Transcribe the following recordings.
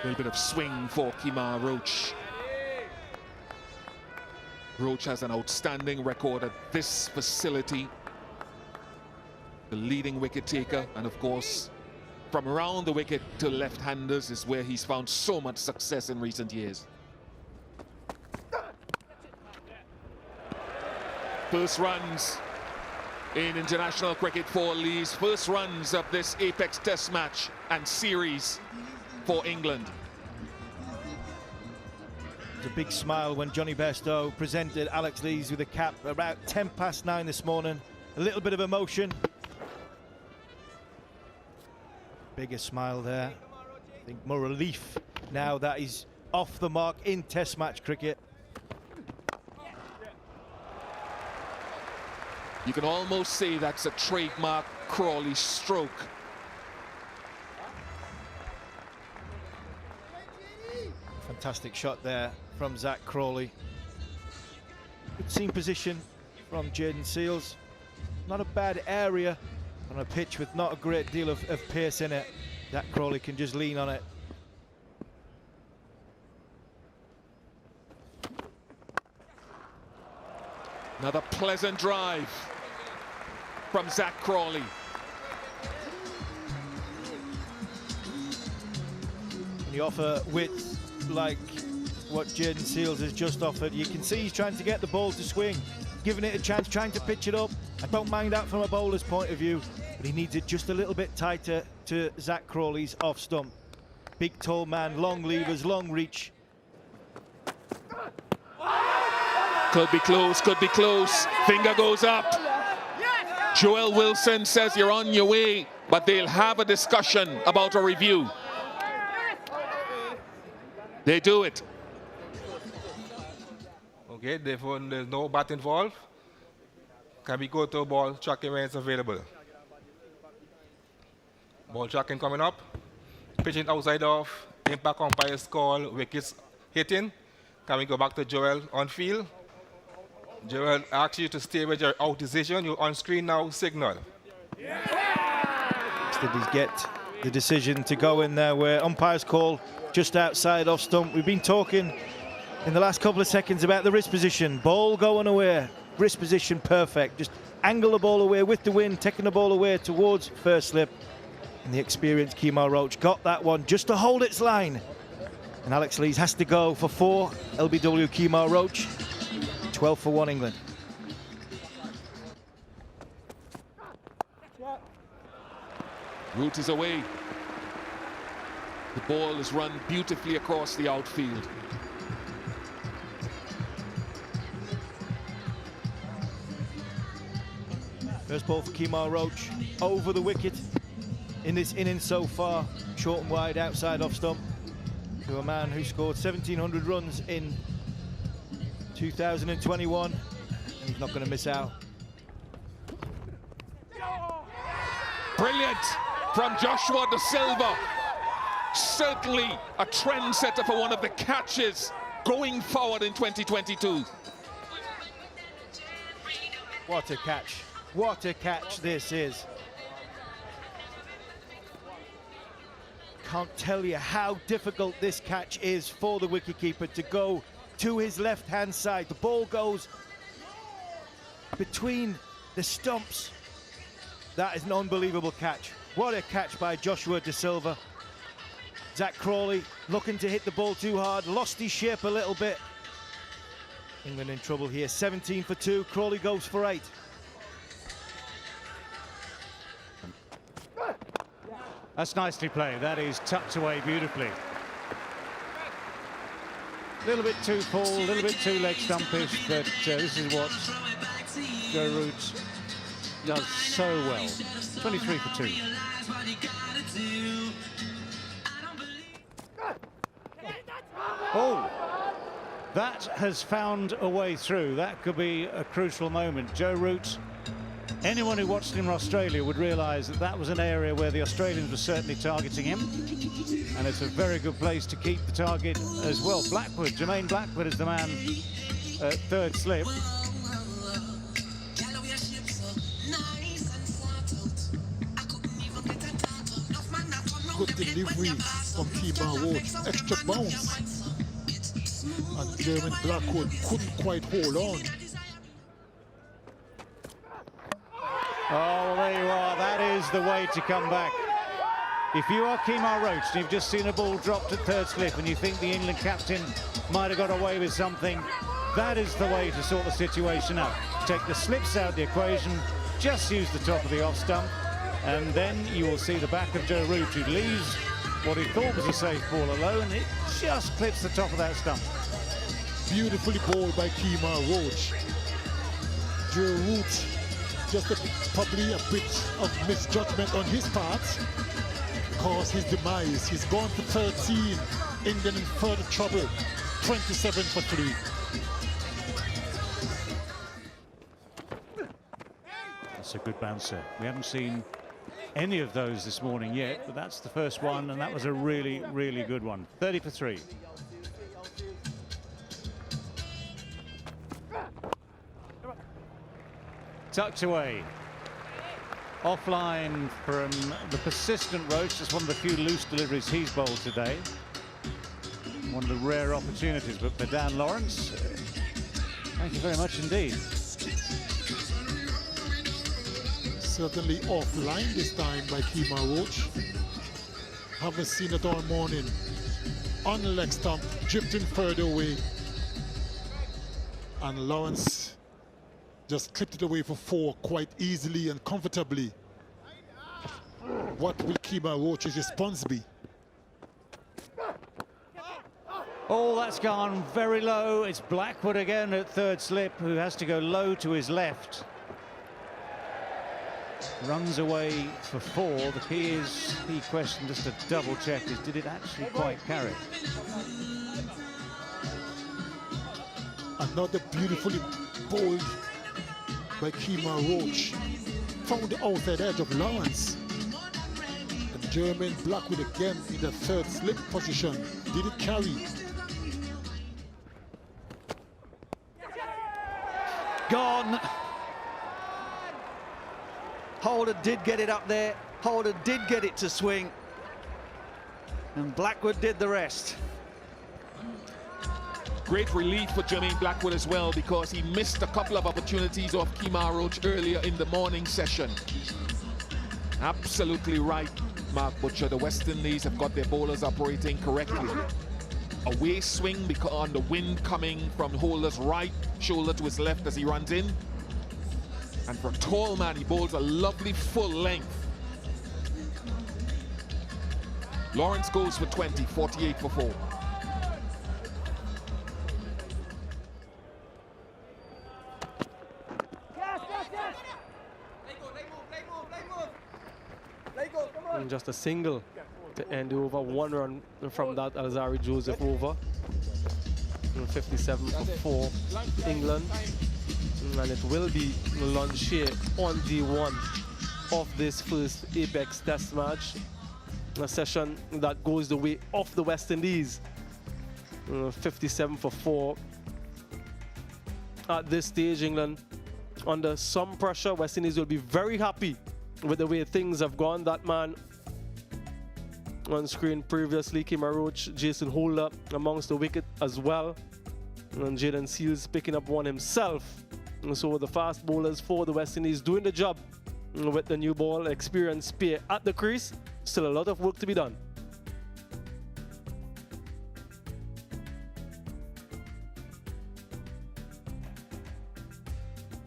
A little bit of swing for Kemar Roach. Roach has an outstanding record at this facility. The leading wicket taker, and of course, from around the wicket to left-handers is where he's found so much success in recent years. First runs in international cricket for Leeds. First runs of this Apex Test match and series for England. It's a big smile when Johnny Bairstow presented Alex Lees with a cap about 9:10 this morning. A little bit of emotion. Bigger smile there. I think more relief now that he's off the mark in Test match cricket. You can almost say that's a trademark Crawley stroke. Fantastic shot there from Zach Crawley. Good seam position from Jaden Seals. Not a bad area on a pitch with not a great deal of pace in it. Zach Crawley can just lean on it. Another pleasant drive from Zach Crawley. When you offer width like what Jaden Seals has just offered, you can see he's trying to get the ball to swing, giving it a chance, trying to pitch it up. I don't mind that from a bowler's point of view, but he needs it just a little bit tighter to Zach Crawley's off stump. Big tall man, long levers, long reach. Could be close, could be close. Finger goes up. Joel Wilson says you're on your way, but they'll have a discussion about a review. They do it. Okay, therefore there's no bat involved. Can we go to a ball tracking when it's available? Ball tracking coming up. Pitching outside off. Impact umpire's call. Wickets hitting. Can we go back to Joel on field? Joel asks you to stay with your out decision. You're on screen now, signal. Indies get the decision to go in there where umpire's call just outside off stump. We've been talking in the last couple of seconds about the wrist position. Ball going away, wrist position perfect. Just angle the ball away with the wind, taking the ball away towards first slip. And the experienced Kemar Roach got that one just to hold its line. And Alex Lees has to go for 4. LBW Kemar Roach. 12 for 1 England. Root is away. The ball is run beautifully across the outfield. First ball for Kemar Roach over the wicket in this innings so far. Short and wide outside off stump to a man who scored 1,700 runs in 2021, and he's not going to miss out. Brilliant from Joshua De Silva. Certainly a trendsetter for one of the catches going forward in 2022. What a catch. What a catch this is. Can't tell you how difficult this catch is for the wicketkeeper to go to his left-hand side. The ball goes between the stumps. That is an unbelievable catch. What a catch by Joshua De Silva. Zach Crawley looking to hit the ball too hard, lost his shape a little bit. England in trouble here, 17 for 2. Crawley goes for 8. That's nicely played. That is tucked away beautifully. A little bit too full, a little bit too leg stumpish, but this is what Joe Root does so well. 23 for 2. Oh, that has found a way through. That could be a crucial moment. Joe Root, anyone who watched him in Australia would realise that that was an area where the Australians were certainly targeting him. And it's a very good place to keep the target as well. Blackwood, Jermaine Blackwood is the man at third slip. good delivery from Kemar Roach. Extra bounce. And German Blackwood couldn't quite hold on. Oh, there you are. That is the way to come back. If you are Kemar Roach and you've just seen a ball dropped at third slip and you think the England captain might have got away with something, that is the way to sort the situation out. Take the slips out of the equation, just use the top of the off stump, and then you will see the back of Joe Root, who leaves what he thought was a safe ball alone. It just clips the top of that stump. Beautifully bowled by Kemar Roach. Joe Root, probably a bit of misjudgment on his part, caused his demise. He's gone to 13. England in further trouble. 27 for 3. That's a good bouncer. We haven't seen any of those this morning yet, but that's the first one, and that was a really, really good one. 30 for 3. Tucked away. Offline from the persistent Roach. That's one of the few loose deliveries he's bowled today. One of the rare opportunities, but for Dan Lawrence, thank you very much indeed. Certainly offline this time by Kemar Roach. Haven't seen it all morning. On the leg stump, drifting further away. And Lawrence just clipped it away for 4 quite easily and comfortably. What will Kemar Roach's response be? Oh, that's gone very low. It's Blackwood again at third slip, who has to go low to his left. Runs away for 4. The key question, just to double check, is did it actually quite carry? Another beautifully bowled by Kemar Roach. Found the outside edge of Lawrence. And German Blackwood again in the third slip position. Did it carry? Gone. Holder did get it up there. Holder did get it to swing. And Blackwood did the rest. Great relief for Jermaine Blackwood as well, because he missed a couple of opportunities off Kemar Roach earlier in the morning session. Absolutely right, Mark Butcher. The West Indies have got their bowlers operating correctly. Away swing because on the wind coming from Holder's right shoulder to his left as he runs in. And for a tall man, he bowls a lovely full length. Lawrence goes for 20, 48 for 4. And just a single to end over. 1 run from that Alzari Joseph over. 57 for 4 England. And it will be lunch here on day 1 of this first Apex Test match. A session that goes the way of the West Indies. 57 for 4. At this stage, England under some pressure. West Indies will be very happy with the way things have gone. That man on screen previously, Kemar Roach, Jason Holder amongst the wicket as well. And Jaden Seals picking up one himself. And so the fast bowlers for the West Indies doing the job with the new ball, experienced pair at the crease. Still a lot of work to be done.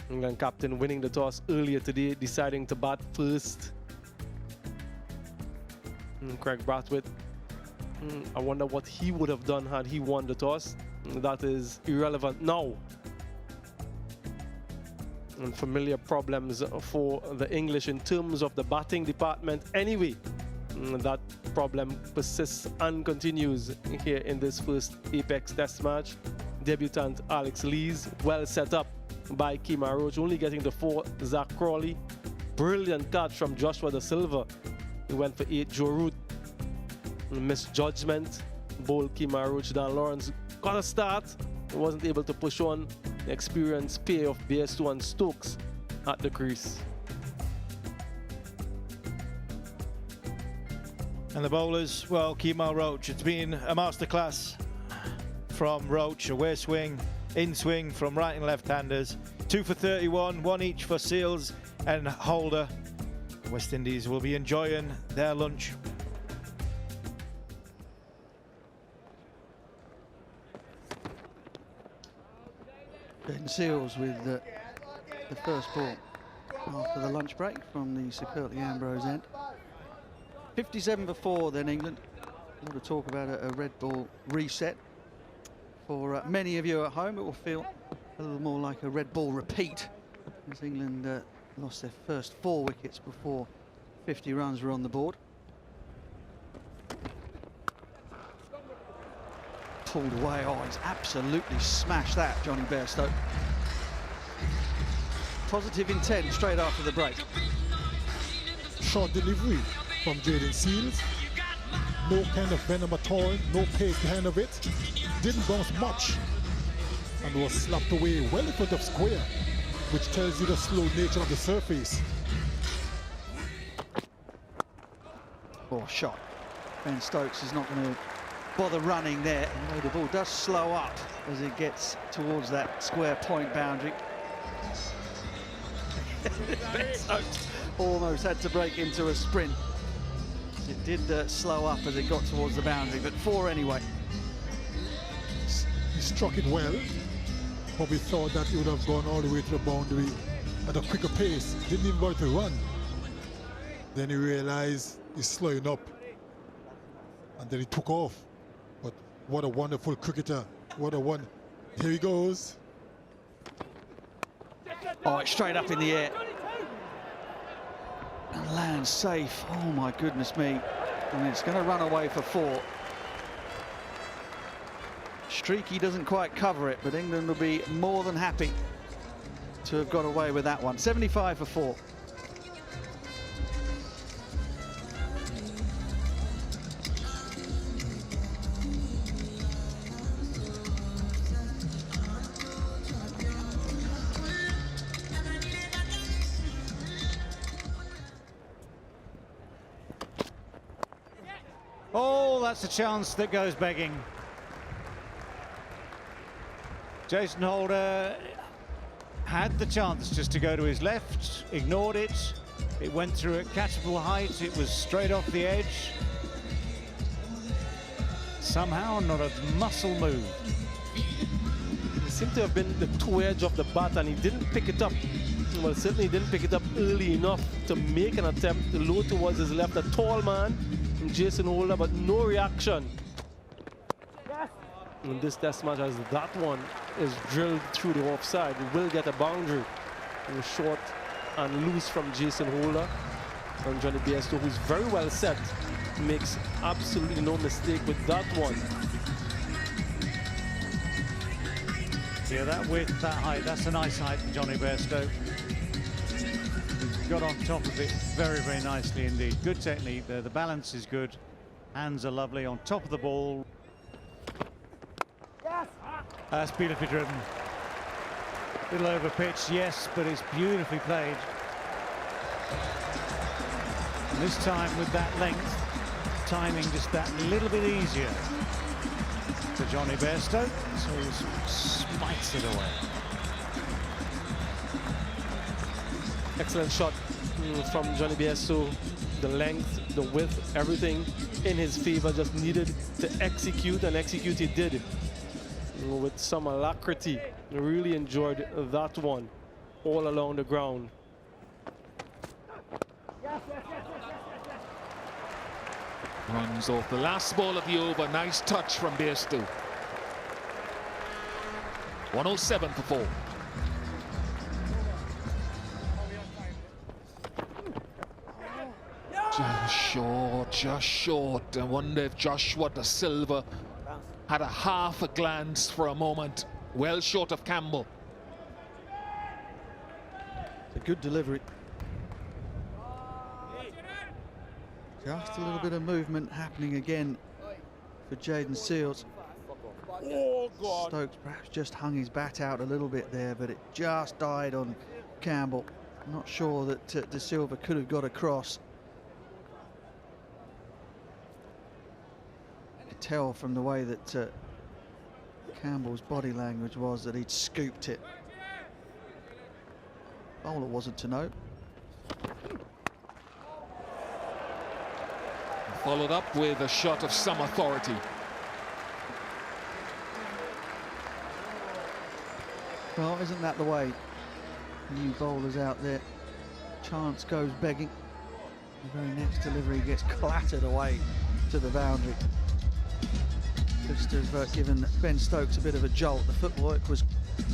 England captain winning the toss earlier today, deciding to bat first. Craig Brathwaite, I wonder what he would have done had he won the toss. That is irrelevant now. And familiar problems for the English in terms of the batting department anyway. That problem persists and continues here in this first Apex Test match. Debutant Alex Lees, well set up by Kemar Roach, only getting the 4. Zach Crawley, brilliant catch from Joshua Da Silva. He went for 8. Joe Root, misjudgment. Bowl Kemar Roach. Dan Lawrence got a start, he wasn't able to push on. The experienced pair of Bairstow and Stokes at the crease. And the bowlers, well, Kemar Roach. It's been a masterclass from Roach. Away swing, in swing from right and left-handers. 2 for 31, 1 each for Seals and Holder. The West Indies will be enjoying their lunch. Ben Seals with the first ball after the lunch break from the Sir Curtly Ambrose end. 57 for 4 then England. A lot of talk about a red ball reset. For many of you at home, it will feel a little more like a red ball repeat, as England lost their first 4 wickets before 50 runs were on the board. Pulled away. Oh, he's absolutely smashed that, Johnny Bairstow. Positive intent straight after the break. Short delivery from Jaden Seals. No kind of venom at all, no pace behind of it. Didn't bounce much and was slapped away well in front of square, which tells you the slow nature of the surface. Poor shot. Ben Stokes is not going to bother running there. Although the ball does slow up as it gets towards that square point boundary. Ben Stokes almost had to break into a sprint. It did slow up as it got towards the boundary, but 4 anyway. He struck it well. Probably thought that he would have gone all the way to the boundary at a quicker pace. Didn't even bother to run. Then he realized he's slowing up. And then he took off. But what a wonderful cricketer. What a one. Here he goes. Oh, it's straight up in the air. And lands safe. Oh my goodness me. And it's going to run away for 4. Streaky doesn't quite cover it, but England will be more than happy to have got away with that one. 75 for 4. Oh, that's a chance that goes begging. Jason Holder had the chance just to go to his left, ignored it. It went through at catchable height. It was straight off the edge. Somehow not a muscle move. It seemed to have been the toe edge of the bat, and he didn't pick it up. Well, certainly didn't pick it up early enough to make an attempt to low towards his left. A tall man, Jason Holder, but no reaction. In this test match, as that one is drilled through the offside, we will get a boundary. And short and loose from Jason Holder. And Johnny Bairstow, who's very well set, makes absolutely no mistake with that one. Yeah, that width, that height, that's a nice height for Johnny Bairstow. He got on top of it very, very nicely indeed. Good technique there, the balance is good. Hands are lovely on top of the ball. That's beautifully driven. Little over pitch, yes, but it's beautifully played. And this time with that length, timing just that little bit easier for Johnny Bairstow, so he smites it away. Excellent shot from Johnny Bairstow. The length, the width, everything in his favor, just needed to execute, and execute he did with some alacrity. Really enjoyed that one all along the ground. Runs off the last ball of the over. Nice touch from Bairstow. 107 for 4. Just short. I wonder if Joshua da Silva had a half a glance for a moment. Well short of Campbell. It's a good delivery. Just a little bit of movement happening again for Jaden Seals. Oh, God. Stokes perhaps just hung his bat out a little bit there, but it just died on Campbell. I'm not sure that De Silva could have got across. could tell from the way that Campbell's body language was that he'd scooped it. Bowler wasn't to note. Followed up with a shot of some authority. Well, isn't that the way? New bowlers out there. Chance goes begging. The very next delivery gets clattered away to the boundary. Just to have given Ben Stokes a bit of a jolt. The footwork was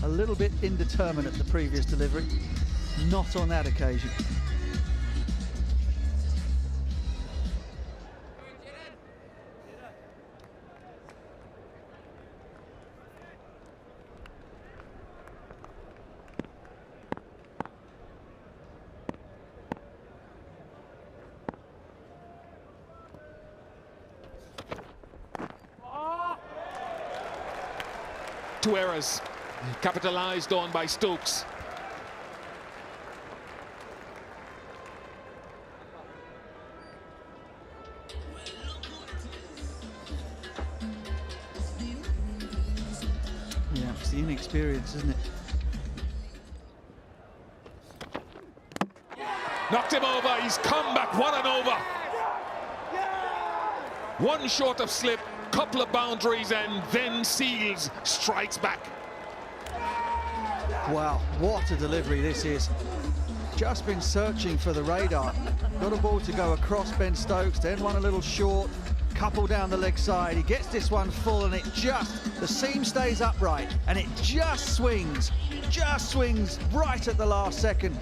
a little bit indeterminate the previous delivery. Not on that occasion. Two errors capitalized on by Stokes. Yeah, it's the inexperience, isn't it? Knocked him over, he's come back, what an over. One short of slip, couple of boundaries, and then Seals strikes back. Wow, what a delivery this is. Just been searching for the radar. Got a ball to go across Ben Stokes, then one a little short, couple down the leg side. He gets this one full and the seam stays upright and it just swings right at the last second,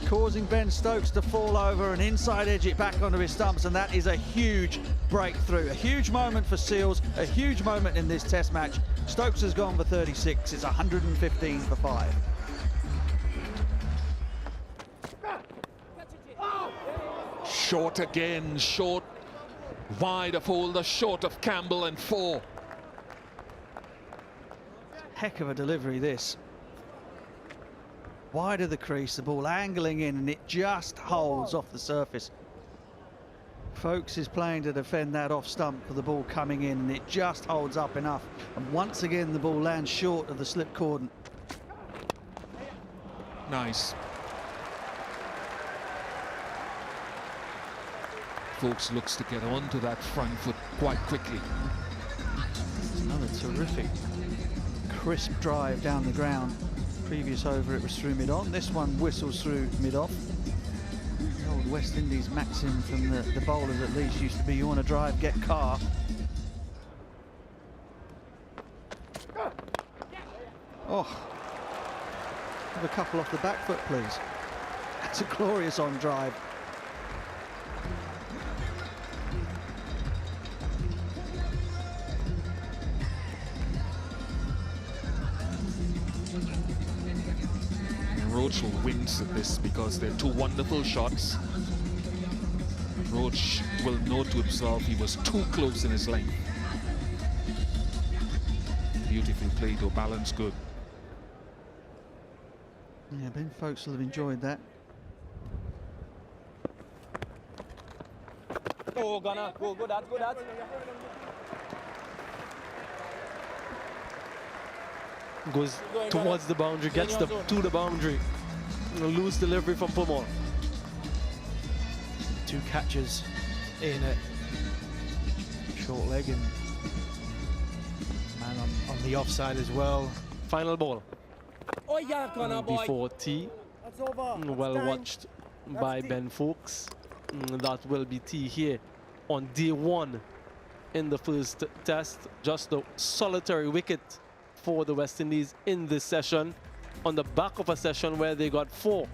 causing Ben Stokes to fall over and inside edge it back onto his stumps, and that is a huge breakthrough. A huge moment for Seals, a huge moment in this test match. Stokes has gone for 36, it's 115 for 5. Short again, short, wide of Holder, short of Campbell, and 4. Heck of a delivery this. Wide of the crease, the ball angling in and it just holds off the surface. Folks is playing to defend that off stump for the ball coming in and it just holds up enough. And once again the ball lands short of the slip cordon. Nice. Folks looks to get onto that front foot quite quickly. Another terrific crisp drive down the ground. Previous over it was through mid-on. This one whistles through mid-off. The old West Indies maxim from the bowlers at least used to be, you want to drive, get car. Oh, have a couple off the back foot, please. That's a glorious on drive. Roach will wince at this because they're two wonderful shots. Roach will know to himself he was too close in his length. Beautifully played though, balance good. Yeah, Ben Folks will have enjoyed that. Oh, Ghana, go, good at. Goes towards the boundary, gets to the boundary. Loose delivery from Pumar. 2 catches in it. Short leg and man on the offside as well. Final ball. Oh yeah, Connor boy. Before tea. That's over. Well watched by Ben Folks. That will be tea here on day 1 in the first test. Just a solitary wicket for the West Indies in this session, on the back of a session where they got 4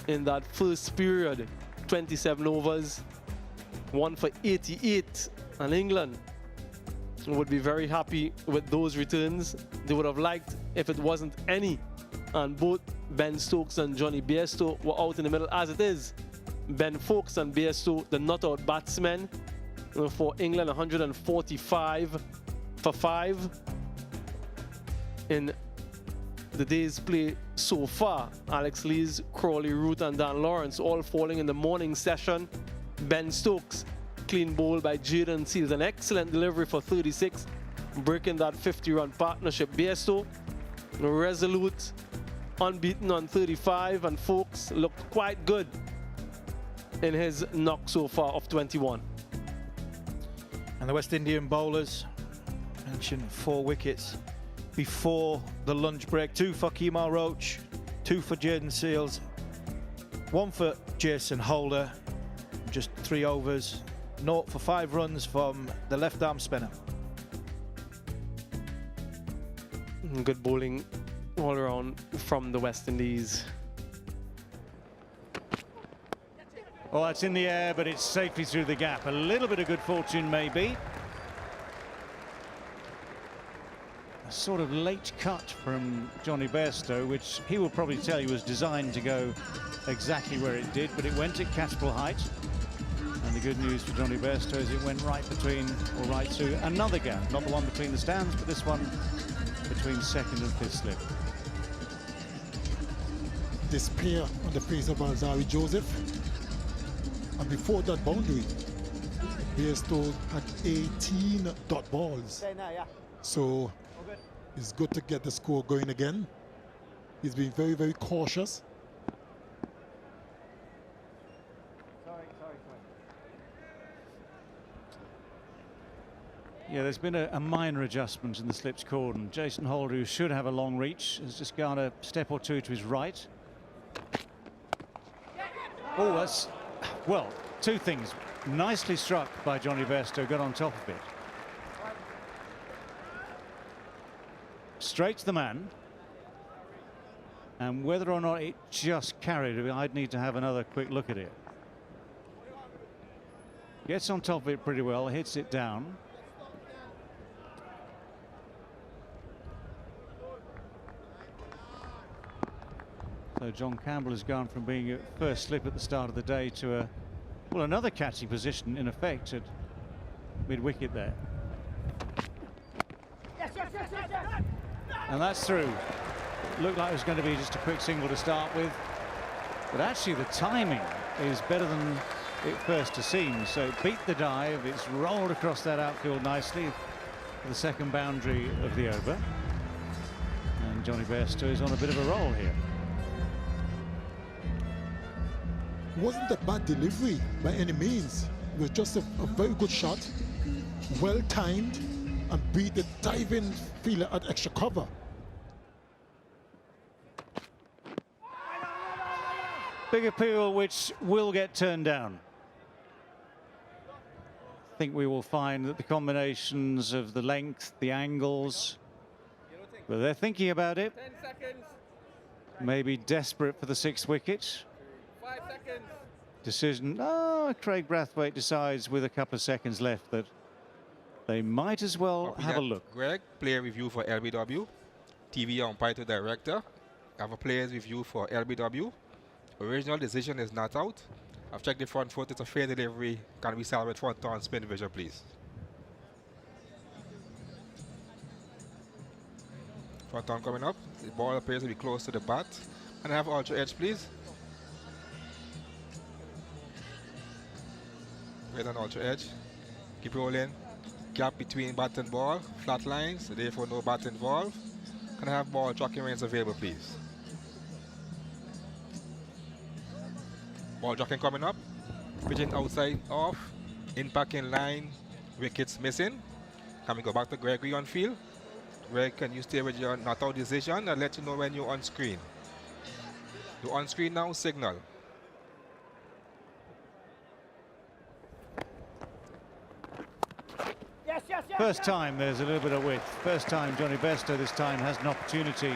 in that first period. 27 overs, 1 for 88, and England would be very happy with those returns. They would have liked if it wasn't any, and both Ben Stokes and Johnny Bairstow were out in the middle. As it is, Ben Folks and Bairstow, the not-out batsmen for England, 145 for 5 in the day's play so far. Alex Lees, Crawley, Root and Dan Lawrence all falling in the morning session. Ben Stokes clean bowl by Jaden Seals. An excellent delivery for 36, breaking that 50-run partnership. Bairstow, resolute, unbeaten on 35, and Folks looked quite good in his knock so far of 21. And the West Indian bowlers mentioned 4 wickets before the lunch break. 2 for Kemar Roach, 2 for Jaden Seals, 1 for Jason Holder. Just 3 overs, 0 for 5 runs from the left arm spinner. Good bowling all around from the West Indies. Well, it's in the air, but it's safely through the gap. A little bit of good fortune, maybe. A sort of late cut from Johnny Bairstow, which he will probably tell you was designed to go exactly where it did, but it went at catchable height. And the good news for Johnny Bairstow is it went right between, or right through another gap, not the one between the stands, but this one between 2nd and 5th slip. This pair on the face of Alzari Joseph. And before that boundary, Bairstow had 18 dot balls. So it's good to get the score going again. He's been very, very cautious. Yeah, there's been a minor adjustment in the slips cordon. Jason Holder, who should have a long reach, has just gone a step or 2 to his right. Oh, that's, well, 2 things. Nicely struck by Johnny Bairstow, got on top of it. Straight to the man. And whether or not it just carried, I'd need to have another quick look at it. Gets on top of it pretty well, hits it down. So John Campbell has gone from being a first slip at the start of the day to a, well, another catching position in effect at mid-wicket there. And that's through. Looked like it was going to be just a quick single to start with, but actually the timing is better than it first seemed. So it beat the dive, it's rolled across that outfield nicely for the 2nd boundary of the over. And Johnny Bairstow is on a bit of a roll here. Wasn't a bad delivery by any means. It was just a very good shot, well timed, and beat the diving fielder at extra cover. Big appeal which will get turned down. I think we will find that the combinations of the length, the angles, but they're thinking about it. 10 seconds. Maybe desperate for the 6th wicket. 5 seconds. Decision. Oh, Craig Brathwaite decides with a couple of seconds left that they might as well have a look. Greg, player review for LBW. TV umpire to director. Have a player's review for LBW. Original decision is not out. I've checked the front foot. It's a fair delivery. Can we salvage front on spin vision, please? Front on coming up. The ball appears to be close to the bat. And I have ultra edge, please. Right on ultra edge. Keep rolling. Gap between bat and ball. Flat lines. Therefore, no bat involved. Can I have ball tracking reins available, please? Ball tracking coming up. Pitching outside off. Impact in line. Wickets missing. Can we go back to Gregory on field? Greg, can you stay with your not out decision and let you know when you're on screen? You're on screen now, signal. First time there's a little bit of width. First time Johnny Bairstow this time has an opportunity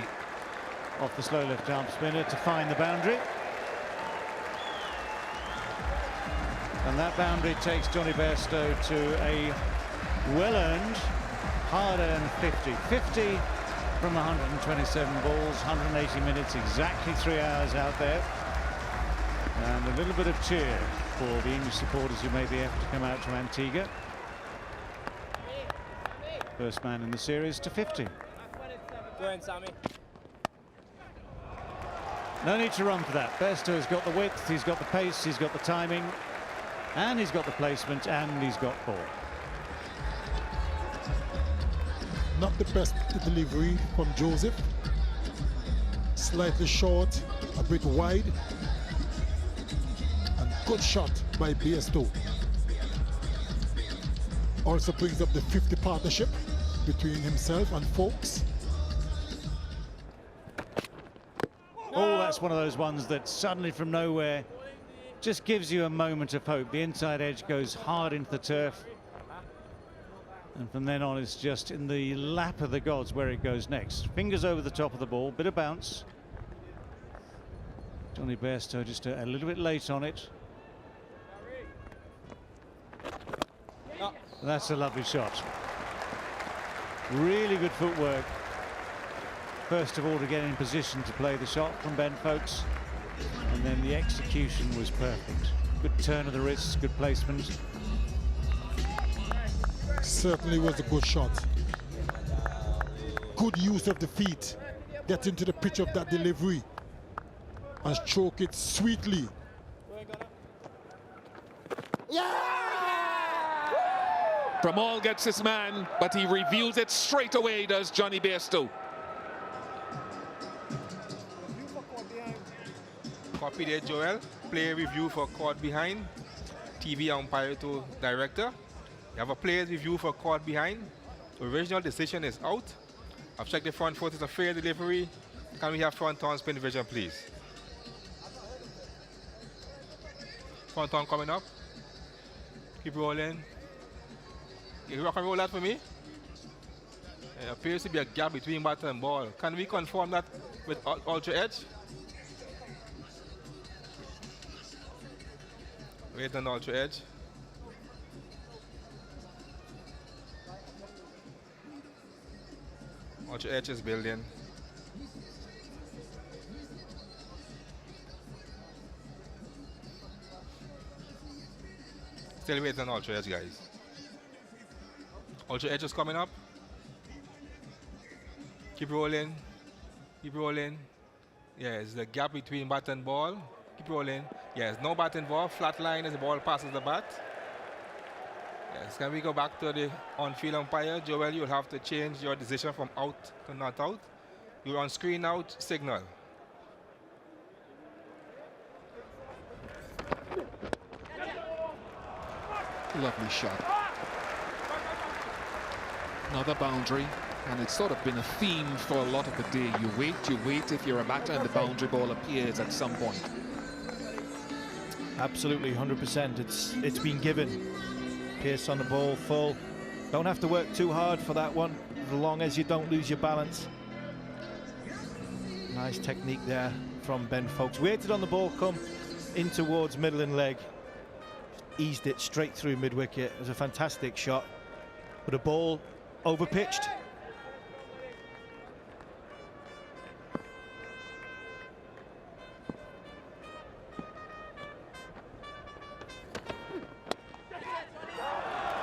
off the slow left arm spinner to find the boundary. And that boundary takes Johnny Bairstow to a well-earned, hard-earned 50. 50 from 127 balls, 180 minutes, exactly 3 hours out there. And a little bit of cheer for the English supporters who may be able to come out to Antigua. First man in the series to 50. Go in, Sammy. No need to run for that. Bairstow has got the width, he's got the pace, he's got the timing. And he's got the placement, and he's got ball. Not the best delivery from Joseph. Slightly short, a bit wide. And good shot by Bairstow. Also brings up the 50 partnership between himself and Folks. Oh, that's one of those ones that suddenly from nowhere just gives you a moment of hope. The inside edge goes hard into the turf. And from then on, it's just in the lap of the gods where it goes next. Fingers over the top of the ball, bit of bounce. Johnny Bairstow just a little bit late on it. That's a lovely shot. Really good footwork. First of all, to get in position to play the shot from Ben Folks. And then the execution was perfect. Good turn of the wrists, good placement. Certainly was a good shot. Good use of the feet. Get into the pitch of that delivery and stroke it sweetly. Pramal gets his man, but he reviews it straight away, does Johnny Bairstow. Copy there, Joel. Play review for caught behind. TV umpire to director. You have a player's review for caught behind. Original decision is out. I've checked the front foot. It's a fair delivery. Can we have front on spin vision, please? Front on coming up. Keep rolling. You rock and roll that for me. There appears to be a gap between bat and ball. Can we confirm that with ultra edge? Wait on ultra edge. Ultra edge is building. Still waiting on ultra edge, guys. Ultra edge is coming up. Keep rolling. Keep rolling. Yes, the gap between bat and ball. Keep rolling. Yes, no bat involved. Flat line as the ball passes the bat. Yes, can we go back to the on-field umpire? Joel, you'll have to change your decision from out to not out. You're on screen out, signal. Lovely shot. Another boundary, and it's sort of been a theme for a lot of the day. You wait if you're a batter and the boundary ball appears at some point. Absolutely, 100%. It's been given. Pierce on the ball, full. Don't have to work too hard for that one, as long as you don't lose your balance. Nice technique there from Ben Folks. Waited on the ball come in towards middle and leg. Eased it straight through mid-wicket. It was a fantastic shot. But a ball over-pitched.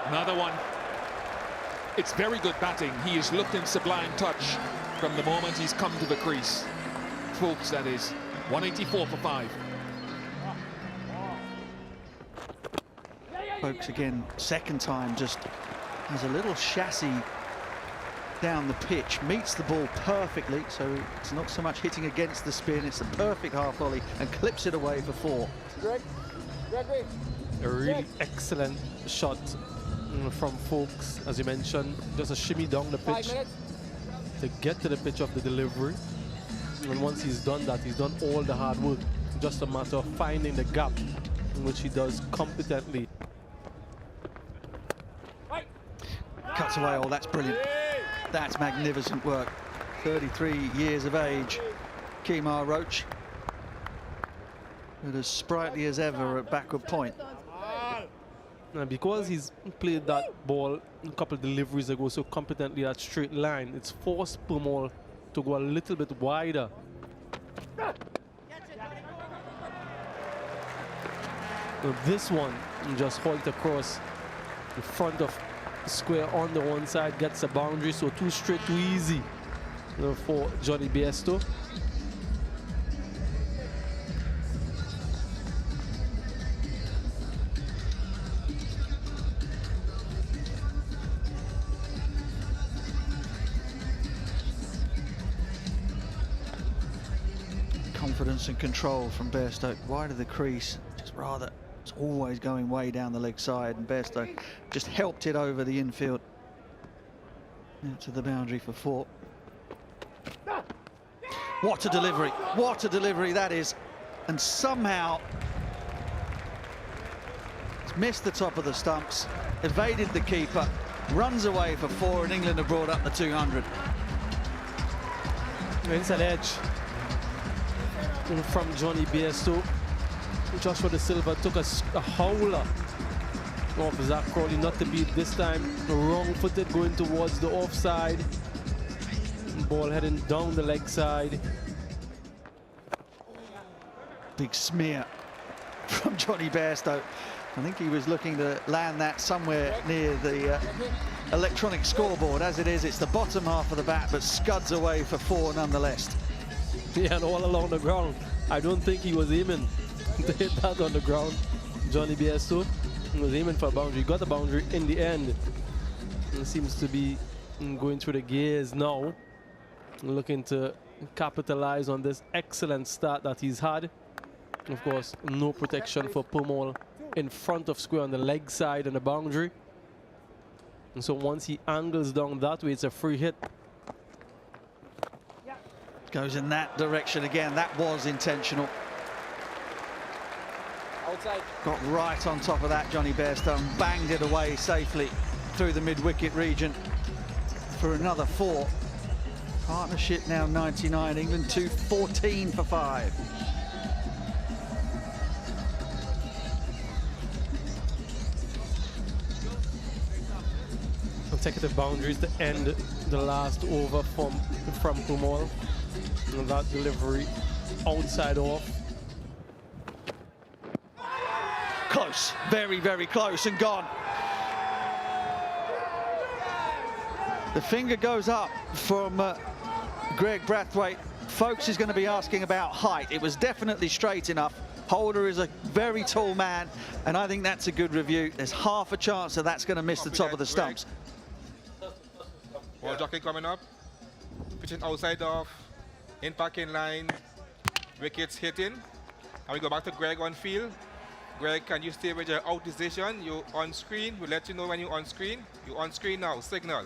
Another one. It's very good batting. He has looked in sublime touch from the moment he's come to the crease. Folks, that is. 184 for 5. Folks again, second time, just has a little chassis down the pitch, meets the ball perfectly, so it's not so much hitting against the spin, it's a perfect half volley and clips it away for 4. A really excellent shot from Folks, as you mentioned. Just a shimmy down the pitch to get to the pitch of the delivery. And once he's done that, he's done all the hard work. Just a matter of finding the gap, which he does competently. Cuts away, oh, that's brilliant. That's magnificent work. 33 years of age, Kemar Roach. But as sprightly as ever at backward point. And because he's played that ball a couple of deliveries ago so competently, that straight line, it's forced Pramal to go a little bit wider. So this one, just hoiked across the front of the square on the one side, gets a boundary, so too straight, too easy for Johnny Bairstow. confidence and control from Bairstow. Wide of the crease, just rather, it's always going way down the leg side, and Bairstow just helped it over the infield out to the boundary for 4. What a delivery, what a delivery that is. And somehow it's missed the top of the stumps, evaded the keeper, runs away for 4, and England have brought up the 200. Inside edge from Johnny Bairstow. Joshua De Silva took a howler off Zach Crowley, not to beat this time. Wrong-footed going towards the offside. Ball heading down the leg side. Big smear from Johnny Bairstow. I think he was looking to land that somewhere near the electronic scoreboard. As it is, it's the bottom half of the bat, but scuds away for 4 nonetheless. Yeah, and all along the ground. I don't think he was aiming to hit that on the ground. Johnny Bairstow was aiming for a boundary. Got the boundary in the end. And seems to be going through the gears now, looking to capitalize on this excellent start that he's had. Of course, no protection for Pumol in front of square on the leg side and the boundary. And so once he angles down that way, it's a free hit. Goes in that direction again. That was intentional. Outside. Got right on top of that, Johnny Bairstow, and banged it away safely through the mid-wicket region for another 4. Partnership now 99. England 214 for 5. Consecutive boundaries to end the last over from Pumol. And that delivery outside off. Close, very, very close, and gone. The finger goes up from Greg Brathwaite. Folks is going to be asking about height. It was definitely straight enough. Holder is a very tall man, and I think that's a good review. There's half a chance that that's going to miss the top of the stumps. Ball jockey coming up, pitching outside off, impact in line, wickets hitting. And we go back to Greg on field. Greg, can you stay with your out decision? You on screen, we'll let you know when you're on screen. You're on screen now, signal.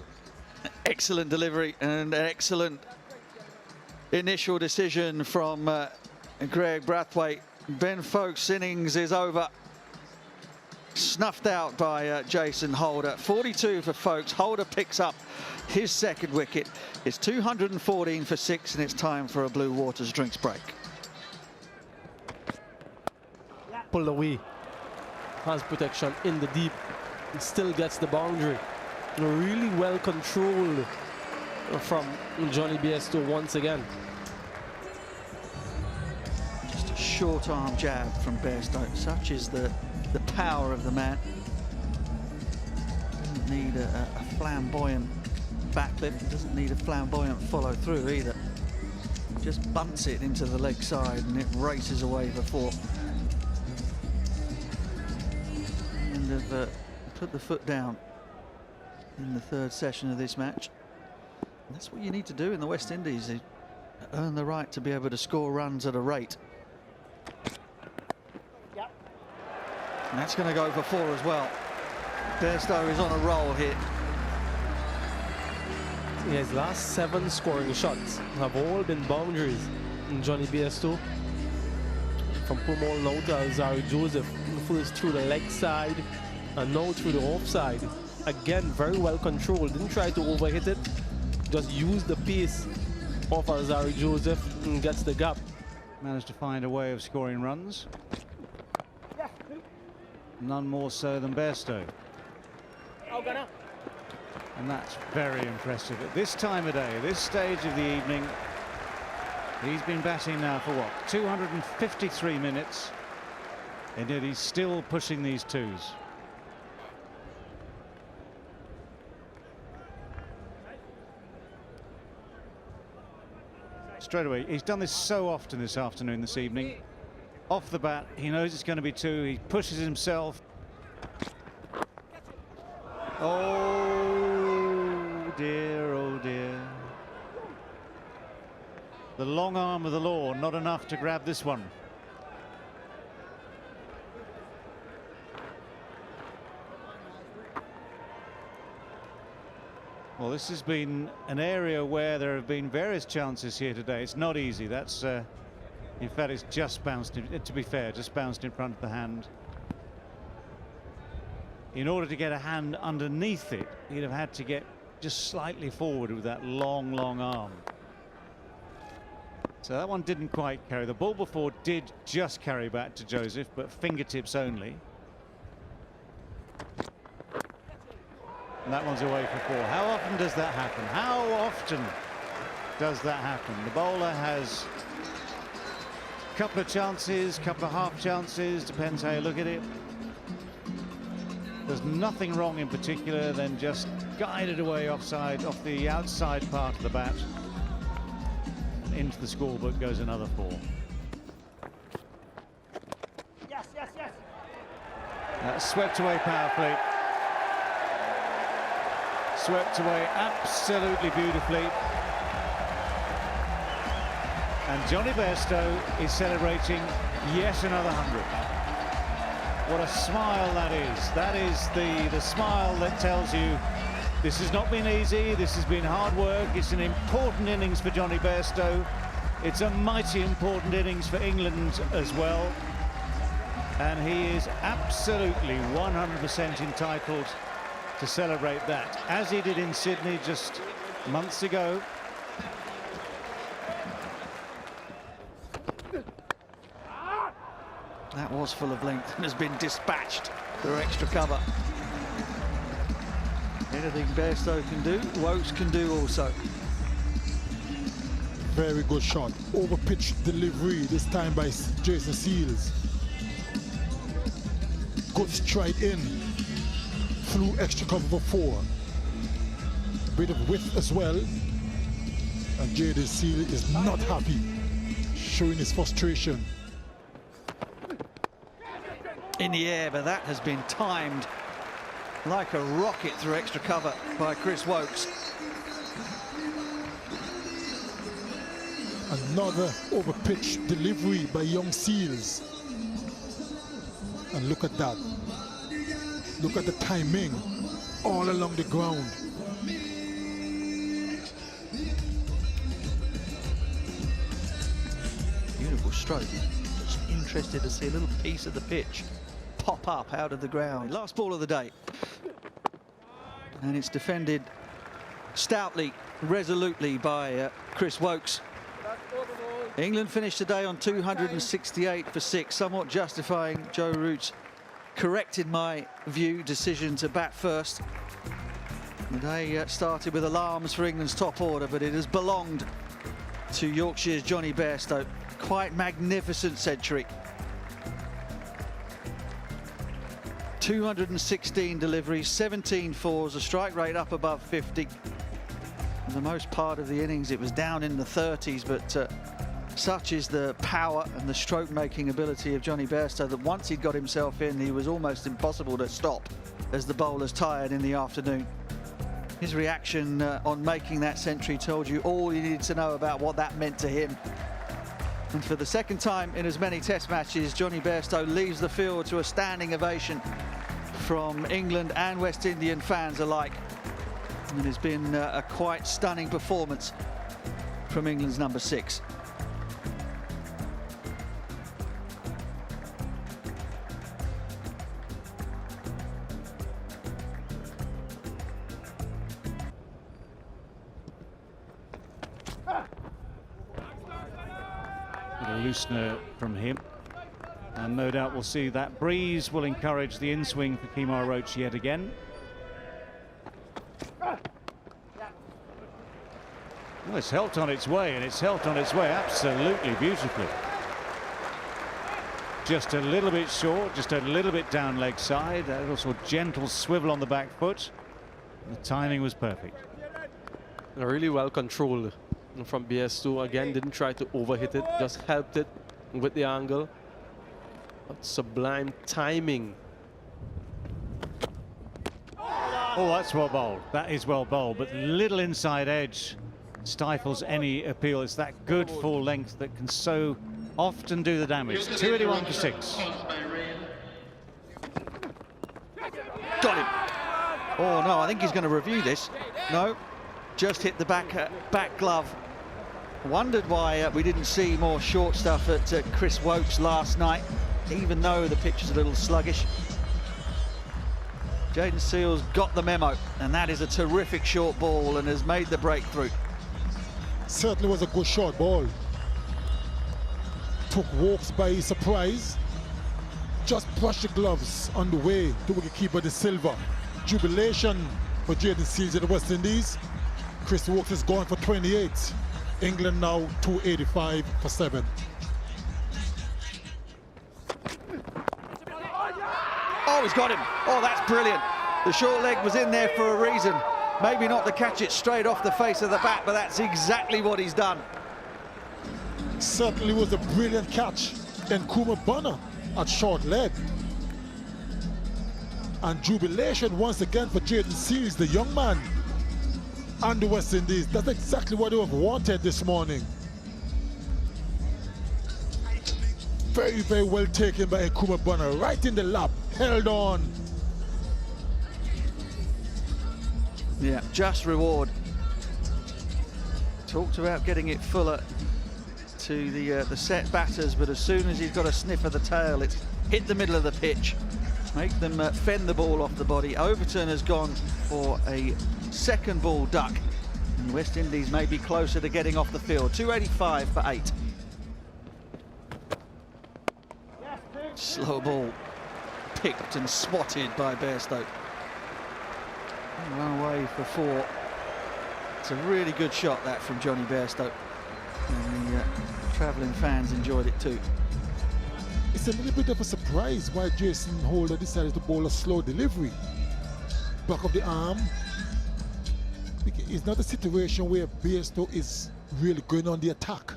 Excellent delivery and an excellent initial decision from Greg Brathwaite. Ben Folkes' innings is over. Snuffed out by Jason Holder. 42 for Folkes. Holder picks up his second wicket. It's 214 for 6, and it's time for a Blue Waters drinks break. Pulled away. Has protection in the deep. And still gets the boundary. Really well controlled from Johnny Bairstow once again. Just a short arm jab from Bairstow. Such is the power of the man. Doesn't need a flamboyant backlift. Doesn't need a flamboyant follow through either. Just bunts it into the leg side and it races away for 4. And have put the foot down in the 3rd session of this match. And that's what you need to do in the West Indies, is earn the right to be able to score runs at a rate. And that's going to go for 4 as well. Bairstow is on a roll here. His last 7 scoring shots have all been boundaries. And Johnny Bairstow from Pumol now to Alzari Joseph. First through the leg side and now through the offside. Again, very well controlled. Didn't try to overhit it. Just used the pace of Alzari Joseph and gets the gap. Managed to find a way of scoring runs. None more so than Bairstow. And that's very impressive. At this time of day, this stage of the evening, he's been batting now for what, 253 minutes, and yet he's still pushing these 2s. Straight away, he's done this so often this afternoon, this evening. Off the bat, he knows it's going to be 2, he pushes himself. Oh dear, oh dear. The long arm of the law, not enough to grab this one. Well, this has been an area where there have been various chances here today. It's not easy. That's, in fact, it's just bounced, to be fair, just bounced in front of the hand. In order to get a hand underneath it, he'd have had to get just slightly forward with that long, long arm. So that one didn't quite carry. The ball before did just carry back to Joseph, but fingertips only. And that one's away for 4. How often does that happen? How often does that happen? The bowler has a couple of chances, couple of half chances, depends how you look at it. There's nothing wrong in particular, then just guided away offside, off the outside part of the bat. And into the scorebook goes another 4. Yes, yes, yes. That's swept away powerfully. Swept away absolutely beautifully. And Johnny Bairstow is celebrating yet another 100. What a smile that is. That is the smile that tells you this has not been easy, this has been hard work. It's an important innings for Johnny Bairstow. It's a mighty important innings for England as well. And he is absolutely 100% entitled to celebrate that, as he did in Sydney just months ago. That was full of length and has been dispatched through extra cover. Anything Bairstow can do, Roach can do also. Very good shot. Over pitch delivery, this time by Jason Seals. Good stride in. Through extra cover for 4. Bit of width as well. And Jason Seals is not happy, showing his frustration. In the air, but that has been timed like a rocket through extra cover by Chris Wokes. Another over pitch delivery by young Seals. And look at that. Look at the timing all along the ground. Beautiful stroke. Just interested to see a little piece of the pitch pop up out of the ground. Last ball of the day. And it's defended stoutly, resolutely by Chris Wokes. England finished today on 268 for 6, somewhat justifying Joe Root's corrected my view decision to bat first. The day started with alarms for England's top order, but it has belonged to Yorkshire's Johnny Bairstow. Quite magnificent century. 216 deliveries, 17 fours, a strike rate up above 50. For the most part of the innings it was down in the 30s, but such is the power and the stroke-making ability of Johnny Bairstow that once he'd got himself in, he was almost impossible to stop as the bowlers tired in the afternoon. His reaction on making that century told you all you needed to know about what that meant to him. And for the second time in as many Test matches, Johnny Bairstow leaves the field to a standing ovation from England and West Indian fans alike. And it's been a quite stunning performance from England's number 6. Loosener from him, and no doubt we'll see that breeze will encourage the in-swing for Kemar Roach yet again. Well, it's helped on its way, and it's helped on its way absolutely beautifully. Just a little bit short, just a little bit down leg side, a little sort of gentle swivel on the back foot. The timing was perfect. Really well controlled from Bairstow. Again, didn't try to overhit it, just helped it with the angle. But sublime timing. Oh, that's well bowled. That is well bowled, but little inside edge stifles any appeal. It's that good full length that can so often do the damage. 281 for 6. Got him. Oh no, I think he's going to review this. No, just hit the back glove. Wondered why we didn't see more short stuff at Chris Woakes last night, even though the pitch is a little sluggish. Jaden Seals got the memo, and that is a terrific short ball and has made the breakthrough. Certainly was a good short ball. Took Woakes by surprise. Just brushed the gloves on the way to wicketkeeper De Silva. Jubilation for Jaden Seals of the West Indies. Chris Woakes is going for 28. England now 285 for 7. Oh, he's got him. Oh, that's brilliant. The short leg was in there for a reason. Maybe not to catch it straight off the face of the bat, but that's exactly what he's done. Certainly was a brilliant catch. And Kuma Bunner at short leg. And jubilation once again for Jaden Seals, the young man, and the West Indies. That's exactly what they have wanted this morning. Very, very well taken by Kuma Bunner, right in the lap, held on. Yeah, just reward. Talked about getting it fuller to the set batters, but as soon as he's got a sniff of the tail, it's hit the middle of the pitch. Make them fend the ball off the body. Overton has gone for a second ball duck. And West Indies may be closer to getting off the field. 285 for 8. Slow ball picked and swatted by Bairstow. Run away for 4. It's a really good shot, that, from Johnny Bairstow. And the travelling fans enjoyed it too. It's a little bit of a surprise why Jason Holder decided to bowl a slow delivery. Back of the arm. It's not a situation where Bairstow is really going on the attack.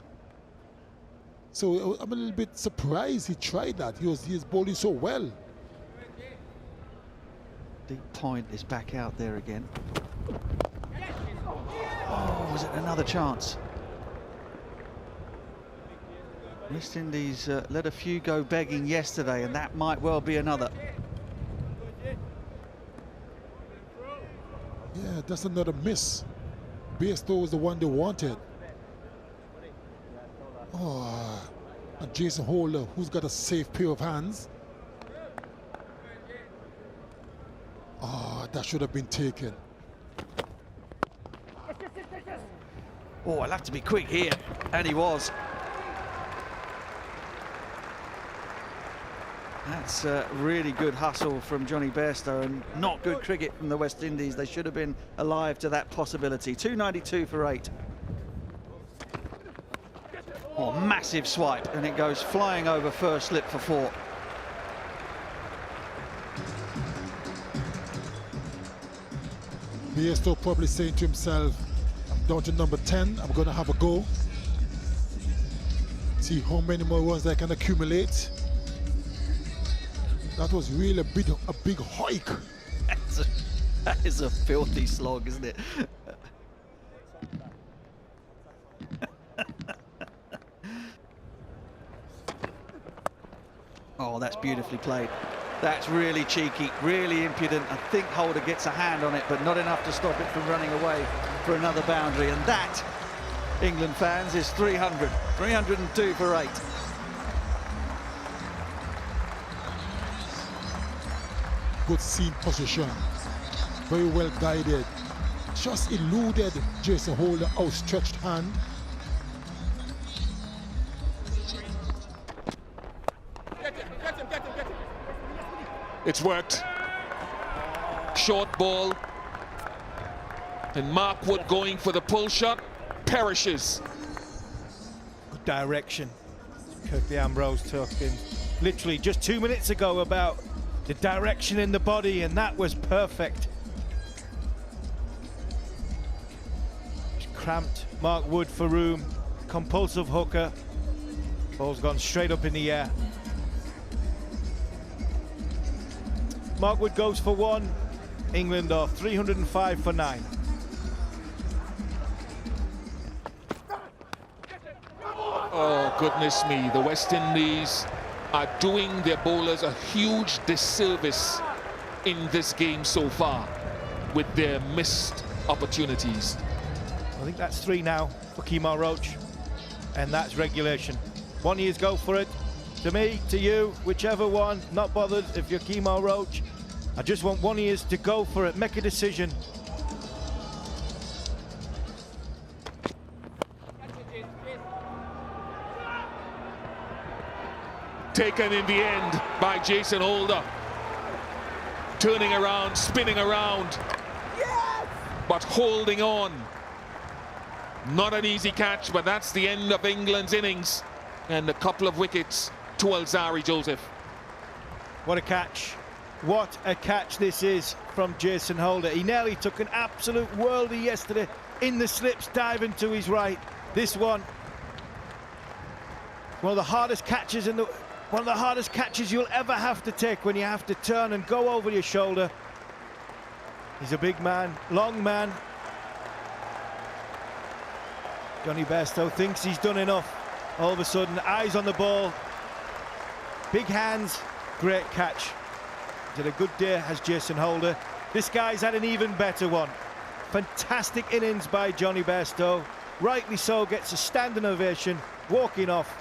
So I'm a little bit surprised he tried that. He is bowling so well. Deep point is back out there again. Oh, was it another chance? West Indies let a few go begging yesterday, and that might well be another. Yeah, that's another miss. Bairstow was the one they wanted. Oh, and Jason Holder, who's got a safe pair of hands. Oh, that should have been taken. Oh, I'll have to be quick here. And he was. That's really good hustle from Johnny Bairstow, and not good cricket from the West Indies. They should have been alive to that possibility. 292 for 8. Oh, massive swipe, and it goes flying over first slip for 4. Bairstow probably saying to himself, I'm down to number 10, I'm going to have a go. See how many more ones I can accumulate. That was really a big hike. That is a filthy slog, isn't it? Oh, that's beautifully played. That's really cheeky, really impudent. I think Holder gets a hand on it, but not enough to stop it from running away for another boundary. And that, England fans, is 300. 302 for 8. Good seam position. Very well guided. Just eluded Jason Holder outstretched hand. It's worked. Short ball. And Mark Wood going for the pull shot. Perishes. Good direction. Kirby Ambrose talking literally just 2 minutes ago about the direction in the body, and that was perfect. Just cramped Mark Wood for room. Compulsive hooker. Ball's gone straight up in the air. Mark Wood goes for 1. England are 305 for 9. Oh, goodness me. The West Indies are doing their bowlers a huge disservice in this game so far with their missed opportunities. I think that's 3 now for Kemar Roach, and that's regulation. One years go for it. To me, to you, whichever one, not bothered if you're Kemar Roach. I just want 1 years to go for it, make a decision. Taken in the end by Jason Holder. Turning around, spinning around, but holding on. Not an easy catch, but that's the end of England's innings. And a couple of wickets to Alzari Joseph. What a catch. What a catch this is from Jason Holder. He nearly took an absolute worldie yesterday in the slips, diving to his right. This one of the hardest catches one of the hardest catches you'll ever have to take, when you have to turn and go over your shoulder. He's a big man, long man. Johnny Bairstow thinks he's done enough. All of a sudden, eyes on the ball, big hands, great catch. He's had a good day, has Jason Holder. This guy's had an even better one. Fantastic innings by Johnny Bairstow. Rightly so, gets a standing ovation, walking off.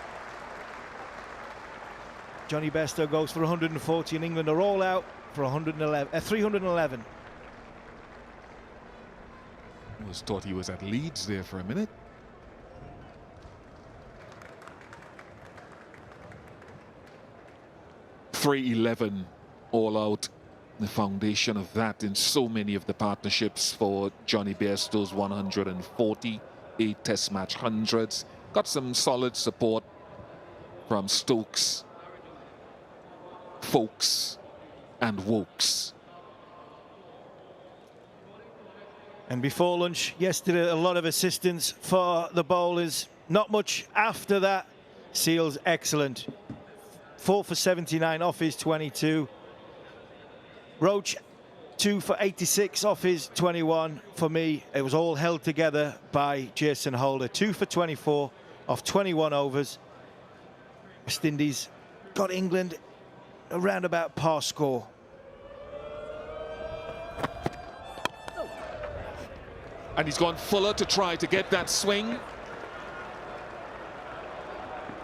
Johnny Bairstow goes for 140 and England are all out for 311. Almost thought he was at Leeds there for a minute. .311 all out. The foundation of that in so many of the partnerships for Johnny Bairstow's 148 Test match hundreds. Got some solid support from Stokes, Folks and Wokes. And before lunch yesterday, a lot of assistance for the bowlers. Not much after that. Seals excellent. 4 for 79 off his 22. Roach 2 for 86 off his 21. For me, it was all held together by Jason Holder. 2 for 24 off 21 overs. West Indies got England around about par score. And he's gone Fuller to try to get that swing.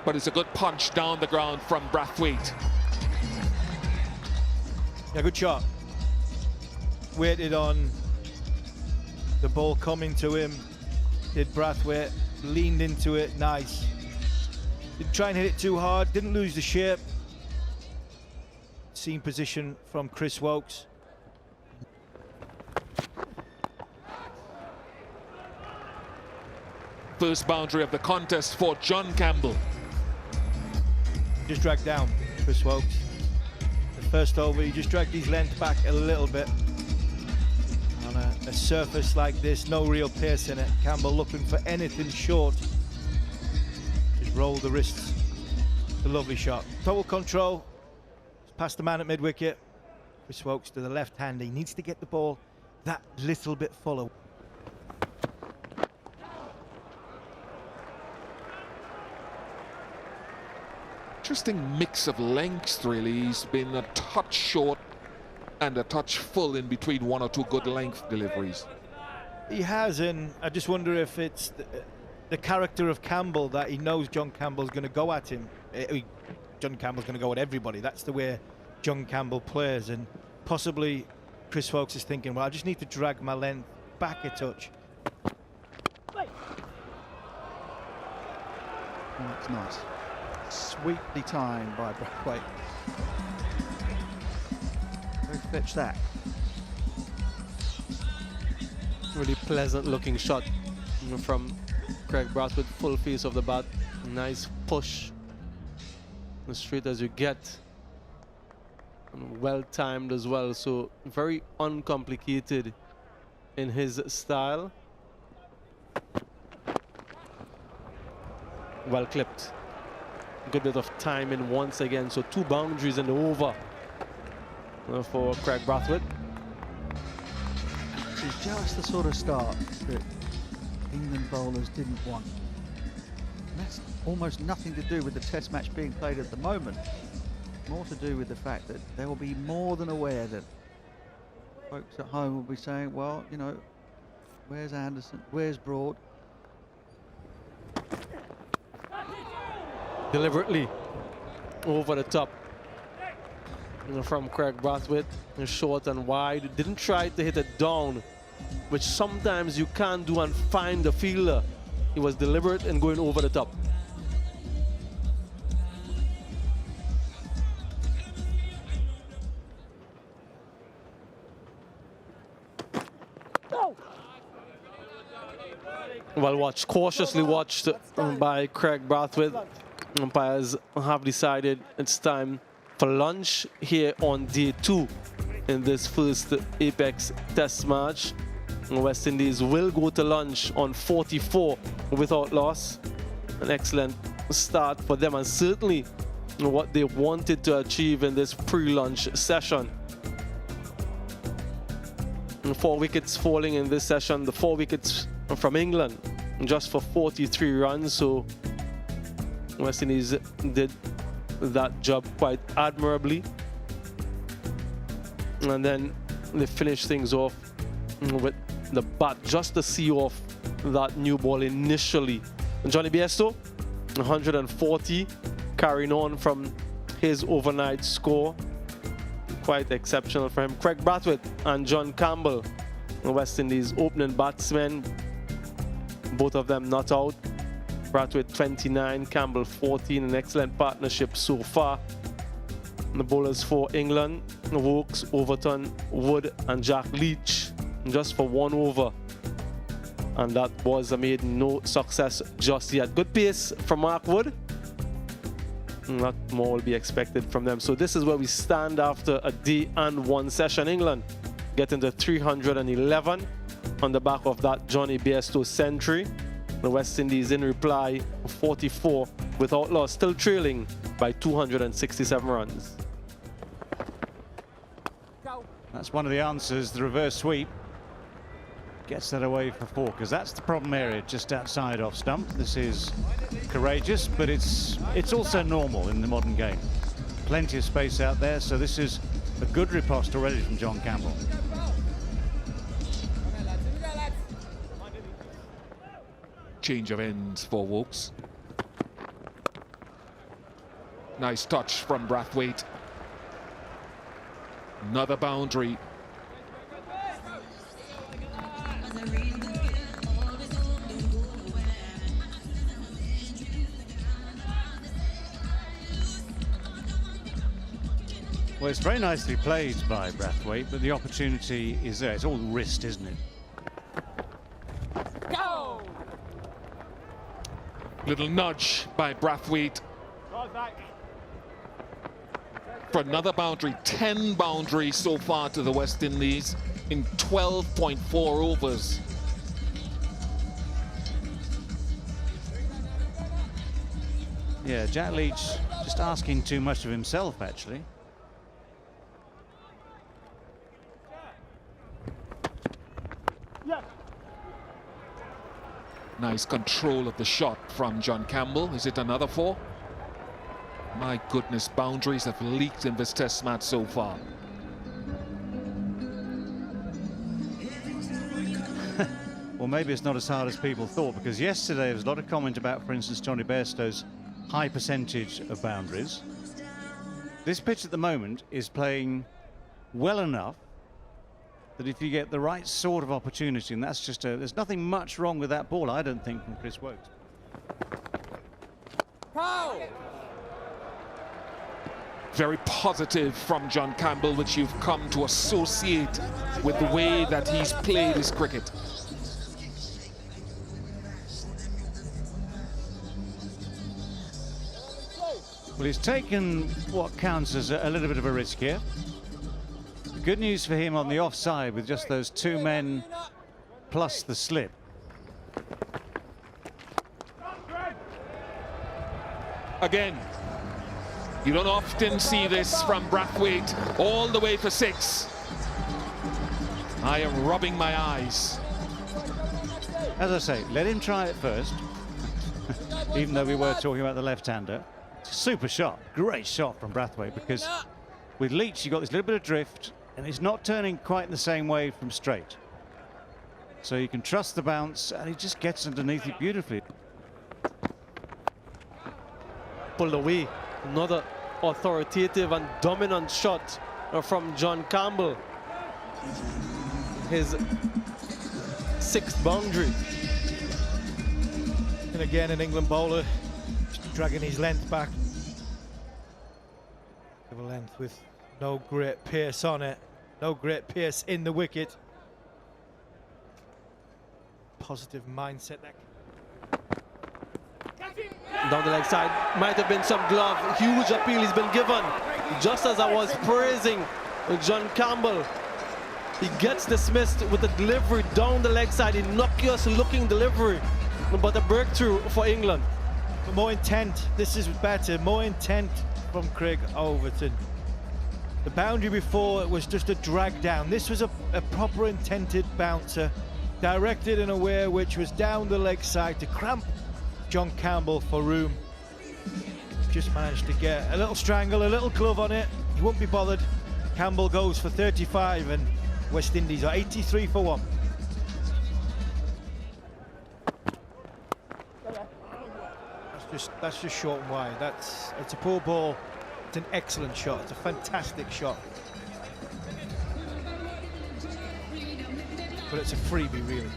But it's a good punch down the ground from Brathwaite. Yeah, good shot. Waited on the ball coming to him. Did Brathwaite, leaned into it, nice. Didn't try and hit it too hard, didn't lose the shape. Seam position from Chris Wokes. First boundary of the contest for John Campbell. Just dragged down Chris Wokes. The first over, he just dragged his length back a little bit. On a surface like this, no real pace in it. Campbell looking for anything short. Just rolled the wrists. It's a lovely shot. Total control. Past the man at mid-wicket. Chris Wokes to the left hand. He needs to get the ball that little bit fuller. Interesting mix of lengths, really. He's been a touch short and a touch full in between one or two good length deliveries. He has, and I just wonder if it's the character of Campbell, that he knows John Campbell's going to go at him. John Campbell's going to go at everybody. That's the way John Campbell plays, and possibly Chris Wokes is thinking, well, I just need to drag my length back a touch. That's nice. Sweetly timed by Brathwaite. Go fetch that. Really pleasant looking shot from Craig Brathwaite, full face of the bat. Nice push. As straight as you get. And well timed as well, so very uncomplicated in his style. Well clipped. Good bit of timing once again, so 2 boundaries in the over for Craig Brathwaite. It's just the sort of start that England bowlers didn't want. That's almost nothing to do with the test match being played at the moment. More to do with the fact that they will be more than aware that folks at home will be saying, well, you know, where's Anderson, where's Broad? Deliberately over the top from Craig Brathwaite, short and wide. Didn't try to hit it down, which sometimes you can't do and find the fielder. He was deliberate in going over the top. Well watched, cautiously watched by Craig Brathwaite. Umpires have decided it's time for lunch here on day 2 in this first Apex Test match. West Indies will go to lunch on 44 without loss. An excellent start for them, and certainly what they wanted to achieve in this pre-lunch session. 4 wickets falling in this session, the 4 wickets from England, just for 43 runs. So West Indies did that job quite admirably. And then they finished things off with the bat just to see off that new ball initially. And Johnny Bairstow, 140, carrying on from his overnight score. Quite exceptional for him. Craig Brathwaite and John Campbell, the West Indies opening batsmen, both of them not out. Brathwaite 29, Campbell 14, an excellent partnership so far. And the bowlers for England, Wokes, Overton, Wood and Jack Leach, just for 1 over. And that was a maiden, no success just yet. Good pace from Mark Wood. Not more will be expected from them. So this is where we stand after a day and 1 session. England getting to 311 on the back of that Johnny Bairstow century. The West Indies in reply 44 without loss, still trailing by 267 runs. That's one of the answers, the reverse sweep. Gets that away for 4, because that's the problem area just outside off stump. This is courageous, but it's also normal in the modern game. Plenty of space out there, so this is a good riposte already from John Campbell. Change of ends for Wokes. Nice touch from Brathwaite. Another boundary. Well, it's very nicely played by Brathwaite, but the opportunity is there. It's all wrist, isn't it? Go! Little nudge by Brathwaite for another boundary. 10 boundaries so far to the West Indies in 12.4 overs. Yeah, Jack Leach just asking too much of himself, actually. Nice control of the shot from John Campbell. Is it another 4? My goodness, boundaries have leaked in this test match so far. Well, maybe it's not as hard as people thought, because yesterday there was a lot of comment about, for instance, Johnny Bairstow's high percentage of boundaries. This pitch at the moment is playing well enough that if you get the right sort of opportunity, and that's just there's nothing much wrong with that ball, I don't think, from Chris Wokes. Very positive from John Campbell, which you've come to associate with the way that he's played his cricket. Well, he's taken what counts as a little bit of a risk here. Good news for him on the offside with just those 2 men plus the slip. Again, you don't often see this from Brathwaite, all the way for 6. I am rubbing my eyes. As I say, let him try it first. even though we were talking about the left-hander. Super shot, great shot from Brathwaite, because with Leach, you've got this little bit of drift, and he's not turning quite in the same way from straight. So you can trust the bounce, and he just gets underneath it beautifully. Pulled away. Another authoritative and dominant shot from John Campbell. His 6th boundary. And again, an England bowler just dragging his length back. Of a length with no great pace on it. No great pace in the wicket. Positive mindset. Down the leg side, might have been some glove. Huge appeal he's been given. Just as I was praising John Campbell, he gets dismissed with a delivery down the leg side. Innocuous looking delivery, but a breakthrough for England. More intent. This is better. More intent from Craig Overton. The boundary before was just a drag down. This was a proper intended bouncer, directed in a way which was down the leg side to cramp John Campbell for room. Just managed to get a little strangle, a little glove on it. He won't be bothered. Campbell goes for 35 and West Indies are 83 for 1. That's just short and wide. It's a poor ball. It's an excellent shot. It's a fantastic shot. But it's a freebie, really.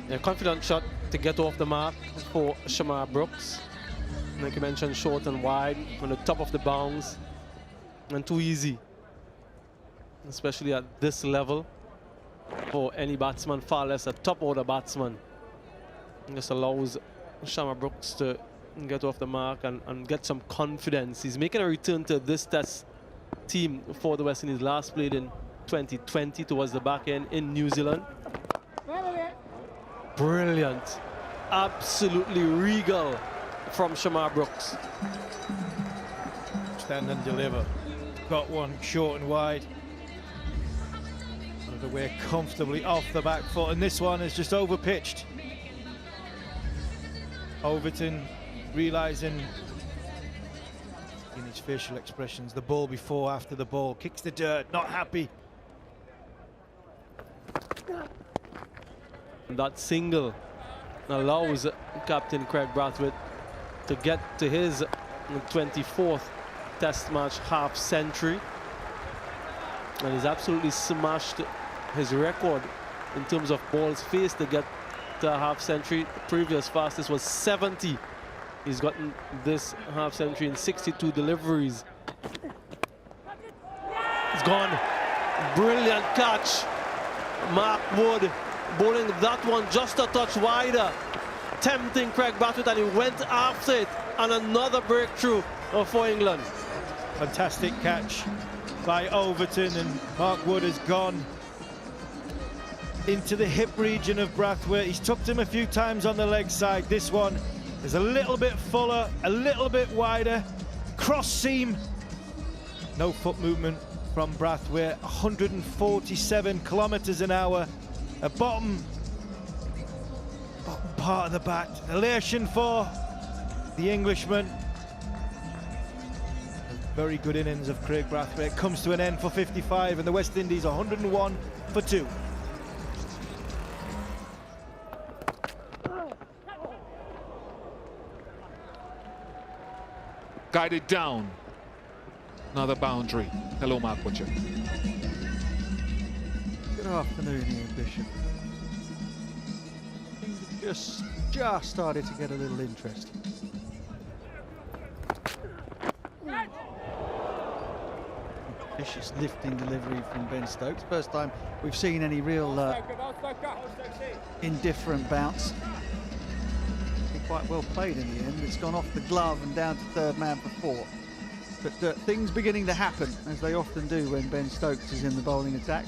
A confident shot to get off the mark for Shamar Brooks. Like you mentioned, short and wide on the top of the bounce, and too easy, especially at this level for any batsman, far less a top order batsman. It just allows Shamar Brooks to get off the mark and get some confidence. He's making a return to this test team for the West Indies, last played in 2020 towards the back end in New Zealand. Brilliant, absolutely regal from Shamar Brooks. Stand and deliver. Got one short and wide. Out of the way comfortably off the back foot, and this one is just over pitched. Overton realizing in his facial expressions, the ball before, after the ball, kicks the dirt, not happy. That single allows Captain Craig Brathwaite to get to his 24th Test match half century, and he's absolutely smashed his record in terms of balls faced to get to a half century. The previous fastest was 70. He's gotten this half century in 62 deliveries. It's gone. Brilliant catch. Mark Wood bowling that one just a touch wider, tempting Craig Brathwaite, and he went after it, and another breakthrough for England. Fantastic catch by Overton, and Mark Wood has gone into the hip region of Brathwaite. He's tucked him a few times on the leg side. This one is a little bit fuller, a little bit wider, cross seam. No foot movement from Brathwaite. 147 kilometers an hour. A bottom part of the bat. Elation for the Englishman. A very good innings of Craig Brathwaite comes to an end for 55, and the West Indies 101 for 2. Guided down. Another boundary. Hello, Mark Butcher. Good afternoon, Ian Bishop. Things have just started to get a little interesting. Vicious lifting delivery from Ben Stokes. First time we've seen any real indifferent bounce. Quite well played in the end. It's gone off the glove and down to third man for 4. But things beginning to happen, as they often do when Ben Stokes is in the bowling attack.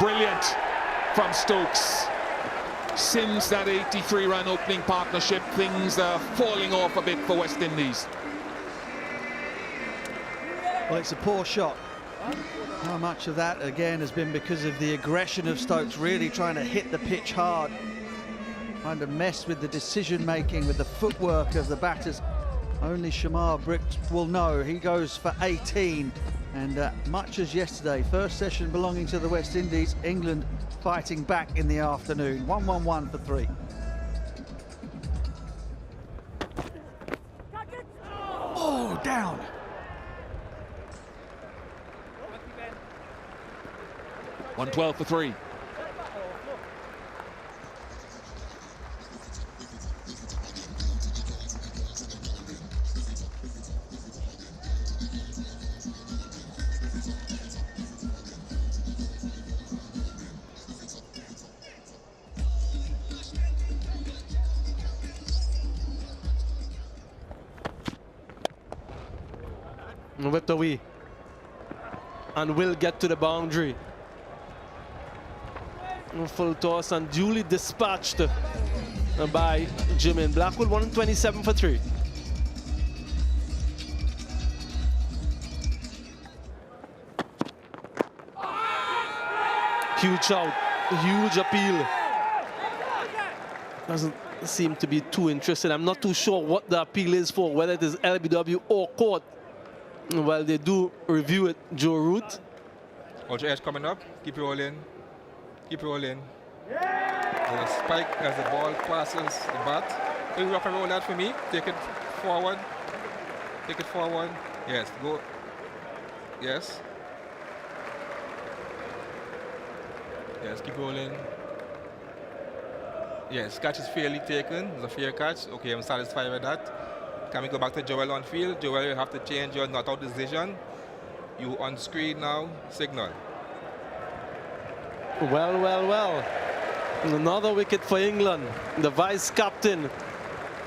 Brilliant from Stokes. Since that 83-run opening partnership, things are falling off a bit for West Indies. Well, it's a poor shot. How much of that, again, has been because of the aggression of Stokes, really trying to hit the pitch hard, trying to mess with the decision-making, with the footwork of the batters. Only Shamar Brooks will know. He goes for 18, and much as yesterday, first session belonging to the West Indies, England fighting back in the afternoon. 1-1-1 for 3. Oh, down. $112 for 3. Whipped away. And will get to the boundary. Full toss and duly dispatched by Jermaine Blackwood. 127 for 3. Huge out, huge appeal. Doesn't seem to be too interested. I'm not too sure what the appeal is for, whether it is LBW or court. Well, they do review it, Joe Root. Hold your edge coming up. Keep rolling. Keep rolling. There's a spike as the ball passes the bat. Can you rock and roll that for me? Take it forward. Take it forward. Yes, go. Yes. Yes, keep rolling. Yes, catch is fairly taken. It's a fair catch. Okay, I'm satisfied with that. Can we go back to Joel on field? Joel, you have to change your not out decision. You on screen now, signal. Well, well, well. Another wicket for England. The vice captain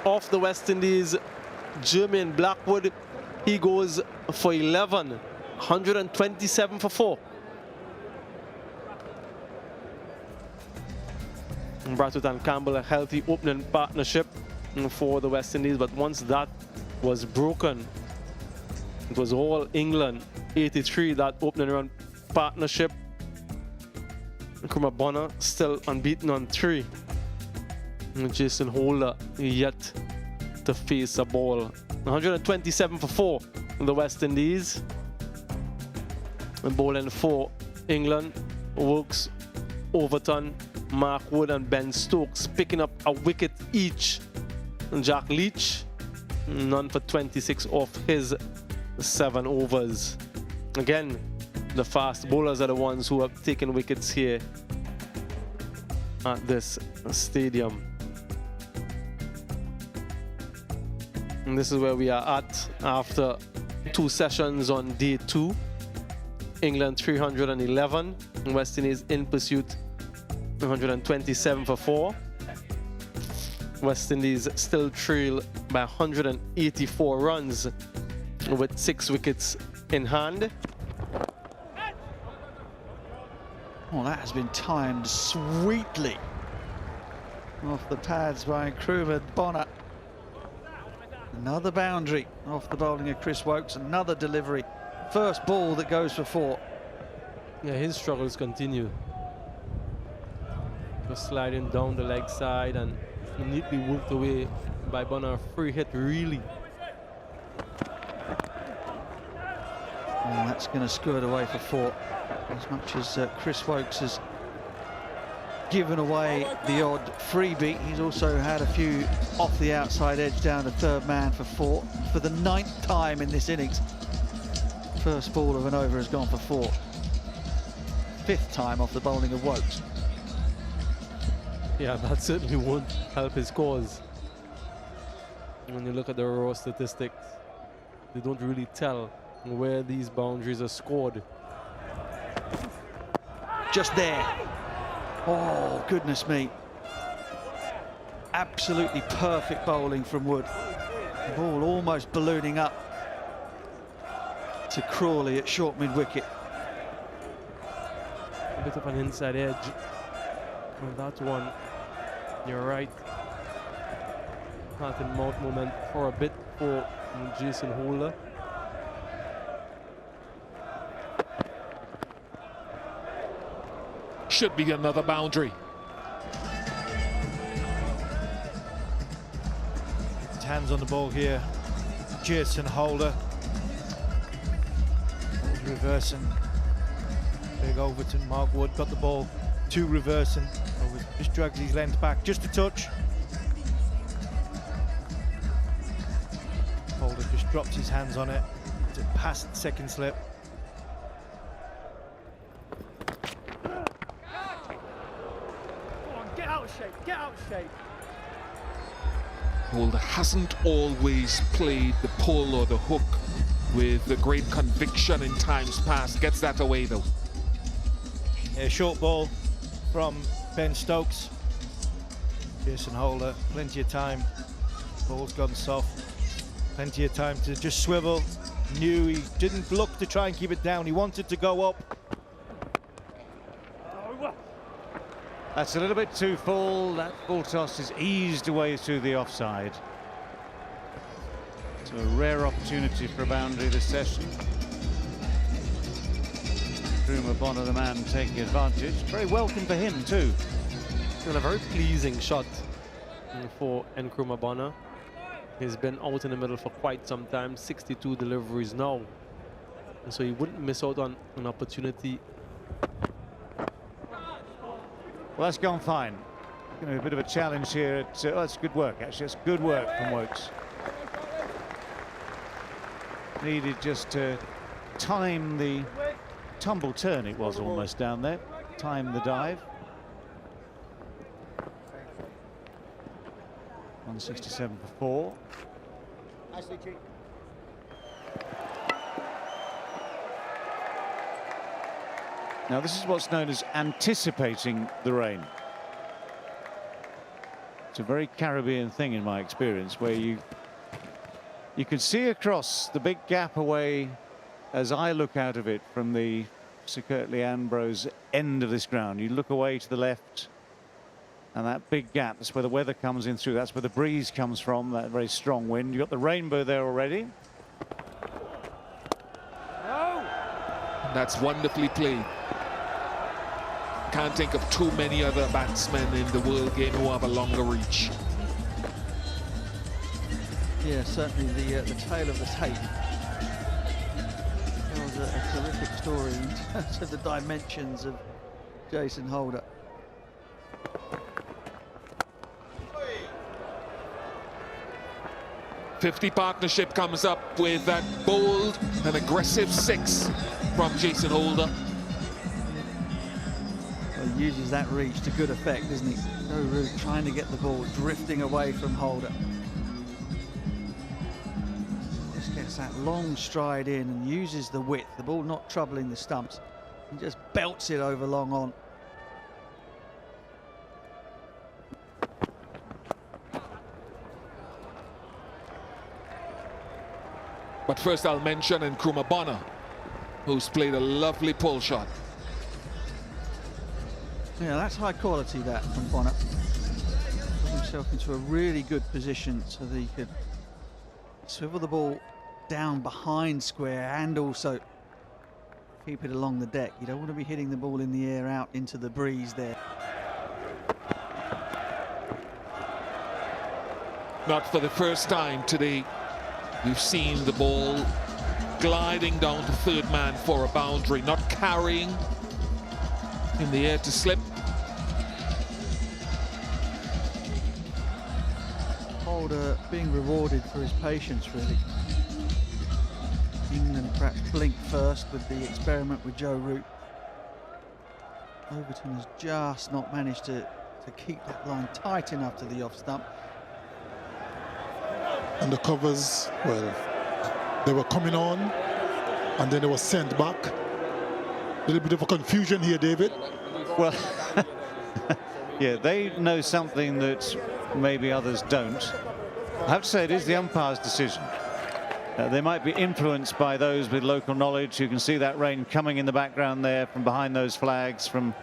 of the West Indies, Jermaine Blackwood, he goes for 11. 127 for 4. Brathwaite and Campbell, a healthy opening partnership for the West Indies, but once that was broken, it was all England. 83, that opening run partnership. Nkrumah Bonner still unbeaten on 3. And Jason Holder yet to face a ball. 127 for 4 in the West Indies. And bowling for England, Wilkes, Overton, Mark Wood and Ben Stokes picking up a wicket each. And Jack Leach, none for 26 off his 7 overs. Again, the fast bowlers are the ones who have taken wickets here at this stadium. And this is where we are at after 2 sessions on day 2. England 311, West Indies in pursuit 127 for 4. West Indies still trail by 184 runs with 6 wickets in hand. Oh, that has been timed sweetly off the pads by Nkrumah Bonner. Another boundary off the bowling of Chris Woakes. Another delivery. First ball that goes for 4. Yeah, his struggles continue. Just sliding down the leg side and neatly worked away by Bonner. Free hit, really. Oh, that's going to skirt away for 4. As much as Chris Woakes has given away the odd freebie, he's also had a few off the outside edge down to third man for 4. For the 9th time in this innings, first ball of an over has gone for 4. 5th time off the bowling of Woakes. Yeah, that certainly won't help his cause. When you look at the raw statistics, they don't really tell where these boundaries are scored. Just there. Oh, goodness me. Absolutely perfect bowling from Wood. The ball almost ballooning up to Crawley at short mid-wicket. A bit of an inside edge. And that one, you're right. Hand-in-mouth moment for a bit for Jason Holder. should be another boundary. His hands on the ball here. Jason Holder. Reversing. Big Overton. Mark Wood got the ball to reversing. Just drags his length back just a touch. Holder just drops his hands on it to pass the second slip. Get out of shape, get out of shape. Holder hasn't always played the pull or the hook with the great conviction in times past. Gets that away though. Yeah, short ball from Ben Stokes. Jason Holder, plenty of time. Ball's gone soft. Plenty of time to just swivel. Knew he didn't look to try and keep it down. He wanted to go up. That's a little bit too full. That ball toss is eased away through the offside. So a rare opportunity for a boundary this session. Bonner, the man, taking advantage. Very welcome for him too. And a very pleasing shot for Nkrumah Bonner. He's been out in the middle for quite some time, 62 deliveries now. And so he wouldn't miss out on an opportunity. Well, that's gone fine. You know, a bit of a challenge here. Oh, it's good work, actually. It's good work from Woakes. Needed just to time the tumble turn, it was almost down there. Time the dive. 167 for 4. Now this is what's known as anticipating the rain. It's a very Caribbean thing in my experience, where you can see across the big gap away as I look out of it from the Sir Curtly Ambrose end of this ground. You look away to the left, and that big gap, that's where the weather comes in through. That's where the breeze comes from, that very strong wind. You've got the rainbow there already. That's wonderfully played. Can't think of too many other batsmen in the world game who have a longer reach. Yeah, certainly the tail of the tape. That was a terrific story in terms of the dimensions of Jason Holder. .50 partnership comes up with that bold and aggressive 6 from Jason Holder. Well, he uses that reach to good effect, doesn't he? No route, trying to get the ball drifting away from Holder. Just gets that long stride in and uses the width, the ball not troubling the stumps, and just belts it over long on. But first I'll mention Nkrumah Bonner, who's played a lovely pull shot. Yeah, that's high quality, that, from Bonner. Put himself into a really good position so that he could swivel the ball down behind square and also keep it along the deck. You don't want to be hitting the ball in the air out into the breeze there. Not for the first time today, we've seen the ball gliding down to third man for a boundary, not carrying in the air to slip. Holder being rewarded for his patience, really. England perhaps blinked first with the experiment with Joe Root. Overton has just not managed to keep that line tight enough to the off stump. And the covers, well, they were coming on and then they were sent back. A little bit of a confusion here, David. Well, yeah, they know something that maybe others don't. I have to say it is the umpire's decision. They might be influenced by those with local knowledge who can see that rain coming in the background there from behind those flags, from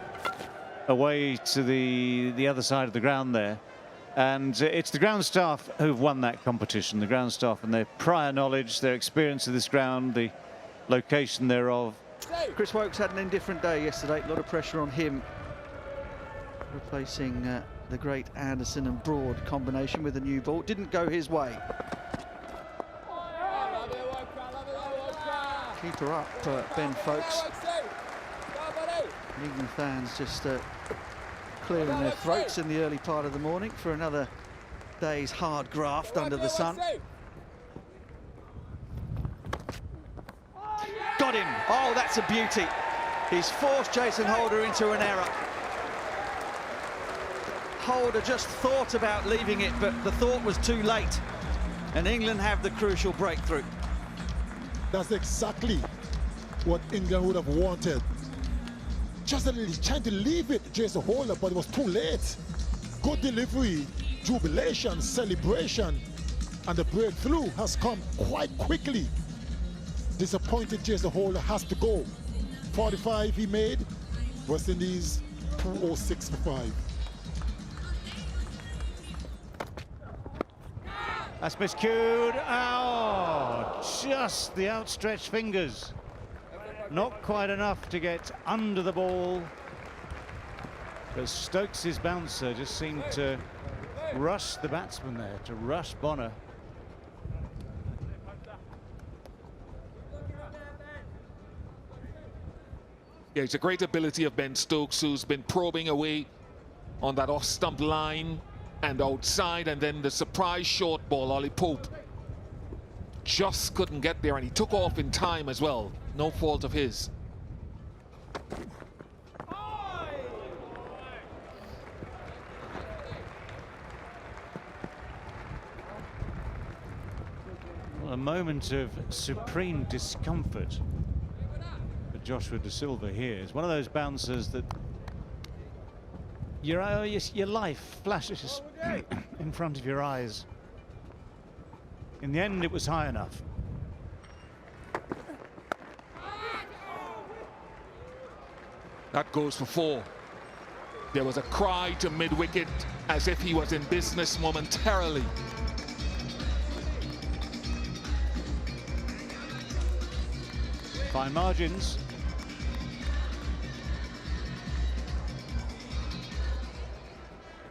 away to the other side of the ground there. And it's the ground staff who've won that competition, the ground staff and their prior knowledge, their experience of this ground, the location thereof. Chris Woakes had an indifferent day yesterday, a lot of pressure on him replacing the great Anderson and Broad combination with a new ball. Didn't go his way. Keeper up, Ben Folks. England fans just clearing their throats in the early part of the morning for another day's hard graft under the sun. Got him! Oh, that's a beauty. He's forced Jason Holder into an error. Holder just thought about leaving it, but the thought was too late. And England have the crucial breakthrough. That's exactly what England would have wanted. Just a little trying to leave it, Jason Holder, but it was too late. Good delivery, jubilation, celebration, and the breakthrough has come quite quickly. Disappointed Jason Holder has to go. 45 he made, West Indies 206 for 5. That's miscued. Oh, just the outstretched fingers. Not quite enough to get under the ball. But Stokes' bouncer just seemed to rush the batsman there, to rush Bonner. Yeah, it's a great ability of Ben Stokes, who's been probing away on that off-stump line and outside, and then the surprise short ball, Ollie Pope just couldn't get there, and he took off in time as well. No fault of his. Well, a moment of supreme discomfort for Joshua De Silva here. It's one of those bouncers that your life flashes in front of your eyes. In the end, it was high enough. That goes for 4. There was a cry to mid-wicket as if he was in business momentarily. Fine margins.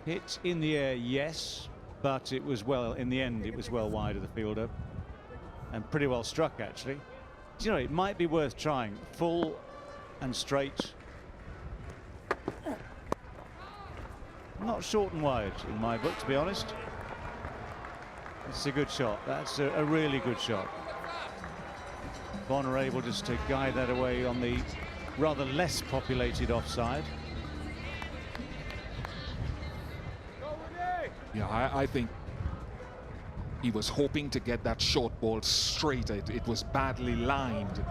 Hit in the air, yes, but it was well, in the end, it was well wide of the fielder and pretty well struck, actually. You know, it might be worth trying. Full and straight. Not short and wide in my book, to be honest. It's a good shot. That's a really good shot. Bonner able just to guide that away on the rather less populated offside. Yeah, I think he was hoping to get that short ball straight. It was badly lined,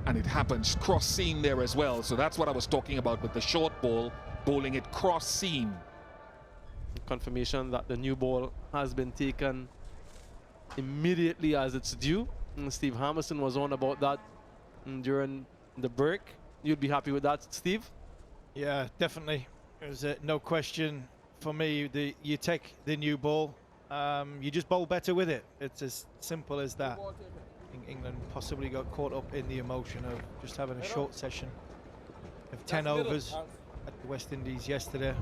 and it happens cross seam there as well. So that's what I was talking about with the short ball, bowling it cross seam. Confirmation that the new ball has been taken immediately as it's due. And Steve Hammerson was on about that during the break. You'd be happy with that, Steve? Yeah, definitely. There's no question for me. You take the new ball, you just bowl better with it. It's as simple as that. I think England possibly got caught up in the emotion of just having a short session of 10 overs at the West Indies yesterday,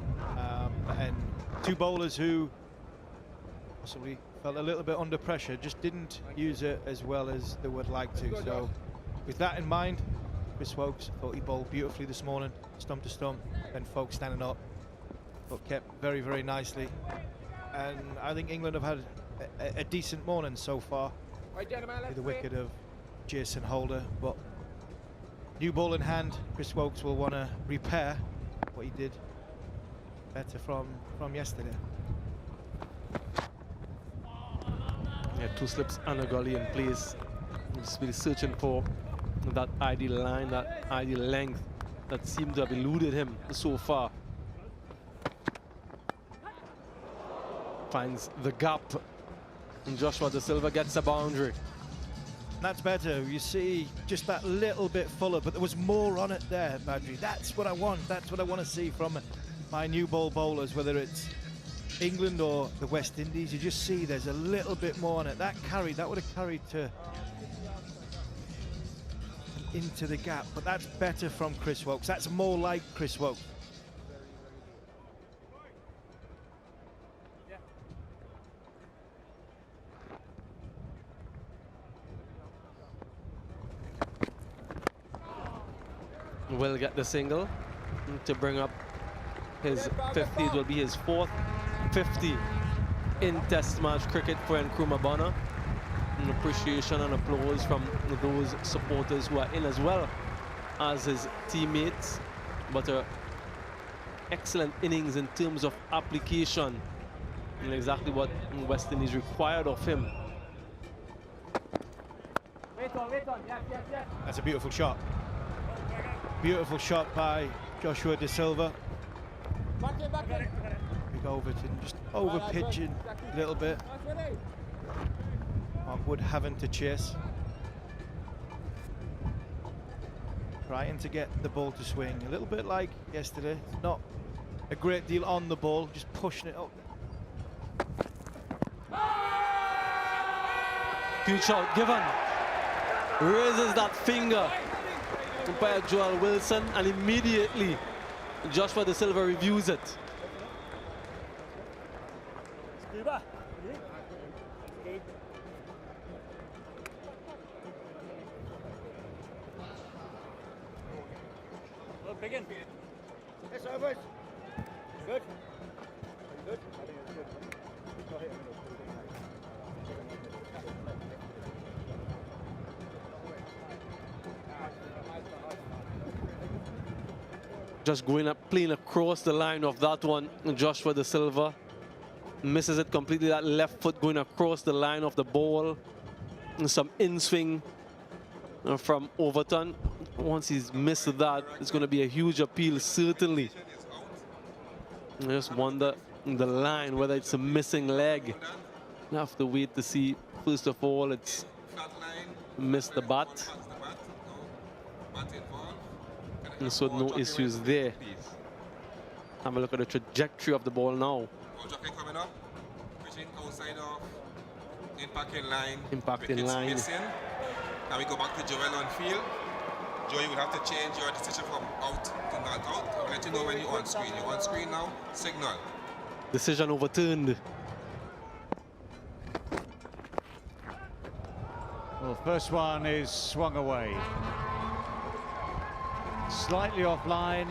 and 2 bowlers who possibly felt a little bit under pressure, just didn't use it as well as they would like to. So with that in mind, Chris Woakes thought he bowled beautifully this morning, stump to stump, and folks standing up, but kept very, very nicely. And I think England have had a decent morning so far with the wicket of Jason Holder, but new ball in hand, Chris Woakes will want to repair what he did better from yesterday. Yeah, 2 slips and a gully in place. Just really searching for that ideal line, that ideal length that seemed to have eluded him so far. Finds the gap, and Joshua De Silva gets a boundary. That's better. You see just that little bit fuller, but there was more on it there, Badri. That's what I want. That's what I want to see from my new ball bowlers, whether it's England or the West Indies. You just see there's a little bit more on it. That would have carried to into the gap, but that's better from Chris Woakes. That's more like Chris Woakes. will get the single to bring up his 50. It will be his 4th 50 in Test match cricket for Nkrumah Bonner. And appreciation and applause from those supporters who are in as well as his teammates. But excellent innings in terms of application and exactly what West Indies required of him. That's a beautiful shot. Beautiful shot by Joshua De Silva. Big Overton, just over pitching a little bit. Mark Wood having to chase. Trying to get the ball to swing. A little bit like yesterday. Not a great deal on the ball, just pushing it up. Huge shot given. Raises that finger by Joel Wilson, and immediately Joshua De Silva reviews it. Begin. Yes, over. Good. Good. Just going up, playing across the line of that one. Joshua De Silva misses it completely. That left foot going across the line of the ball. And some in-swing from Overton. Once he's missed that, it's going to be a huge appeal, certainly. I just wonder the line, whether it's a missing leg. You have to wait to see. First of all, it's missed the bat. And so no issues there. Have a look at the trajectory of the ball now. Coming up, pitching outside of impact in line. Impact in line. Missing. Can we go back to Joel on field? Joey will have to change your decision from out to not out. I will let you know when you're on screen. You're on screen now, signal. Decision overturned. Well, first one is swung away. Slightly offline,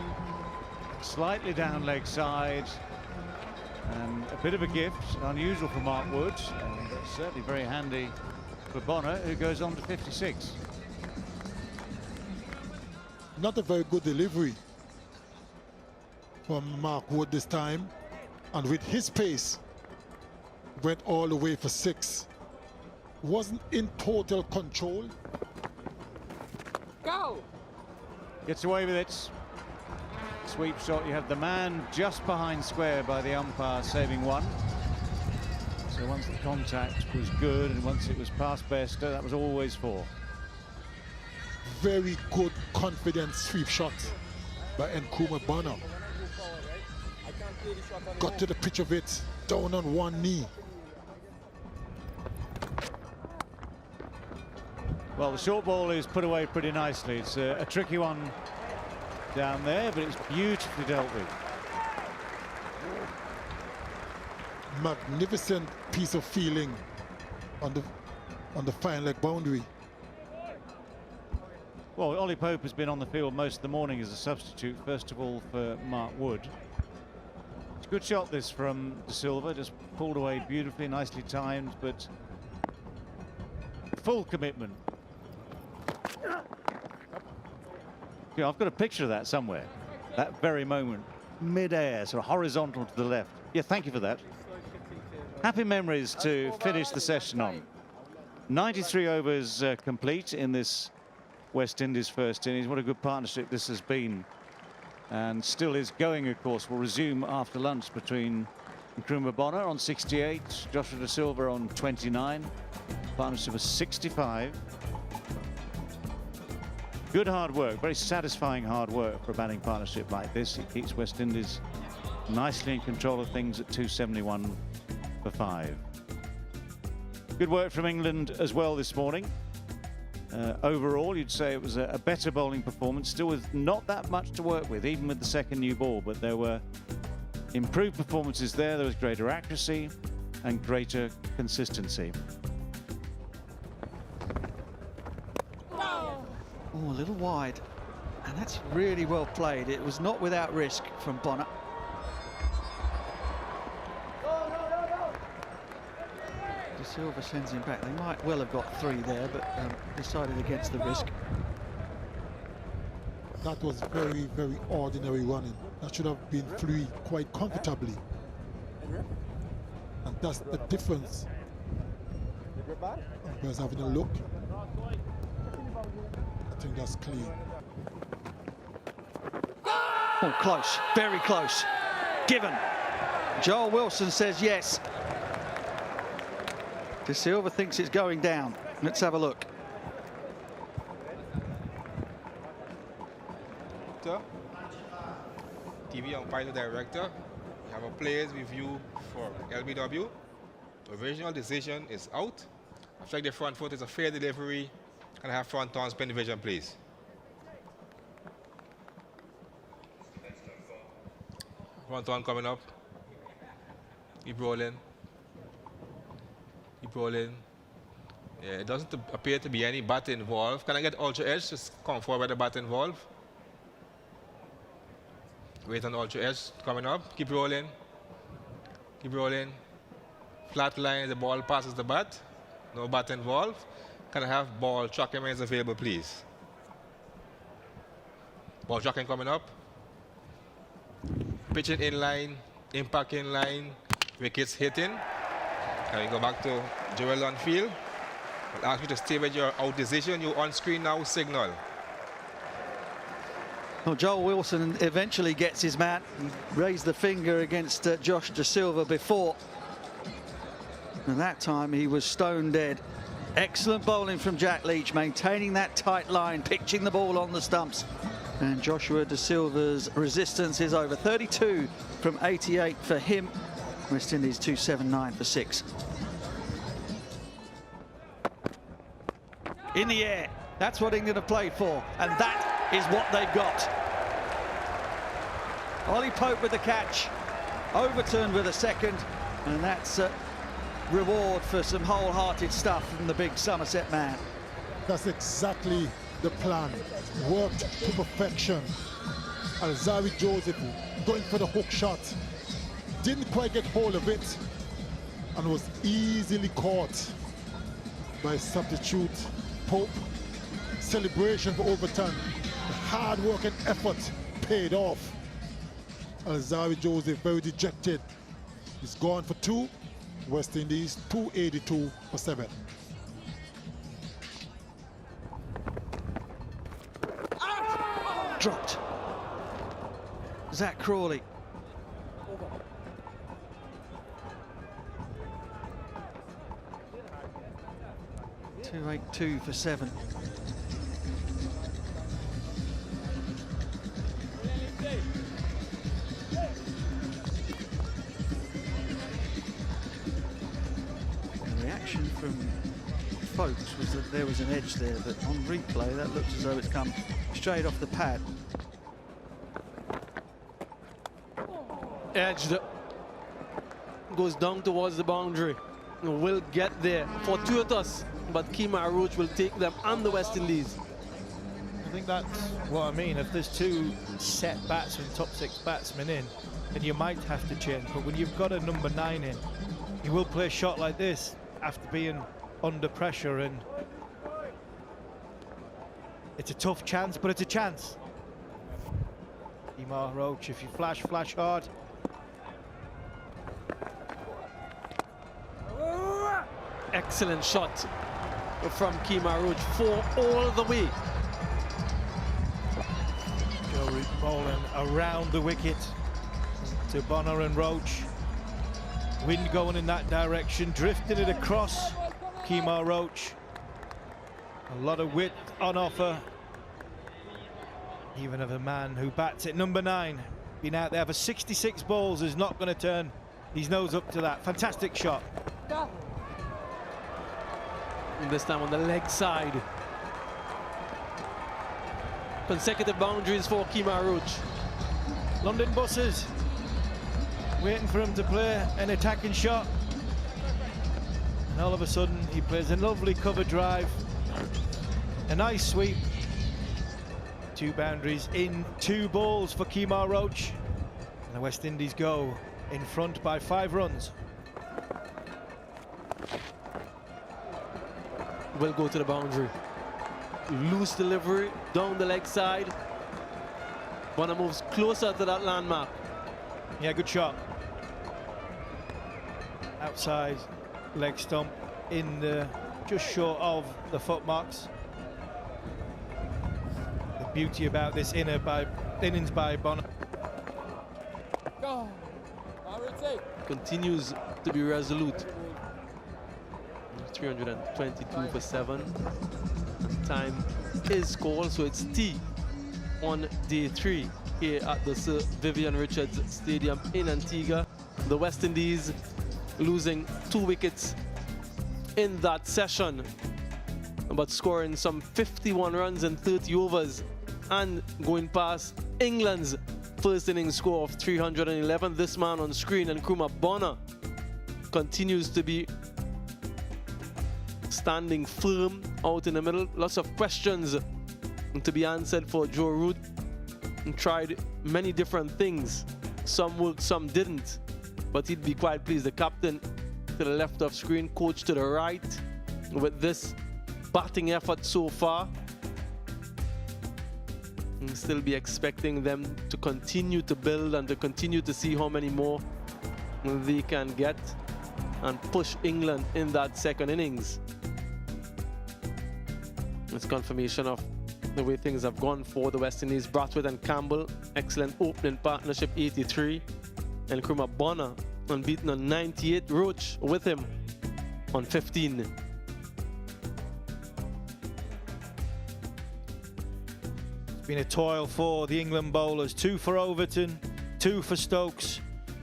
slightly down leg side, and a bit of a gift, unusual for Mark Wood, and certainly very handy for Bonner, who goes on to 56. Not a very good delivery from Mark Wood this time, and with his pace went all the way for 6. Wasn't in total control. Go! Gets away with it. Sweep shot. You have the man just behind square by the umpire saving one. So once the contact was good and once it was past Bairstow, that was always 4. Very good, confident sweep shot by Nkrumah Bonner. Got to the pitch of it, down on one knee. Well, the short ball is put away pretty nicely. It's a tricky one down there, but it's beautifully dealt with. Magnificent piece of feeling on the fine leg boundary. Well, Ollie Pope has been on the field most of the morning as a substitute, first of all for Mark Wood. It's a good shot this from De Silva, just pulled away beautifully, nicely timed, but full commitment. Yeah, I've got a picture of that somewhere. That very moment, mid-air, sort of horizontal to the left. Yeah, thank you for that. Happy memories to finish the session on. 93 overs complete in this West Indies first innings. What a good partnership this has been, and still is going, of course. Will resume after lunch between Nkrumah Bonner on 68, Joshua De Silva on 29. Partnership was 65. Good hard work, very satisfying hard work for a batting partnership like this. It keeps West Indies nicely in control of things at 271 for 5. Good work from England as well this morning. Overall, you'd say it was a better bowling performance, still with not that much to work with, even with the second new ball, but there were improved performances there. There was greater accuracy and greater consistency. Oh, a little wide. And that's really well played. It was not without risk from Bonner. De Silva sends him back. They might well have got 3 there, but decided against the risk. That was very, very ordinary running. That should have been free quite comfortably. And that's the difference. Umpire's having a look. I think that's clean. Oh, close, very close. Given. Joel Wilson says yes. De Silva thinks it's going down. Let's have a look. TV umpire director. We have a players review for LBW. The original decision is out. I flag the front foot is a fair delivery. Can I have front on spin division, please? Front on coming up. Keep rolling. Keep rolling. Yeah, it doesn't appear to be any bat involved. Can I get ultra edge? Just come forward with the bat involved. Wait on ultra edge coming up. Keep rolling. Keep rolling. Flat line, the ball passes the bat. No bat involved. Can I have ball tracking when it's available, please? Ball tracking coming up. Pitching in line, impact in line, wickets hitting. Can we go back to Joel on field? I'll ask you to stay with your out decision. You on screen now, signal. Well, Joel Wilson eventually gets his man. He raised the finger against Josh De Silva before. And that time he was stone dead. Excellent bowling from Jack Leach, maintaining that tight line, pitching the ball on the stumps. And Joshua De Silva's resistance is over. 32 from 88 for him. West Indies 279 for 6. In the air. That's what England have played for. And that is what they've got. Ollie Pope with the catch. Overturned with a second. And that's a reward for some wholehearted stuff from the big Somerset man. That's exactly the plan. Worked to perfection. Alzari Joseph going for the hook shot. Didn't quite get hold of it and was easily caught by substitute Pope. Celebration for overtime. The hard work and effort paid off. Alzari Joseph very dejected. He's gone for 2. West Indies 282 for 7. Dropped. Zach Crawley. .282 for 7. The reaction from folks was that there was an edge there, but on replay that looks as though it's come straight off the pad. Edged. Goes down towards the boundary. Will get there. Fortuitous, but Kemar Roach will take them and the West Indies. I think that's what I mean. If there's 2 set batsmen, top 6 batsmen in, then you might have to change. But when you've got a number 9 in, you will play a shot like this after being under pressure, and it's a tough chance, but it's a chance. Kemar Roach, if you flash hard. Excellent shot from Kemar Roach, 4 all the way. Joe Root bowling around the wicket to Bonner and Roach. Wind going in that direction, drifted it across. Kemar Roach. A lot of width on offer. Even of a man who bats at number 9. Been out there for 66 balls, is not going to turn his nose up to that. Fantastic shot. And this time on the leg side. Consecutive boundaries for Kemar Roach. London buses waiting for him to play an attacking shot. And all of a sudden he plays a lovely cover drive. A nice sweep. 2 boundaries in 2 balls for Kemar Roach. And the West Indies go in front by 5 runs. Will go to the boundary. Loose delivery down the leg side. Bonner moves closer to that landmark. Yeah, good shot. Outside leg stump in the just short of the footmarks. The beauty about this innings by Bonner. Continues to be resolute. 322 for 7. Time is called, so it's tea on day 3 here at the Sir Vivian Richards Stadium in Antigua. The West Indies losing 2 wickets in that session, but scoring some 51 runs in 30 overs and going past England's first innings score of 311. This man on screen, Nkrumah Bonner, continues to be standing firm out in the middle. Lots of questions to be answered for Joe Root, and tried many different things. Some worked, some didn't, but he'd be quite pleased. The captain to the left of screen, coach to the right, with this batting effort so far. And still be expecting them to continue to build and to continue to see how many more they can get and push England in that second innings. It's confirmation of the way things have gone for the West Indies. Brathwaite and Campbell, excellent opening partnership, 83. And Nkrumah Bonner unbeaten on 98. Roach with him on 15. It's been a toil for the England bowlers. 2 for Overton, 2 for Stokes,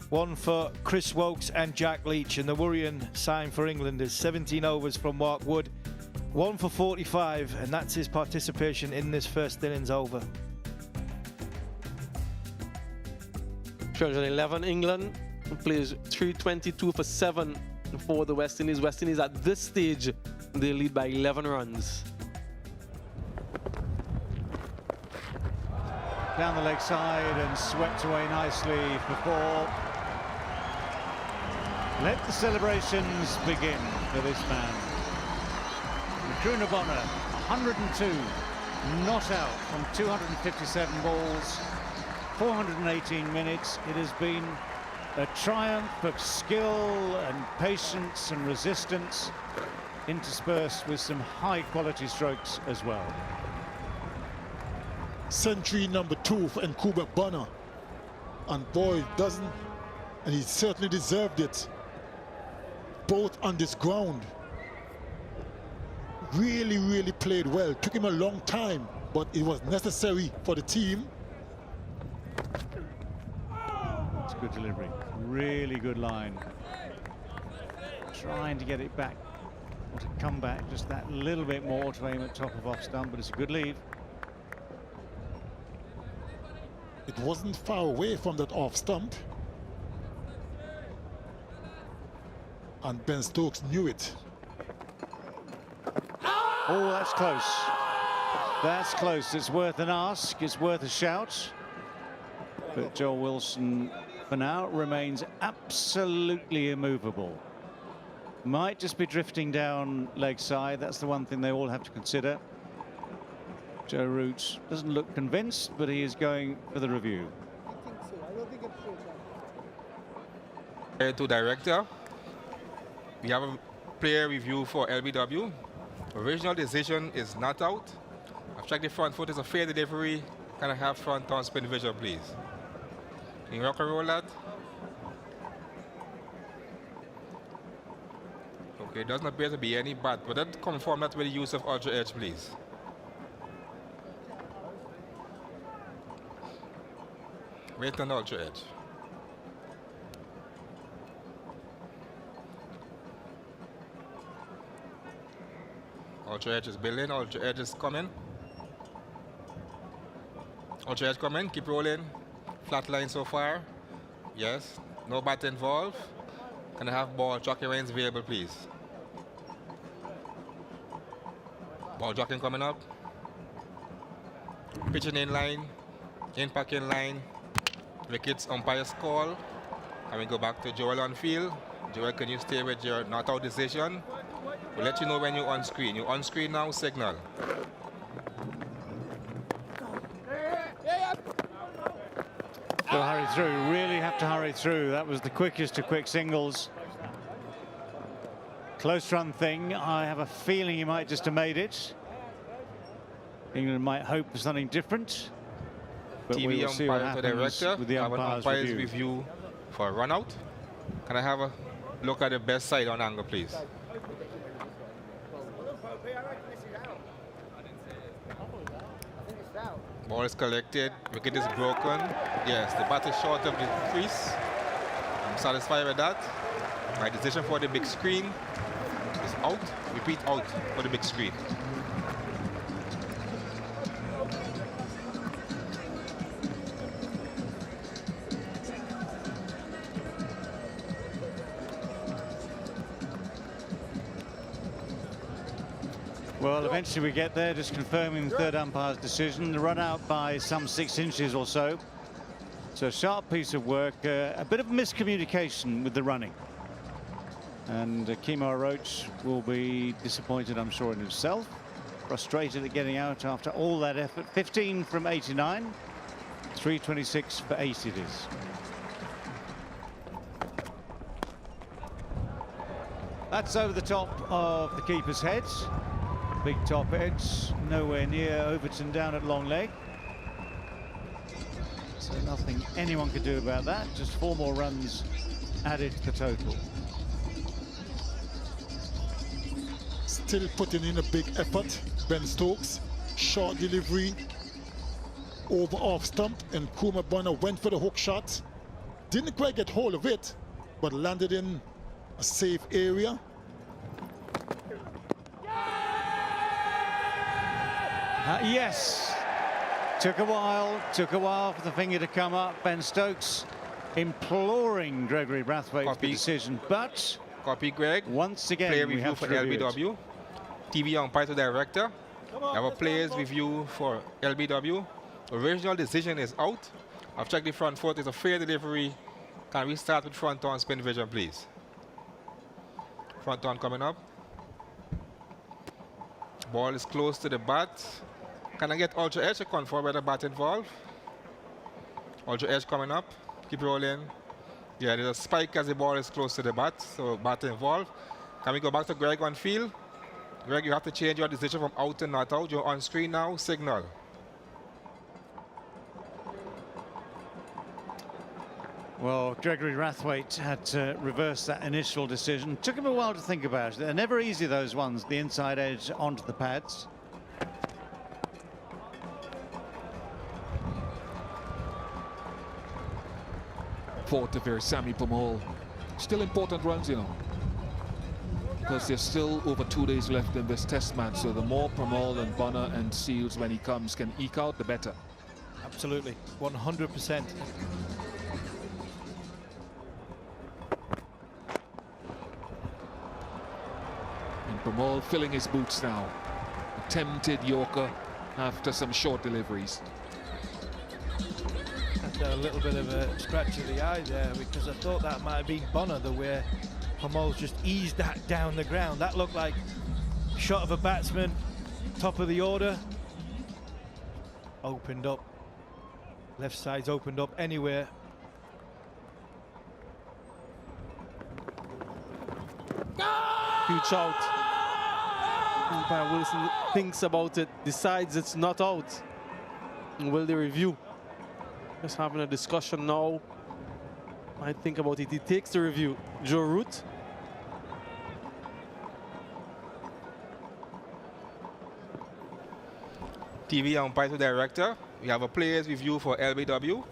1 for Chris Wokes and Jack Leach. And the worrying sign for England is 17 overs from Mark Wood, 1 for 45, and that's his participation in this first innings over. 311 England plays 322 for 7 for the West Indies. West Indies at this stage, they lead by 11 runs. Down the leg side and swept away nicely for 4. Let the celebrations begin for this man. Nkrumah Bonner, 102, not out from 257 balls, 418 minutes. It has been a triumph of skill and patience and resistance, interspersed with some high-quality strokes as well. Century number 2 for Nkrumah Bonner, and boy, doesn't, and he certainly deserved it, both on this ground. Really played well. Took him a long time, but it was necessary for the team. It's good delivery, really good line. Trying to get it back, or to come back just that little bit more to aim at top of off stump, but it's a good lead. It wasn't far away from that off stump, and Ben Stokes knew it. Oh, that's close. That's close. It's worth an ask. It's worth a shout. But Joel Wilson, for now, remains absolutely immovable. Might just be drifting down leg side. That's the one thing they all have to consider. Joe Root doesn't look convinced, but he is going for the review. I think so. I don't think it's To director, we have a player review for LBW. Original decision is not out. I've checked the front foot. It's a fair delivery. Can I have front on spin visual, please? Can you rock and roll that? Okay, doesn't appear to be any bat, but that confirm that with the use of ultra edge, please. Wait on ultra edge. Ultra edge is building, ultra edge is coming. Ultra edge coming, keep rolling. Flat line so far. Yes, no bat involved. Can I have ball jockey reins available, please? Ball jockeying coming up. Pitching in line, impact in line, wickets umpire's call. And we go back to Joel on field. Joel, can you stay with your not out decision? We'll let you know when you're on screen. You're on screen now, signal. Got to hurry through, really have to hurry through. That was the quickest of quick singles. Close run thing. I have a feeling he might just have made it. England might hope for something different. But we TV will see what umpire to happens director. with the Have an umpire's umpire's review. review for a run out. Can I have a look at the best side on angle, please? Ball is collected, wicket is broken. Yes, the bat is short of the crease. I'm satisfied with that. My decision for the big screen is out. Repeat, out for the big screen. Well, eventually we get there, just confirming the third umpire's decision. The run out by some 6 inches or so. So a sharp piece of work, a bit of miscommunication with the running. And Kemar Roach will be disappointed, I'm sure, in himself. Frustrated at getting out after all that effort. 15 from 89, 326 for 8 it is. That's over the top of the keeper's head. Big top edge, nowhere near Overton down at long leg. So nothing anyone could do about that. Just 4 more runs added to the total. Still putting in a big effort. Ben Stokes, short delivery, over off stump, and Kuma Bonner went for the hook shot. Didn't quite get hold of it, but landed in a safe area. Yes, took a while for the finger to come up. Ben Stokes imploring Gregory Brathwaite for the decision, but Copy, Greg. once again Player we review have for to review LBW. TV umpire to director. We have a players review for LBW. Original decision is out. I've checked the front foot. It's a fair delivery. Can we start with front on spin vision, please? Front on coming up. Ball is close to the bat. Can I get ultra edge to confirm where the bat involved? Ultra edge coming up. Keep rolling. Yeah, there's a spike as the ball is close to the bat, so bat involved. Can we go back to Greg on field? Greg, you have to change your decision from out to not out. You're on screen now. Signal. Well, Gregory Brathwaite had to reverse that initial decision. Took him a while to think about it. They're never easy, those ones, the inside edge onto the pads. Fourth to for Sammy Pamal. Still important runs, you know, because there's still over 2 days left in this test match. So the more Pamal and Bonner and Seals when he comes can eke out, the better. Absolutely, 100%. And Pamal filling his boots now. Attempted Yorker after some short deliveries. A little bit of a scratch of the eye there, because I thought that might have been Bonner, the way Pamal's just eased that down the ground. That looked like a shot of a batsman, top of the order. Opened up, left side's opened up anywhere. Huge out. Umpire Wilson thinks about it, decides it's not out. And will they review? Just having a discussion now. I think about it. He takes the review. Joe Root. TV umpire to director. We have a players review for LBW.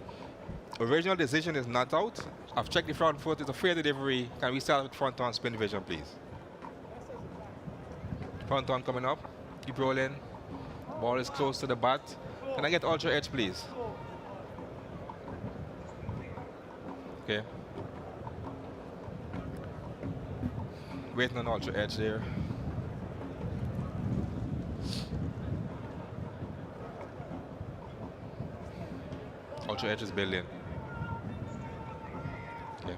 Original decision is not out. I've checked the front foot. It's a fair delivery. Can we start with front on spin vision, please? Front on coming up. Keep rolling. Ball is close to the bat. Can I get ultra edge, please? Okay. Waiting on ultra edge there. Ultra edge is building. Okay.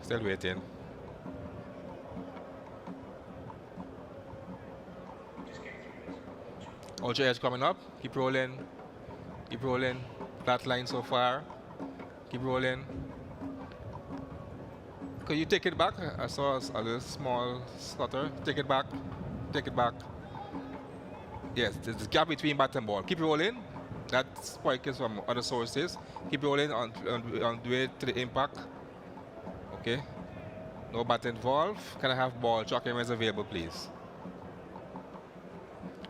Still waiting. Ultra edge coming up. Keep rolling. Keep rolling. Flat line so far. Keep rolling. Could you take it back? I saw a little small stutter. Take it back. Take it back. Yes, there's a gap between bat and ball. Keep rolling. That spike is from other sources. Keep rolling on the way to the impact. Okay. No bat involved. Can I have ball tracking when it's available, please?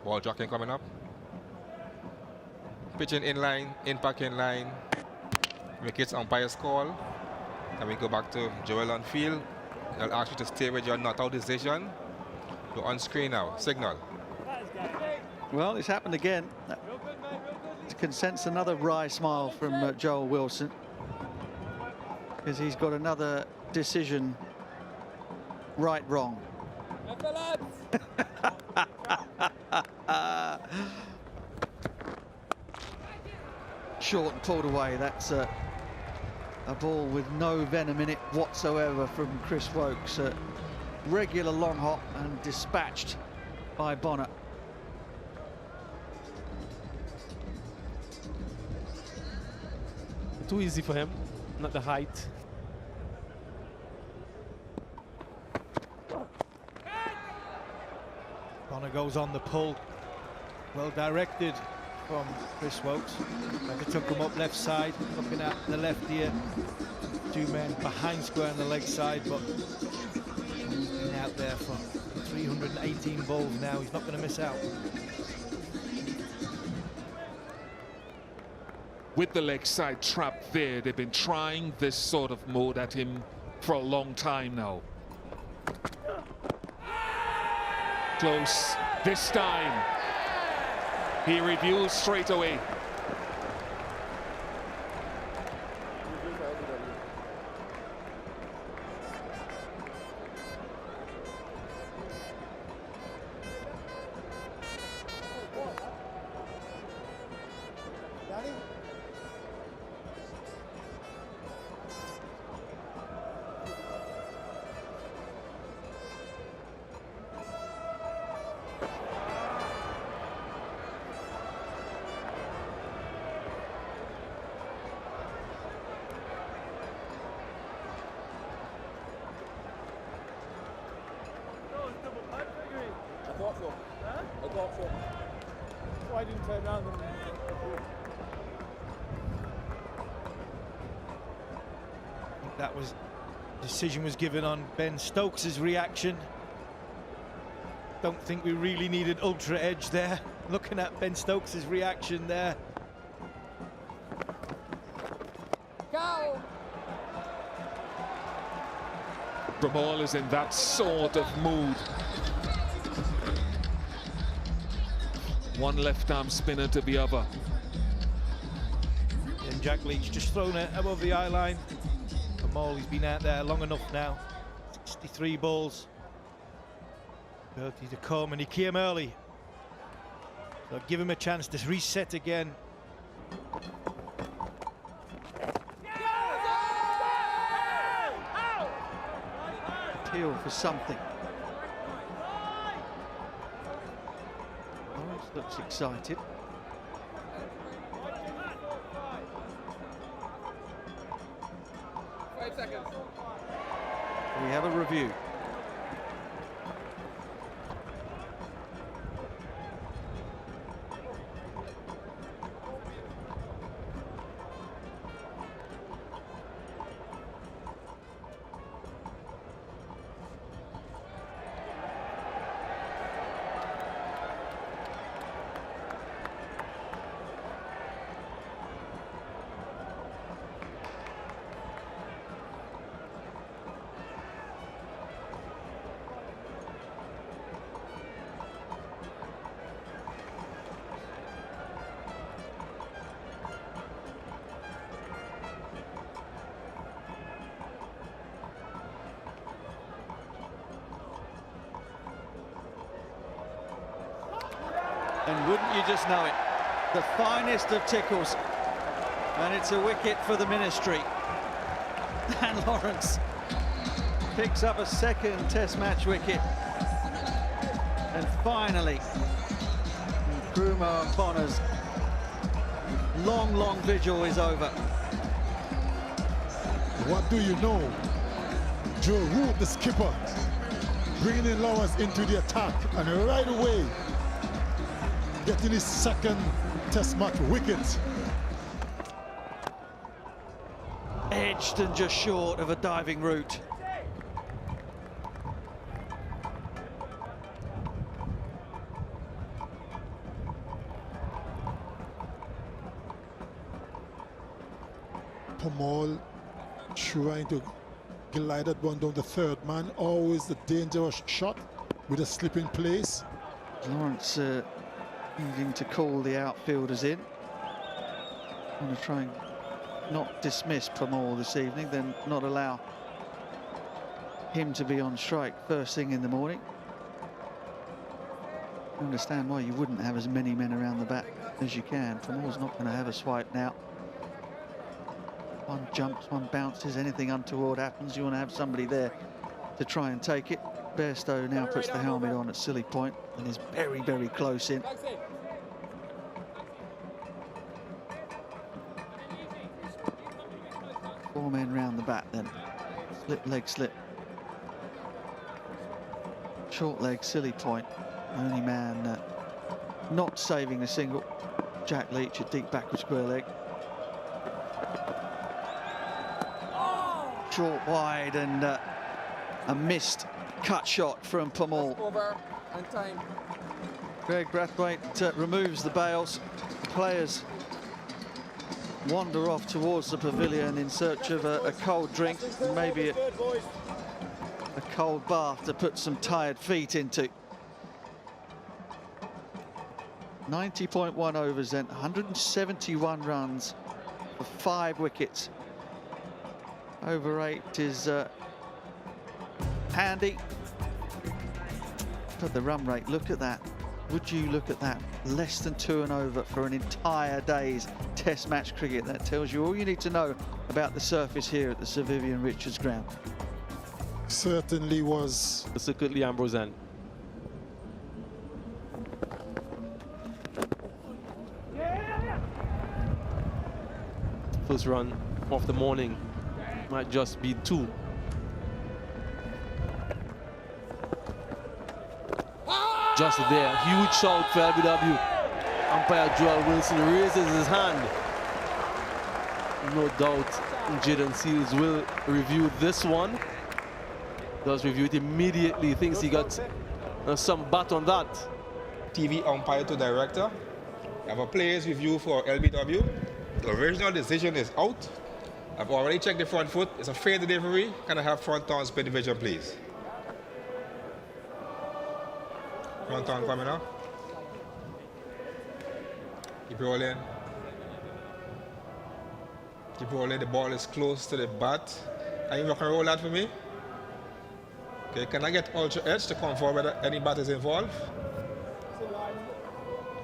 Ball tracking coming up. Pitching in line, impact in line. Wickets umpire's call. Can we go back to Joel on field? I'll ask you to stay with your not out decision. You're on screen now. Signal. Well, it's happened again. You can sense another wry smile from Joel Wilson, because he's got another decision right wrong. Short and pulled away. That's a ball with no venom in it whatsoever from Chris Wokes. Regular long hop and dispatched by Bonner. Too easy for him, not the height. Bonner goes on the pull. Well directed from Chris Wokes. They took him up left side, looking at the left here. Two men behind square on the leg side, but he's been out there for 318 balls now. He's not going to miss out. With the leg side trap there, they've been trying this sort of mode at him for a long time now. Close this time. He reviews straight away. Why didn't turn around and That was decision was given on Ben Stokes' reaction. Don't think we really needed ultra edge there. Looking at Ben Stokes' reaction there. go? Bramall is in that sort of mood. One left arm spinner to the other. And Jack Leach just thrown it above the eye line. Bramall, he's been out there long enough now. 63 balls. Ability to come, and he came early. So give him a chance to reset again. Appeal for something. Lawrence looks excited. We have a review. And wouldn't you just know it? The finest of tickles. And it's a wicket for the ministry. And Lawrence picks up a second Test match wicket. And finally, Nkrumah and Bonner's long vigil is over. What do you know? Joe Root, the skipper, bringing in Lawrence into the attack, and right away getting his second Test match wicket. Edged and just short of a diving route. Pamal trying to glide that one down the third man. Always the dangerous shot with a slip in place. Lawrence needing to call the outfielders in. Want to try and not dismiss Pamal this evening, then not allow him to be on strike first thing in the morning. I understand why you wouldn't have as many men around the bat as you can. Pamal's not going to have a swipe now. One jumps, one bounces, anything untoward happens, you want to have somebody there to try and take it. Bairstow now puts the helmet on at silly point and is very close in. Four men round the bat then. Slip, leg, slip. Short leg, silly point. Only man not saving the single. Jack Leach, a deep backward square leg. Short wide and a missed cut shot from Pamal. Over and time. Greg Brathwaite removes the bails. Players wander off towards the pavilion in search of a cold drink, and maybe a cold bath to put some tired feet into. 90.1 overs then, 171 runs for 5 wickets. Over 8 is handy. But the run rate, look at that. Would you look at that? Less than 2 and over for an entire day's Test match cricket. That tells you all you need to know about the surface here at the Sir Vivian Richards ground. Certainly was. The secretly Ambrose end. First run of the morning might just be 2. Just there, huge shout for LBW. Umpire Joel Wilson raises his hand. No doubt Jaden Seals will review this one. Does review it immediately, thinks he got some bat on that. TV umpire to director. I have a player's review for LBW. The original decision is out. I've already checked the front foot. It's a fair delivery. Can I have front on spin division, please? Front on coming up. Keep rolling. Keep rolling. The ball is close to the bat. Can you roll that for me? Okay, can I get ultra edge to confirm whether any bat is involved?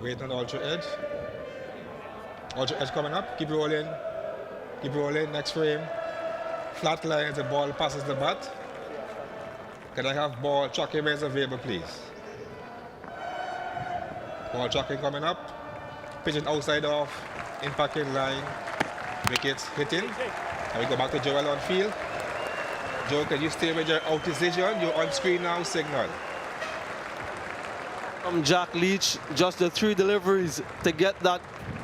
Wait on the ultra edge. Ultra edge coming up. Keep rolling. Keep rolling. Next frame. Flat lines. The ball passes the bat. Can I have ball tracking when it's available, please? Ball tracking coming up. Pitching outside off. Impacting line. Wickets hitting. And we go back to Joel on field. Joe, can you stay with your out decision? You're on screen now, signal. Jack Leach, just the 3 deliveries to get that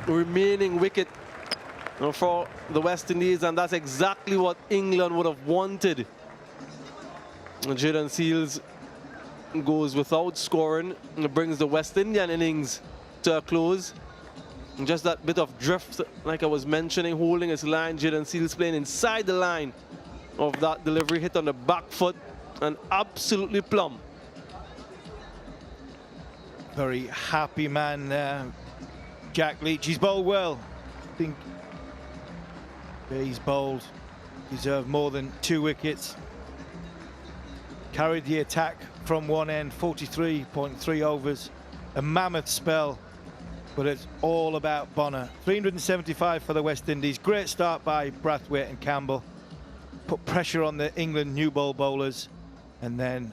remaining wicket for the West Indies, and that's exactly what England would have wanted. Jaden Seals goes without scoring and brings the West Indian innings to a close. And just that bit of drift, like I was mentioning, holding his line. Jaden Seals playing inside the line of that delivery, hit on the back foot and absolutely plumb. Very happy man, Jack Leach. He's bowled well. I think he's bowled, deserved more than 2 wickets. Carried the attack from one end, 43.3 overs. A mammoth spell but it's all about Bonner. 375 for the West Indies. Great start by Brathwaite and Campbell. Put pressure on the England new ball bowlers, and then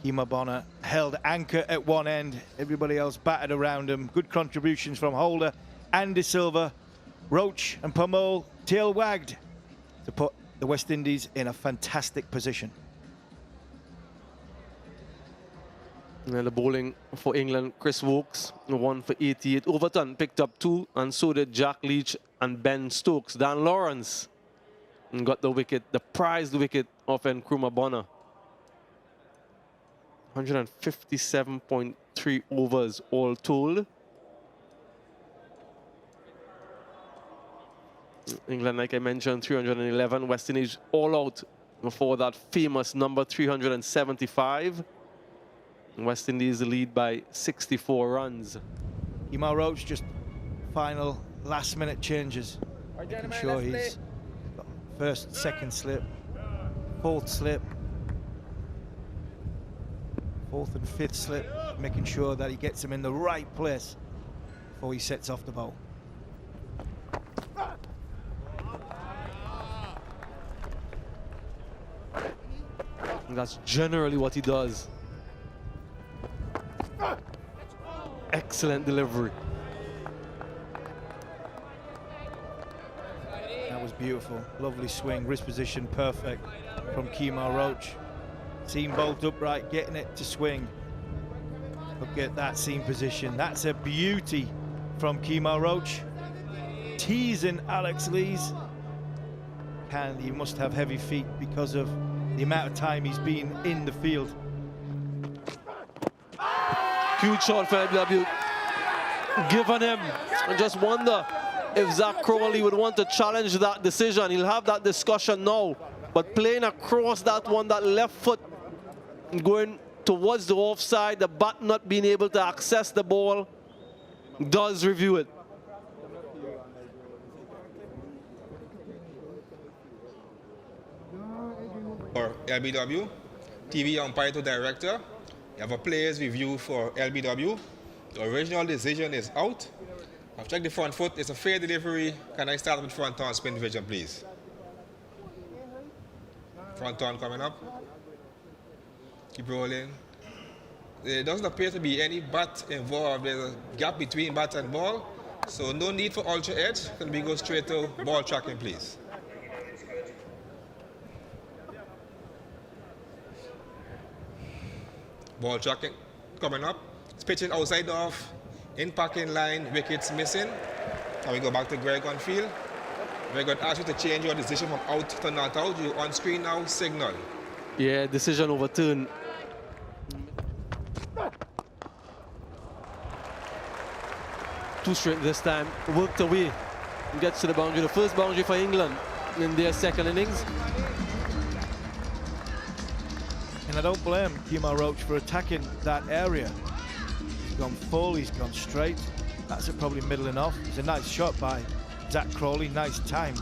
Kemar Bonner held anchor at one end. Everybody else battered around him. Good contributions from Holder and Silva. Roach and Pomol tail wagged to put the West Indies in a fantastic position. And the bowling for England, Chris Wokes, 1 for 88. Overton picked up 2, and so did Jack Leach and Ben Stokes. Dan Lawrence got the wicket, the prized wicket of Nkrumah Bonner. 157.3 overs all told. England, like I mentioned, 311. West Indies all out before that famous number 375. West Indies lead by 64 runs. Kemar Roach just final last-minute changes. Making sure he's got first, second slip, fourth slip, fourth and fifth slip, making sure that he gets him in the right place before he sets off the bowl. And that's generally what he does. Excellent delivery. That was beautiful. Lovely swing, wrist position perfect from Kemar Roach. Seam bolt upright, getting it to swing. Look at that seam position. That's a beauty from Kemar Roach. Teasing Alex Lees. And he must have heavy feet because of the amount of time he's been in the field. Huge shot for LBW. Given him. I just wonder if Zach Crawley would want to challenge that decision. He'll have that discussion now. But playing across that one, that left foot going towards the offside, the bat not being able to access the ball, does review it. For LBW, TV umpire to director, you have a player's review for LBW. The original decision is out. I've checked the front foot. It's a fair delivery. Can I start with front on spin vision, please? Front on coming up. Keep rolling. There doesn't appear to be any bat involved. There's a gap between bat and ball. So no need for ultra edge. Can we go straight to ball tracking, please? Ball tracking coming up. It's pitching outside off, in parking line, wickets missing. Now we go back to Greg on field. We're going to ask you to change your decision from out to not out. You on screen now, signal. Yeah, decision overturned. Too straight this time, worked away. Gets to the boundary, the first boundary for England in their second innings. And I don't blame Kemar Roach for attacking that area. He's gone full, he's gone straight. That's probably middling off. It's a nice shot by Zach Crawley, nice time.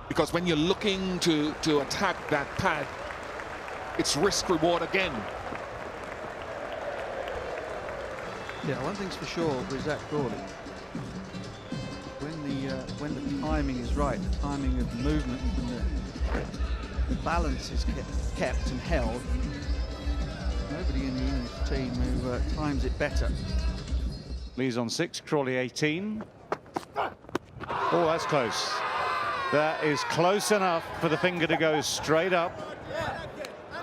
Because when you're looking to attack that pad, it's risk reward again. Yeah, one thing's for sure with Zach Crawley. When the timing is right, the timing of movement and the balance is kept and held, nobody in the English team who times it better. Lee's on 6, Crawley 18. Oh, that's close. That is close enough for the finger to go straight up.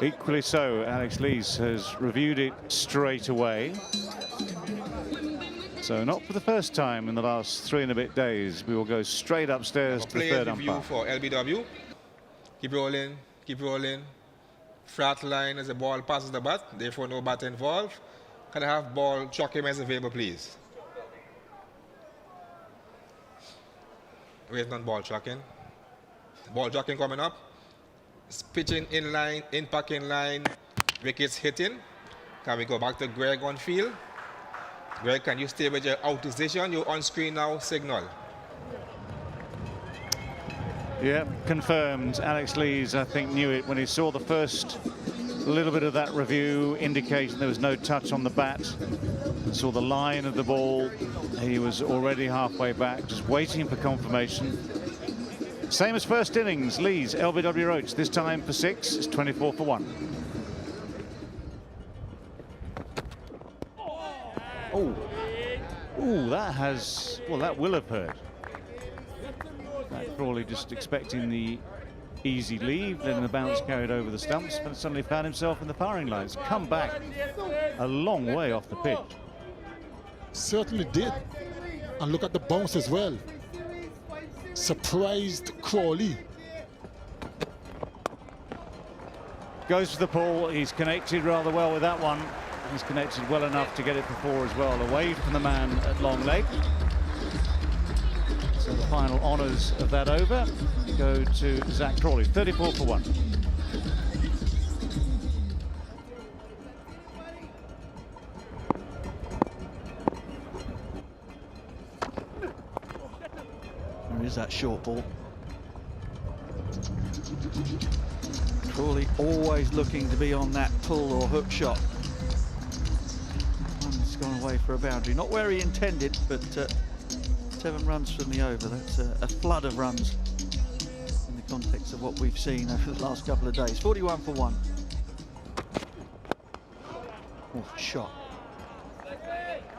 Equally so, Alex Lees has reviewed it straight away. So not for the first time in the last 3 and a bit days. We will go straight upstairs to the third umpire. For LBW. Keep rolling, keep rolling. Flat line as the ball passes the bat, therefore no bat involved. Can I have ball tracking as available, please? Waiting on ball tracking. Ball tracking coming up. It's pitching in line, in parking line, wickets hitting. Can we go back to Greg on field? Greg, can you stay with your out decision? You're on screen now, signal. Yeah, confirmed. Alex Lees, I think, knew it when he saw the first A little bit of that review indicating there was no touch on the bat. Saw the line of the ball. He was already halfway back, just waiting for confirmation. Same as first innings. Lees, LBW Roach, this time for 6. It's 24 for 1. Oh, that has, well, that will have hurt. Crawley just expecting the easy leave, then the bounce carried over the stumps, but suddenly found himself in the firing lines. Come back a long way off the pitch. Certainly did. And look at the bounce as well. Surprised Crawley. Goes for the pull. He's connected rather well with that one. He's connected well enough to get it for 4 as well, away from the man at long leg. So the final honours of that over go to Zach Crawley, 34 for 1. There is that short ball. Crawley always looking to be on that pull or hook shot. One's gone away for a boundary. Not where he intended, but 7 runs from the over. That's a flood of runs in the context of what we've seen over the last couple of days. 41 for 1. Oh, shot.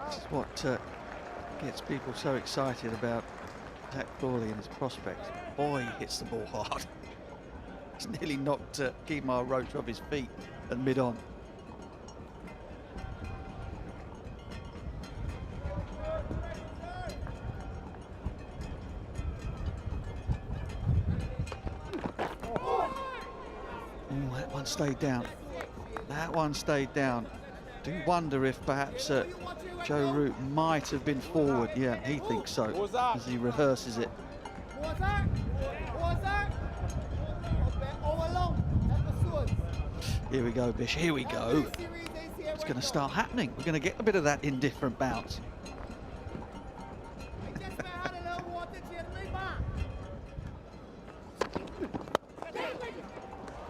This is what gets people so excited about Zach Crawley and his prospects. Boy, he hits the ball hard. He's nearly knocked Kemar Roach off his feet at mid-on. That one stayed down. That one stayed down. Do wonder if perhaps Joe Root might have been forward. Yeah, he thinks so, as he rehearses it. Here we go, Bish, here we go. It's going to start happening. We're going to get a bit of that indifferent bounce.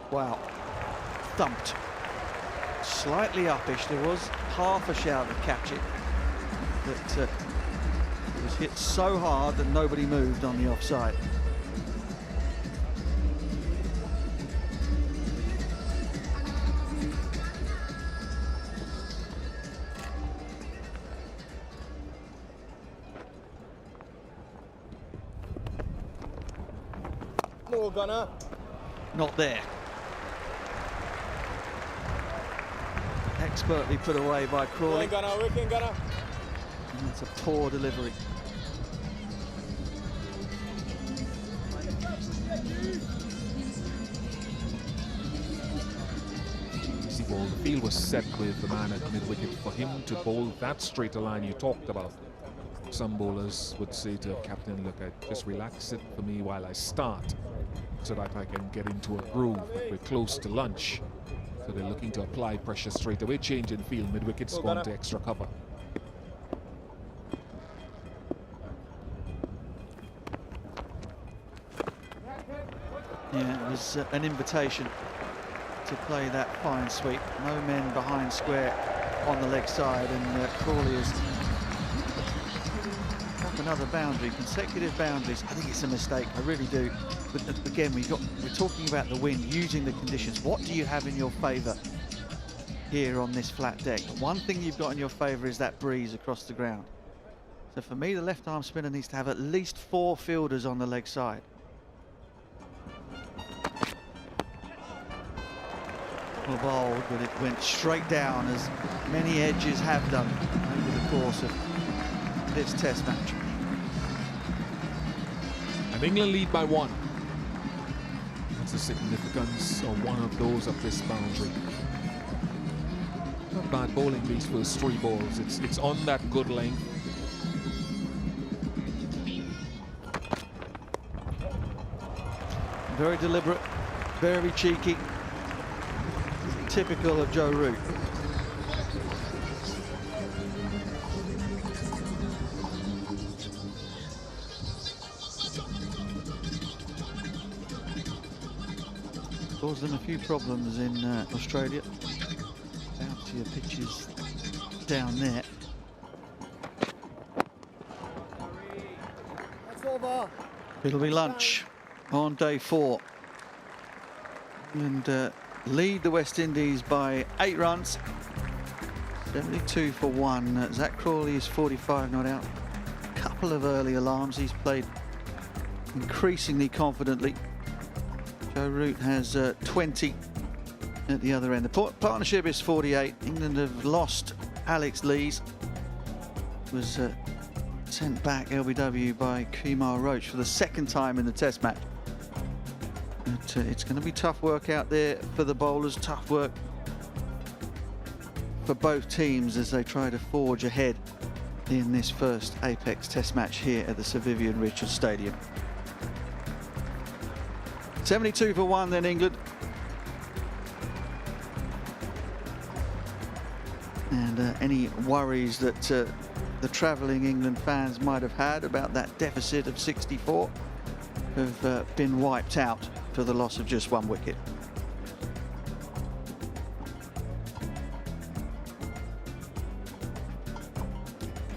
Wow. Thumped. Slightly uppish. There was half a shout to catch it. But it was hit so hard that nobody moved on the offside. No, Gunner. Not there. Expertly put away by Crawley. Wicket, Gunner. And it's a poor delivery. Easy ball. The field was set with the man at mid-wicket for him to bowl that straighter line you talked about. Some bowlers would say to a captain, look, just relax it for me while I start so that I can get into a groove. But we're close to lunch. So they're looking to apply pressure straight away, change in field, mid-wicket's gone to extra cover. Yeah, it was an invitation to play that fine sweep. No men behind square on the leg side, and Crawley is up another boundary, consecutive boundaries. I think it's a mistake, I really do. But again, we're talking about the wind, using the conditions. What do you have in your favour here on this flat deck? One thing you've got in your favour is that breeze across the ground. So for me, the left arm spinner needs to have at least 4 fielders on the leg side. Well bowled, but it went straight down, as many edges have done over the course of this test match. And England lead by 1. That's the significance of one of those of this boundary. Not bad bowling these first 3 balls. It's on that good length. Very deliberate, very cheeky. Typical of Joe Root. caused them a few problems in Australia. Bouncy of pitches down there. It'll be lunch on day 4. And lead the West Indies by 8 runs. 72 for 1. Zach Crawley is 45 not out. A couple of early alarms. He's played increasingly confidently. Joe Root has 20 at the other end. The partnership is 48. England have lost Alex Lees. Was sent back LBW by Kumar Roach for the 2nd time in the Test match. But it's going to be tough work out there for the bowlers. Tough work for both teams as they try to forge ahead in this first Apex Test match here at the Sir Vivian Richards Stadium. 72 for 1 then England. And any worries that the travelling England fans might have had about that deficit of 64 have been wiped out for the loss of just 1 wicket.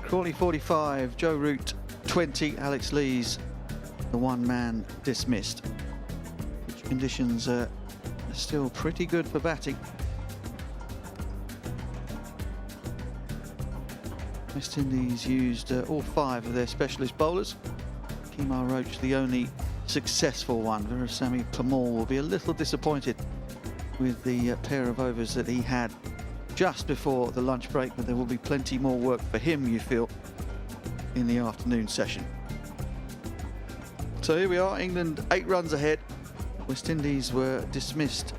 Crawley 45, Joe Root 20, Alex Lees the 1-man dismissed. Pitch conditions are still pretty good for batting. West Indies used all 5 of their specialist bowlers. Kumar Roach the only successful one. Virasamy Pamal will be a little disappointed with the pair of overs that he had just before the lunch break, but there will be plenty more work for him, you feel, in the afternoon session. So here we are, England 8 runs ahead. West Indies were dismissed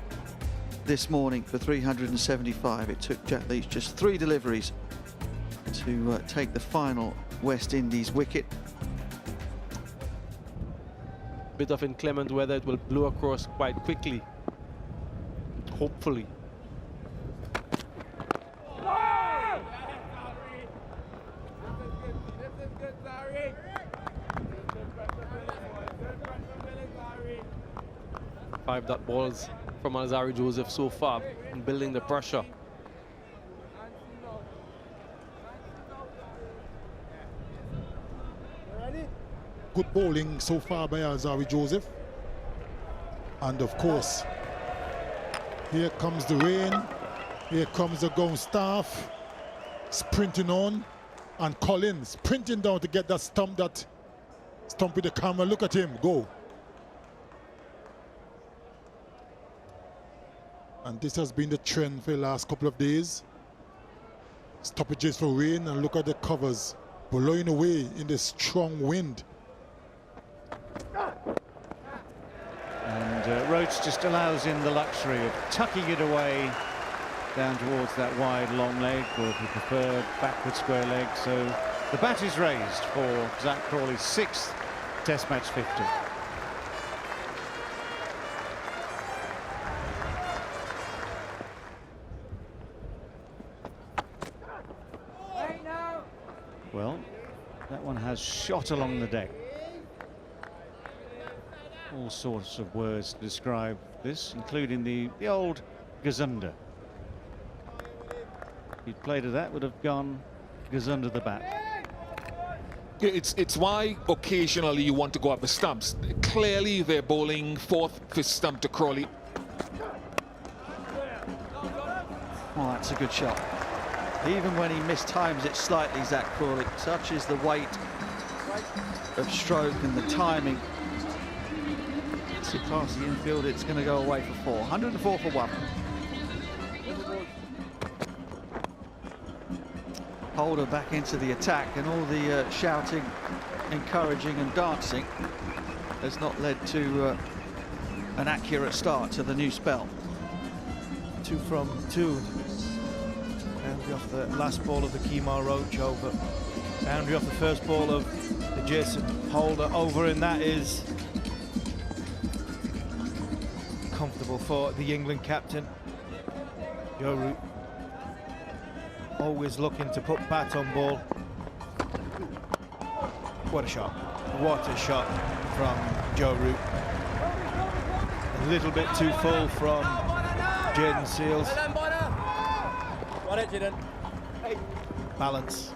this morning for 375. It took Jack Leach just 3 deliveries to take the final West Indies wicket. Bit of inclement weather, it will blow across quite quickly, hopefully. Five dot balls from Alzari Joseph so far in building the pressure. Good bowling so far by Alzari Joseph. And of course, here comes the rain. Here comes the ground staff sprinting on. And Collins sprinting down to get that stump with the camera. Look at him go. And this has been the trend for the last couple of days. Stoppages for rain, and look at the covers blowing away in the strong wind. And Roach just allows in the luxury of tucking it away down towards that wide long leg, or if you prefer, backward square leg. So the bat is raised for Zach Crawley's 6th Test match 50. Well, that one has shot along the deck. All sorts of words to describe this, including the old Gazunda. If he'd played of that, would have gone Gazunda the bat. It's why occasionally you want to go up the stumps. Clearly they're bowling 4th, 5th stump to Crawley. Oh, that's a good shot. Even when he mistimes it slightly, Zach Crawley, such is the weight of stroke and the timing. It's it past the infield, it's going to go away for 4. 104 for 1. Holder back into the attack, and all the shouting, encouraging and dancing has not led to an accurate start to the new spell. 2 from 2. Boundary off the last ball of the Kumar Roach over. Boundary off the first ball of the Jason Holder over, and that is comfortable for the England captain. Joe Root always looking to put bat on ball. What a shot. What a shot from Joe Root. A little bit too full from Jaden Seals. Got it, Jaden. Hey. Balance.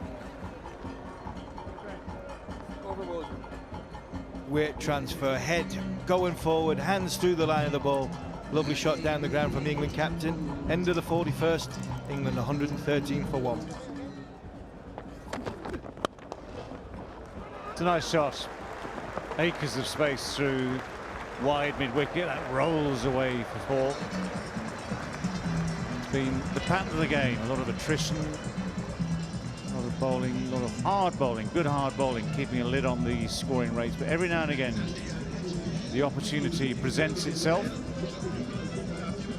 Weight transfer, head going forward, hands through the line of the ball. Lovely shot down the ground from the England captain. End of the 41st, England 113 for 1. It's a nice shot. Acres of space through wide mid-wicket. That rolls away for 4. It's been the pattern of the game. A lot of attrition, a lot of bowling, a lot of hard bowling, good hard bowling, keeping a lid on the scoring rates. But every now and again, the opportunity presents itself.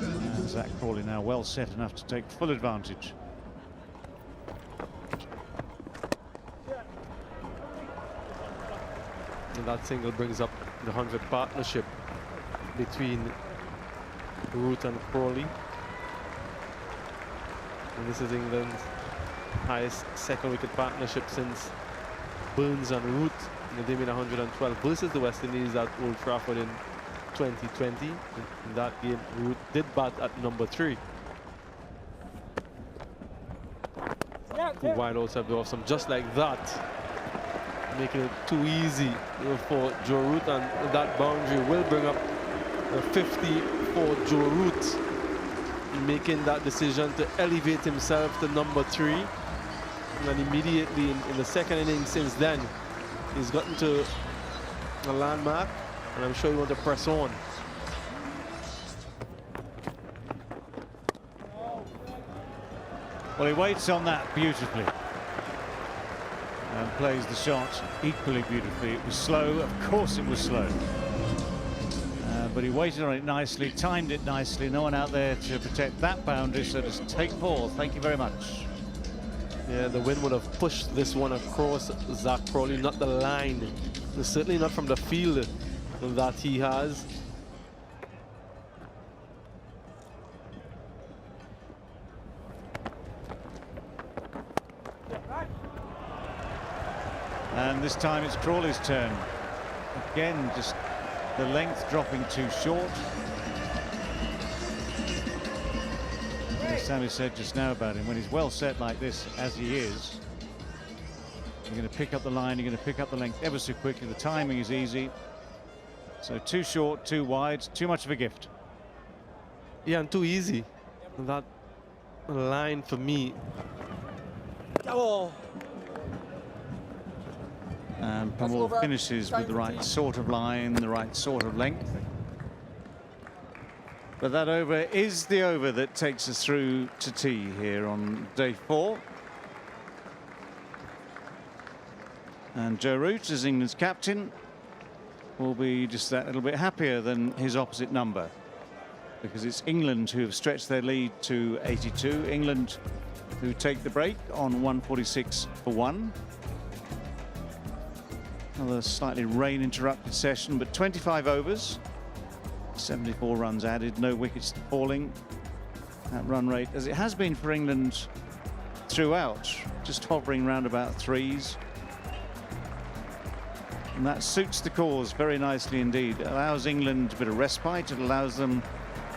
And Zach Crawley now well set enough to take full advantage. And that single brings up the 100 partnership between Root and Crawley. And this is England's highest second wicket partnership since Burns and Root. They made 112 versus the West Indies at Old Trafford in 2020. In that game, Root did bat at number 3. Wild outs have some just like that, making it too easy for Joe Root, and that boundary will bring up a 50 for Joe Root, making that decision to elevate himself to number 3. And immediately in the second inning since then, he's gotten to a landmark, and I'm sure he wants to press on. Well, he waits on that beautifully and plays the shot equally beautifully. It was slow, of course it was slow, but he waited on it nicely, timed it nicely. No one out there to protect that boundary, so just take 4. Thank you very much. Yeah, the wind would have pushed this one across Zach Crawley, not the line, certainly not from the field that he has. And this time it's Crawley's turn. Again, just the length dropping too short. As Sammy said just now about him, when he's well set like this, as he is, you're going to pick up the line, you're going to pick up the length ever so quickly. The timing is easy. So too short, too wide, too much of a gift. Yeah, and too easy. That line for me. Oh. And Pamela finishes with the right sort of line, the right sort of length. But that over is the over that takes us through to tea here on day 4. And Joe Root, as England's captain, will be just that little bit happier than his opposite number, because it's England who have stretched their lead to 82. England who take the break on 146 for 1. Another slightly rain-interrupted session, but 25 overs, 74 runs added, no wickets falling. That run rate, as it has been for England throughout, just hovering round about 3s. And that suits the cause very nicely indeed. It allows England a bit of respite. It allows them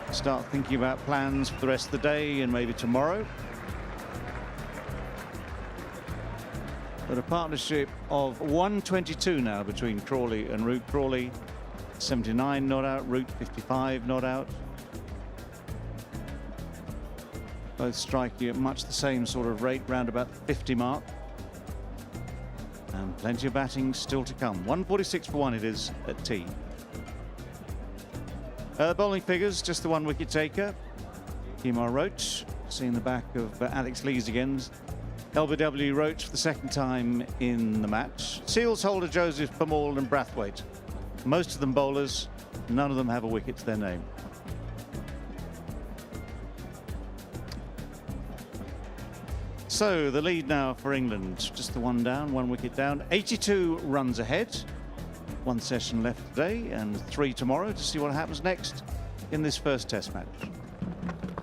to start thinking about plans for the rest of the day and maybe tomorrow. But a partnership of 122 now between Crawley and Root. Crawley 79 not out, Root 55 not out. Both striking at much the same sort of rate, round about the 50 mark. And plenty of batting still to come. 146 for 1 it is at tea. Bowling figures, just the 1 wicket taker. Kemar Roach, seeing the back of Alex Lees again. LBW Roach for the 2nd time in the match. Seals holder Joseph Pamall and Brathwaite. Most of them bowlers, none of them have a wicket to their name. So the lead now for England, just the 1 down, 1 wicket down, 82 runs ahead. 1 session left today and 3 tomorrow to see what happens next in this first test match.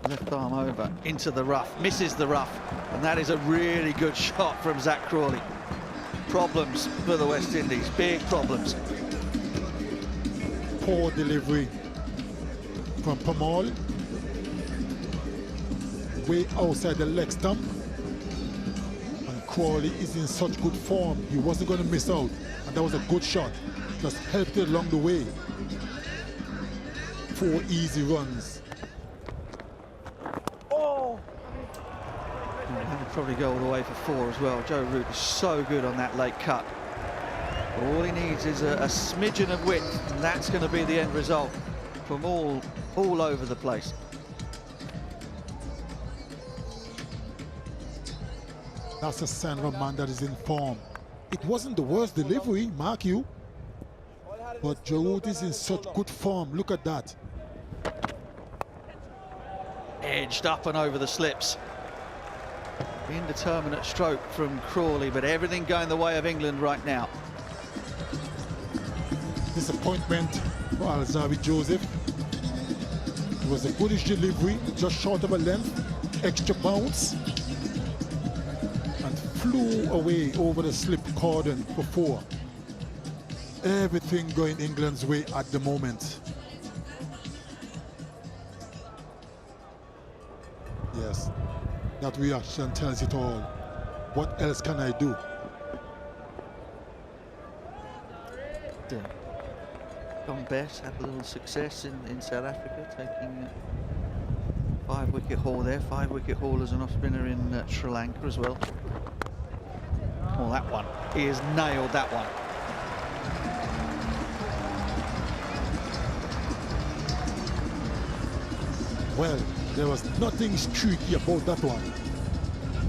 Left arm over into the rough, misses the rough, and that is a really good shot from Zach Crawley. Problems for the West Indies, big problems. Poor delivery. from Pamal. Way outside the leg stump. And Crawley is in such good form. He wasn't going to miss out. And that was a good shot. Just helped it along the way. 4 easy runs. He'll probably go all the way for 4 as well. Joe Root is so good on that late cut. All he needs is a smidgen of width, and that's going to be the end result from all over the place. That's a sign of a man that is in form. It wasn't the worst delivery, mark you. But Joe Root is in such good form. Look at that. Edged up and over the slips. Indeterminate stroke from Crawley, but everything going the way of England right now. Disappointment for Alzawi Joseph. It was a goodish delivery, just short of a length, extra bounce, and flew away over the slip cordon for 4. Everything going England's way at the moment. Yes, that reaction tells it all. What else can I do? Don Bess had a little success in South Africa, taking 5-wicket haul there. 5-wicket haul as an off-spinner in Sri Lanka as well. Oh, that one. He has nailed that one. Well, there was nothing streaky about that one.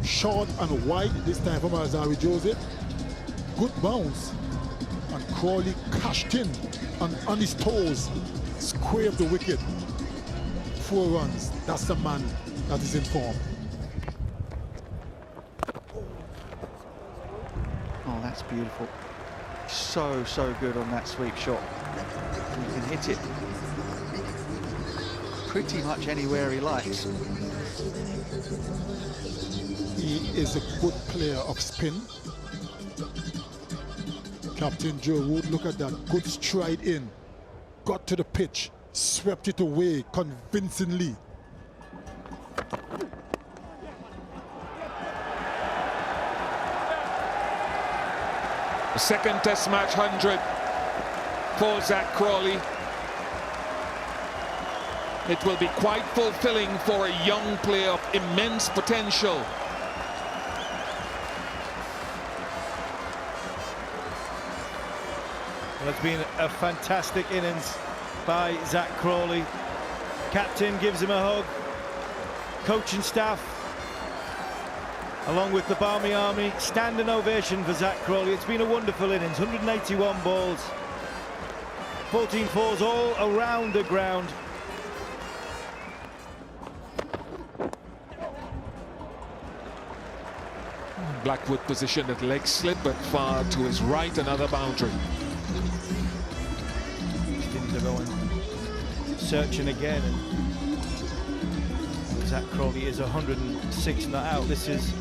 Short and wide this time from Alzawi Joseph. Good bounce. And Crawley cashed in and on his toes, square of the wicket. 4 runs. That's the man that is in form. Oh, that's beautiful. So good on that sweep shot. He can hit it pretty much anywhere he likes. He is a good player of spin. Captain Joe Root, look at that. Good stride in. Got to the pitch. Swept it away convincingly. The second Test match 100 for Zach Crawley. It will be quite fulfilling for a young player of immense potential. Well, it's been a fantastic innings by Zach Crawley. Captain gives him a hug. Coaching staff, along with the Barmy Army, standing ovation for Zach Crawley. It's been a wonderful innings, 181 balls, 14 fours all around the ground. Blackwood positioned at leg slip, but far to his right, another boundary. Things are going searching again, and Zach Crawley is 106 not out. This is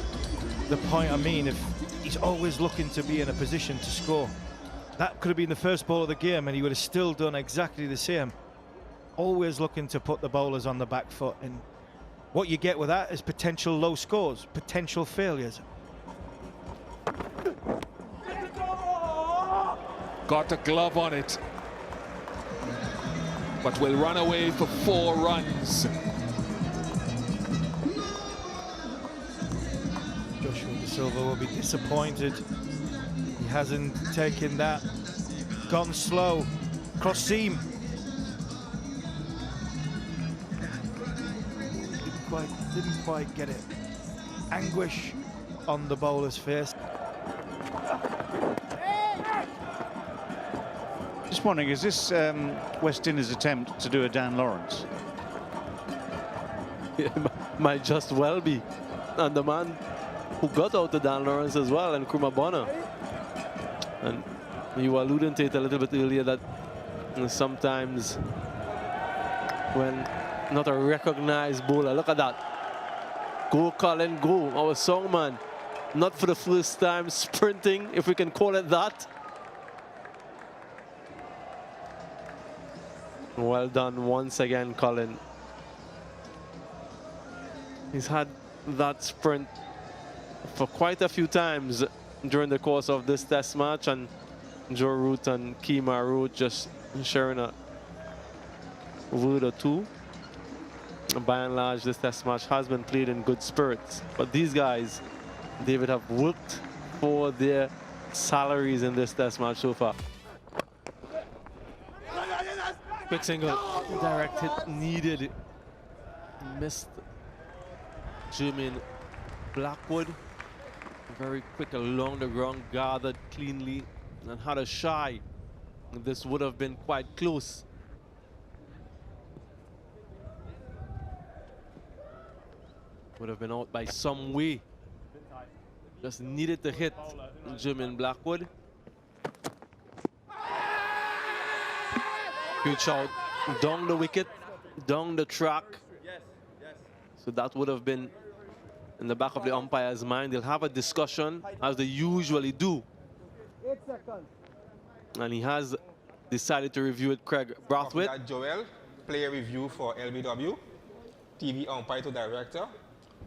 the point I mean. If he's always looking to be in a position to score, that could have been the first ball of the game, and he would have still done exactly the same. Always looking to put the bowlers on the back foot, and what you get with that is potential low scores, potential failures. Got a glove on it, but will run away for 4 runs. Joshua Silva will be disappointed. He hasn't taken that. Gone slow. Cross seam. Didn't quite get it. Anguish on the bowler's face. Just wondering, is this West Indies' attempt to do a Dan Lawrence? It might just well be. And the man who got out to Dan Lawrence as well, and Nkrumah Bonner. And you were alluding to it a little bit earlier that sometimes when not a recognized bowler, look at that. Go Colin, go, our songman. Not for the first time sprinting, if we can call it that. Well done once again, Colin. He's had that sprint for quite a few times during the course of this test match, and Joe Root and Kemar Roach just sharing a word or two. By and large, this test match has been played in good spirits. But these guys, David, have worked for their salaries in this test match so far. Quick single, direct hit needed. Missed Jermaine Blackwood. Very quick along the ground, gathered cleanly, and had a shy. This would have been quite close. Would have been out by some way. Just needed to hit Jermaine Blackwood. Good shot down the wicket, down the track. So that would have been in the back of the umpire's mind. They'll have a discussion, as they usually do. 8 seconds. And he has decided to review it, Craig Brathwaite. Joel, player review for LBW. TV umpire to director.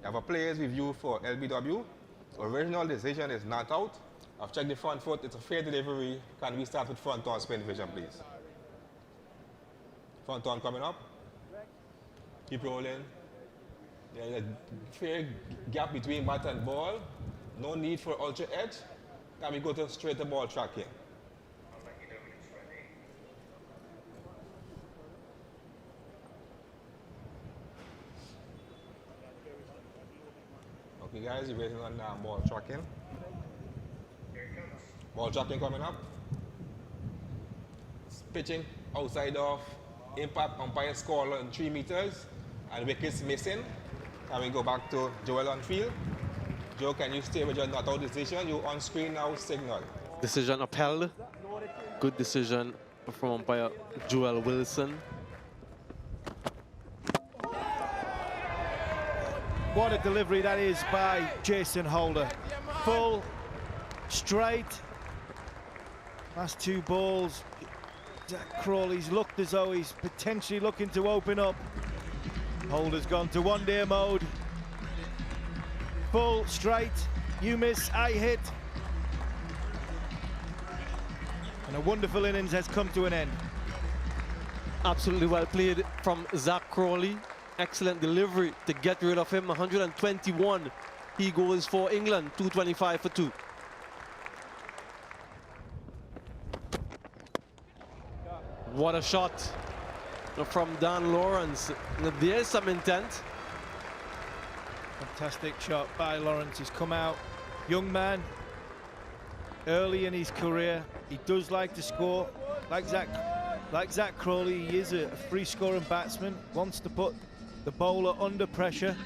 You have a player's review for LBW. Original decision is not out. I've checked the front foot. It's a fair delivery. Can we start with front on spin vision, please? Front on coming up. Keep rolling. There's a fair gap between bat and ball. No need for ultra edge. Can we go to straight to ball tracking? Okay, guys, you're waiting on ball tracking. Ball tracking coming up. Pitching outside of impact, umpire score on 3 meters, and wickets missing. Can we go back to Joel on field? Joe, can you stay with your not out decision? You on screen now, signal. Decision upheld. Good decision from umpire Joel Wilson. What a delivery that is by Jason Holder. Full, straight. Last 2 balls. Jack Crawley's looked as though he's potentially looking to open up. Holder's gone to one-day mode. Full, straight, you miss, I hit. And a wonderful innings has come to an end. Absolutely well played from Zach Crawley. Excellent delivery to get rid of him. 121. He goes for England, 225 for 2. What a shot from Dan Lawrence. There's some intent. Fantastic shot by Lawrence. He's come out, young man, early in his career. He does like to score. Like Zach Crawley, he is a free scoring batsman. Wants to put the bowler under pressure.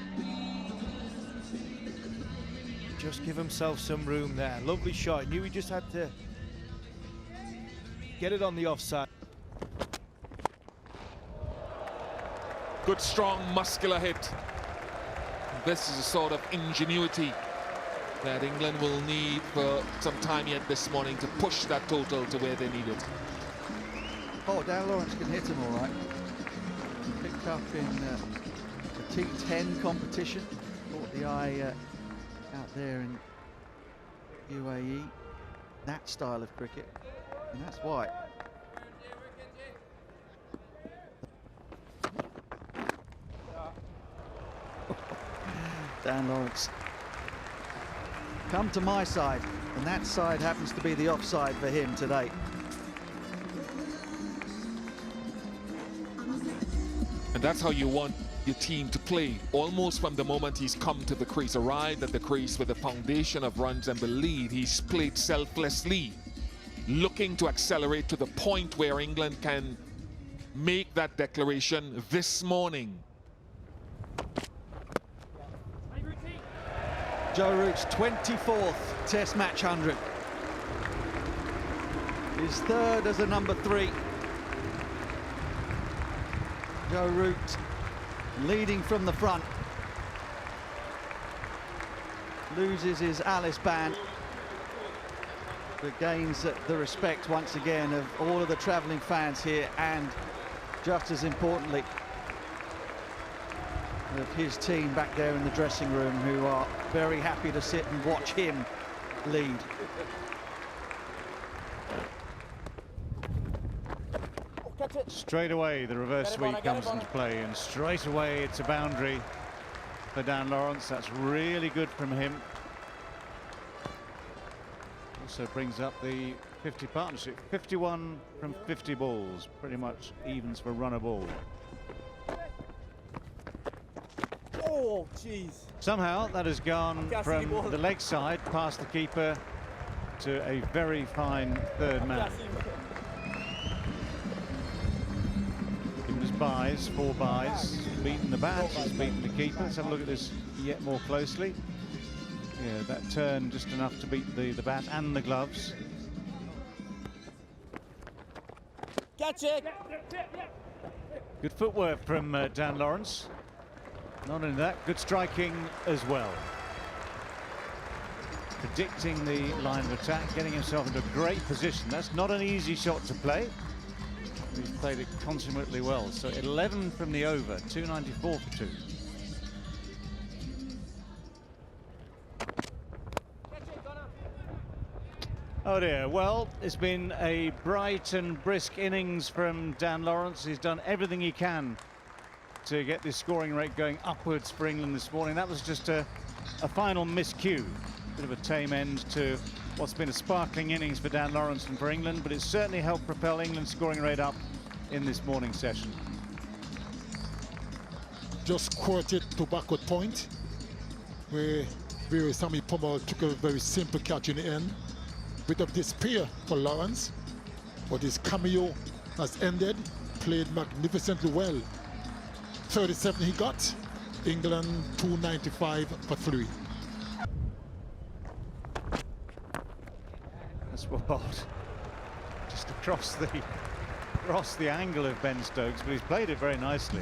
Just give himself some room there. Lovely shot. He knew he just had to get it on the offside. Good, strong, muscular hit. This is a sort of ingenuity that England will need for some time yet this morning to push that total to where they need it. Oh, Dan Lawrence can hit him all right. Picked up in the T10 competition. Caught the eye out there in UAE. That style of cricket, and that's why. Dan Lawrence, come to my side, and that side happens to be the offside for him today. And that's how you want your team to play, almost from the moment he's come to the crease, arrived at the crease with a foundation of runs and believe he's played selflessly, looking to accelerate to the point where England can make that declaration this morning. Joe Root's 24th Test match 100. His 3rd as a number 3. Joe Root leading from the front. Loses his Alice band, but gains the respect once again of all of the travelling fans here and just as importantly, of his team back there in the dressing room, who are very happy to sit and watch him lead. Straight away, the reverse sweep comes into play, and straight away it's a boundary for Dan Lawrence. That's really good from him. Also brings up the 50 partnership. 51 from 50 balls, pretty much evens for runner ball. Oh, jeez. Somehow that has gone from the leg side past the keeper to a very fine third man. It was buys, 4 buys. He's beaten the bat, he's beaten the keeper. Let's have a look at this yet more closely. Yeah, that turn just enough to beat the bat and the gloves. Catch it. Good footwork from Dan Lawrence. Not only that, good striking as well. Predicting the line of attack, getting himself into a great position. That's not an easy shot to play. He's played it consummately well. So 11 from the over, 294 for 2. Oh dear, well, it's been a bright and brisk innings from Dan Lawrence. He's done everything he can to get this scoring rate going upwards for England this morning. That was just a final miscue. Bit of a tame end to what's been a sparkling innings for Dan Lawrence and for England, but it's certainly helped propel England's scoring rate up in this morning's session. Just quoted to backward point, where Sammy Pummel took a very simple catch in the end. Bit of despair for Lawrence, but his cameo has ended. Played magnificently well. 37 he got. England 295 for 3. That's what, just across the angle of Ben Stokes, but he's played it very nicely.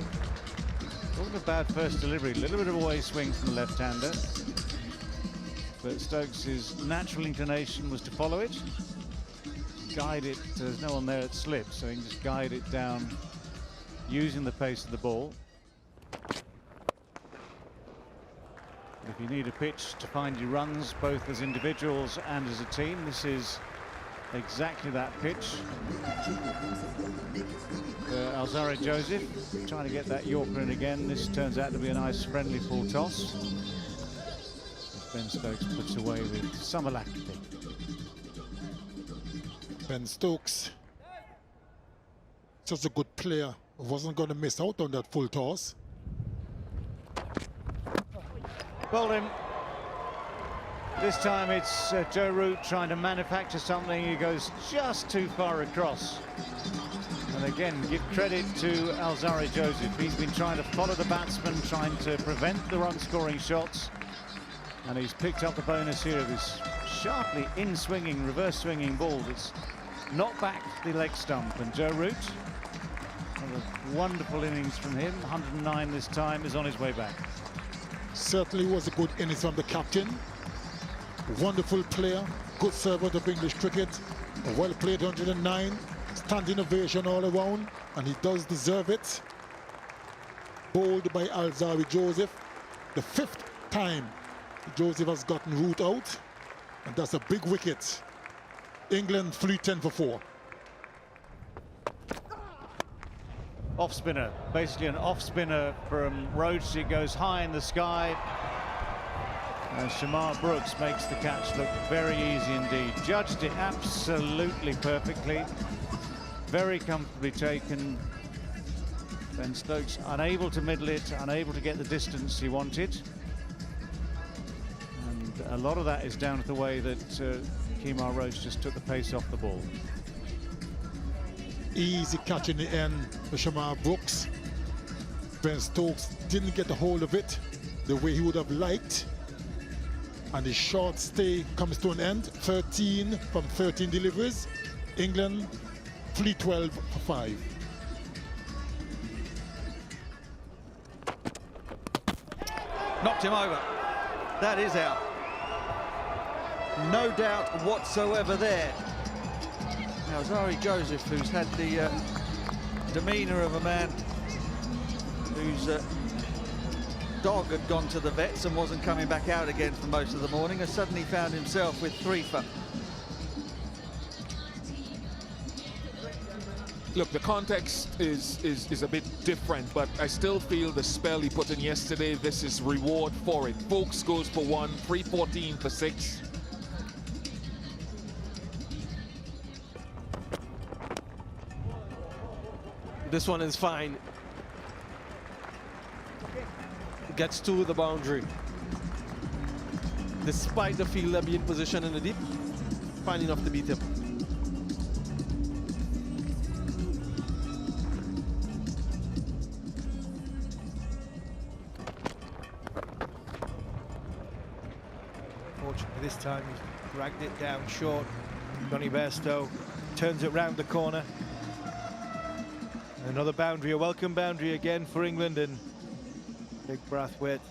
Wasn't a bad first delivery, a little bit of a way swing from the left-hander, but Stokes' natural inclination was to follow it, guide it. There's no one there at slip, so he can just guide it down using the pace of the ball. If you need a pitch to find your runs, both as individuals and as a team, this is exactly that pitch. Alzarri Joseph trying to get that Yorker in again. This turns out to be a nice friendly full toss. Ben Stokes puts away with some alacrity. Ben Stokes, such a good player, wasn't going to miss out on that full toss. Bowled him. This time it's Joe Root trying to manufacture something. He goes just too far across. And again, give credit to Alzarri Joseph. He's been trying to follow the batsman, trying to prevent the run-scoring shots. And he's picked up the bonus here of his sharply in-swinging, reverse-swinging ball that's knocked back the leg stump. And Joe Root, a wonderful innings from him. 109 this time, is on his way back. Certainly was a good innings from the captain. Wonderful player, good servant of English cricket. A well-played 109, standing ovation all around, and he does deserve it. Bowled by Alzarri Joseph. The 5th time Joseph has gotten Root out, and that's a big wicket. England 310 for 4. Off spinner, basically an off spinner from Roach. It goes high in the sky, and Shamar Brooks makes the catch look very easy indeed. Judged it absolutely perfectly, very comfortably taken. Ben Stokes unable to middle it, unable to get the distance he wanted, and a lot of that is down to the way that Kemar Roach just took the pace off the ball. Easy catch in the end for Shamar Brooks. Ben Stokes didn't get a hold of it the way he would have liked, and his short stay comes to an end. 13 from 13 deliveries. England 312 for 5. Knocked him over. That is out. No doubt whatsoever there. Now, Alzarri Joseph, who's had the demeanour of a man whose dog had gone to the vets and wasn't coming back out again for most of the morning, has suddenly found himself with 3 for. Look, the context is a bit different, but I still feel the spell he put in yesterday, this is reward for it. Folks goes for 1, 314 for 6. This one is fine. Gets to the boundary. Despite the fielder being positioned in the deep, fine enough to beat him. Fortunately, this time he's dragged it down short. Johnny Bairstow turns it round the corner. Another boundary, a welcome boundary again for England, and big Brathwaite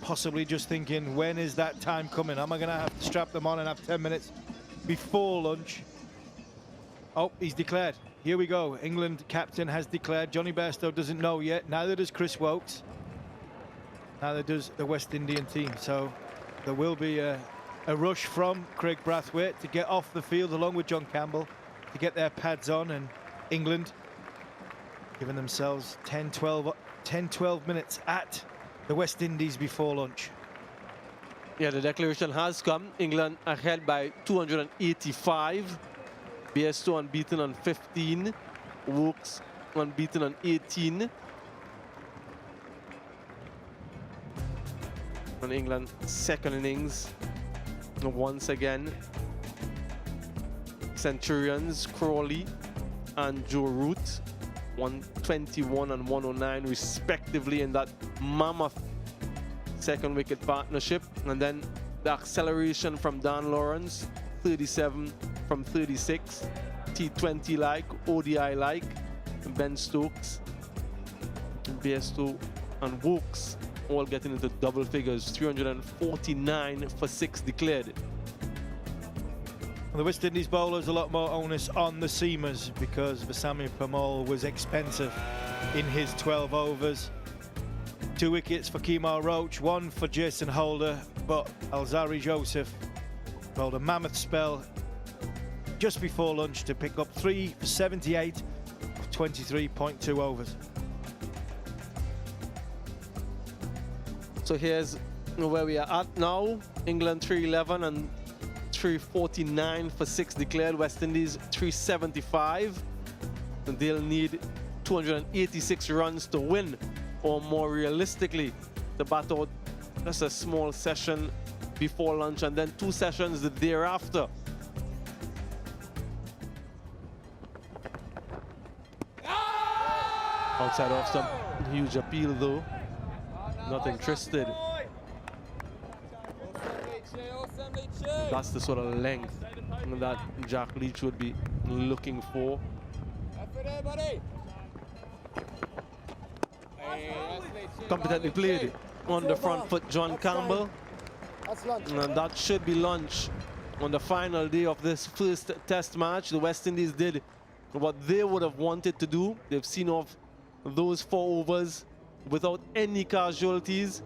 possibly just thinking, when is that time coming? Am I going to have to strap them on and have 10 minutes before lunch? Oh, he's declared. Here we go. England captain has declared. Johnny Bairstow doesn't know yet. Neither does Chris Wokes. Neither does the West Indian team. So there will be a rush from Craig Brathwaite to get off the field along with John Campbell to get their pads on, and England giving themselves 10-12 minutes at the West Indies before lunch. Yeah, the declaration has come. England ahead by 285. Bairstow unbeaten on 15. Wokes unbeaten on 18. And England second innings once again. Centurions, Crawley and Joe Root, 121 and 109 respectively in that mammoth second wicket partnership. And then the acceleration from Dan Lawrence, 37 from 36, T20 like, ODI like, Ben Stokes, Bairstow and Wokes all getting into double figures, 349 for 6 declared. The West Indies bowlers a lot more onus on the seamers because Vasami Permaul was expensive in his 12 overs. 2 wickets for Kemar Roach, 1 for Jason Holder, but Alzari Joseph bowled a mammoth spell just before lunch to pick up 3 for 78 of 23.2 overs. So here's where we are at now. England 311 and 349 for 6 declared. West Indies 375. And they'll need 286 runs to win, or more realistically, to bat out just a small session before lunch and then 2 sessions thereafter. Outside off stump, huge appeal though. Not interested. That's the sort of length that Jack Leach would be looking for. Competently played on the front foot, John Campbell. And that should be lunch on the final day of this first test match. The West Indies did what they would have wanted to do. They've seen off those 4 overs without any casualties.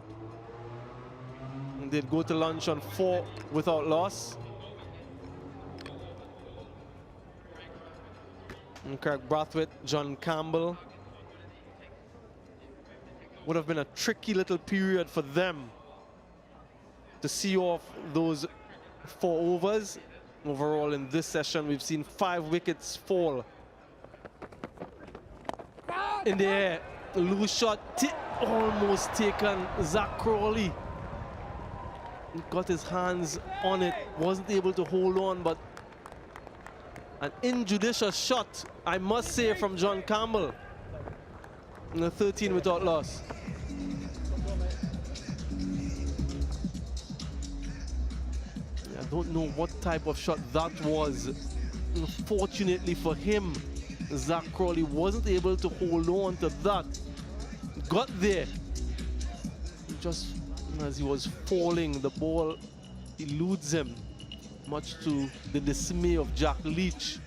And they'd go to lunch on 4 without loss. And Craig Brathwaite, John Campbell. Would have been a tricky little period for them to see off those 4 overs. Overall in this session, we've seen 5 wickets fall. In the air, loose shot, almost taken. Zach Crawley got his hands on it, wasn't able to hold on, but an injudicious shot, I must say, from John Campbell. In the 13 without loss. I don't know what type of shot that was. Fortunately for him, Zach Crawley wasn't able to hold on to that. Got there. Just as he was falling, the ball eludes him, much to the dismay of Jack Leach.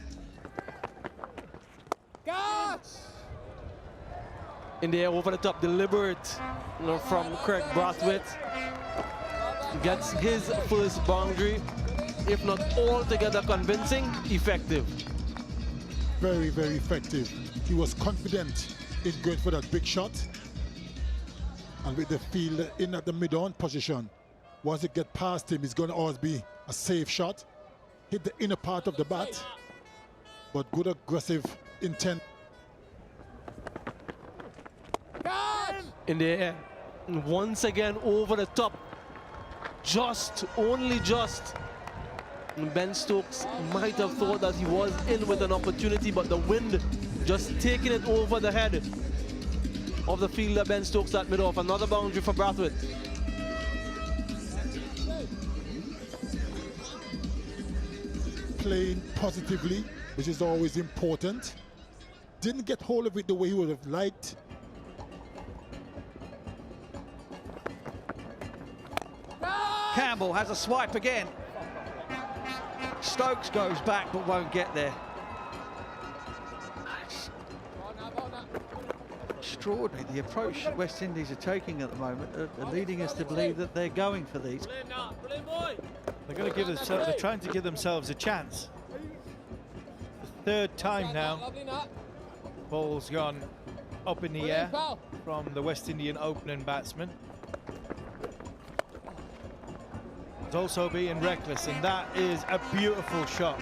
In the air, over the top, deliberate, you know, from Craig Brathwaite. Gets his first boundary, if not altogether convincing, effective. Very, very effective. He was confident in going for that big shot. And with the field in at the mid-on position, once it gets past him, it's going to always be a safe shot. Hit the inner part of the bat, but good aggressive intent. In the air, and once again over the top. Just, only just. Ben Stokes might have thought that he was in with an opportunity, but the wind just taking it over the head of the fielder Ben Stokes at mid-off. Another boundary for Brathwaite. Playing positively, which is always important. Didn't get hold of it the way he would have liked. Campbell has a swipe again. Stokes goes back but won't get there. Extraordinary, the approach West Indies are taking at the moment are leading us to believe that they're going for these. They're going to give themselves, they're trying to give themselves a chance. The third time now, ball's gone up in the air from the West Indian opening batsman. It's also being reckless, and that is a beautiful shot.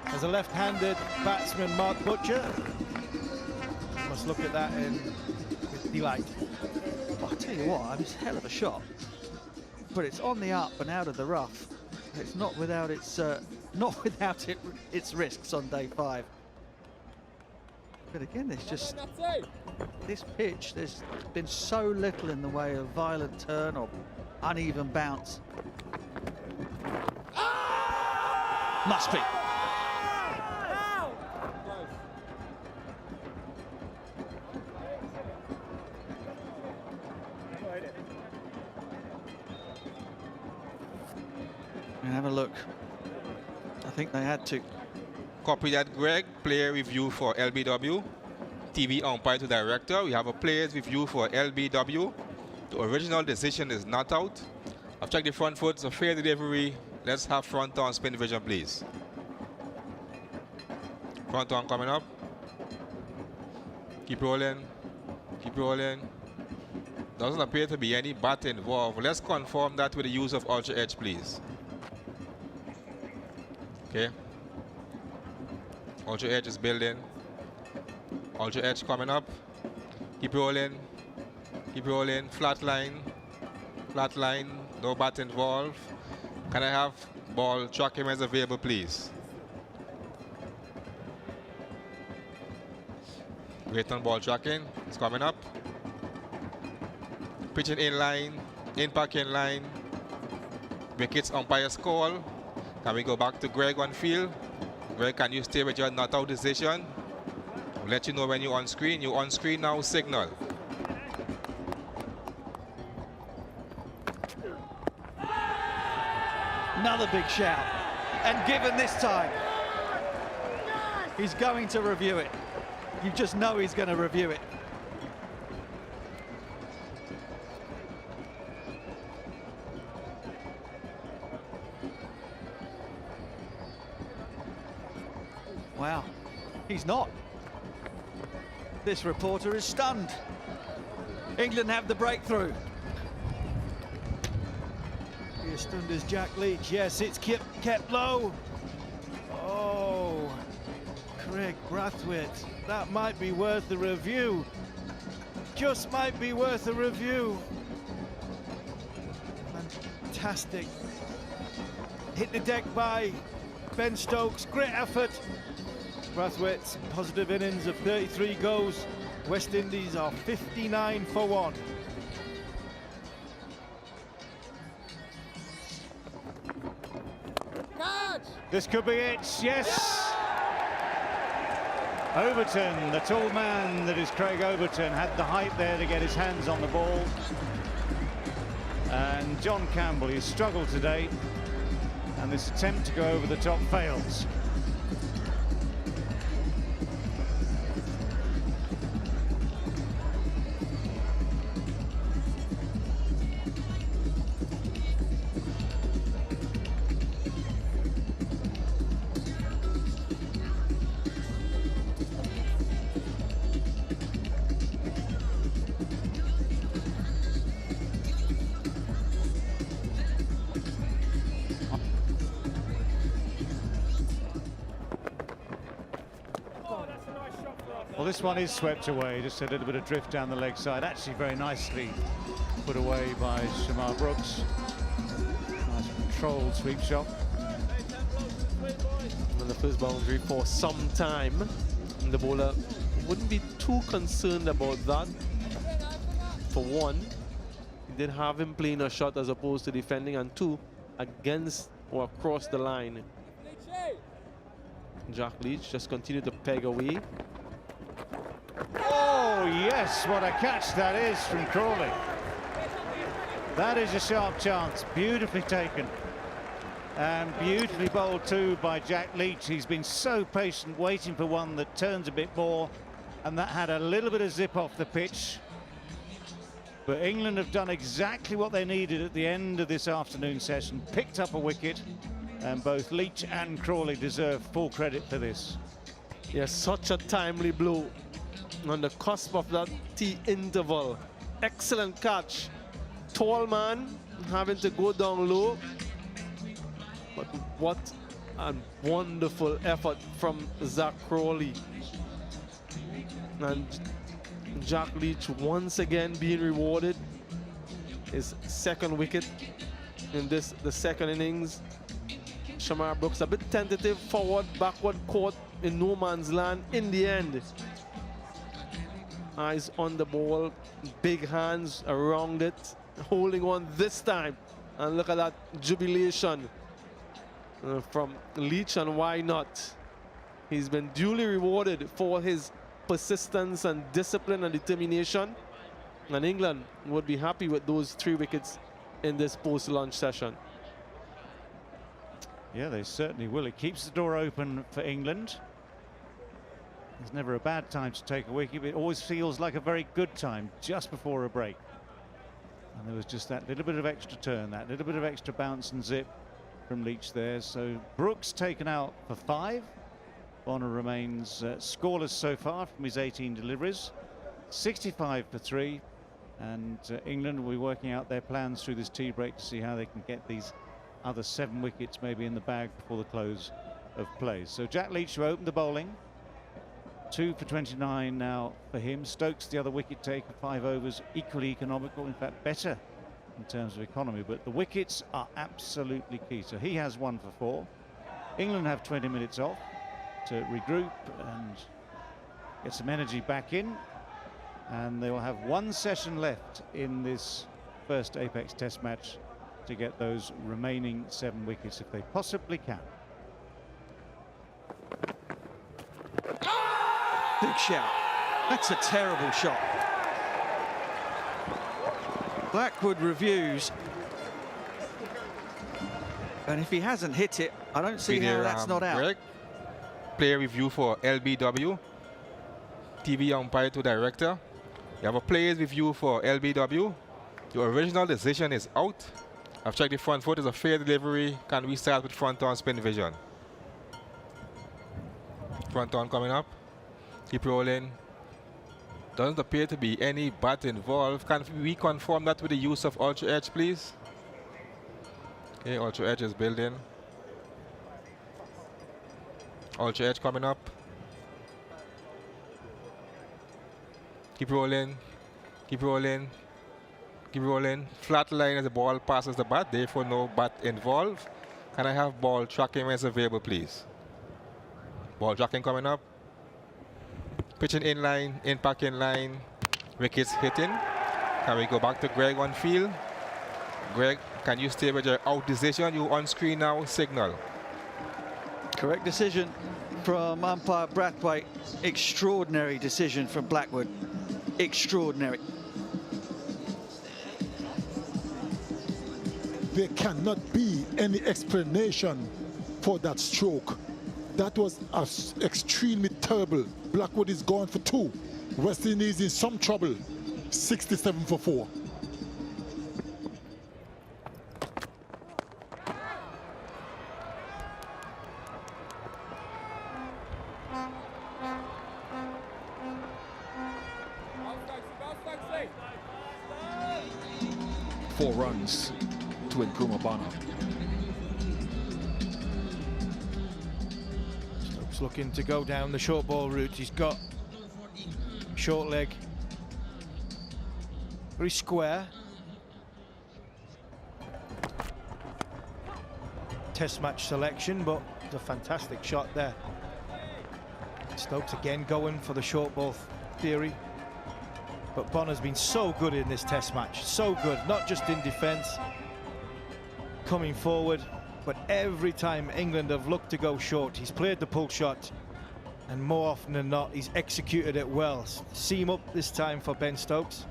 As a left-handed batsman, Mark Butcher must look at that with delight. I'll tell you what, I mean, it's a hell of a shot, but it's on the up and out of the rough. It's not without its its risks on day 5. But again, there's just this pitch. There's been so little in the way of violent turn or uneven bounce. Must be. And have a look. I think they had to. Copy that, Greg. Player review for LBW. TV umpire to director. We have a player's review for LBW. The original decision is not out. I've checked the front foot. It's a fair delivery. Let's have front on spin vision, please. Front on coming up. Keep rolling. Keep rolling. Doesn't appear to be any bat involved. Let's confirm that with the use of ultra edge, please. Okay. Ultra edge is building. Ultra edge coming up. Keep rolling. Keep rolling. Flat line. Flat line. No bat involved. Can I have ball tracking as available, please? Wait on ball tracking. It's coming up. Pitching in line. Impact in line. Wickets umpire's call. Can we go back to Greg on field? Greg, can you stay with your not out decision? I'll let you know when you're on screen. You're on screen now, signal. Another big shout. And given this time, he's going to review it. You just know he's going to review it. Wow, he's not. This reporter is stunned. England have the breakthrough. Here stunned as Jack Leach. Yes, it's kept low. Oh, Craig Brathwaite. That might be worth a review. Just might be worth a review. Fantastic. Hit the deck by Ben Stokes. Great effort. Brathwaite's positive innings of 33 goes. West Indies are 59 for 1. This could be it, yes! Overton, the tall man that is Craig Overton, had the height there to get his hands on the ball. And John Campbell, he's struggled today, and this attempt to go over the top fails. this one is swept away. Just a little bit of drift down the leg side. Actually, very nicely put away by Shamar Brooks. Nice controlled sweep shot. And the first boundary for some time. And the bowler wouldn't be too concerned about that. For one, he did have him playing a shot as opposed to defending, and two, against or across the line. Jack Leach just continued to peg away. Oh, yes, what a catch that is from Crawley. That is a sharp chance, beautifully taken. And beautifully bowled too by Jack Leach. He's been so patient, waiting for one that turns a bit more, and that had a little bit of zip off the pitch. But England have done exactly what they needed at the end of this afternoon session, picked up a wicket, and both Leach and Crawley deserve full credit for this. Yes, such a timely blow on the cusp of that tea interval. Excellent catch. Tall man having to go down low. But what a wonderful effort from Zach Crawley. And Jack Leach once again being rewarded. His second wicket in the second innings. Shamar Brooks a bit tentative, forward, backward, caught in no man's land in the end. Eyes on the ball, big hands around it, holding on this time. And look at that jubilation from Leach, and why not? He's been duly rewarded for his persistence and discipline and determination. And England would be happy with those 3 wickets in this post-lunch session. Yeah, they certainly will. It keeps the door open for England. There's never a bad time to take a wicket, but it always feels like a very good time just before a break. And there was just that little bit of extra turn, that little bit of extra bounce and zip from Leach there. So Brooks taken out for 5. Bonner remains scoreless so far from his 18 deliveries. 65 for 3. And England will be working out their plans through this tea break to see how they can get these other 7 wickets maybe in the bag before the close of play. So Jack Leach who opened the bowling. 2 for 29 now for him. Stokes, the other wicket taker, 5 overs, equally economical, in fact better in terms of economy, but the wickets are absolutely key. So he has 1 for 4. England have 20 minutes off to regroup and get some energy back in, and they will have 1 session left in this first Apex Test match to get those remaining 7 wickets if they possibly can. Big shout. That's a terrible shot. Blackwood reviews. And if he hasn't hit it, I don't see how that's not out. Greg, player review for LBW. TV umpire to director. You have a player's review for LBW. Your original decision is out. I've checked the front foot is a fair delivery. Can we start with front on spin vision? Front on coming up. Keep rolling. Doesn't appear to be any bat involved. Can we confirm that with the use of ultra edge, please? Okay, ultra edge is built in. Ultra edge coming up. Keep rolling. Keep rolling. Keep rolling. Flat line as the ball passes the bat, therefore no bat involved. Can I have ball tracking when it's available, please? Ball tracking coming up. Pitching in line, impact in line, wickets hitting. Can we go back to Greg on field? Greg, can you stay with your out decision? You on screen now, signal. Correct decision from umpire Brathwaite. Extraordinary decision from Blackwood. Extraordinary. There cannot be any explanation for that stroke. That was extremely terrible. Blackwood is gone for 2. West Indies in some trouble. 67 for 4. Four runs to Nkrumah Bonner. Stokes looking to go down the short ball route. He's got Short leg. Very square. Test match selection, but it's a fantastic shot there. Stokes again going for the short ball theory. But Bonner's been so good in this test match. So good, not just in defence, coming forward, but every time England have looked to go short, he's played the pull shot, and more often than not, he's executed it well. Seam up this time for Ben Stokes.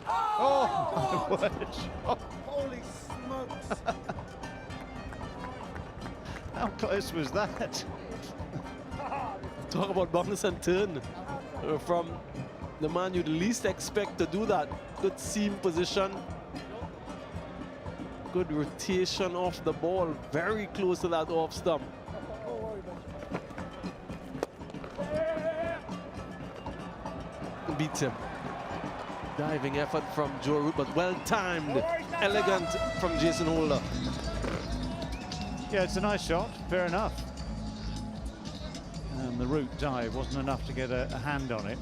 Oh, my word. Oh. Holy smokes. How close was that? Talk about bonus and turn from the man you'd least expect to do that. Good seam position. Good rotation off the ball. Very close to that off stump. Beats him. Diving effort from Joe Root, but well timed. Elegant from Jason Holder. Yeah, it's a nice shot, fair enough. And the Root dive wasn't enough to get a hand on it.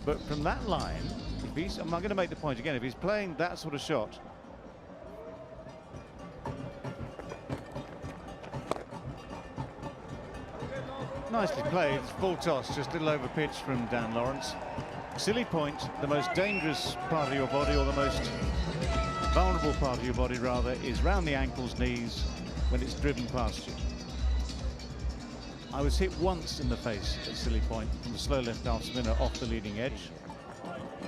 But from that line, if he's, I'm not going to make the point again, if he's playing that sort of shot, nicely played, full toss, just a little over pitch from Dan Lawrence. Silly point, the most dangerous part of your body, or the most vulnerable part of your body rather, is round the ankles, knees, when it's driven past you. I was hit once in the face at silly point from a slow left half spinner off the leading edge.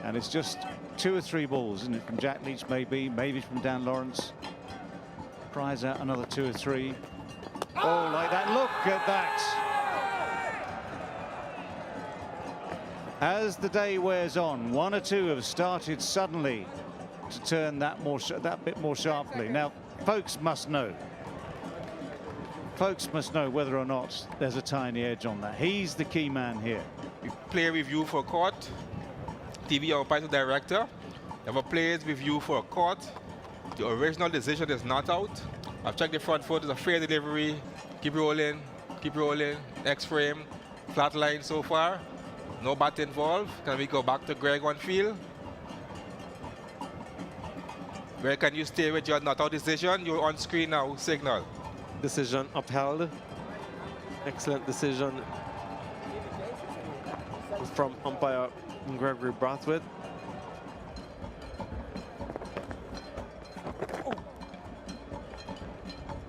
And it's just 2 or 3 balls, isn't it? From Jack Leach maybe from Dan Lawrence. Prize out another 2 or 3. Oh, like that, look at that. As the day wears on, 1 or 2 have started suddenly to turn that bit more sharply. Now, folks must know. Folks must know whether or not there's a tiny edge on that. He's the key man here. Player review for court. TV umpire to director. Never plays review for a court. The original decision is not out. I've checked the front foot. It's a fair delivery. Keep rolling. Keep rolling. Next frame. Flat line so far. No bat involved. Can we go back to Greg on field? Greg, can you stay with your not out decision? You're on screen now. Signal. Decision upheld. Excellent decision from umpire Gregory Brathwaite.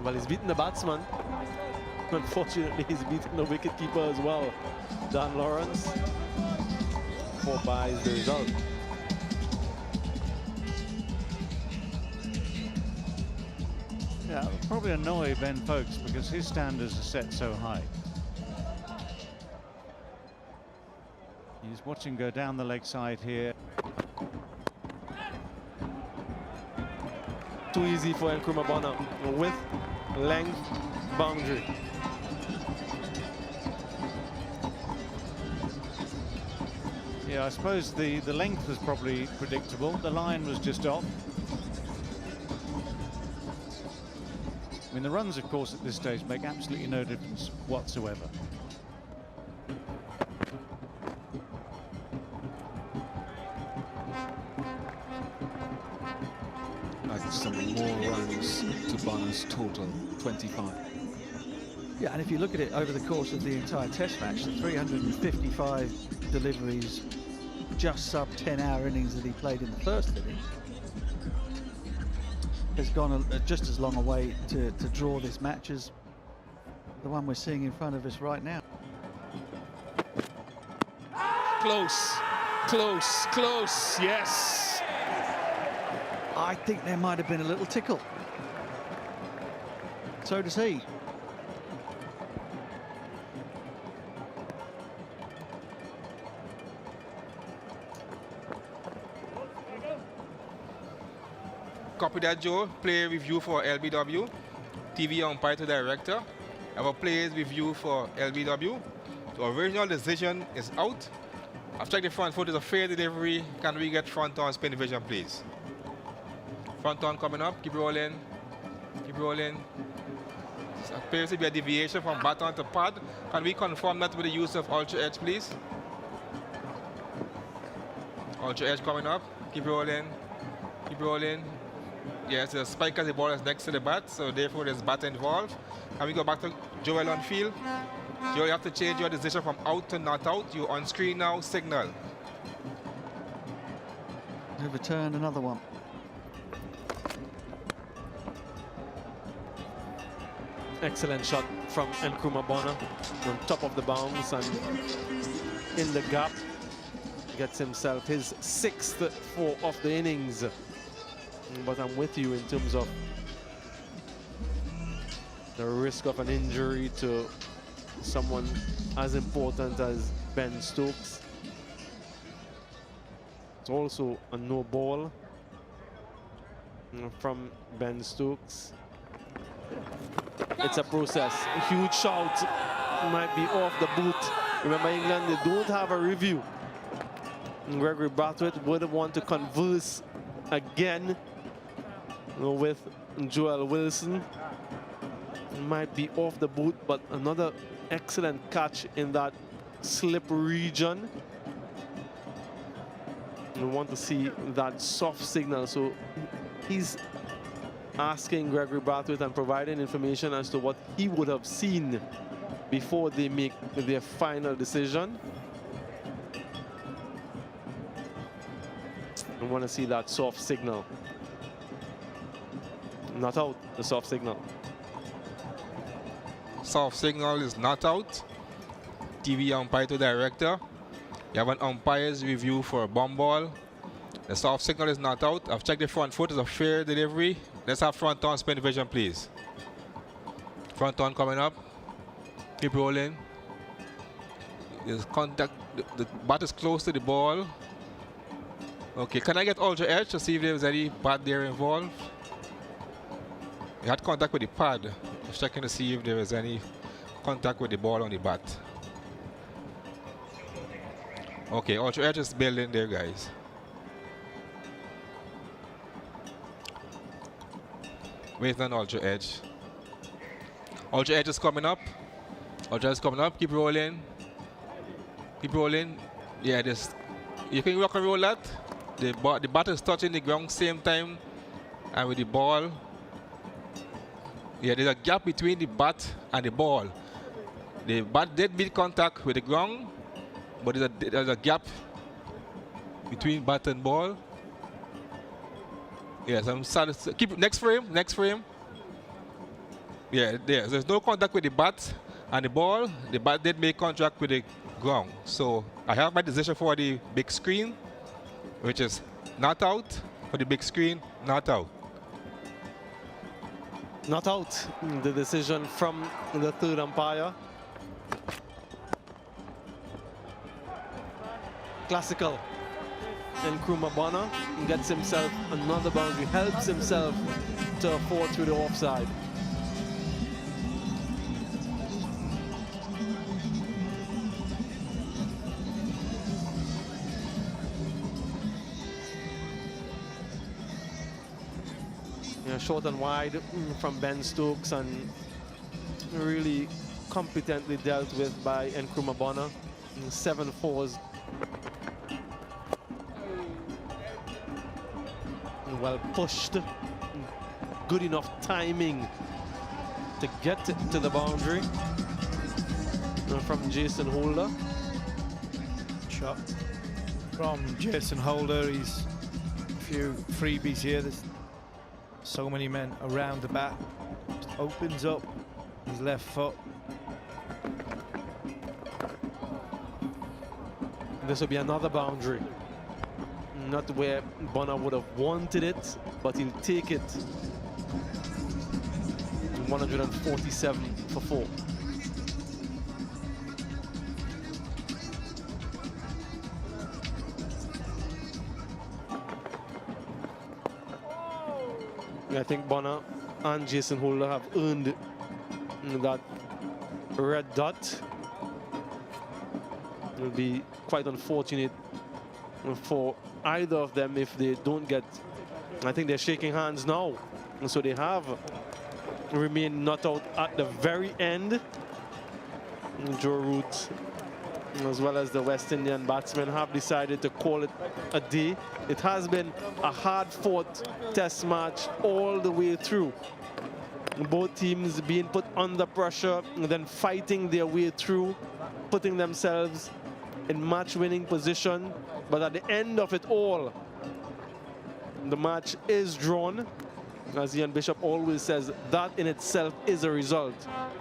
Well, he's beaten the batsman. Unfortunately, he's beaten the wicketkeeper as well. Dan Lawrence. 4 buys the result. Yeah, it'll probably annoy Ben Folkes because his standards are set so high. He's watching go down the leg side here. Too easy for Nkrumah Bonner. Width, length, boundary. Yeah, I suppose the length was probably predictable. The line was just off. I mean, the runs, of course, at this stage make absolutely no difference whatsoever. That's some more runs to Bonner's total, 25. Yeah, and if you look at it over the course of the entire test match, the 355 deliveries, just sub 10-hour innings that he played in the first inning, has gone just as long a way to draw this match as the one we're seeing in front of us right now. Close, close, close, yes. I think there might have been a little tickle. So does he. Copy that, Joe. Play review for LBW. TV umpire to director. Have a plays review for LBW. The original decision is out. I've checked the front foot. Is a fair delivery. Can we get front on spin division, please? Front on coming up. Keep rolling. Keep rolling. appears to be a deviation from baton to pad. Can we confirm that with the use of ultra edge, please? Ultra edge coming up. Keep rolling. Keep rolling. Yes, the spike as the ball is next to the bat, so therefore there's bat involved. Can we go back to Joel on field? Joel, you have to change your decision from out to not out. You're on screen now, signal. Overturn another one. Excellent shot from Nkrumah Bonner on top of the bounce and in the gap. Gets himself his 6th 4 of the innings. But I'm with you in terms of the risk of an injury to someone as important as Ben Stokes. It's also a no ball from Ben Stokes. It's a process. A huge shout might be off the boot. Remember, England, they don't have a review. Gregory Brathwaite would want to converse again with Joel Wilson. Might be off the boot, but another excellent catch in that slip region. We want to see that soft signal. So he's asking Gregory Brathwaite and providing information as to what he would have seen before they make their final decision. We want to see that soft signal. Not out, the soft signal. Soft signal is not out. TV umpire to director. You have an umpire's review for a bomb ball. The soft signal is not out. I've checked the front foot is a fair delivery. Let's have front on spin vision, please. Front on coming up. Keep rolling. There's contact. The bat is close to the ball. Okay, can I get ultra edge to see if there's any bat there involved? You had contact with the pad. I was checking to see if there was any contact with the ball on the bat. Okay, ultra edge is building there, guys. Wait on ultra edge. Ultra edge is coming up. Ultra edge is coming up. Keep rolling. Keep rolling. Yeah, this. You can rock and roll that. The bat is touching the ground same time, and with the ball. Yeah, there's a gap between the bat and the ball. The bat did make contact with the ground, but there's a gap between bat and ball. Yes, I'm sad. Keep next frame, next frame. Yeah, there's no contact with the bat and the ball. The bat did make contact with the ground. So I have my decision for the big screen, which is not out. For the big screen, not out. Not out, the decision from the third umpire. Classical. Nkrumah Bonner gets himself another boundary, helps himself to a 4 through the offside. Short and wide from Ben Stokes and really competently dealt with by Nkrumah Bonner. 7 4s. Well pushed. Good enough timing to get to the boundary from Jason Holder. Shot from Jason Holder. He's a few freebies here. There's so many men around the bat. Just opens up his left foot. This will be another boundary. Not where Bonner would have wanted it, but he'll take it. 147 for 4. I think Bonner and Jason Holder have earned that red dot. It will be quite unfortunate for either of them if they don't get. I think they're shaking hands now, and so they have remain not out at the very end. Joe Root, as well as the West Indian batsmen, have decided to call it a day. It has been a hard-fought test match all the way through. Both teams being put under pressure and then fighting their way through, putting themselves in match-winning position. But at the end of it all, the match is drawn. As Ian Bishop always says, that in itself is a result.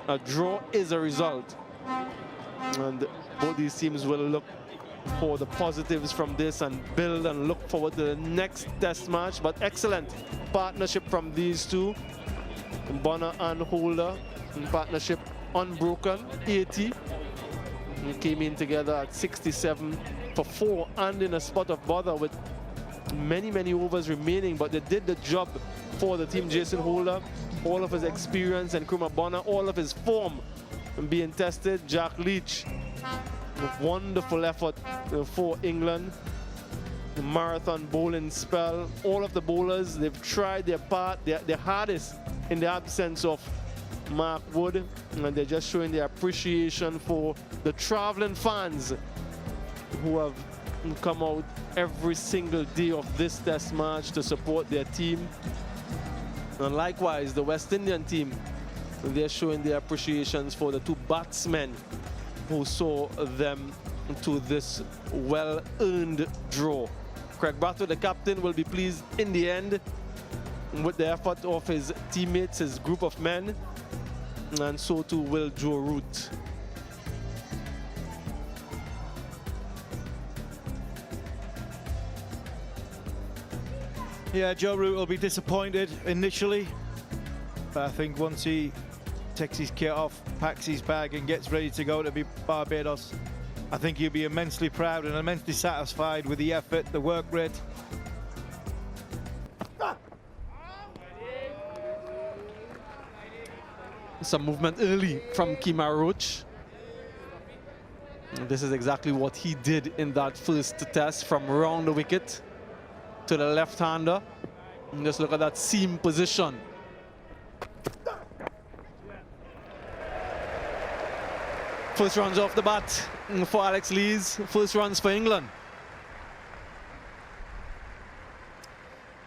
A draw is a result. And both these teams will look for the positives from this and build and look forward to the next test match. But excellent partnership from these two. Bonner and Holder, in partnership unbroken, 80. They came in together at 67 for 4 and in a spot of bother with many overs remaining, but they did the job for the team. Jason Holder, all of his experience, and Nkrumah Bonner, all of his form being tested. Jack Leach, a wonderful effort for England. The marathon bowling spell. All of the bowlers, they've tried their part, their hardest in the absence of Mark Wood, and they're just showing their appreciation for the traveling fans who have come out every single day of this test match to support their team. And likewise, the West Indian team, they're showing their appreciations for the two batsmen who saw them to this well-earned draw. Craig Brathwaite, the captain, will be pleased in the end with the effort of his teammates, his group of men, and so too will Joe Root. Yeah, Joe Root will be disappointed initially, but I think once he takes his kit off, packs his bag and gets ready to go to be Barbados, I think he'll be immensely proud and immensely satisfied with the effort, the work rate. Some movement early from Kemar Roach. And this is exactly what he did in that first test, from around the wicket to the left-hander. And just look at that seam position. First runs off the bat for Alex Lees. First runs for England.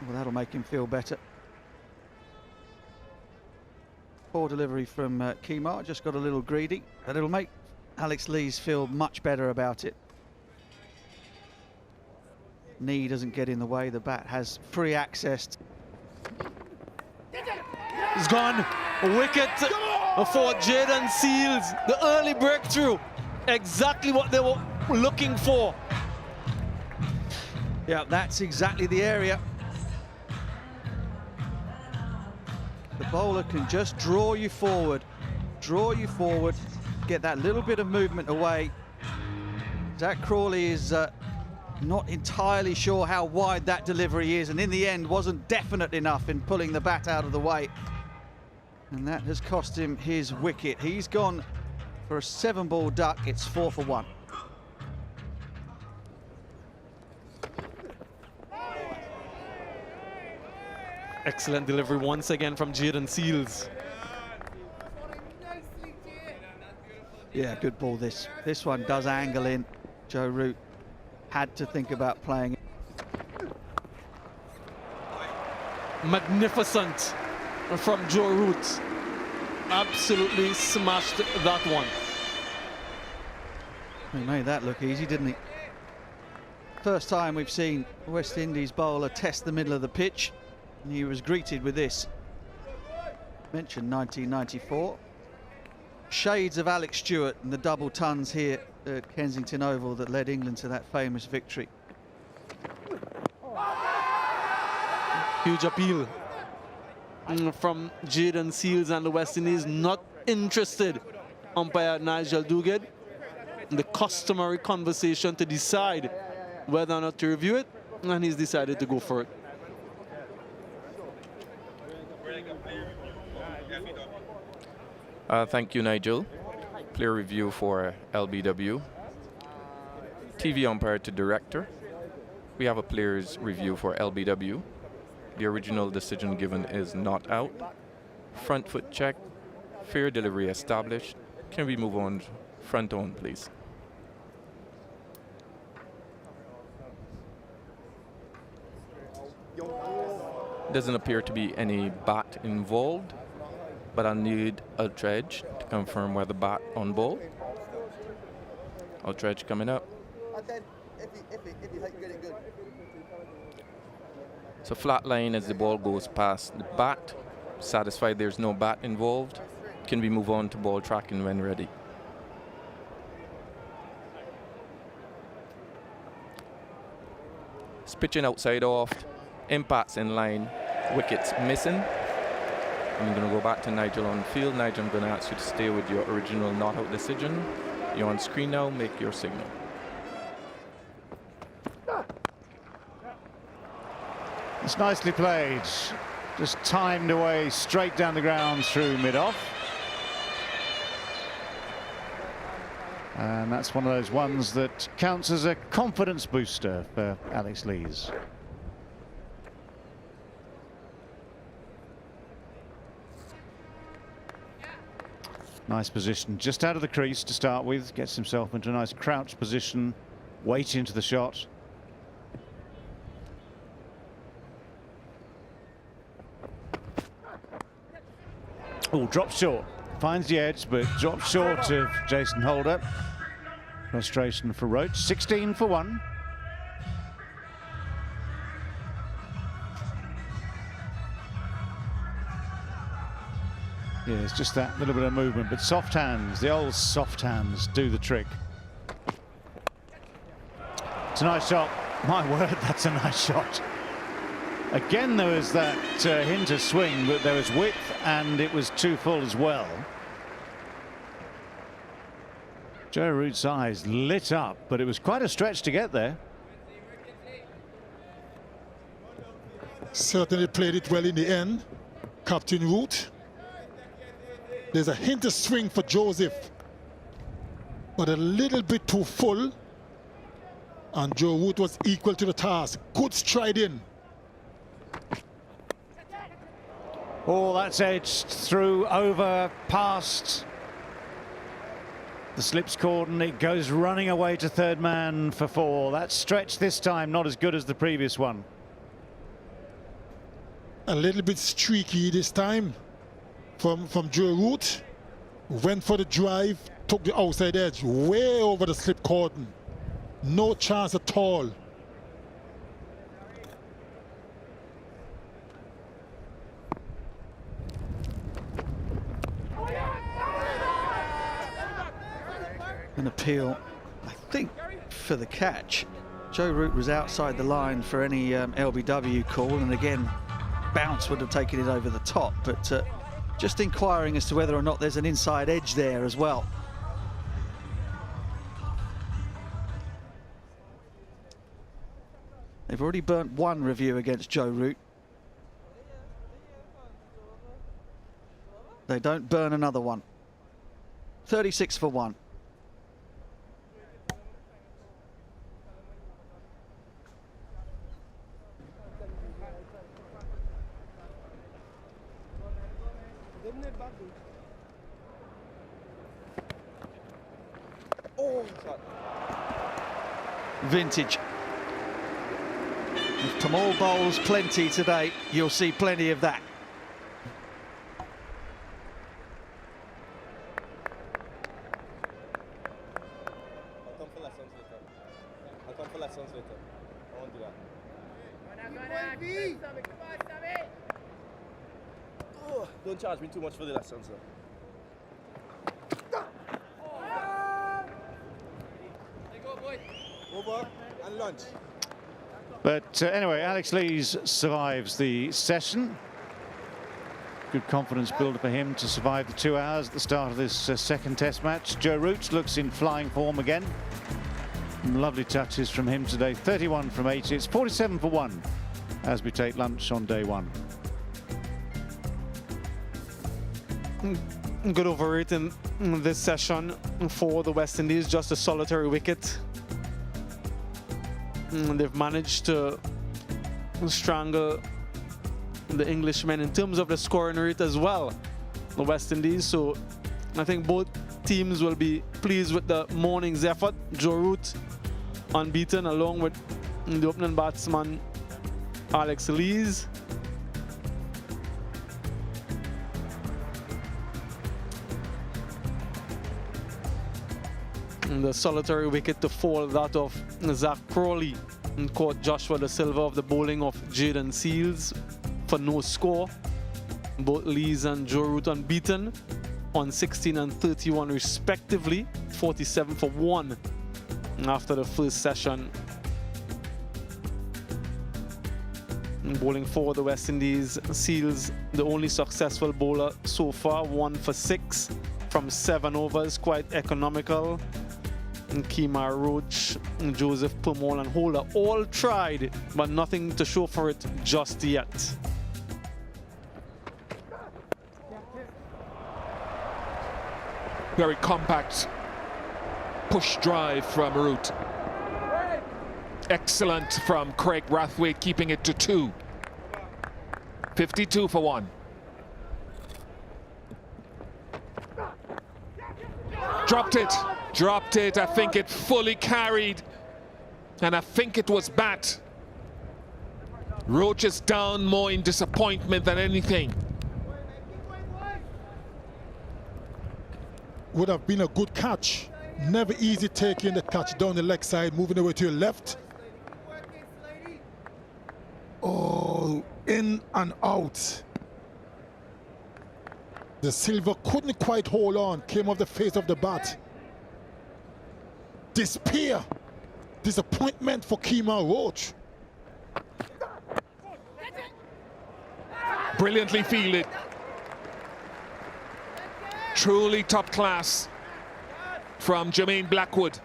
Well, that'll make him feel better. Poor delivery from Kemar, just got a little greedy, but it'll make Alex Lees feel much better about it. Knee doesn't get in the way, the bat has free access. It's gone. Wicket for Jayden Seals. The early breakthrough. Exactly what they were looking for. Yeah, that's exactly the area. The bowler can just draw you forward, get that little bit of movement away. Zach Crawley is not entirely sure how wide that delivery is, and in the end wasn't definite enough in pulling the bat out of the way. And that has cost him his wicket. He's gone for a 7-ball duck. It's 4 for 1. Excellent delivery once again from Jayden Seals. Yeah, good ball this. This one does angle in. Joe Root had to think about playing it. Magnificent from Joe Root. Absolutely smashed that one. He made that look easy, didn't he? First time we've seen West Indies bowler test the middle of the pitch, and he was greeted with this. Mentioned 1994. Shades of Alex Stewart and the double tons here at Kensington Oval that led England to that famous victory. Huge appeal from Jayden Seals and the West Indies. Not interested, umpire Nigel Duguid. The customary conversation to decide whether or not to review it, and he's decided to go for it. Thank you, Nigel. Player review for LBW. TV umpire to director. We have a player's review for LBW. The original decision given is not out. Front foot check. Fair delivery established. Can we move on front on, please? Doesn't appear to be any bat involved, but I'll need Ultredge to confirm whether bat on ball. Ultredge coming up. So flat line as the ball goes past the bat. Satisfied there's no bat involved. Can we move on to ball tracking when ready? It's pitching outside off. Impacts in line. Wickets missing. I'm going to go back to Nigel on field. Nigel, I'm going to ask you to stay with your original not out decision. You're on screen now. Make your signal. It's nicely played. Just timed away straight down the ground through mid-off. And that's one of those ones that counts as a confidence booster for Alex Lees. Nice position, just out of the crease to start with. Gets himself into a nice crouch position, waiting to the shot. Oh, drops short. Finds the edge, but drops short of Jason Holder. Frustration for Roach. 16 for 1. Yeah, it's just that little bit of movement, but soft hands, the old soft hands do the trick. It's a nice shot. My word, that's a nice shot. Again, there was that hint of swing, but there was width and it was too full as well. Joe Root's eyes lit up, but it was quite a stretch to get there. Certainly played it well in the end, Captain Root. There's a hint of swing for Joseph, but a little bit too full. And Joe Root was equal to the task. Good stride in. Oh, that's edged through, over, past the slips cordon. It goes running away to third man for 4. That stretch this time not as good as the previous one. A little bit streaky this time from Joe Root. Went for the drive, took the outside edge way over the slip cordon. No chance at all. An appeal, I think, for the catch. Joe Root was outside the line for any LBW call, and again, bounce would have taken it over the top, but just inquiring as to whether or not there's an inside edge there as well. They've already burnt one review against Joe Root. They don't burn another one. 36 for 1. Vintage. If Tamal bowls plenty today, you'll see plenty of that. I'll come for lessons later. I'll come for lessons later. I won't do that. Oh, don't charge me too much for the lessons, though. Over and lunch. But anyway, Alex Lees survives the session. Good confidence builder for him to survive the 2 hours at the start of this second test match. Joe Root looks in flying form again. Some lovely touches from him today. 31 from 80. It's 47 for 1 as we take lunch on day 1. Good overrate in this session for the West Indies, just a solitary wicket. They've managed to strangle the Englishmen in terms of the scoring rate as well. the West Indies. So I think both teams will be pleased with the morning's effort. Joe Root unbeaten, along with the opening batsman Alex Lees. And the solitary wicket to fall, that of Zach Crawley, and caught Joshua De Silva of the bowling of Jaden Seals for no score. Both Lees and Joe Root unbeaten on 16 and 31 respectively, 47 for 1 after the first session. And bowling for the West Indies, Seals, the only successful bowler so far, 1 for 6 from 7 overs, quite economical. And Kemar Roach, and Joseph Pumol and Holder all tried, but nothing to show for it just yet. Very compact push drive from Root. Excellent from Craig Brathwaite, keeping it to 2. 52 for 1. Dropped it. Dropped it. I think it fully carried. And I think it was bat. Roach is down more in disappointment than anything. Would have been a good catch. Never easy taking the catch down the leg side, moving away to your left. Oh, in and out. The Silva couldn't quite hold on, came off the face of the bat. Despair, disappointment for Kemar Roach. Brilliantly fielded. Truly top class from Jermaine Blackwood.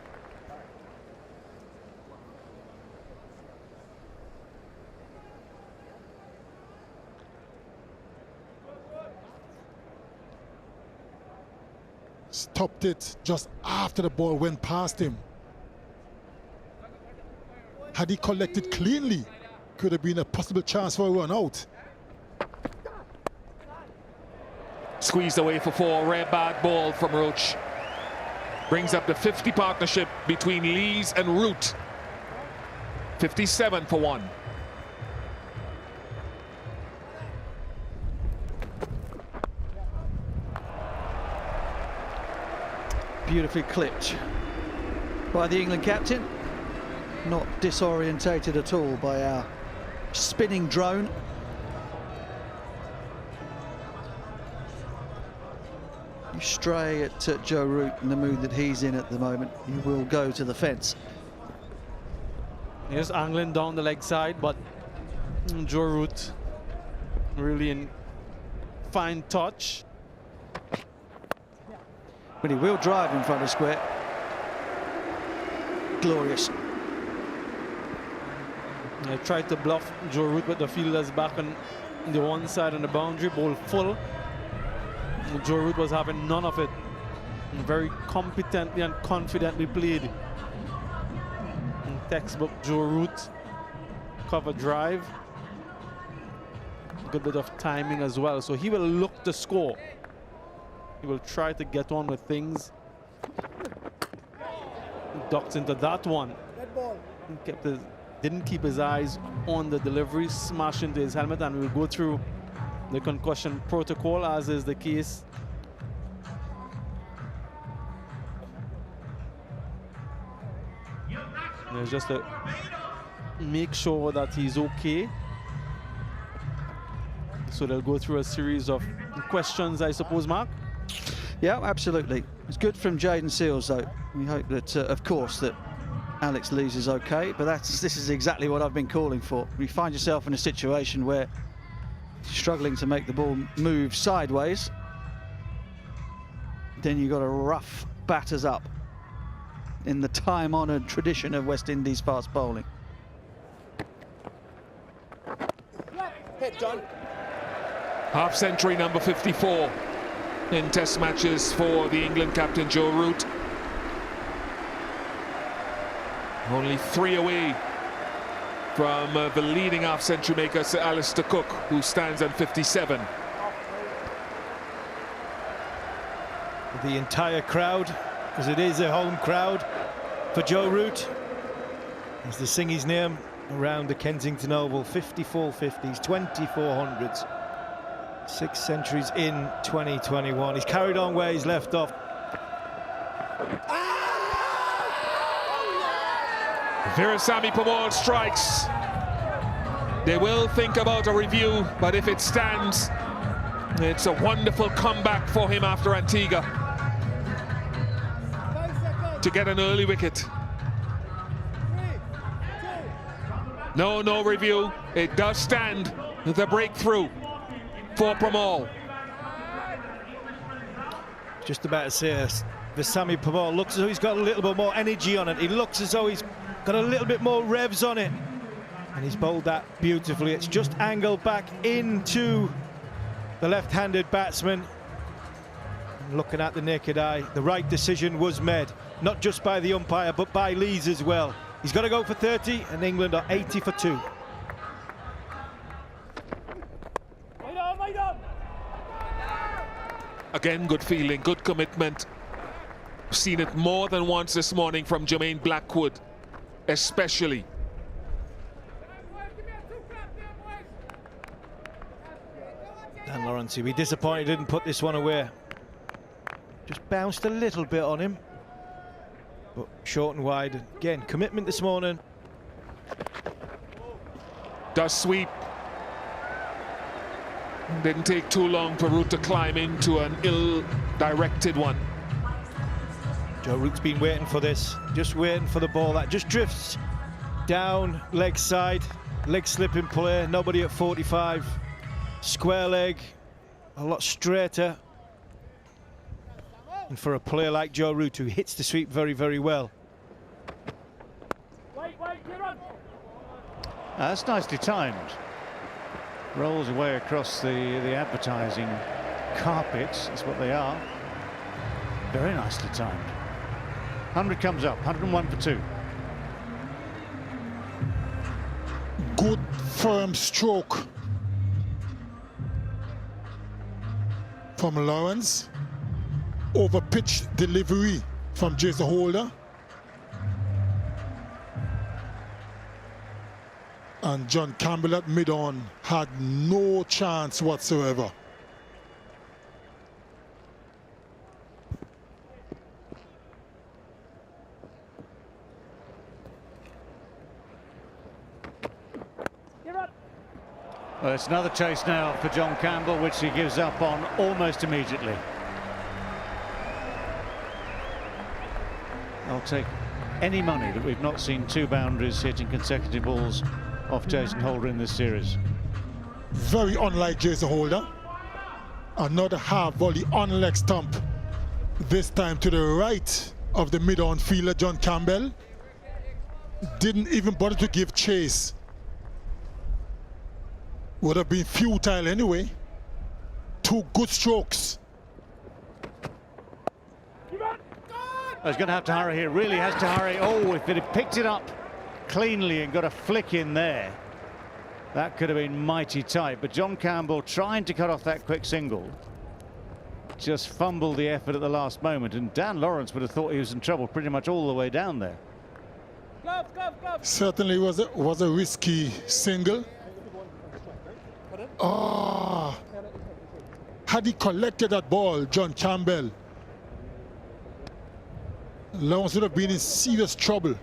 Stopped it just after the ball went past him. Had he collected cleanly, could have been a possible chance for a run out. Squeezed away for 4, rare bad ball from Roach. Brings up the 50 partnership between Lees and Root. 57 for 1. Beautifully clipped by the England captain. Not disorientated at all by our spinning drone. You stray at Joe Root in the mood that he's in at the moment, you will go to the fence. Just angling down the leg side, but Joe Root really in fine touch. But he will drive in front of square. Glorious. I tried to bluff Joe Root, but the fielder's back on the one side on the boundary, ball full. And Joe Root was having none of it. And very competently and confidently played. And textbook Joe Root cover drive. Good bit of timing as well. So he will look to score. He will try to get on with things. Ducked into that one. Didn't keep his eyes on the delivery, smashed into his helmet, and we'll go through the concussion protocol, as is the case. There's just to make sure that he's okay. So they'll go through a series of questions, I suppose, Mark? Yeah, absolutely. It's good from Jaden Seals, though. We hope that, of course, that Alex Lees is okay, but this is exactly what I've been calling for. You find yourself in a situation where you're struggling to make the ball move sideways, then you've got to rough batters up in the time-honoured tradition of West Indies fast bowling. Hit, John. Half century number 54 in test matches for the England captain Joe Root. Only 3 away from the leading half-century maker, Sir Alistair Cook, who stands on 57. the entire crowd, because it is a home crowd for Joe Root, as they sing his name around the Kensington Oval. 54 50s, 24 hundreds, 6 centuries in 2021. He's carried on where he's left off. Virasamy Pamal strikes. They will think about a review, but if it stands, it's a wonderful comeback for him after Antigua to get an early wicket. No review. It does stand. The breakthrough for Pamal. Just about to say, Virasamy Pamal looks as though he's got a little bit more energy on it. He looks as though he's got a little bit more revs on it. And he's bowled that beautifully. It's just angled back into the left-handed batsman. And looking at the naked eye, the right decision was made, not just by the umpire, but by Lees as well. He's got to go for 30, and England are 80 for 2. Again, good feeling, good commitment. I've seen it more than once this morning from Jermaine Blackwood, especially. Dan Lawrence, he'll be disappointed he didn't put this one away. Just bounced a little bit on him, but short and wide. Again, commitment this morning. Does sweep. Didn't take too long for Root to climb into an ill-directed one. Joe Root's been waiting for this, just waiting for the ball that just drifts down leg side, leg slip in play, nobody at 45. Square leg, a lot straighter. And for a player like Joe Root, who hits the sweep very, very well. That's nicely timed. Rolls away across the advertising carpets, that's what they are. Very nicely timed. 100 comes up, 101 for 2. Good firm stroke from Lawrence. Over pitch delivery from Jason Holder. And John Campbell at mid-on had no chance whatsoever. Well, it's another chase now for John Campbell, which he gives up on almost immediately. I'll take any money that we've not seen 2 boundaries hitting consecutive balls off Jason Holder in this series. Very unlike Jason Holder. Another half volley on leg stump. This time to the right of the mid-on fielder, John Campbell. Didn't even bother to give chase. Would have been futile anyway. 2 good strokes. He's going to have to hurry here, really has to hurry. Oh, if it had picked it up cleanly and got a flick in there, that could have been mighty tight. But John Campbell, trying to cut off that quick single, just fumbled the effort at the last moment, and Dan Lawrence would have thought he was in trouble pretty much all the way down there. Certainly was a risky single. Had he collected that ball, John Campbell, Lawrence would have been in serious trouble.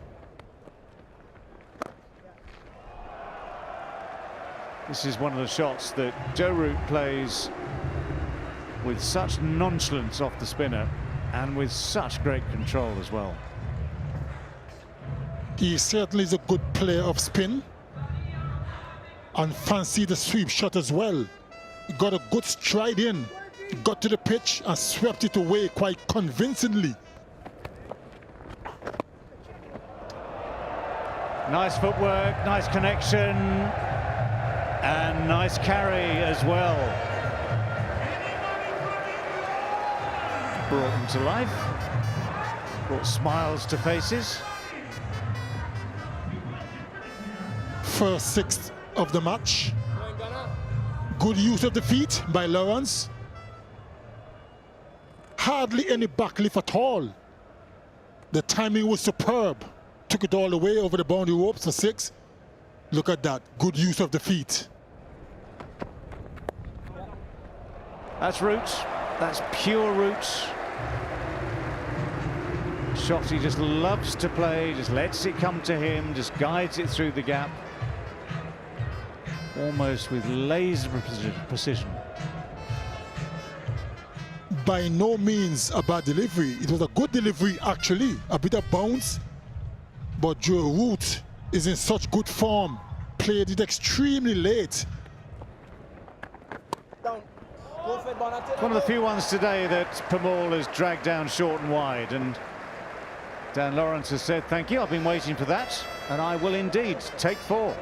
This is one of the shots that Joe Root plays with such nonchalance off the spinner and with such great control as well. He certainly is a good player of spin and fancy the sweep shot as well. He got a good stride in, got to the pitch and swept it away quite convincingly. Nice footwork, nice connection, and nice carry as well. Brought them to life, brought smiles to faces. First 6 of the match. Good use of the feet by Lawrence. hardly any backlift at all. The timing was superb. Took it all the way over the boundary ropes for 6. Look at that, good use of the feet. That's Roots. That's pure Roots. Shot he just loves to play, just lets it come to him, just guides it through the gap. Almost with laser precision. By no means a bad delivery. It was a good delivery actually, a bit of bounce. But Joe Root is in such good form. Played it extremely late. One of the few ones today that Pamal has dragged down short and wide, and Dan Lawrence has said, thank you, I've been waiting for that, and I will indeed take 4.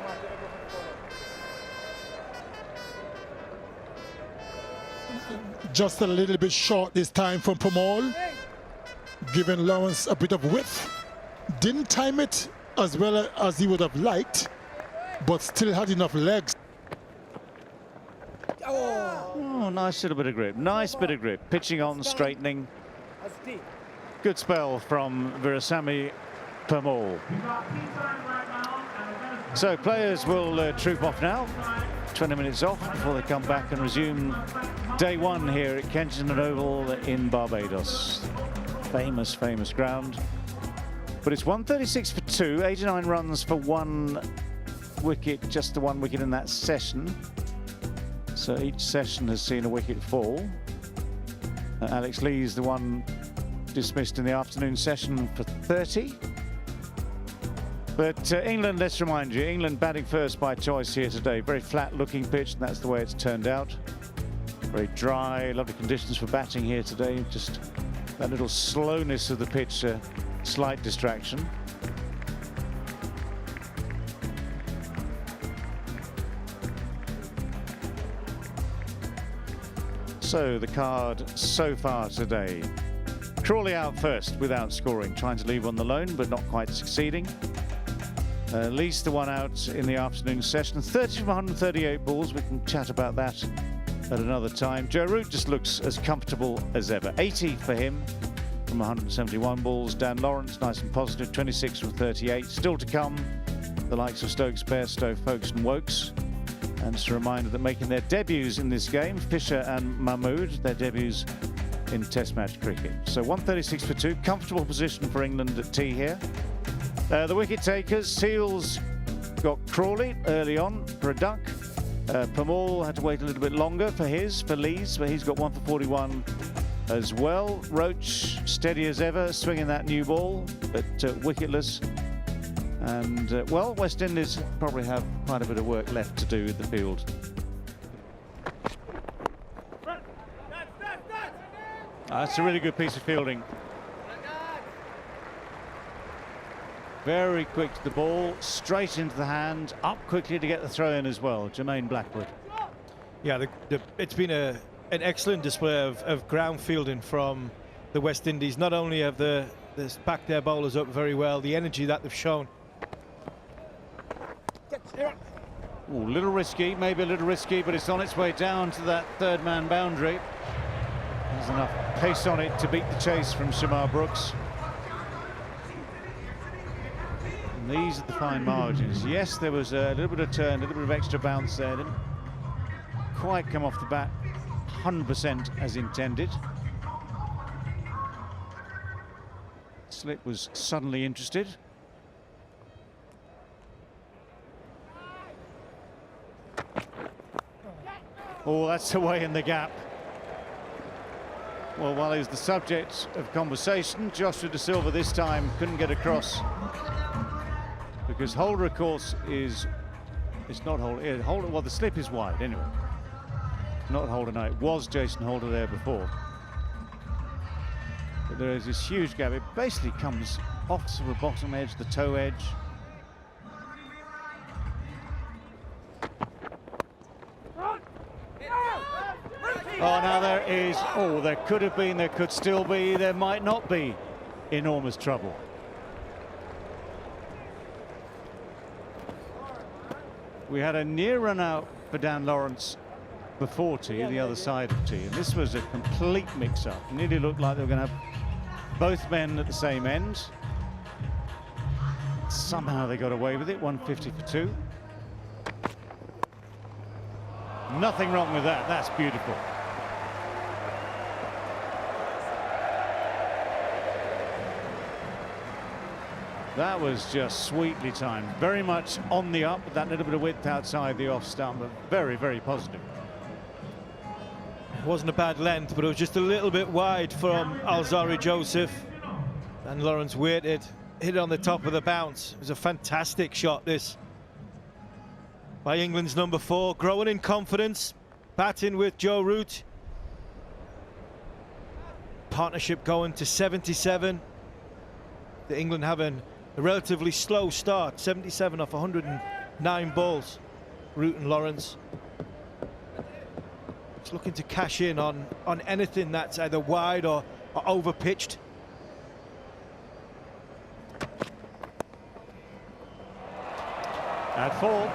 Just a little bit short this time from Pamal, giving Lawrence a bit of width. Didn't time it as well as he would have liked, but still had enough legs. Oh, nice little bit of grip. Nice bit of grip. Pitching on, straightening. Good spell from Virasamy Pamal. So players will troop off now. 20 minutes off before they come back and resume day 1 here at Kensington Oval in Barbados. Famous, famous ground. But it's 136 for 2, 89 runs for 1 wicket, just the 1 wicket in that session. So each session has seen a wicket fall. Alex Lee's the one dismissed in the afternoon session for 30. But England, let's remind you, England batting first by choice here today. Very flat looking pitch, and that's the way it's turned out. Very dry, lovely conditions for batting here today. Just that little slowness of the pitch, a slight distraction. So the card so far today. Crawley out first without scoring, trying to leave on the loan, but not quite succeeding. Least the one out in the afternoon session. 30 from 138 balls. We can chat about that at another time. Joe Root just looks as comfortable as ever. 80 for him from 171 balls. Dan Lawrence, nice and positive, 26 from 38. Still to come, the likes of Stokes, Bairstow, Folkes and Wokes. And just a reminder that making their debuts in this game, Fisher and Mahmood, their debuts in Test match cricket. So 136 for 2, comfortable position for England at tea here. The wicket takers, Seals got Crawley early on for a duck. Pamal had to wait a little bit longer for Lees, but he's got 1 for 41 as well. Roach, steady as ever, swinging that new ball, but wicketless. And, well, West Indies probably have quite a bit of work left to do in the field. That's a really good piece of fielding. Very quick to the ball, straight into the hand, up quickly to get the throw in as well. Jermaine Blackwood. Yeah, it's been an excellent display of ground fielding from the West Indies. Not only have they backed their bowlers up very well, the energy that they've shown. Ooh, a little risky, maybe a little risky, but it's on its way down to that third man boundary. There's enough pace on it to beat the chase from Shamar Brooks. And these are the fine margins. Yes, there was a little bit of turn, a little bit of extra bounce there. Didn't quite come off the bat 100% as intended. Slip was suddenly interested. Oh, that's away in the gap. Well, while he's the subject of conversation, Joshua De Silva this time couldn't get across. Because Holder, of course, it's not Holder. Holder, well, the slip is wide anyway. Not Holder now. It was Jason Holder there before. But there is this huge gap. It basically comes off to the bottom edge, the toe edge. Oh, now there is, oh, there could have been, there could still be, there might not be enormous trouble. We had a near run out for Dan Lawrence the 40, the other side of tee, and this was a complete mix-up. It nearly looked like they were going to have both men at the same end. Somehow they got away with it, 150 for 2. Nothing wrong with that, that's beautiful. That was just sweetly timed. Very much on the up, with that little bit of width outside the off stump, but very, very positive. It wasn't a bad length, but it was just a little bit wide from Alzari Joseph. And Lawrence waited, hit it on the top of the bounce. It was a fantastic shot, this. By England's number 4, growing in confidence, batting with Joe Root. Partnership going to 77. The England having a relatively slow start, 77 off 109 balls. Root and Lawrence. Just looking to cash in on anything that's either wide or over pitched. At 4.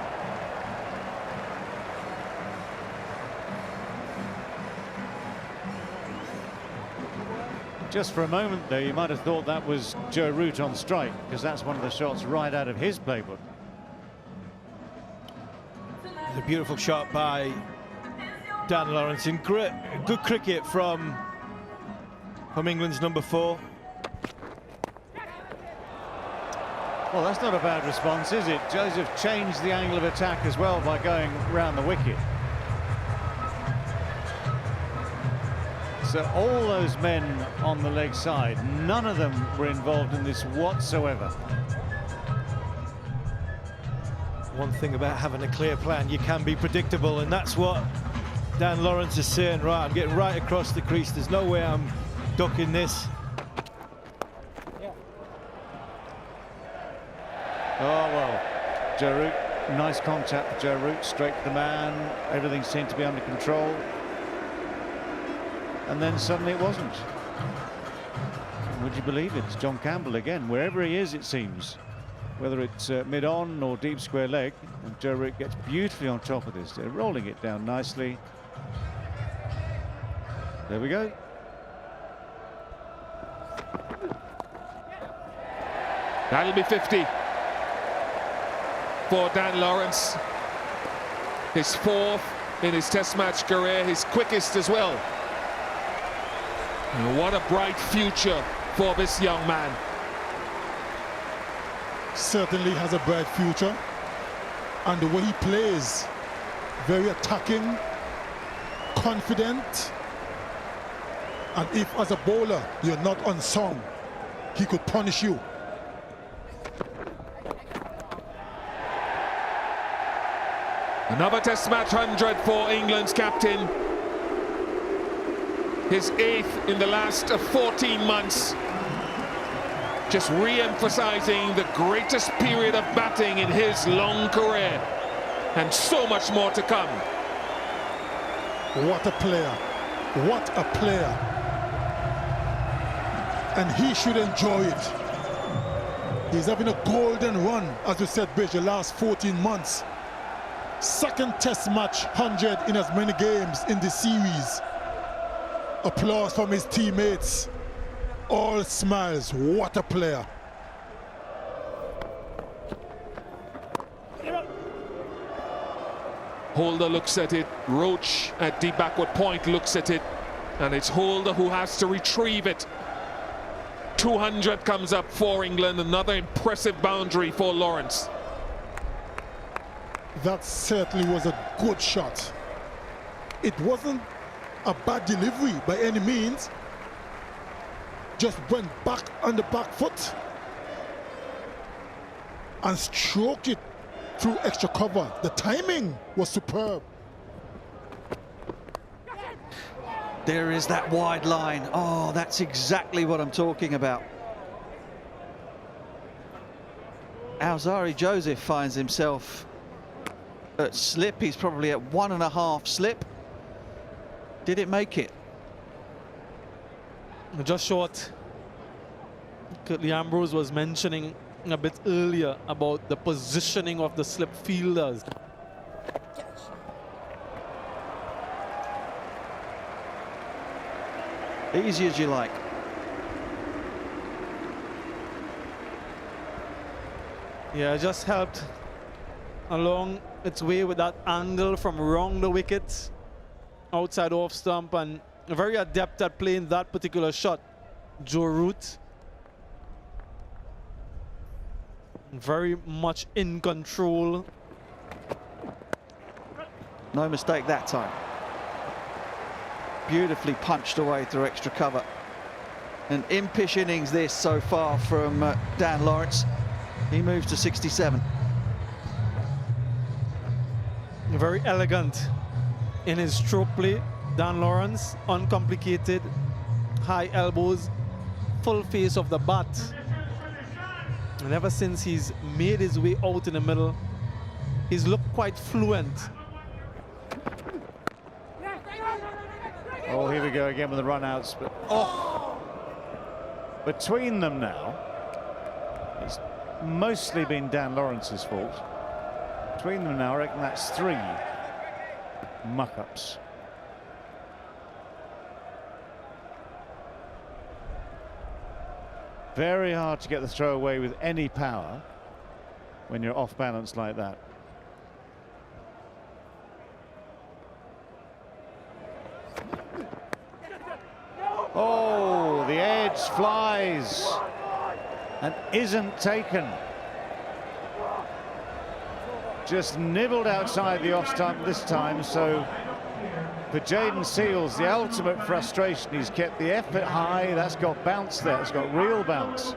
Just for a moment there, you might have thought that was Joe Root on strike, because that's one of the shots right out of his playbook. A beautiful shot by Dan Lawrence, and good cricket from England's number 4. Well, that's not a bad response, is it? Joseph changed the angle of attack as well by going round the wicket. So all those men on the leg side, none of them were involved in this whatsoever. One thing about having a clear plan, you can be predictable, and that's what Dan Lawrence is saying. Right, I'm getting right across the crease. There's no way I'm ducking this. Oh, well, Joe Root, nice contact for Joe Root, straight to the man. Everything seemed to be under control. And then suddenly it wasn't. Would you believe it? It's John Campbell again, wherever he is, it seems. Whether it's mid-on or deep square leg, and Joe Root gets beautifully on top of this. They're rolling it down nicely. There we go. That'll be 50 for Dan Lawrence. His 4th in his Test match career, his quickest as well. And what a bright future for this young man. Certainly has a bright future. And the way he plays, very attacking, confident. And if as a bowler you're not unsung, he could punish you. Another Test match 100 for England's captain. His 8th in the last 14 months. Just re-emphasizing the greatest period of batting in his long career. And so much more to come. What a player. What a player. And he should enjoy it. He's having a golden run, as you said, Bridge, the last 14 months. 2nd Test match 100 in as many games in the series. Applause from his teammates. All smiles. What a player. Holder looks at it. Roach at deep backward point looks at it. And it's Holder who has to retrieve it. 200 comes up for England. Another impressive boundary for Lawrence. That certainly was a good shot. It wasn't a bad delivery by any means. Just went back on the back foot and stroked it through extra cover. The timing was superb. There is that wide line. Oh, that's exactly what I'm talking about. Alzari Joseph finds himself at slip. He's probably at 1.5 slip. Did it make it? Just short. Curtly Ambrose was mentioning a bit earlier about the positioning of the slip fielders. Easy as you like. Yeah, just helped along its way with that angle from around the wicket, outside off stump, and very adept at playing that particular shot. Joe Root. Very much in control. No mistake that time. Beautifully punched away through extra cover. An impish innings this so far from Dan Lawrence. He moves to 67. Very elegant in his stroke play. Dan Lawrence, uncomplicated, high elbows, full face of the bat. And ever since he's made his way out in the middle, he's looked quite fluent. Oh, here we go again with the run-outs. But between them now, it's mostly been Dan Lawrence's fault. Between them now, I reckon that's 3 muck-ups. Very hard to get the throw away with any power when you're off balance like that. Oh, the edge flies and isn't taken. Just nibbled outside the off stump this time, so for Jayden Seales, the ultimate frustration. He's kept the effort high. That's got bounce there. It's got real bounce.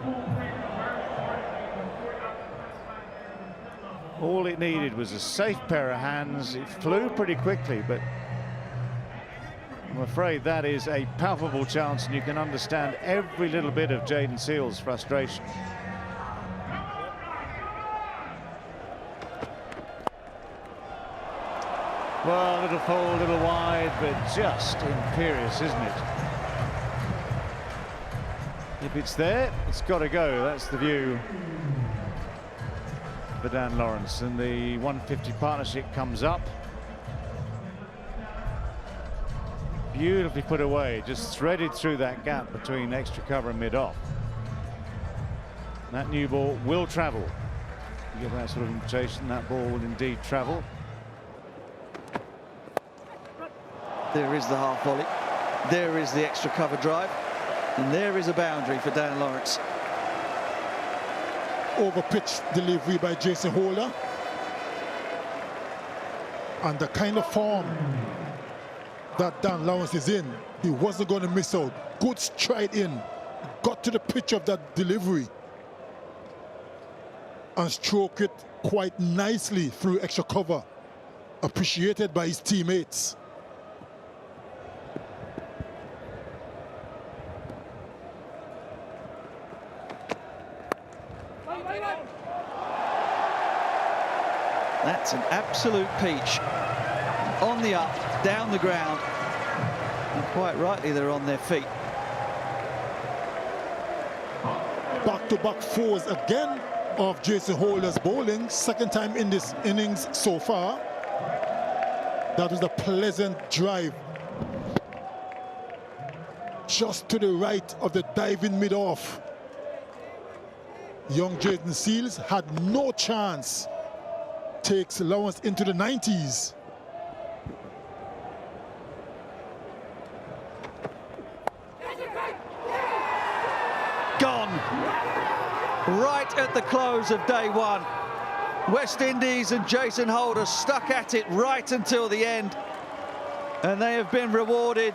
All it needed was a safe pair of hands. It flew pretty quickly, but I'm afraid that is a palpable chance, and you can understand every little bit of Jayden Seales' frustration. Well, a little full, a little wide, but just imperious, isn't it? If it's there, it's got to go. That's the view for Dan Lawrence. And the 150 partnership comes up. Beautifully put away, just threaded through that gap between extra cover and mid-off. That new ball will travel. You get that sort of invitation, that ball will indeed travel. There is the half volley. There is the extra cover drive. And there is a boundary for Dan Lawrence. Over pitch delivery by Jason Holder. And the kind of form that Dan Lawrence is in, he wasn't going to miss out. Good stride in. Got to the pitch of that delivery. And stroked it quite nicely through extra cover. Appreciated by his teammates. That's an absolute peach. On the up, down the ground. And quite rightly, they're on their feet. Back-to-back fours again of Jason Holder's bowling. Second time in this innings so far. That was a pleasant drive. Just to the right of the diving mid-off. Young Jayden Seales had no chance. Takes Lawrence into the 90s. Gone. Right at the close of day one. West Indies and Jason Holder stuck at it right until the end. And they have been rewarded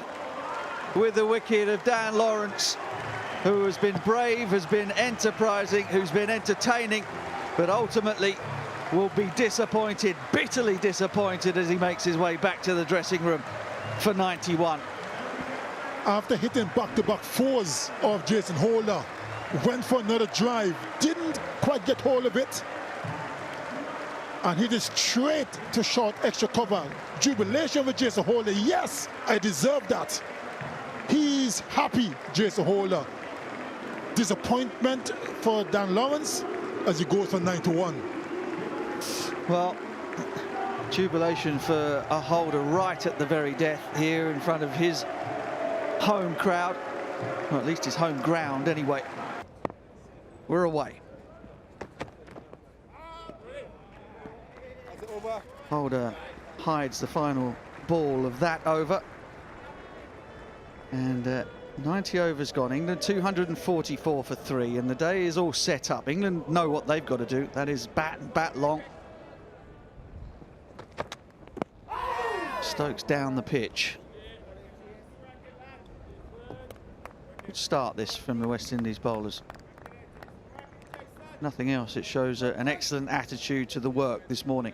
with the wicket of Dan Lawrence, who has been brave, has been enterprising, who's been entertaining, but ultimately will be disappointed, bitterly disappointed, as he makes his way back to the dressing room for 91. After hitting back-to-back fours of Jason Holder, went for another drive, didn't quite get hold of it, and hit it straight to short extra cover. Jubilation with Jason Holder. Yes, I deserve that. He's happy, Jason Holder. Disappointment for Dan Lawrence as he goes for 91. Well, jubilation for a Holder right at the very death here in front of his home crowd. Well, at least his home ground anyway. We're away. Holder hides the final ball of that over. And 90 overs gone. England 244 for 3, and the day is all set up. England know what they've got to do. That is bat and bat long. Stokes down the pitch. Good start this from the West Indies bowlers. Nothing else, it shows an excellent attitude to the work this morning.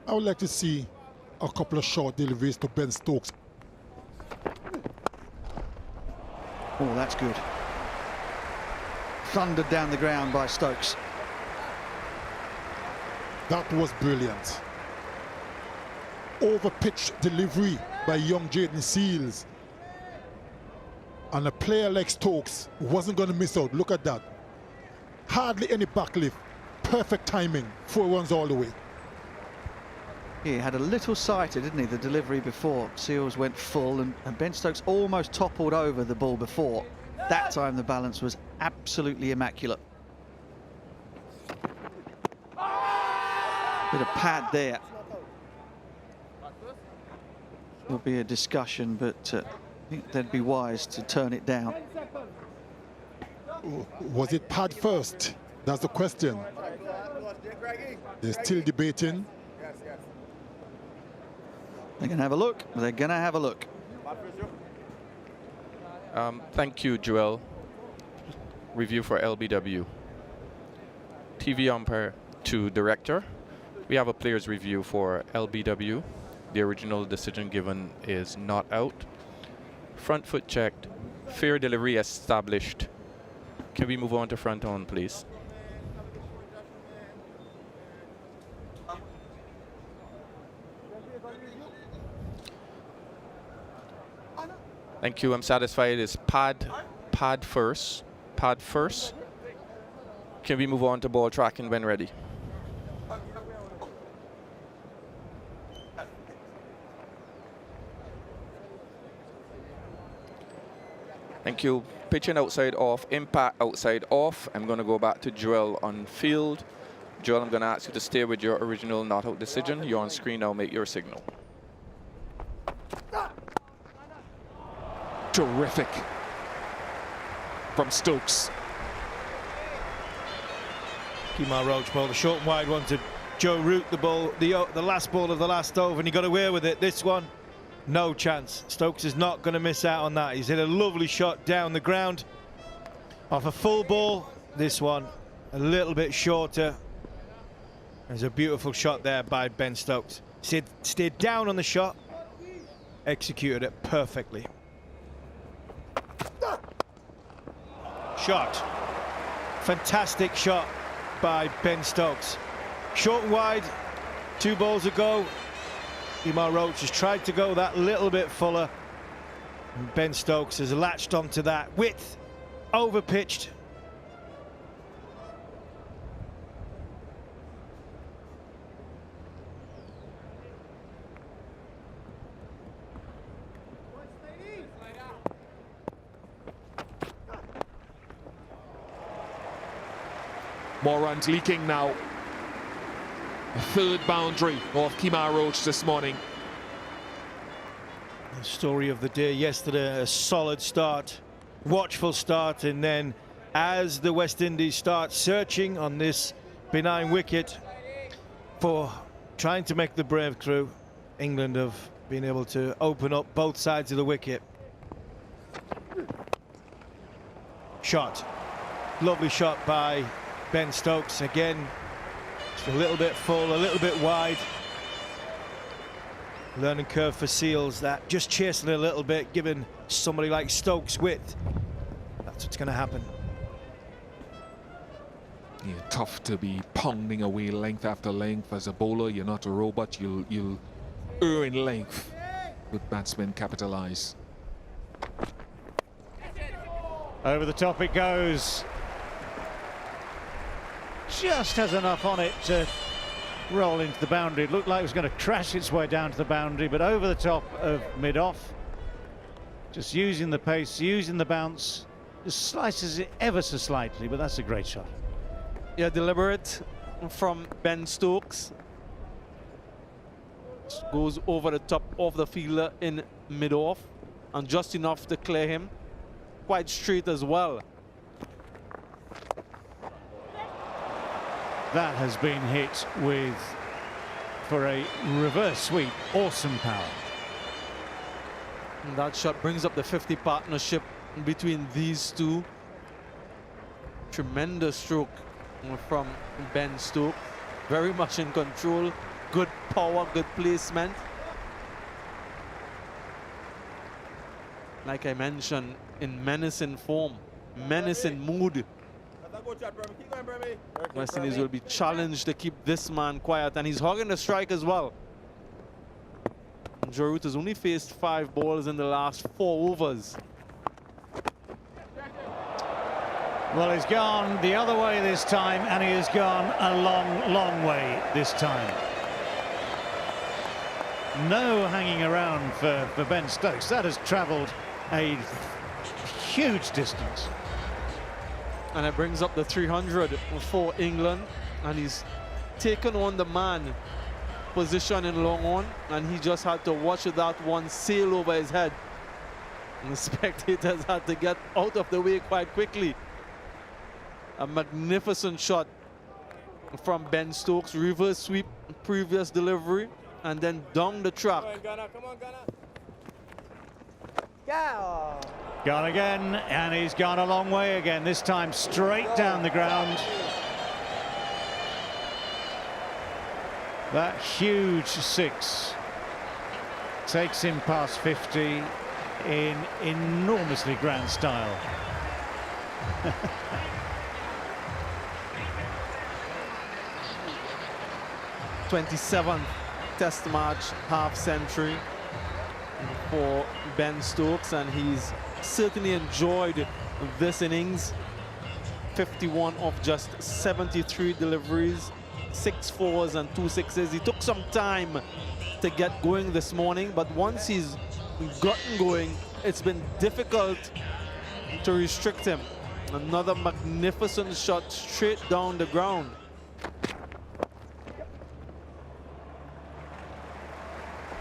I would like to see a couple of short deliveries to Ben Stokes. Oh, that's good. Thundered down the ground by Stokes. That was brilliant. Over-pitch delivery by young Jaden Seals. And a player like Stokes wasn't going to miss out. Look at that. Hardly any backlift. Perfect timing. 4 runs all the way. He had a little sighter, didn't he, the delivery before. Seals went full, and Ben Stokes almost toppled over the ball before. That time the balance was absolutely immaculate. Bit of pad there. There'll be a discussion, but I think they'd be wise to turn it down. Was it pad first? That's the question. They're still debating. They're going to have a look. They're going to have a look. Thank you, Joel. Review for LBW. TV umpire to director. We have a player's review for LBW. The original decision given is not out. Front foot checked. Fair delivery established. Can we move on to front on, please? Thank you. I'm satisfied. It's pad first. Pad first. Can we move on to ball tracking when ready? Thank you. Pitching outside off, impact outside off. I'm going to go back to Joel on field. Joel, I'm going to ask you to stay with your original not out decision. You're on screen now. Make your signal. Terrific from Stokes. Kemar Roach ball, the short and wide one to Joe Root, the ball, the last ball of the last over, and he got away with it. This one, no chance. Stokes is not going to miss out on that. He's hit a lovely shot down the ground off a full ball. This one a little bit shorter. There's a beautiful shot there by Ben Stokes. Stayed down on the shot, executed it perfectly. Shot. Fantastic shot by Ben Stokes. Short and wide, 2 balls ago. Kemar Roach has tried to go that little bit fuller. And Ben Stokes has latched onto that. Width, over pitched. More runs leaking now. A 3rd boundary of Kemar Roach this morning. The story of the day yesterday, a solid start, watchful start, and then as the West Indies start searching on this benign wicket for trying to make the breakthrough, England have been able to open up both sides of the wicket. Shot. Lovely shot by Ben Stokes. Again, just a little bit full, a little bit wide. Learning curve for Seals, that just chasing a little bit, giving somebody like Stokes width. That's what's going to happen. Yeah, tough to be pounding away length after length. As a bowler, you're not a robot. You'll earn length. Good batsmen capitalize. Over the top it goes. Just has enough on it to roll into the boundary. It looked like it was going to crash its way down to the boundary, but over the top of mid-off. Just using the pace, using the bounce. Just slices it ever so slightly, but that's a great shot. Yeah, deliberate from Ben Stokes. Just goes over the top of the fielder in mid-off and just enough to clear him. Quite straight as well. That has been hit with, for a reverse sweep, awesome power. And that shot brings up the 50 partnership between these two. Tremendous stroke from Ben Stokes. Very much in control. Good power, good placement. Like I mentioned, in menacing form, menacing mood. West Indies will be challenged to keep this man quiet, and he's hogging the strike as well. Joe Root has only faced 5 balls in the last 4 overs. Well, he's gone the other way this time, and he has gone a long, long way this time. No hanging around for Ben Stokes. That has travelled a huge distance. And it brings up the 300 for England, and he's taken on the man position in long on, and he just had to watch that one sail over his head. And the spectators had to get out of the way quite quickly. A magnificent shot from Ben Stokes, reverse sweep, previous delivery, and then down the track. Come on, Ghana. Come on, Ghana. Yeah. Gone again, and he's gone a long way again, this time straight down the ground. That huge 6 takes him past 50 in enormously grand style. 27th Test match, half century for Ben Stokes, and he's certainly enjoyed this innings. 51 of just 73 deliveries, 6 4s and 2 6s. He took some time to get going this morning, but once he's gotten going, it's been difficult to restrict him. Another magnificent shot straight down the ground.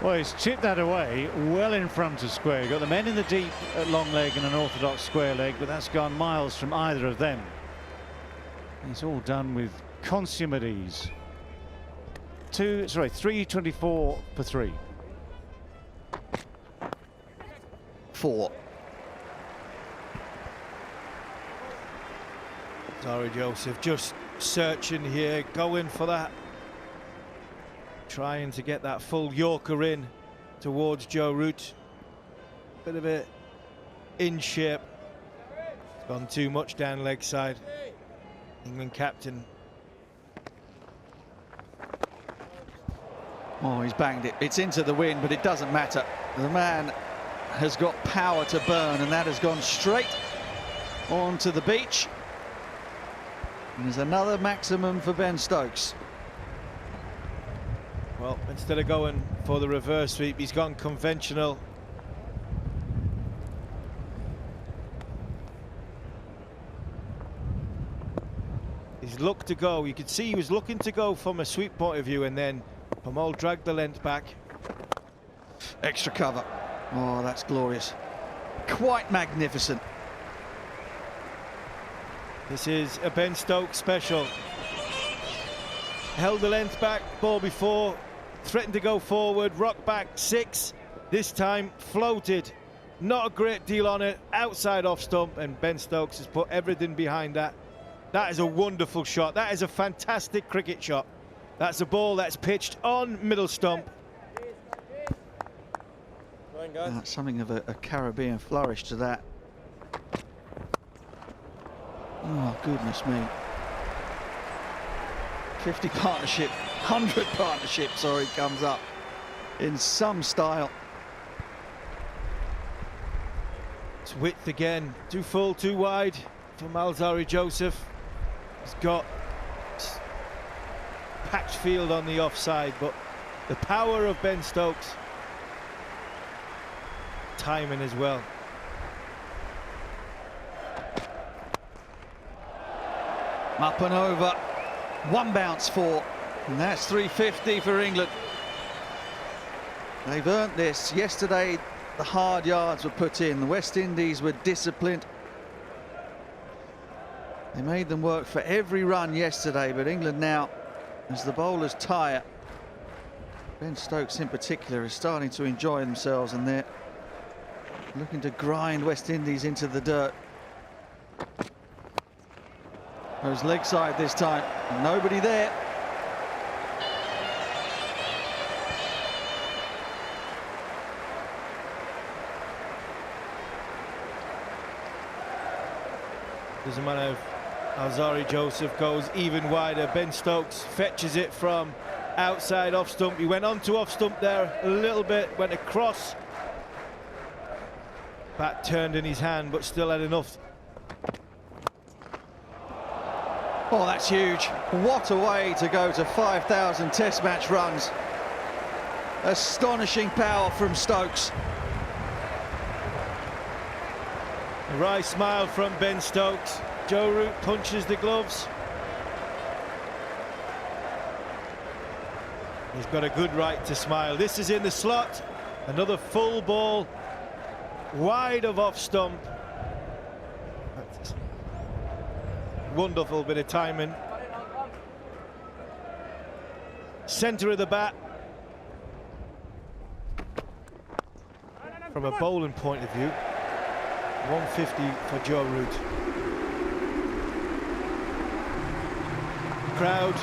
Well, he's chipped that away well in front of square. You've got the men in the deep at long leg and an orthodox square leg, but that's gone miles from either of them. It's all done with consummate ease. 324 for 3. 4. Sorry, Joseph, just searching here, going for that. Trying to get that full Yorker in towards Joe Root. Bit of it in shape. It's gone too much down leg side. England captain. Oh, he's banged it. It's into the wind, but it doesn't matter. The man has got power to burn, and that has gone straight onto the beach. And there's another maximum for Ben Stokes. Well, instead of going for the reverse sweep, he's gone conventional. He's looked to go. You could see he was looking to go from a sweep point of view, and then Pamal dragged the length back. Extra cover. Oh, that's glorious. Quite magnificent. This is a Ben Stokes special. Held the length back, ball before, threatened to go forward, rock back 6. This time floated. Not a great deal on it, outside off stump, and Ben Stokes has put everything behind that. That is a wonderful shot. That is a fantastic cricket shot. That's a ball that's pitched on middle stump. Something of a Caribbean flourish to that. Oh, goodness me. 50 partnership, 100 partnership, sorry, comes up in some style. It's width again, too full, too wide for Malzari Joseph. He's got packed field on the offside, but the power of Ben Stokes, timing as well. Up and over, one bounce for, and that's 350 for England. They've earned this. Yesterday, the hard yards were put in. The West Indies were disciplined. They made them work for every run yesterday, but England now, as the bowlers tire, Ben Stokes in particular is starting to enjoy themselves, and they're looking to grind West Indies into the dirt. Goes leg side this time, nobody there. Doesn't matter if Alzari Joseph goes even wider. Ben Stokes fetches it from outside off stump. He went on to off stump there a little bit, went across. Bat turned in his hand, but still had enough. Oh, that's huge. What a way to go to 5,000 test match runs. Astonishing power from Stokes. A wry smile from Ben Stokes. Joe Root punches the gloves. He's got a good right to smile. This is in the slot. Another full ball. Wide of off stump. Wonderful bit of timing. Centre of the bat. From a bowling point of view, 150 for Joe Root. Crowd,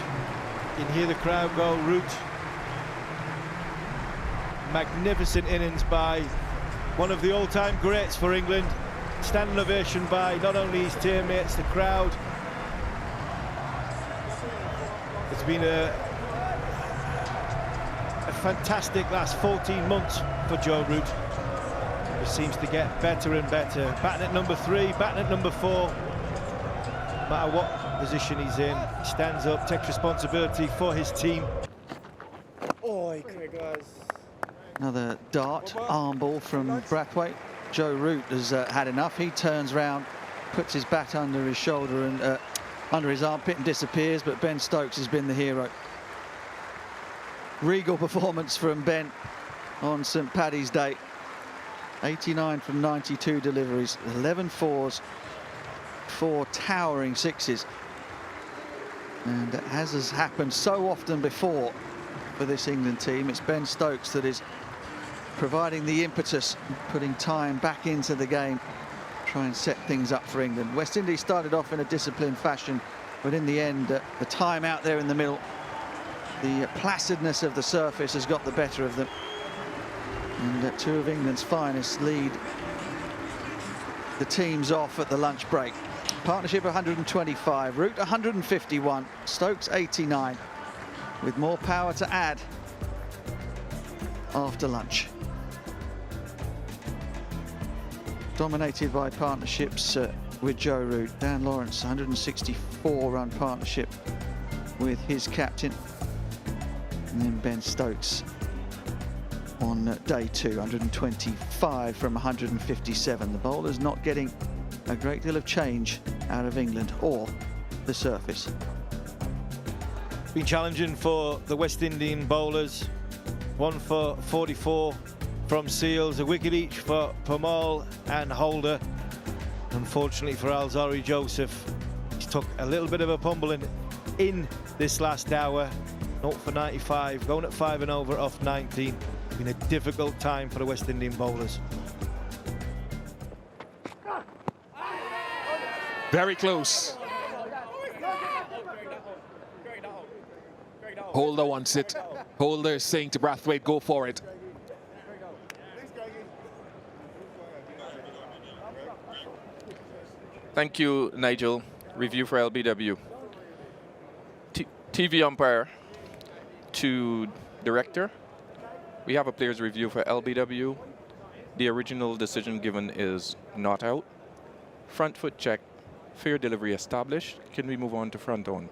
you can hear the crowd go, Root. Magnificent innings by one of the all-time greats for England. Standing ovation by not only his teammates, the crowd. It's been a fantastic last 14 months for Joe Root. He seems to get better and better. Batting at number 3, batting at number 4. No matter what position he's in, he stands up, takes responsibility for his team. Another dart, arm ball from Brathwaite. Joe Root has had enough. He turns round, puts his bat under his shoulder and under his armpit and disappears, but Ben Stokes has been the hero. Regal performance from Ben on St Paddy's Day. 89 from 92 deliveries, 11 fours, 4 towering sixes. And as has happened so often before for this England team, it's Ben Stokes that is providing the impetus, putting time back into the game, try and set things up for England. West Indies started off in a disciplined fashion, but in the end, the time out there in the middle, the placidness of the surface has got the better of them. And 2 of England's finest lead the teams off at the lunch break. Partnership 125, Root 151, Stokes 89, with more power to add after lunch. Dominated by partnerships with Joe Root. Dan Lawrence, 164-run partnership with his captain. And then Ben Stokes on day 2, 125 from 157. The bowlers not getting a great deal of change out of England or the surface. Been challenging for the West Indian bowlers. 1 for 44 from Seals, a wicket each for Pamal and Holder. Unfortunately for Alzari Joseph, he's took a little bit of a pummel in this last hour. 0 for 95, going at 5 and over off 19. Been a difficult time for the West Indian bowlers. Very close. Holder wants it. Holder is saying to Brathwaite, go for it. Thank you, Nigel. Review for LBW. TV umpire to director. We have a player's review for LBW. The original decision given is not out. Front foot check. Fair delivery established. Can we move on to front on?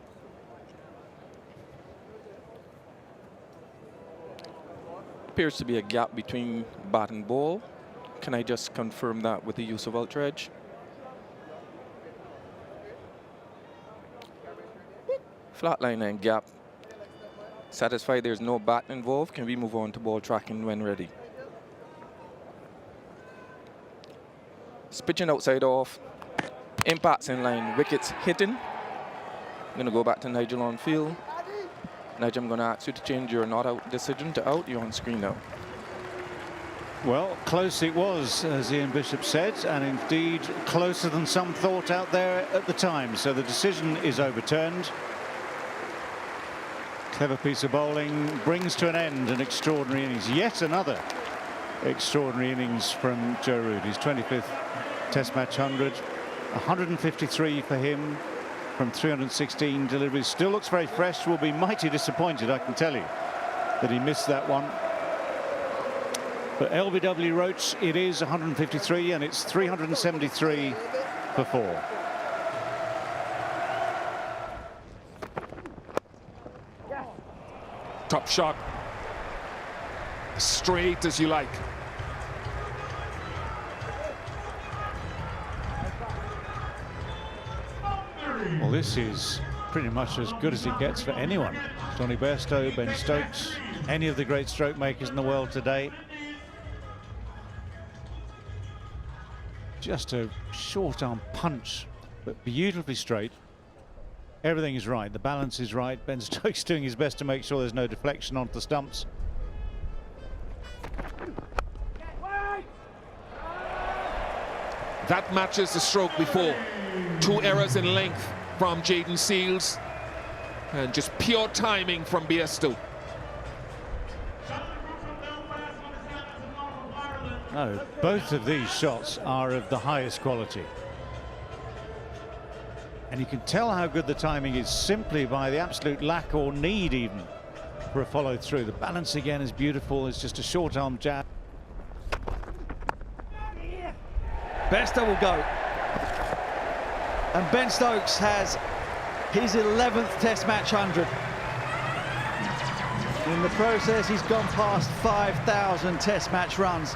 Appears to be a gap between bat and ball. Can I just confirm that with the use of ultra edge? Flat line and gap. Satisfied there's no bat involved. Can we move on to ball tracking when ready? Pitching outside off. Impacts in line. Wickets hitting. I'm going to go back to Nigel on field. Nigel, I'm going to ask you to change your not out decision to out. You're on screen now. Well, close it was, as Ian Bishop said, and indeed closer than some thought out there at the time. So the decision is overturned. Clever piece of bowling brings to an end an extraordinary innings. Yet another extraordinary innings from Joe Root. His 25th Test match 100, 153 for him from 316 deliveries. Still looks very fresh. Will be mighty disappointed, I can tell you, that he missed that one. But LBW Roach, it is 153, and it's 373 for 4. Top shot. Straight as you like. Well, this is pretty much as good as it gets for anyone. Johnny Bairstow, Ben Stokes, any of the great stroke makers in the world today. Just a short arm punch, but beautifully straight. Everything is right. The balance is right. Ben Stokes doing his best to make sure there's no deflection onto the stumps. That matches the stroke before. 2 errors in length from Jaden Seals, and just pure timing from Bairstow. No, both of these shots are of the highest quality. And you can tell how good the timing is simply by the absolute lack or need even for a follow through. The balance again is beautiful. It's just a short arm jab. Bairstow will go. And Ben Stokes has his 11th Test match 100. In the process, he's gone past 5,000 Test match runs.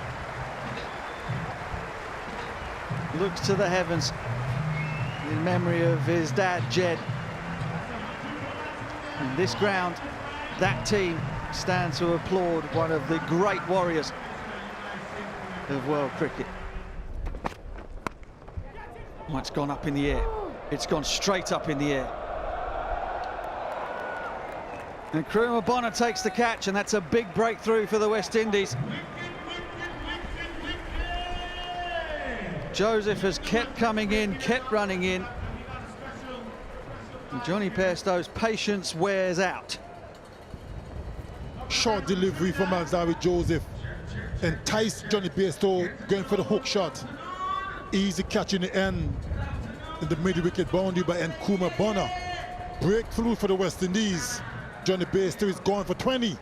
Looks to the heavens in memory of his dad, Jed. In this ground, that team stands to applaud one of the great warriors of world cricket. Oh, it's gone up in the air. It's gone straight up in the air. And Kuruma Bonner takes the catch, and that's a big breakthrough for the West Indies. Joseph has kept coming in, kept running in. And Johnny Bairstow's patience wears out. Short delivery from Alzari Joseph. Enticed Johnny Bairstow going for the hook shot. Easy catch in the end. In the mid-wicket boundary by Kuruma Bonner. Breakthrough for the West Indies. Johnny Bairstow is going for 20.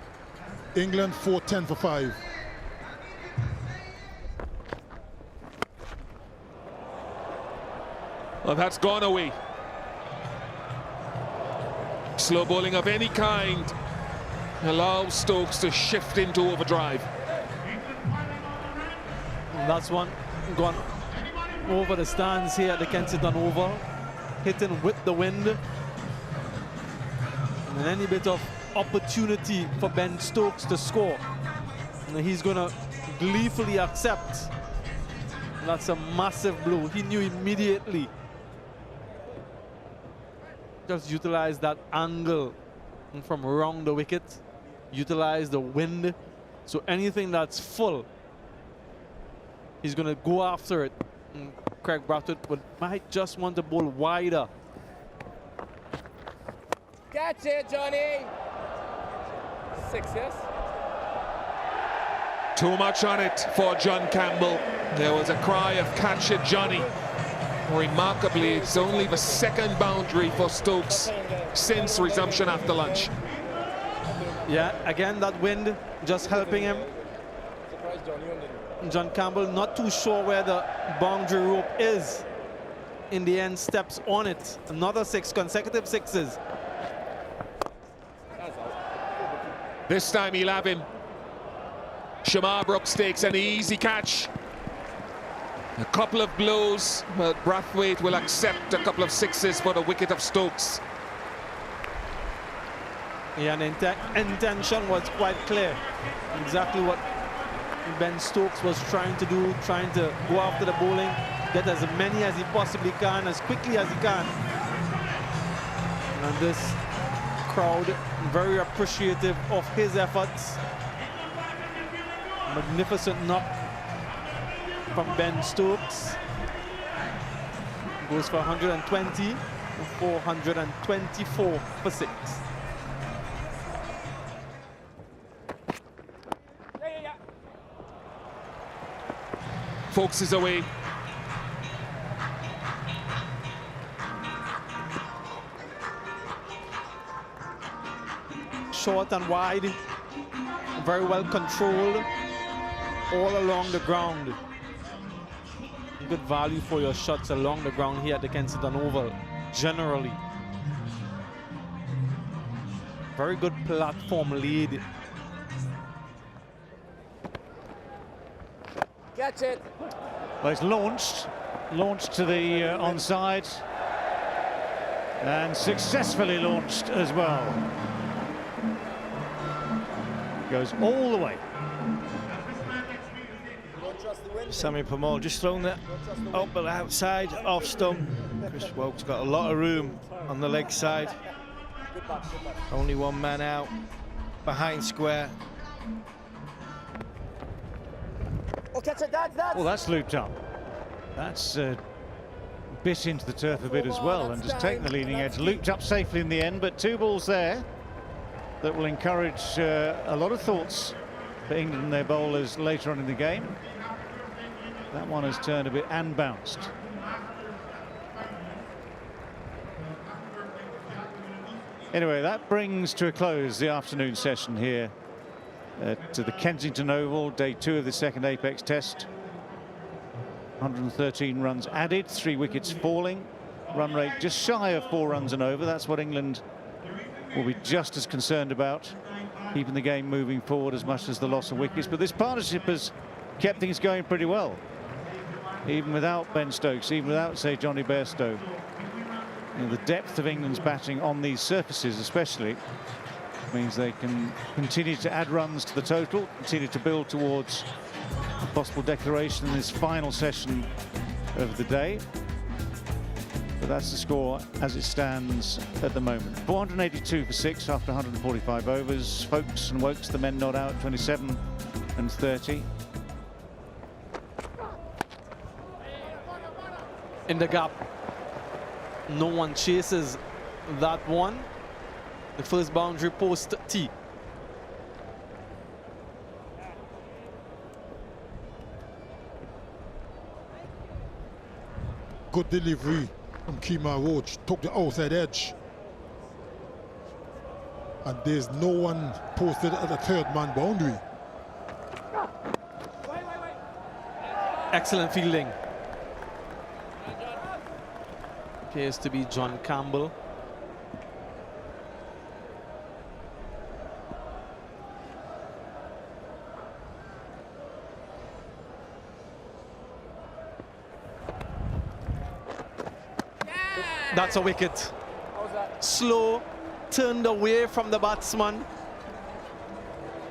England 4-10 for 5. Well, that's gone away. Slow bowling of any kind allows Stokes to shift into overdrive. That's one gone over the stands here at the Kensington Oval, hitting with the wind. And any bit of opportunity for Ben Stokes to score, and he's going to gleefully accept. That's a massive blow. He knew immediately. Just utilize that angle from around the wicket, utilize the wind. So anything that's full, he's going to go after it. And Craig Brathwaite might just want to bowl wider. Catch it, Johnny. 6, yes? Too much on it for John Campbell. There was a cry of catch it, Johnny. Remarkably, it's only the second boundary for Stokes since resumption after lunch. Yeah, again, that wind just helping him. John Campbell not too sure where the boundary rope is. In the end, steps on it. Another 6 consecutive sixes. This time he'll have him. Shamar Brooks takes an easy catch. A couple of blows, but Brathwaite will accept a couple of sixes for the wicket of Stokes. Yeah, and the intention was quite clear. Exactly what Ben Stokes was trying to do, trying to go after the bowling, get as many as he possibly can, as quickly as he can. And this crowd, very appreciative of his efforts. Magnificent knock from Ben Stokes. Goes for 120, and 424 for 6. Folks is away. Short and wide, very well controlled all along the ground. Good value for your shots along the ground here at the Kensington Oval, generally. Very good platform lead. Catch it. Well, it's launched to the onside, and successfully launched as well. Goes all the way. Sammy Pamal just thrown that up but outside off stump. Chris Woke's got a lot of room on the leg side. Only one man out behind square. Well, that's looped up. That's bit into the turf a bit as well, and just taken the leading edge. Looped up safely in the end, but 2 balls there that will encourage a lot of thoughts for England and their bowlers later on in the game. That one has turned a bit and bounced. Anyway, that brings to a close the afternoon session here at the Kensington Oval, day 2 of the second Apex Test. 113 runs added, 3 wickets falling. Run rate just shy of 4 runs and over. That's what England will be just as concerned about, keeping the game moving forward as much as the loss of wickets. But this partnership has kept things going pretty well, even without Ben Stokes, even without, say, Johnny Bairstow. You know, the depth of England's batting on these surfaces especially means they can continue to add runs to the total, continue to build towards a possible declaration in this final session of the day. But that's the score as it stands at the moment. 482 for 6 after 145 overs. Folks and Wokes, the men not out, 27 and 30. In the gap, no one chases that one. The first boundary post tee. Good delivery from Kemar Roach, took the outside edge. And there's no one posted at the 3rd man boundary. Excellent fielding. Appears to be John Campbell. That's a wicket. Slow, turned away from the batsman.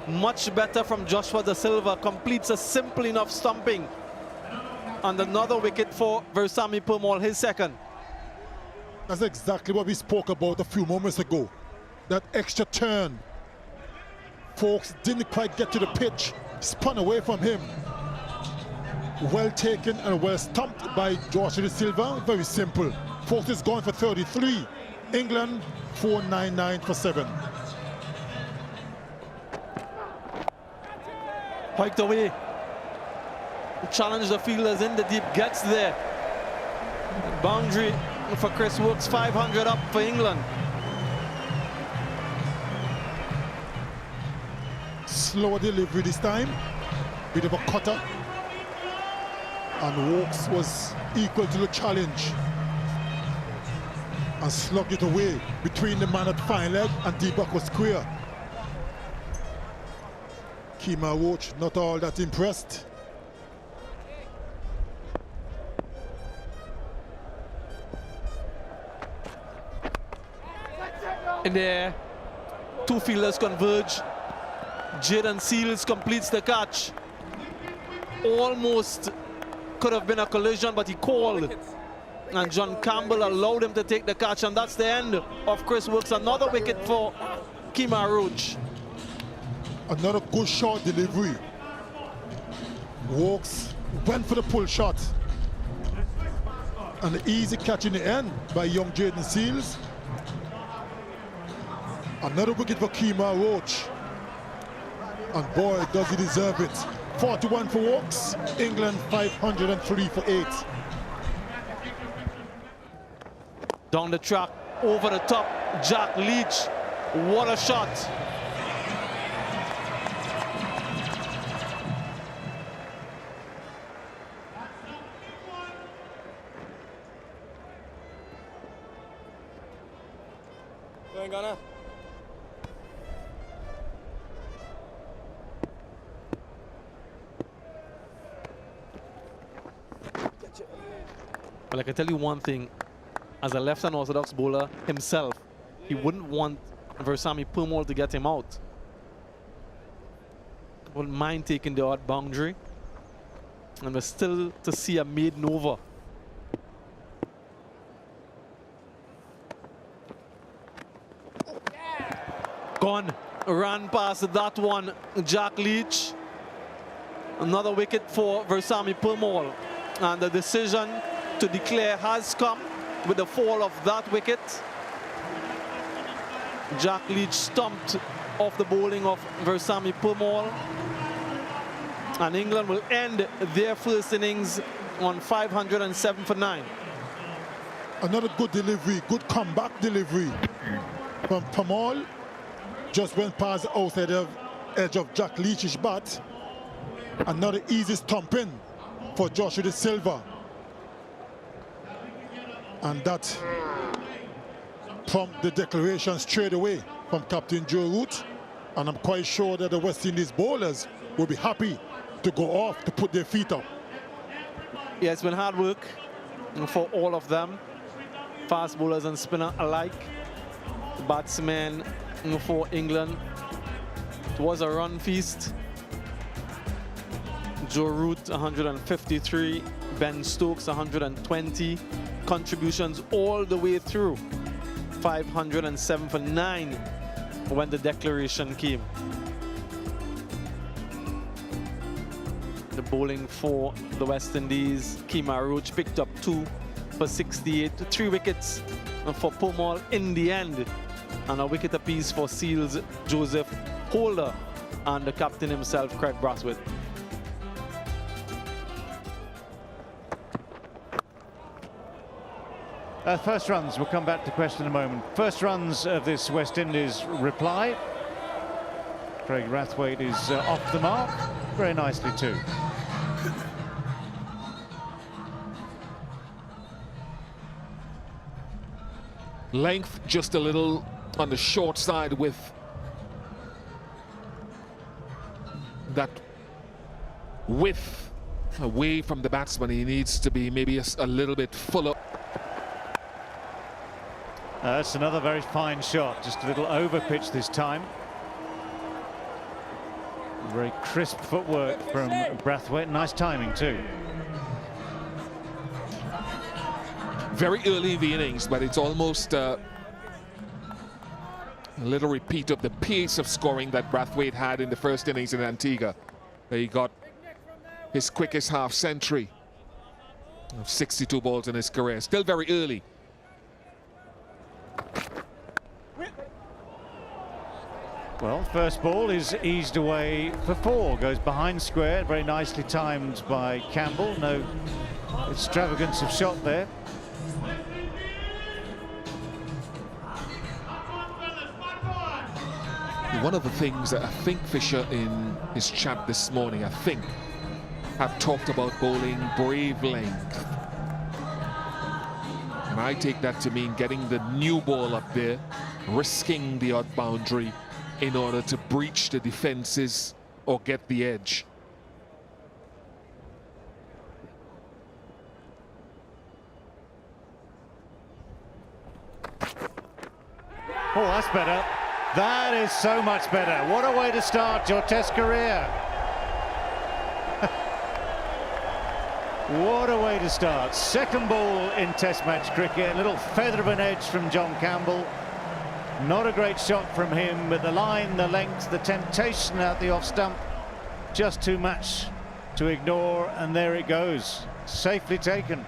Much better from Joshua Da Silva. Completes a simple enough stumping. And another wicket for Versamy Permaul, his second. That's exactly what we spoke about a few moments ago. That extra turn. Folks didn't quite get to the pitch, spun away from him. Well taken and well stumped by Joshua Da Silva. Very simple. Folks is going for 33. England 499 for 7. Hiked away. Challenge the fielders in the deep, gets there. Boundary for Chris Wookes, 500 up for England. Slower delivery this time. Bit of a cutter. And Wookes was equal to the challenge. And slugged it away between the man at fine leg and Deepak was square. Kemar Roach, not all that impressed. In there, two fielders converge. Jaden Seals completes the catch. Almost could have been a collision, but he called. And John Campbell allowed him to take the catch, and that's the end of Chris Wilkes. Another wicket for Kemar Roach. Another good short delivery. Wilkes went for the pull shot. And an easy catch in the end by young Jaden Seals. Another wicket for Kemar Roach. And boy, does he deserve it. 41 for Wilkes, England 503 for 8. Down the track, over the top, Jack Leach. What a shot. Going Ghana. Well, I can tell you one thing. As a left-hand orthodox bowler himself, he wouldn't want Versamy Purmall to get him out. Wouldn't mind taking the odd boundary. And we're still to see a maiden over. Gone. Ran past that one, Jack Leach. Another wicket for Versamy Purmall. And the decision to declare has come with the fall of that wicket. Jack Leach stumped off the bowling of Versamy Purmall. And England will end their first innings on 507 for 9. Another good delivery, good comeback delivery from Purmall. Just went past the outside edge of Jack Leach's bat. Another easy stumping for Joshua De Silva. And that prompted the declaration straight away from Captain Joe Root. And I'm quite sure that the West Indies bowlers will be happy to go off to put their feet up. Yeah, it's been hard work for all of them. Fast bowlers and spinner alike. Batsmen for England. It was a run feast. Joe Root 153, Ben Stokes 120. Contributions all the way through. 507 for 9 when the declaration came. The bowling for the West Indies, Kemar Roach picked up 2 for 68, 3 wickets for Purmall in the end, and a wicket apiece for Seals, Joseph Holder, and the captain himself, Craig Brathwaite. First runs, we'll come back to question in a moment. First runs of this West Indies reply. Craig Brathwaite is off the mark, very nicely too. Length just a little on the short side with that width away from the batsman. He needs to be maybe a little bit fuller. That's another very fine shot, just a little over pitch this time. Very crisp footwork from Brathwaite, nice timing too. Very early in the innings, but it's almost a little repeat of the pace of scoring that Brathwaite had in the first innings in Antigua. He got his quickest half century of 62 balls in his career. Still very early. Well, first ball is eased away for 4, goes behind square, very nicely timed by Campbell. No extravagance of shot there. One of the things that I think Fisher in his chat this morning, have talked about bowling brave length. And I take that to mean getting the new ball up there, risking the odd boundary in order to breach the defenses or get the edge. Oh, that's better. That is so much better. What a way to start your Test career. What a way to start. Second ball in Test match cricket. A little feather of an edge from John Campbell. Not a great shot from him, but the line, the length, the temptation at the off stump, just too much to ignore, and there it goes. Safely taken.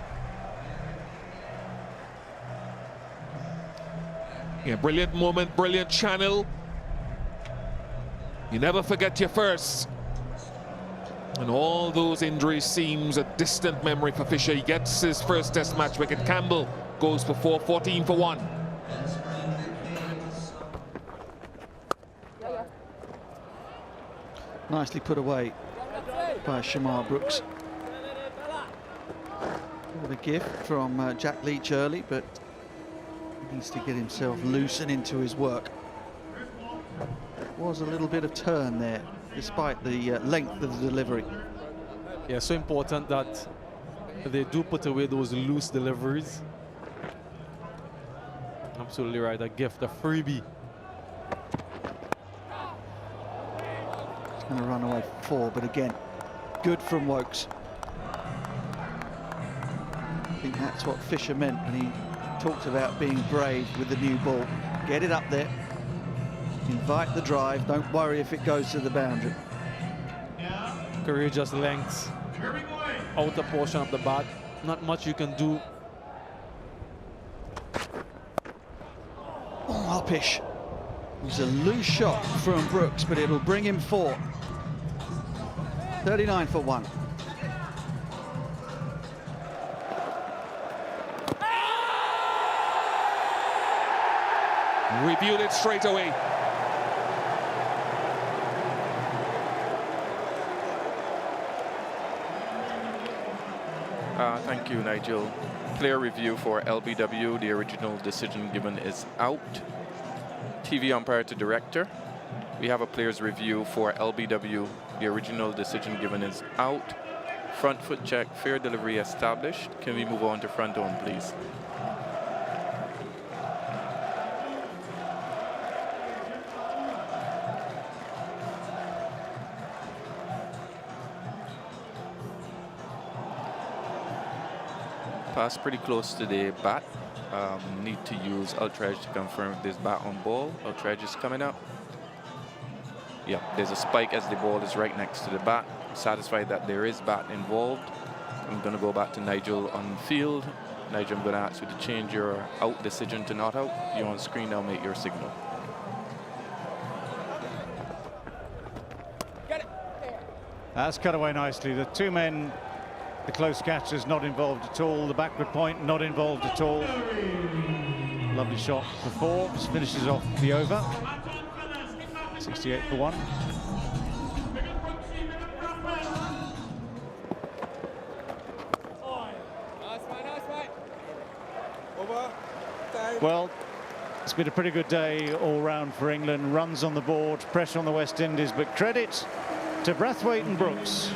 Yeah, brilliant moment, brilliant channel. You never forget your first. And all those injuries seems a distant memory for Fisher. He gets his first Test match wicket. Campbell goes for 4, 14 for 1. Nicely put away by Shamar Brooks. With a gift from Jack Leach early, but he needs to get himself loose and into his work. Was a little bit of turn there, despite the length of the delivery. Yeah, so important that they do put away those loose deliveries. Absolutely right, a gift, a freebie. Going to run away for 4, but again, good from Wokes. I think that's what Fisher meant when he talked about being brave with the new ball. Get it up there, invite the drive, don't worry if it goes to the boundary. Courageous lengths, outer portion of the bat, not much you can do. Oh, uppish. It was a loose shot from Brooks, but it'll bring him 4. 39 for 1. Reviewed it straight away. Thank you, Nigel. Player review for LBW. The original decision given is out. TV umpire to director. We have a player's review for LBW. The original decision given is out. Front foot check, fair delivery established. Can we move on to front on, please? Pass pretty close to the bat. Need to use Ultra Edge to confirm if there's bat on ball. Ultra Edge is coming up. Yeah, there's a spike as the ball is right next to the bat. I'm satisfied that there is bat involved. I'm going to go back to Nigel on field. Nigel, I'm going to ask you to change your out decision to not out. You're on screen now, make your signal. That's cut away nicely. The two men, the close catchers not involved at all. The backward point not involved at all. Lovely shot for 4. Just finishes off the over. 68 for 1. Well, it's been a pretty good day all round for England. Runs on the board, pressure on the West Indies, but credit to Brathwaite and Brooks.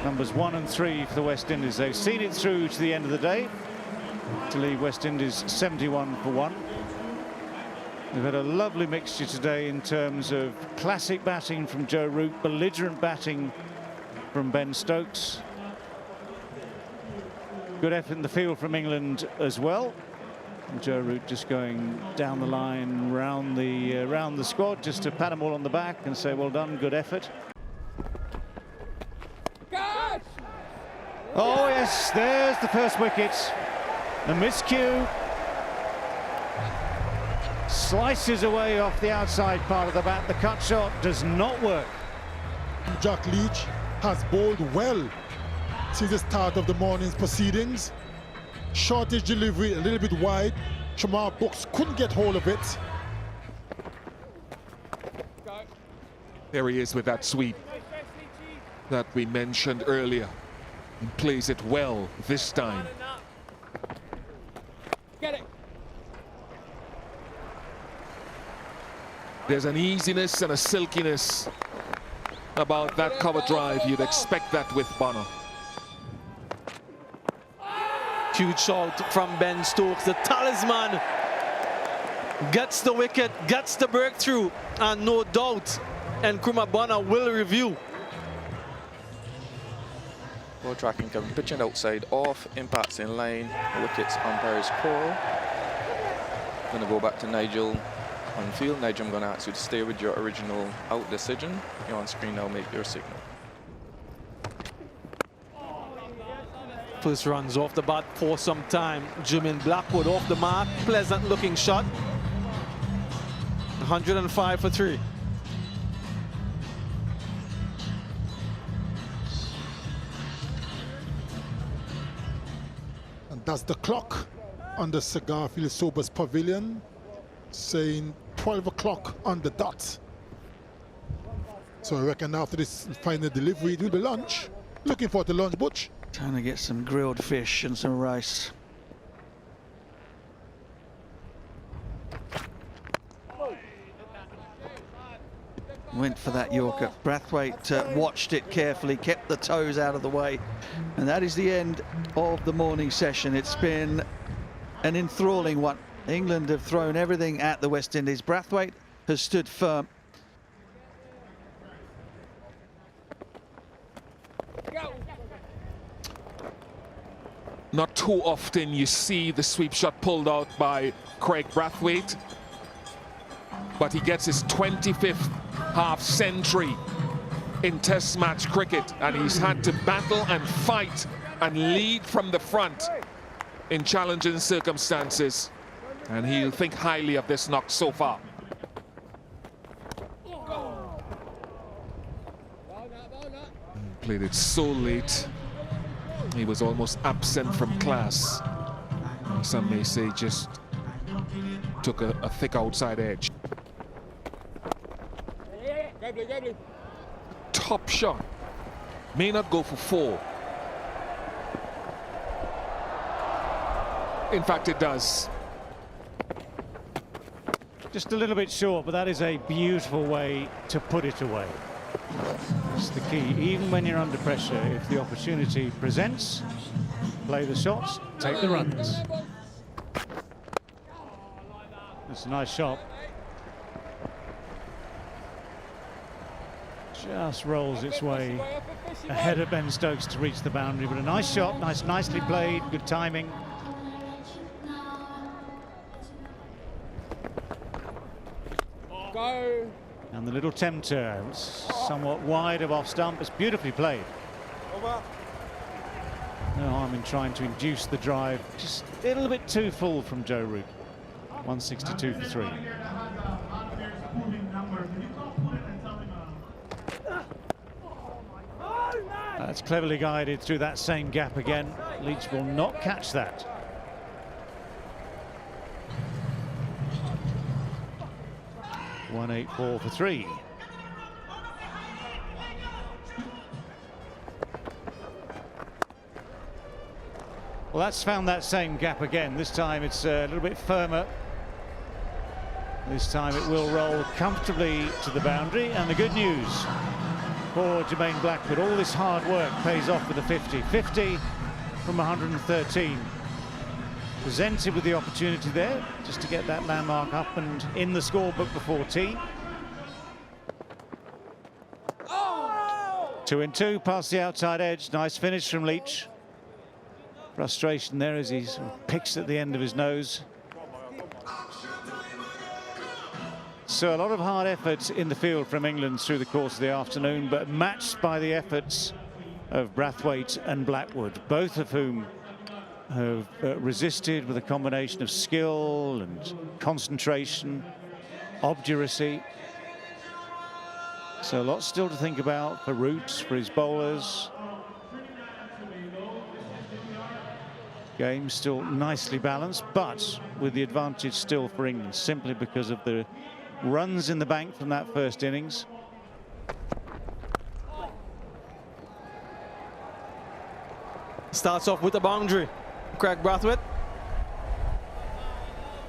Numbers 1 and 3 for the West Indies. They've seen it through to the end of the day to leave West Indies 71 for 1. We've had a lovely mixture today in terms of classic batting from Joe Root, belligerent batting from Ben Stokes. Good effort in the field from England as well. And Joe Root just going down the line round the squad just to pat them all on the back and say well done, good effort. Oh yes, there's the first wicket. The miscue. Slices away off the outside part of the bat. The cut shot does not work. Jack Leach has bowled well since the start of the morning's proceedings. Shortish delivery, a little bit wide. Shamar Brooks couldn't get hold of it. There he is with that sweep that we mentioned earlier. He plays it well this time. Get it. There's an easiness and a silkiness about that cover drive. You'd expect that with Bonner. Huge shot from Ben Stokes, the talisman. Gets the wicket, gets the breakthrough, and no doubt Nkrumah Bonner will review. Ball tracking coming, pitching outside off, impacts in line, wickets, umpire's call. Gonna go back to Nigel on field. Nigel, I'm gonna ask you to stay with your original out decision. You're on screen now, make your signal. First runs off the bat for some time. Jermaine Blackwood off the mark, pleasant looking shot. 105 for 3. And that's the clock on the Cigarfield Sobers Pavilion, saying 12 o'clock on the dot. So I reckon after this final delivery, it will be lunch. Looking forward to lunch, Butch. Trying to get some grilled fish and some rice. Went for that Yorker. Brathwaite watched it carefully, kept the toes out of the way. And that is the end of the morning session. It's been an enthralling one. England have thrown everything at the West Indies. Brathwaite has stood firm. Not too often you see the sweep shot pulled out by Craig Brathwaite, but he gets his 25th half century in Test match cricket, and he's had to battle and fight and lead from the front in challenging circumstances, and he'll think highly of this knock so far. Played it so late. He was almost absent from class. Some may say just took a thick outside edge. Top shot. May not go for 4. In fact, it does. Just a little bit short, but that is a beautiful way to put it away. That's the key. Even when you're under pressure, if the opportunity presents, play the shots, take the runs. That's a nice shot. Just rolls its way ahead of Ben Stokes to reach the boundary, but a nice shot, nicely played, good timing. Go. And the little tempter, somewhat wide of off stump, it's beautifully played. No harm in trying to induce the drive, just a little bit too full from Joe Root. 162 for 3. That's cleverly guided through that same gap again. Leach will not catch that. .184 for 3. Well, that's found that same gap again. This time it's a little bit firmer. This time it will roll comfortably to the boundary. And the good news for Jermaine Blackwood, all this hard work pays off with a 50. 50 from 113. Presented with the opportunity there just to get that landmark up and in the scorebook before tea. 2 and 2 past the outside edge. Nice finish from Leach. Frustration there as he sort of picks at the end of his nose. So a lot of hard efforts in the field from England through the course of the afternoon, but matched by the efforts of Brathwaite and Blackwood, both of whom have resisted with a combination of skill and concentration, obduracy. So a lot still to think about for Roots, for his bowlers. Game still nicely balanced, but with the advantage still for England, simply because of the runs in the bank from that first innings. Starts off with a boundary. Craig Brathwaite.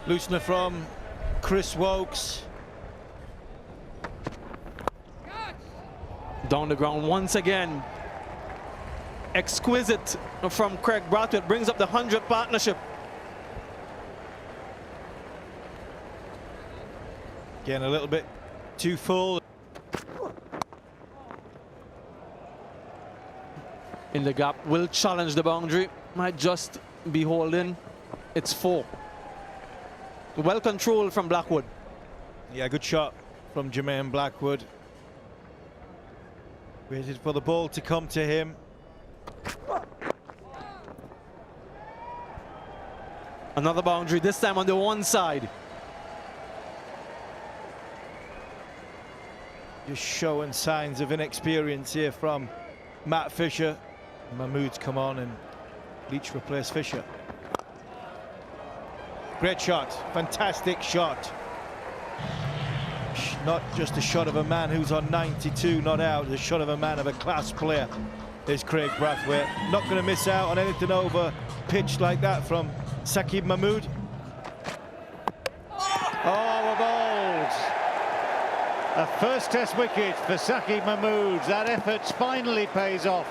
Loosener from Chris Wokes. Down the ground once again. Exquisite from Craig Brathwaite, brings up the 100 partnership. Again, a little bit too full. In the gap, will challenge the boundary, might just be holding. It's 4. Well controlled from Blackwood. Yeah, good shot from Jermaine Blackwood. Waited for the ball to come to him. Another boundary, this time on the one side. Just showing signs of inexperience here from Matt Fisher. Mahmood's come on and Leach replaced Fisher. Great shot, fantastic shot. Not just a shot of a man who's on 92, not out, a shot of a man of a class player is Craig Brathwaite. Not going to miss out on anything over pitch like that from Saqib Mahmood. Oh, a bowled. A first test wicket for Saqib Mahmood. That effort finally pays off.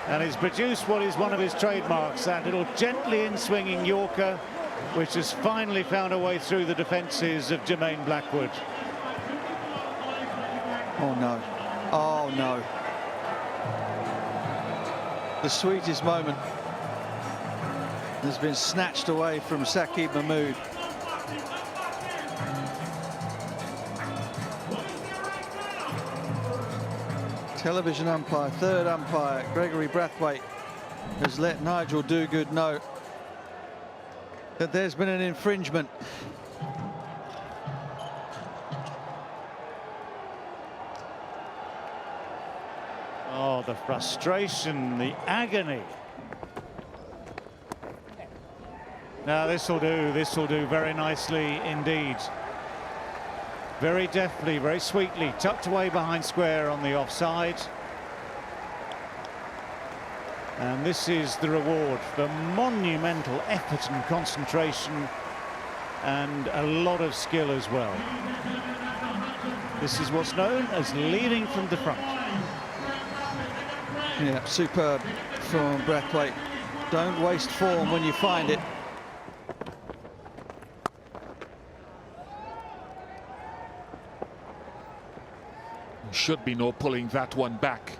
And he's produced what is one of his trademarks, that little gently in-swinging Yorker, which has finally found a way through the defences of Jermaine Blackwood. Oh no, oh no. The sweetest moment has been snatched away from Saqib Mahmood. Television umpire, third umpire, Gregory Brathwaite, has let Nigel Dogood know that there's been an infringement. Oh, the frustration, the agony. Now this will do very nicely indeed. Very deftly, very sweetly, tucked away behind square on the offside. And this is the reward for monumental effort and concentration and a lot of skill as well. This is what's known as leading from the front. Yeah, superb from Brathwaite. Don't waste form when you find it. Should be no pulling that one back.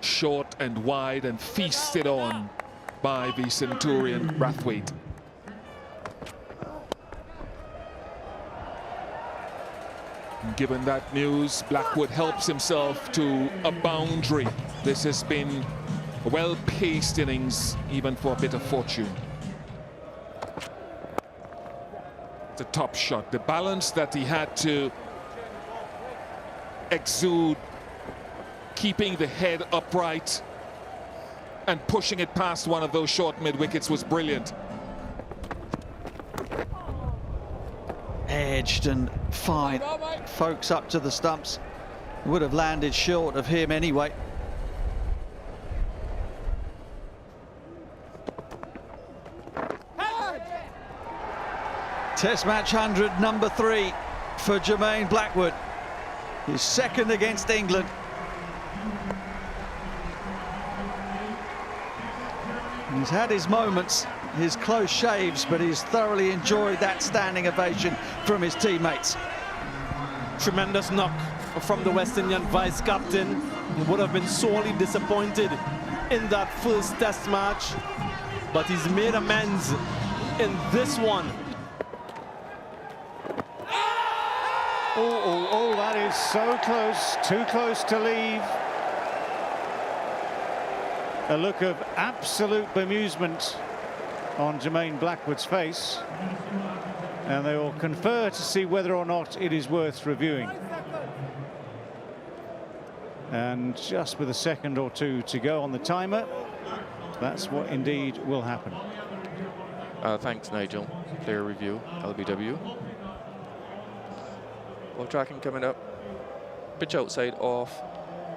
Short and wide and feasted on by the Centurion Brathwaite. Given that news, Blackwood helps himself to a boundary. This has been a well-paced innings, even for a bit of fortune. It's a top shot. The balance that he had to exude, keeping the head upright and pushing it past one of those short mid-wickets was brilliant. Edged and fine. Folks up to the stumps. Would have landed short of him anyway. Test match 100, number 3 for Jermaine Blackwood. His second against England. He's had his moments, his close shaves, but he's thoroughly enjoyed that standing ovation from his teammates. Tremendous knock from the West Indian vice-captain. He would have been sorely disappointed in that first test match, but he's made amends in this one. Oh, that is so close, too close to leave. A look of absolute bemusement on Jermaine Blackwood's face, and they will confer to see whether or not it is worth reviewing. And just with a second or two to go on the timer, that's what indeed will happen. Thanks, Nigel. Player review, LBW. Ball tracking coming up. Pitch outside off.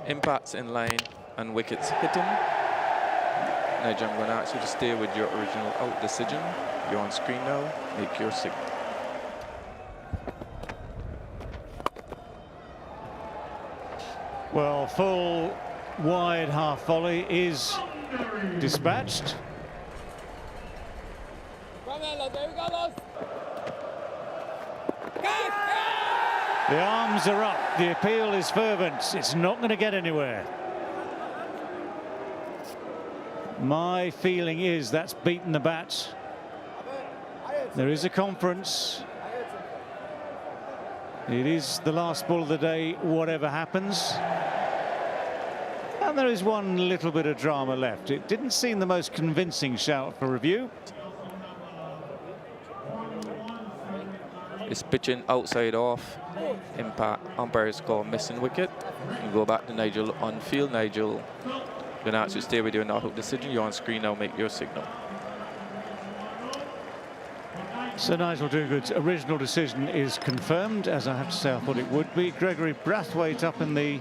Impacts in line and wickets hitting. Nigel, I'm going to ask you to stay with your original out decision. You're on screen now. Make your signal. Well, full wide half volley is dispatched. The arms are up, the appeal is fervent, it's not going to get anywhere. My feeling is that's beaten the bat. There is a conference. It is the last ball of the day, whatever happens. And there is one little bit of drama left. It didn't seem the most convincing shout for review. It's pitching outside off. Impact. Umpires call missing wicket. You go back to Nigel on field. Nigel, going to ask you to stay with your not out decision. You're on screen now. Make your signal. So Nigel Dogood's original decision is confirmed, as I have to say I thought it would be. Gregory Brathwaite up in the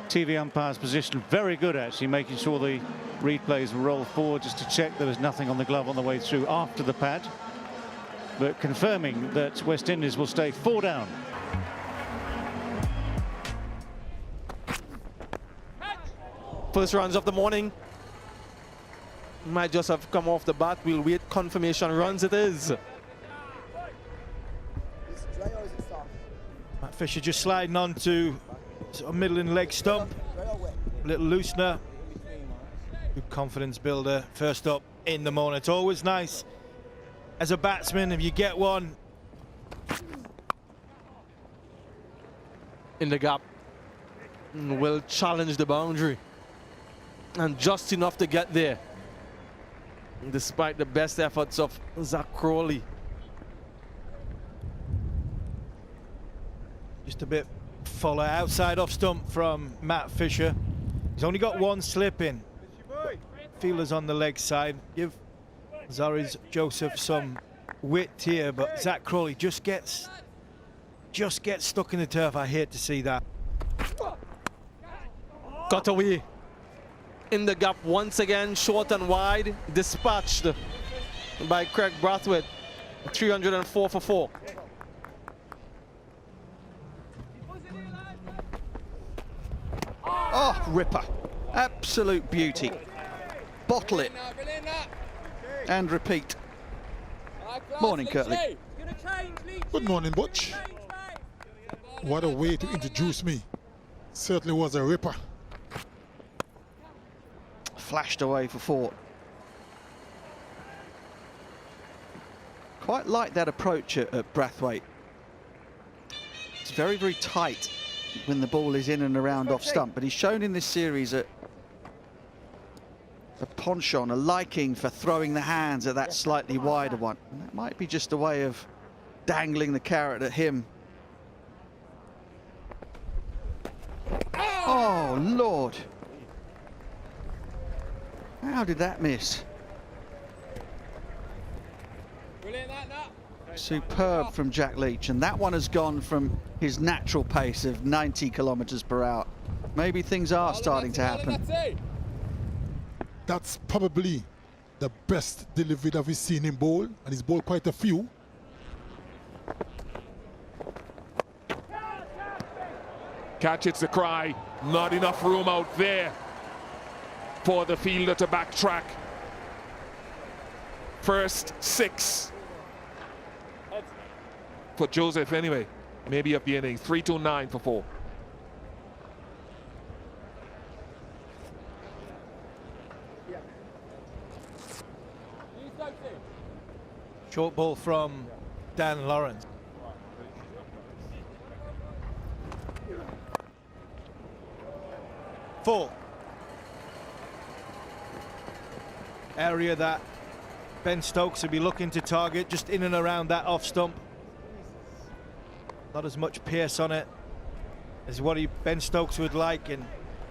TV umpire's position. Very good, actually, making sure the replays were rolled forward just to check there was nothing on the glove on the way through after the pad. But confirming that West Indies will stay 4 down. First runs of the morning. Might just have come off the bat. We'll wait. Confirmation runs it is. Matt Fisher just sliding on to sort of middling leg stump. Little loosener. Good confidence builder. First up in the morning. It's always nice as a batsman if you get one. In the gap. Will challenge the boundary. And just enough to get there. Despite the best efforts of Zach Crawley. Just a bit follow outside off stump from Matt Fisher. He's only got one slip in. Fielders on the leg side. Give Zaris Joseph some wit here, but Zach Crawley just gets stuck in the turf. I hate to see that. Got away. In the gap once again, short and wide, dispatched by Craig Brathwaite. 304 for 4. Oh, ripper. Absolute beauty. Bottle it. And repeat. Morning, Kirtley. Good morning, Butch. What a way to introduce me. Certainly was a ripper. Flashed away for 4. Quite like that approach at Brathwaite. It's very, very tight when the ball is in and around off stump, but he's shown in this series a penchant, a liking for throwing the hands at that slightly wider one. And that might be just a way of dangling the carrot at him. Oh, Lord. How did that miss? Superb from Jack Leach, and that one has gone from his natural pace of 90 kilometers per hour. Maybe things are starting to happen. That's probably the best delivery that we've seen him bowl, and he's bowled quite a few. Catch, it's the cry. Not enough room out there for the fielder to backtrack. First 6 for Joseph anyway. Maybe of the innings. 3-2-9 for 4. Short ball from Dan Lawrence. Four. Area that Ben Stokes would be looking to target, just in and around that off stump. Not as much pace on it as what Ben Stokes would like, and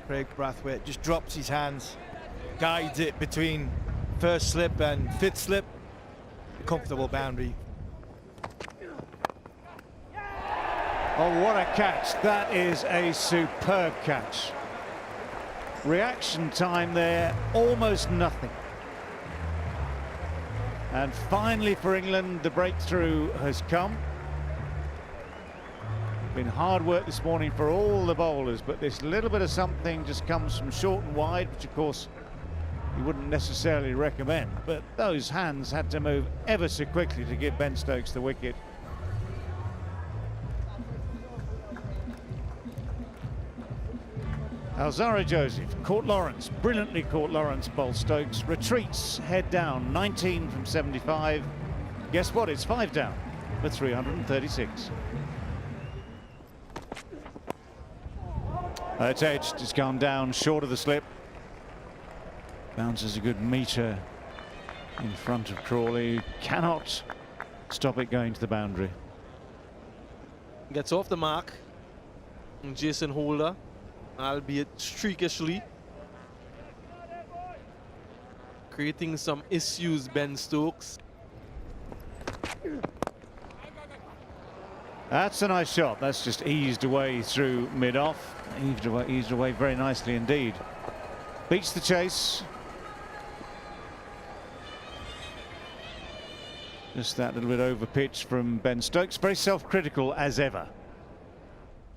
Craig Brathwaite just drops his hands, guides it between first slip and fifth slip. Comfortable boundary. Oh, what a catch. That is a superb catch. Reaction time there, almost nothing. And finally for England, the breakthrough has come. Been hard work this morning for all the bowlers, but this little bit of something just comes from short and wide, which of course you wouldn't necessarily recommend. But those hands had to move ever so quickly to give Ben Stokes the wicket. Alzara Joseph caught Lawrence, brilliantly caught Lawrence, bowled Stokes, retreats, head down, 19 from 75. Guess what, it's 5 down for 336. It's edged, it's gone down short of the slip. Bounces a good metre in front of Crawley, cannot stop it going to the boundary. Gets off the mark. And Jason Holder, albeit streakishly, creating some issues, Ben Stokes. That's a nice shot. That's just eased away through mid-off. Eased away very nicely indeed. Beats the chase. Just that little bit over pitch from Ben Stokes. Very self-critical as ever.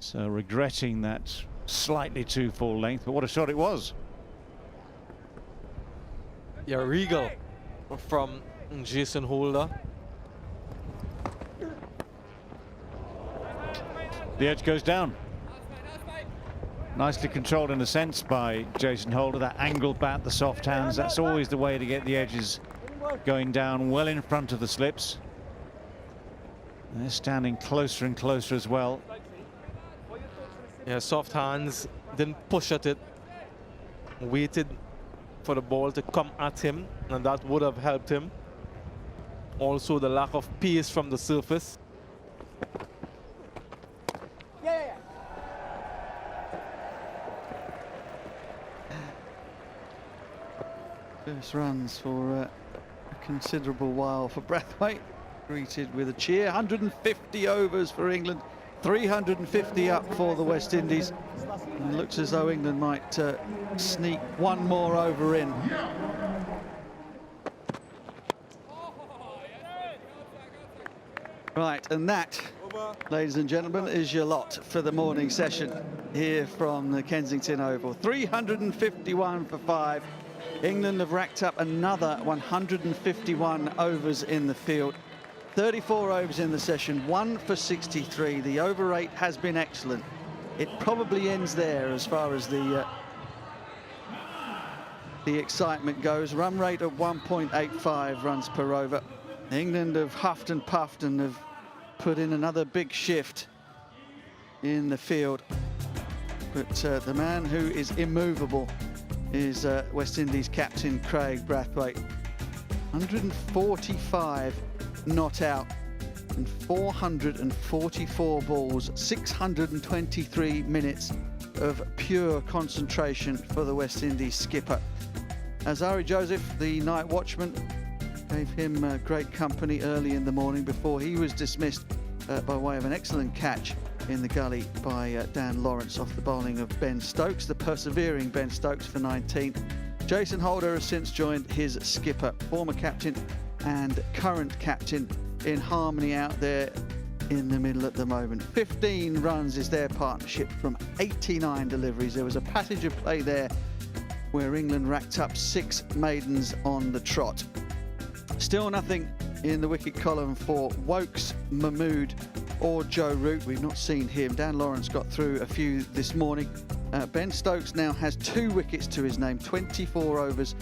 So regretting that slightly too full length, but what a shot it was. Yeah, regal from Jason Holder. The edge goes down. Nicely controlled in a sense by Jason Holder. That angled bat, the soft hands, that's always the way to get the edges going down well in front of the slips. And they're standing closer and closer as well. Yeah, soft hands, didn't push at it, waited for the ball to come at him, and that would have helped him. Also the lack of pace from the surface. First runs for a considerable while for Brathwaite, greeted with a cheer. 150 overs for England, 350 up for the West Indies. And it looks as though England might sneak one more over in. Right, and that, ladies and gentlemen, is your lot for the morning session here from the Kensington Oval. 351 for 5. England have racked up another 151 overs in the field. 34 overs in the session, 1 for 63. The over rate has been excellent. It probably ends there as far as the excitement goes. Run rate of 1.85 runs per over. England have huffed and puffed and have put in another big shift in the field. But the man who is immovable is West Indies captain Craig Brathwaite. 145 not out and 444 balls, 623 minutes of pure concentration for the West Indies skipper. Alzara Joseph, the night watchman, gave him great company early in the morning before he was dismissed by way of an excellent catch in the gully by Dan Lawrence off the bowling of Ben Stokes, the persevering Ben Stokes for 19. Jason Holder has since joined his skipper, former captain and current captain, in harmony out there in the middle at the moment. 15 runs is their partnership from 89 deliveries. There was a passage of play there where England racked up 6 maidens on the trot. Still nothing in the wicket column for Wokes, Mahmood or Joe Root. We've not seen him. Dan Lawrence got through a few this morning. Ben Stokes now has 2 wickets to his name, 24 overs,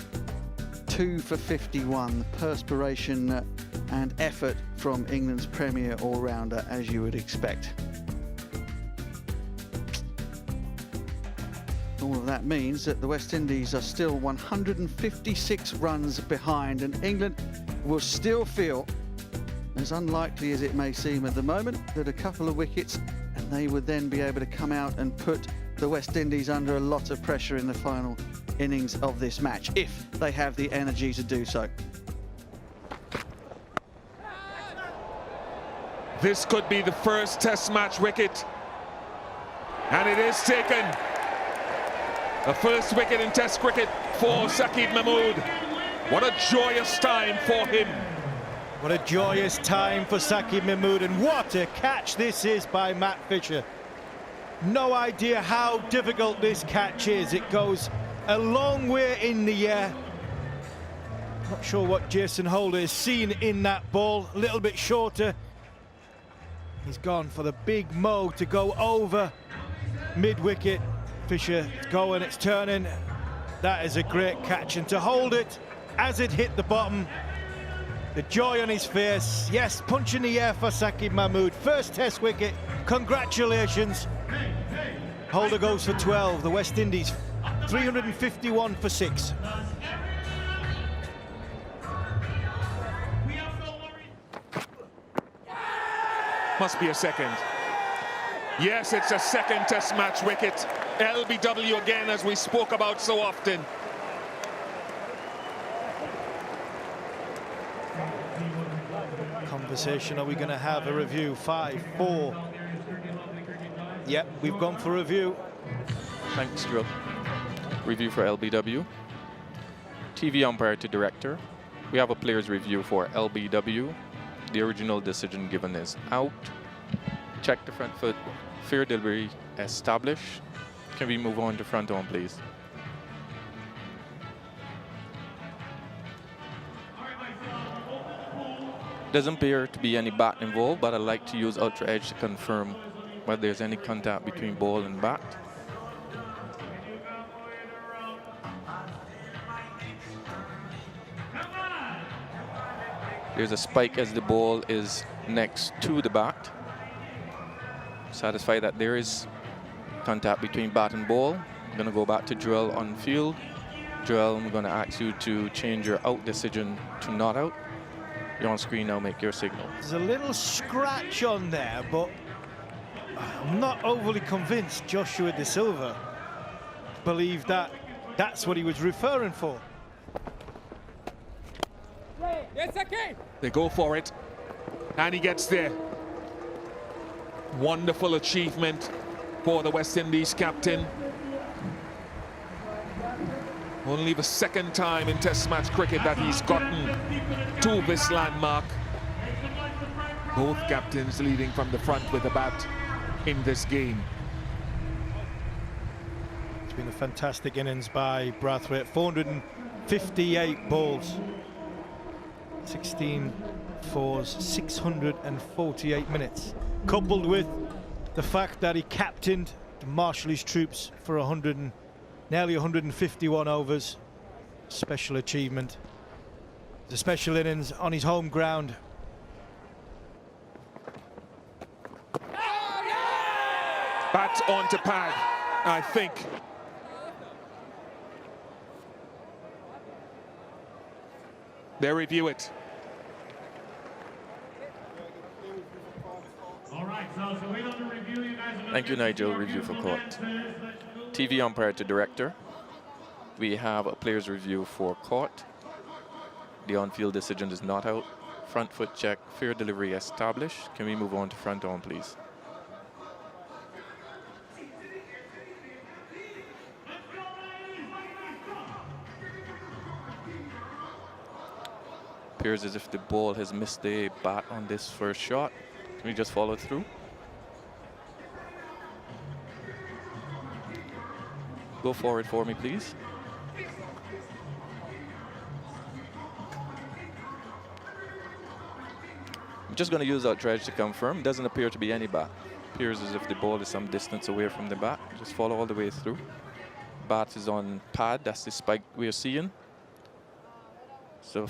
2 for 51. Perspiration and effort from England's premier all-rounder, as you would expect. All of that means that the West Indies are still 156 runs behind, and England will still feel, as unlikely as it may seem at the moment, that a couple of wickets and they would then be able to come out and put the West Indies under a lot of pressure in the final innings of this match, if they have the energy to do so. This could be the first Test match wicket, and it is taken. The first wicket in Test cricket for Shakib Mahmood. What a joyous time for him. What a joyous time for Saqib Mahmood, and what a catch this is by Matt Fisher. No idea how difficult this catch is. It goes a long way in the air. Not sure what Jason Holder has seen in that ball. A little bit shorter. He's gone for the big mo to go over mid-wicket. Fisher, it's going, it's turning. That is a great catch, and to hold it as it hit the bottom. The joy on his face. Yes, punch in the air for Saqib Mahmood. First test wicket. Congratulations. Holder goes for 12. The West Indies 351 for 6. Must be a second. Yes, it's a second test match wicket. LBW again, as we spoke about so often. Conversation, are we going to have a review? 5, 4. Yep, we've gone for review. Thanks, Drill. Review for LBW. TV umpire to director. We have a player's review for LBW. The original decision given is out. Check the front foot. Fair delivery established. Can we move on to front on, please? Doesn't appear to be any bat involved, but I'd like to use Ultra Edge to confirm whether there's any contact between ball and bat. There's a spike as the ball is next to the bat. Satisfied that there is contact between bat and ball. I'm going to go back to drill on field. Drill, I'm going to ask you to change your out decision to not out. You're on screen now, make your signal. There's a little scratch on there, but I'm not overly convinced Joshua De Silva believed that that's what he was referring for. They go for it, and he gets there. Wonderful achievement for the West Indies captain. Only the second time in Test match cricket that he's gotten to this landmark. Both captains leading from the front with the bat in this game. It's been a fantastic innings by Brathwaite. 458 balls, 16 fours, 648 minutes. Coupled with the fact that he captained to marshal his troops for nearly 151 overs. Special achievement. The special innings on his home ground. Bat onto pad, I think. They review it. Thank you, Nigel. Review for court. TV umpire to director. We have a player's review for court. The on-field decision is not out. Front foot check, fair delivery established. Can we move on to front on, please? Appears as if the ball has missed the bat on this first shot. Can we just follow through? Go forward for me, please. I'm just going to use Ultra Edge to confirm. Doesn't appear to be any bat. Appears as if the ball is some distance away from the bat. Just follow all the way through. Bat is on pad. That's the spike we're seeing. So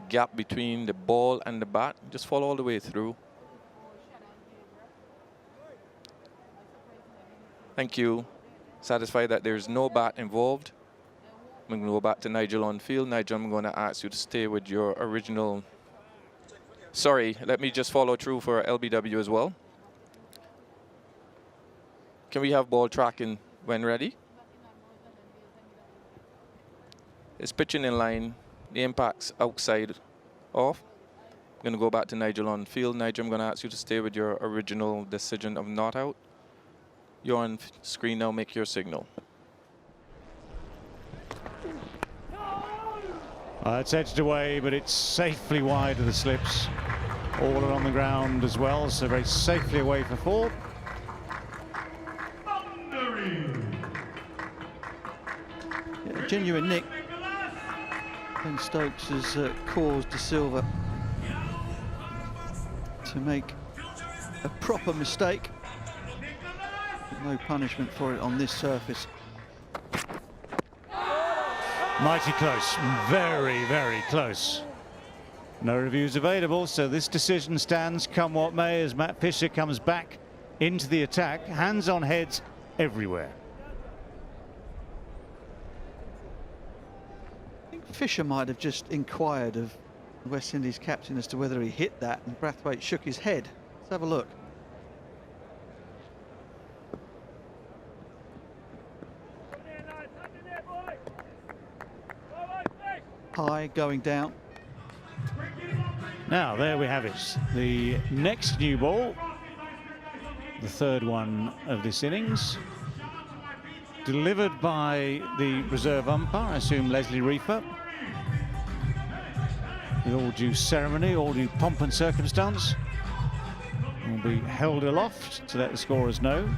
gap between the ball and the bat. Just follow all the way through. Thank you. Satisfied that there's no bat involved. I'm going to go back to Nigel on field. Nigel, I'm going to ask you to stay with your original. Sorry, let me just follow through for LBW as well. Can we have ball tracking when ready? It's pitching in line. The impact's outside off. I'm going to go back to Nigel on field. Nigel, I'm going to ask you to stay with your original decision of not out. You're on screen now, make your signal. It's edged away, but it's safely wide of the slips. All are on the ground as well, so very safely away for 4. Yeah, a genuine nick. Ben Stokes has caused Silva to make a proper mistake. No punishment for it on this surface. Mighty close, very, very close. No reviews available, so this decision stands come what may as Matt Fisher comes back into the attack. Hands on heads everywhere. I think Fisher might have just inquired of the West Indies captain as to whether he hit that, and Brathwaite shook his head. Let's have a look. High, going down. Now, there we have it. The next new ball, the third one of this innings, delivered by the reserve umpire, I assume Leslie Reefer. With all due ceremony, all due pomp and circumstance. Will be held aloft to let the scorers know.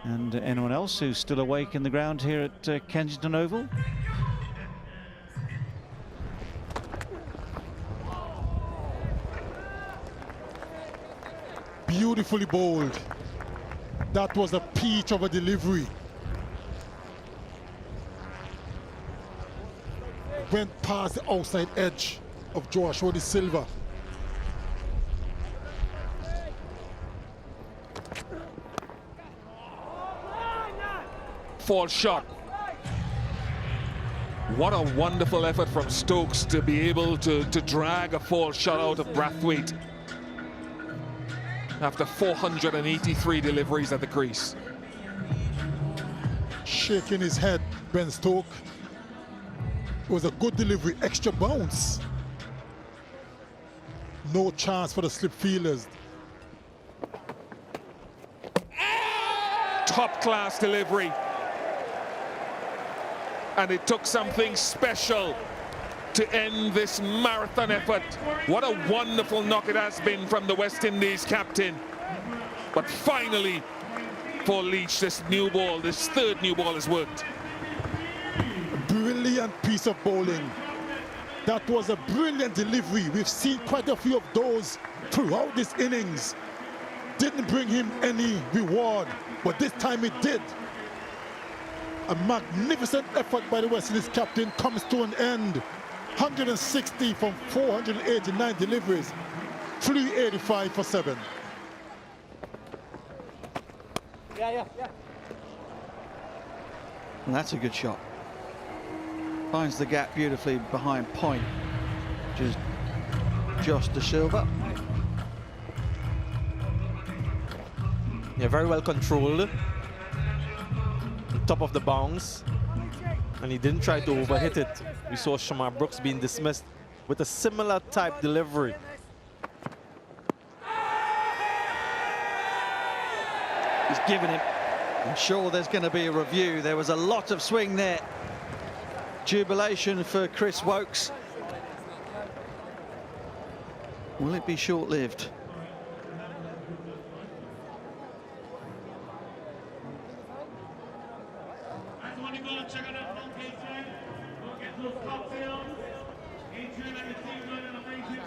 And anyone else who's still awake in the ground here at Kensington Oval. Beautifully bowled. That was a peach of a delivery. Went past the outside edge of Joshua Silva. False shot. What a wonderful effort from Stokes to be able to drag a false shot out of Brathwaite after 483 deliveries at the crease. Shaking his head, Ben Stokes. It was a good delivery, extra bounce. No chance for the slip fielders. Top class delivery. And it took something special to end this marathon effort. What a wonderful knock it has been from the West Indies captain. But finally, for Leach, this new ball, this third new ball has worked. Brilliant piece of bowling. That was a brilliant delivery. We've seen quite a few of those throughout this innings. Didn't bring him any reward, but this time it did. A magnificent effort by the West Indies captain comes to an end. 160 from 489 deliveries, 385 for 7. Yeah. And that's a good shot. Finds the gap beautifully behind point, which is Josh De Silva. Yeah, very well controlled. Top of the bounce. And he didn't try to overhit it. We saw Shamar Brooks being dismissed with a similar type delivery. He's given him. I'm sure there's going to be a review. There was a lot of swing there. Jubilation for Chris Wokes. Will it be short-lived?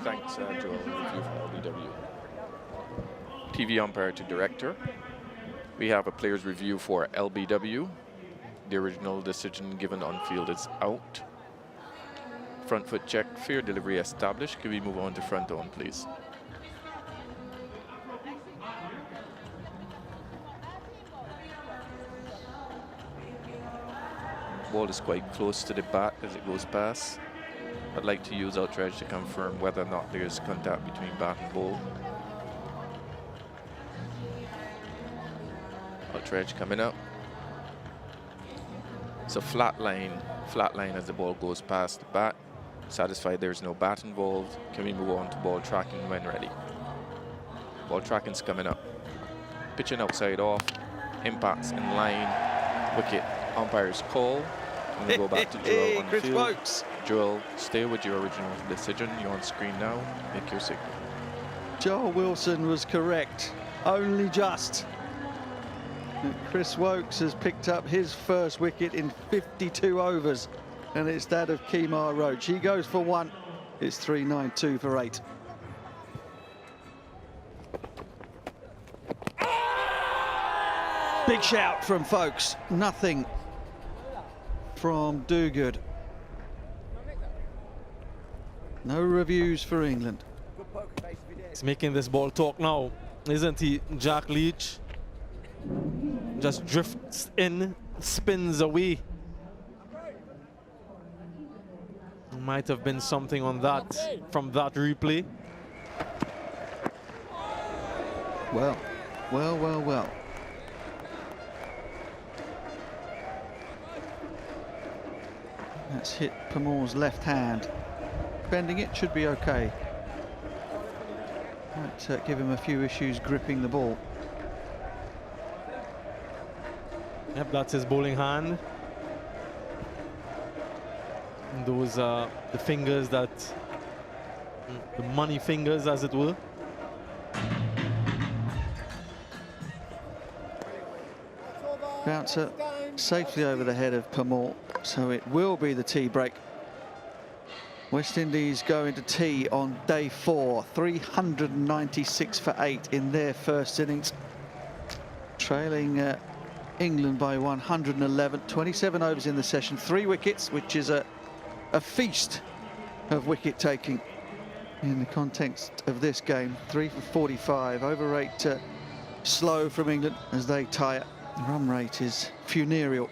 Thanks, Joel. Review for LBW. TV umpire to director. We have a player's review for LBW. The original decision given on field is out. Front foot check, fair delivery established. Can we move on to front on, please? Ball is quite close to the bat as it goes past. I'd like to use outrage to confirm whether or not there is contact between bat and ball. Outrage coming up. It's a flat line as the ball goes past the bat. Satisfied there's no bat involved. Can we move on to ball tracking when ready? Ball tracking's coming up. Pitching outside off. Impacts in line. Wicket. Umpire's call. I'm going to go back to Joel on Chris field. Wokes. Joel, stay with your original decision. You're on screen now. Make your signal. Joel Wilson was correct, only just. Chris Wokes has picked up his first wicket in 52 overs, and it's that of Kemar Roach. He goes for 1. It's 3-9-2 for 8. Big shout from folks. Nothing from Dogood. No reviews for England. He's making this ball talk now, isn't he? Jack Leach just drifts in, spins away. Might have been something on that from that replay. Well. That's hit Pamor's left hand. Bending it should be okay. Might give him a few issues gripping the ball. Yep, that's his bowling hand. And those are the fingers that, the money fingers as it were. Bouncer safely over the head of Pamor, so it will be the tea break. West Indies go into tea on day 4, 396 for 8 in their first innings, trailing England by 111. 27 overs in the session, 3 wickets, which is a feast of wicket taking in the context of this game. 3 for 45, over 8 slow from England as they tie it. The run rate is funereal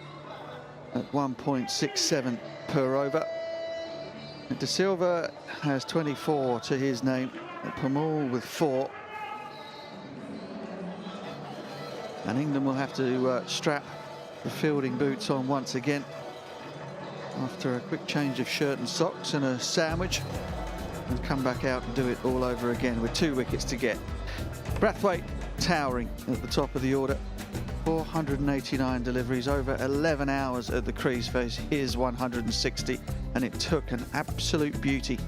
at 1.67 per over. And De Silva has 24 to his name, Pamor with 4. And England will have to strap the fielding boots on once again after a quick change of shirt and socks and a sandwich, and come back out and do it all over again with 2 wickets to get. Brathwaite towering at the top of the order. 489 deliveries, over 11 hours at the crease for his 160, and it took an absolute beauty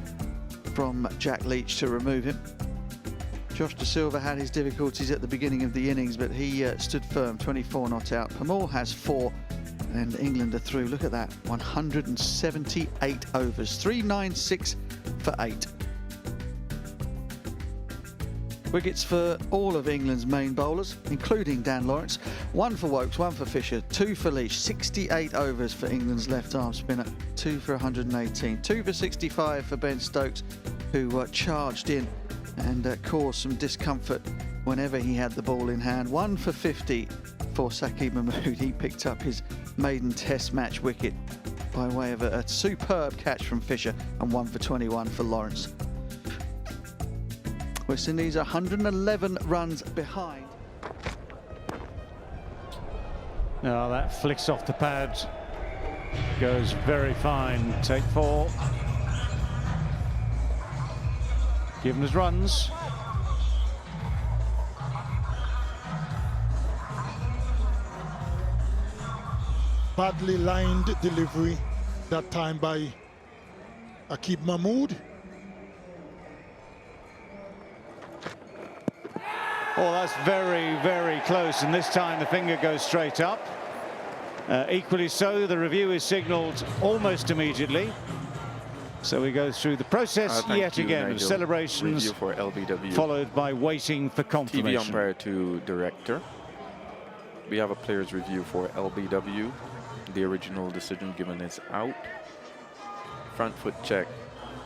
from Jack Leach to remove him. Josh De Silva had his difficulties at the beginning of the innings, but he stood firm, 24 not out. Pamor has 4, and England are through. Look at that, 178 overs, 396 for 8. Wickets for all of England's main bowlers, including Dan Lawrence. 1 for Wokes, 1 for Fisher, 2 for Leach. 68 overs for England's left-arm spinner, 2 for 118. 2 for 65 for Ben Stokes, who charged in and caused some discomfort whenever he had the ball in hand. 1 for 50 for Saqib Mahmood. He picked up his maiden test match wicket by way of a superb catch from Fisher, and 1 for 21 for Lawrence. West Indies are 111 runs behind. Now that flicks off the pad, goes very fine. Take 4. Given his runs. Badly lined delivery that time by Saqib Mahmood. Oh, that's very, very close, and this time the finger goes straight up. Equally so, the review is signalled almost immediately. So we go through the process yet again of celebrations, for LBW. followed by waiting for confirmation. TV umpire to director. We have a player's review for LBW. The original decision given is out. Front foot check.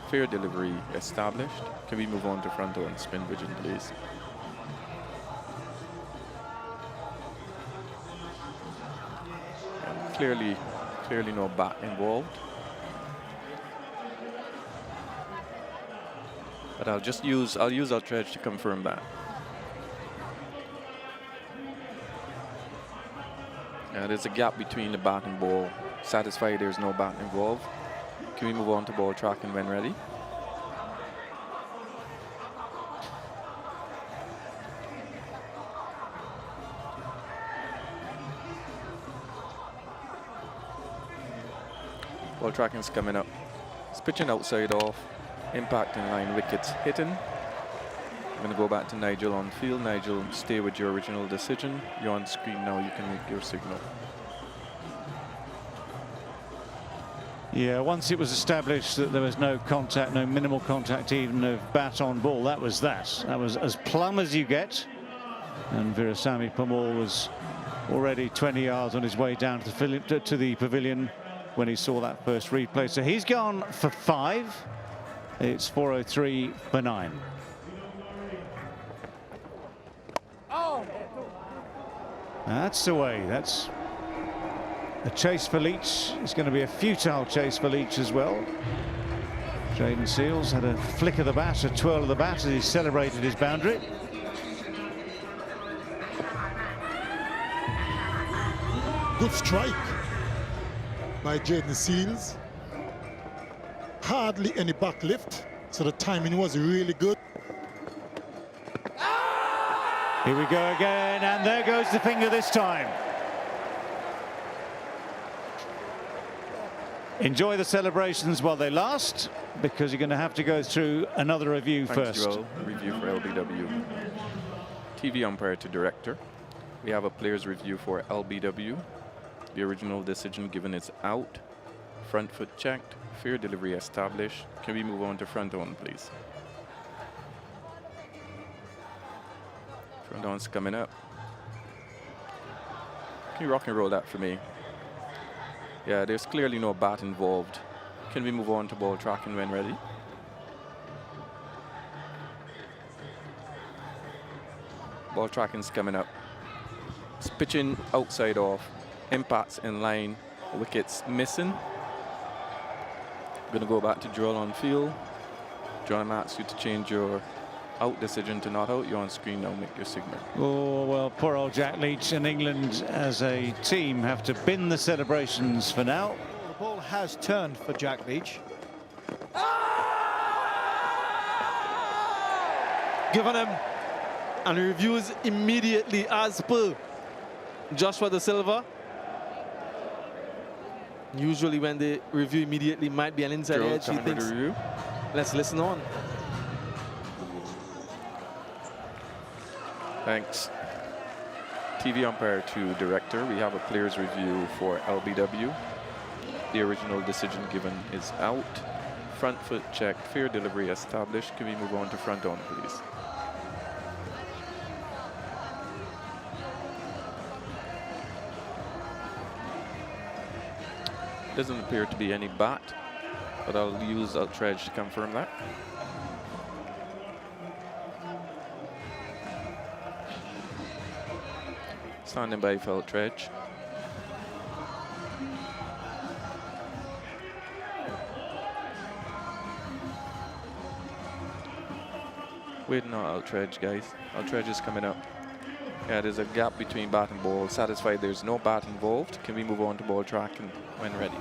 Fair delivery established. Can we move on to frontal and spin vision, please? And clearly no bat involved. But I'll use Ultradge to confirm that. There's a gap between the bat and ball. Satisfied there's no bat involved. Can we move on to ball tracking when ready? Ball tracking's coming up. It's pitching outside off. Impact in line, wickets hitting. I'm going to go back to Nigel on field. Nigel, stay with your original decision. You're on screen now, you can make your signal. Yeah, once it was established that there was no contact, no minimal contact even of bat on ball, that was that. That was as plumb as you get. And Virasamy Pamal was already 20 yards on his way down to the pavilion when he saw that first replay. So he's gone for 5. It's 403 for 9. That's the way. That's a chase for Leach. It's going to be a futile chase for Leach as well. Jaden Seals had a flick of the bat, a twirl of the bat as he celebrated his boundary. Good strike by Jaden Seals. Hardly any back lift, so the timing was really good. Here we go again, and there goes the finger this time. Enjoy the celebrations while they last, because you're going to have to go through another review first. Joel. Review for LBW. TV umpire to director. We have a player's review for LBW. The original decision given is out. Front foot checked. Fair delivery established. Can we move on to front on, please? Front on's coming up. Can you rock and roll that for me? Yeah, there's clearly no bat involved. Can we move on to ball tracking when ready? Ball tracking's coming up. It's pitching outside off. Impacts in line. Wickets missing. Gonna go back to Joel on field. Joel, I'm asking you to change your out decision to not out. You're on screen now, make your signal. Oh, well, poor old Jack Leach and England as a team have to bin the celebrations for now. The ball has turned for Jack Leach. Given him, and reviews immediately as per Joshua De Silva. Usually when they review immediately might be an inside Joel, edge. He thinks, review. let's listen on. Thanks. TV umpire to director. We have a player's review for LBW. The original decision given is out. Front foot checked. Fair delivery established. Can we move on to front on, please? Doesn't appear to be any bat, but I'll use Ultredge to confirm that. Standing by for Ultredge. Waiting on Ultredge, guys. Ultredge is coming up. Yeah, there's a gap between bat and ball. Satisfied there's no bat involved. Can we move on to ball tracking when ready?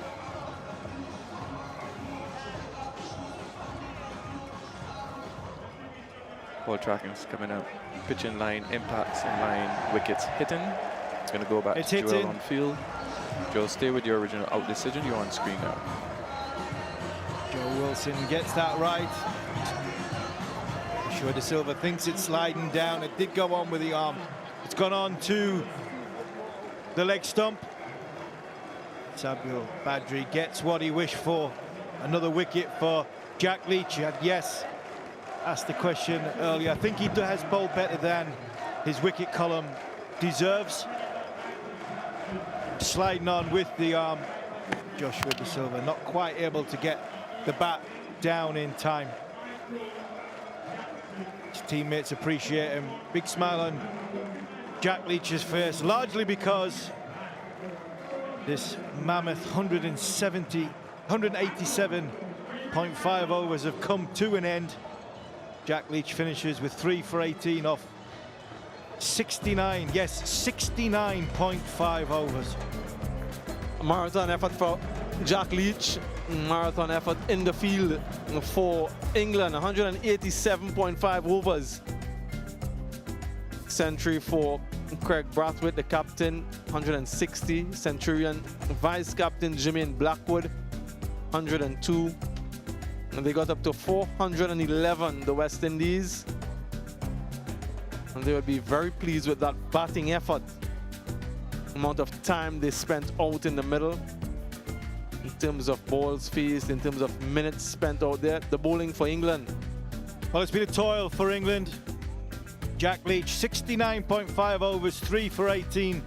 Ball tracking is coming up. Pitch in line, impacts in line, wickets hitting. It's going to go back It's to Joel hitting. on field. Joel, stay with your original out decision. You're on screen now. Joe Wilson gets that right. Sure, De Silva thinks it's sliding down. It did go on with the arm. It's gone on to the leg stump. Samuel Badri gets what he wished for. Another wicket for Jack Leach. And yes, asked the question earlier. I think he has bowled better than his wicket column deserves. Sliding on with the arm. Joshua De Silva not quite able to get the bat down in time. His teammates appreciate him. Big smile on Jack Leach's face, largely because this mammoth 187.5 overs have come to an end. Jack Leach finishes with 3 for 18 off 69, yes, 69.5 overs. Marathon effort for Jack Leach. Marathon effort in the field for England. 187.5 overs. Century for Craig Brathwaite, the captain. 160. Centurion vice captain Jermaine Blackwood. 402. And they got up to 411, the West Indies. And they would be very pleased with that batting effort. Amount of time they spent out in the middle. In terms of balls faced, in terms of minutes spent out there. The bowling for England. Well, it's been a toil for England. Jack Leach, 69.5 overs, 3 for 18.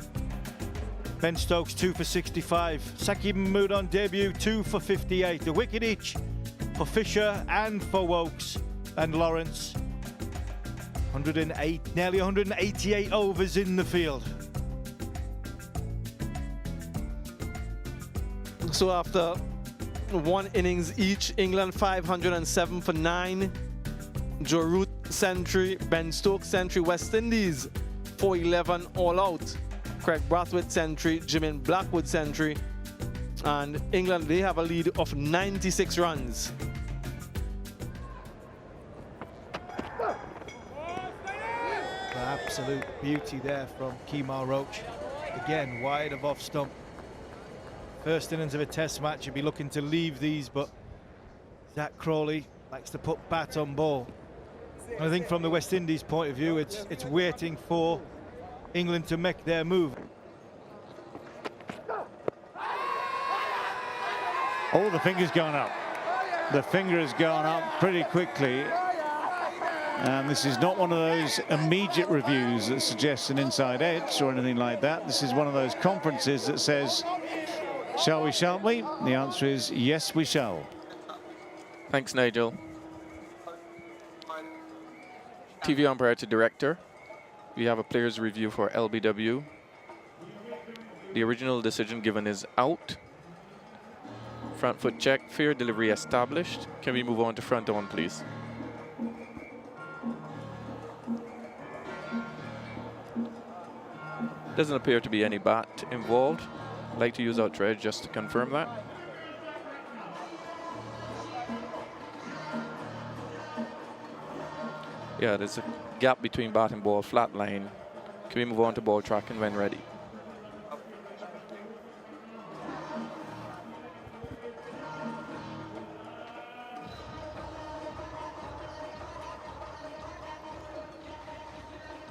Ben Stokes, 2 for 65. Saqib Mahmood on debut, 2 for 58. A wicket each for Fisher and for Wokes and Lawrence. 108, nearly 188 overs in the field. So after one innings each, England 507 for 9. Joe Root century, Ben Stokes century, West Indies 411 all out. Craig Brathwaite century, Jimin Blackwood century, and England, they have a lead of 96 runs. Absolute beauty there from Kemar Roach. Again, wide of off stump. First innings of a test match, you'd be looking to leave these, but Zach Crawley likes to put bat on ball. And I think from the West Indies point of view, it's waiting for England to make their move. Oh, the finger's gone up. The finger has gone up pretty quickly. And this is not one of those immediate reviews that suggests an inside edge or anything like that. This is one of those conferences that says, shall we, shan't we? The answer is yes, we shall. Thanks, Nigel. TV umpire to director. We have a player's review for LBW. The original decision given is out. Front foot check, fair delivery established. Can we move on to front on, please? Doesn't appear to be any bat involved. I'd like to use our thread just to confirm that. Yeah, there's a gap between bat and ball, flat line. Can we move on to ball tracking when ready?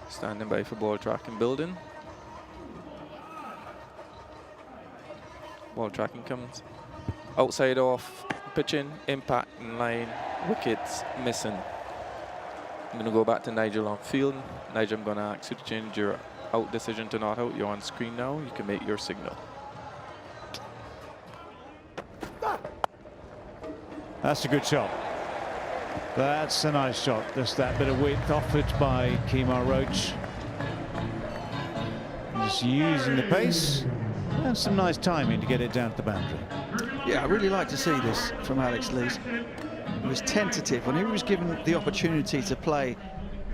Standing by for ball tracking building. Ball tracking comes. Outside off, pitching, impact in line, wickets missing. I'm going to go back to Nigel on field. Nigel, I'm going to ask you to change your out decision to not out. You're on screen now. You can make your signal. That's a good shot. That's a nice shot. Just that bit of width offered by Kemar Roach. Just using the pace and some nice timing to get it down to the boundary. Yeah, I really like to see this from Alex Lees. He was tentative when he was given the opportunity to play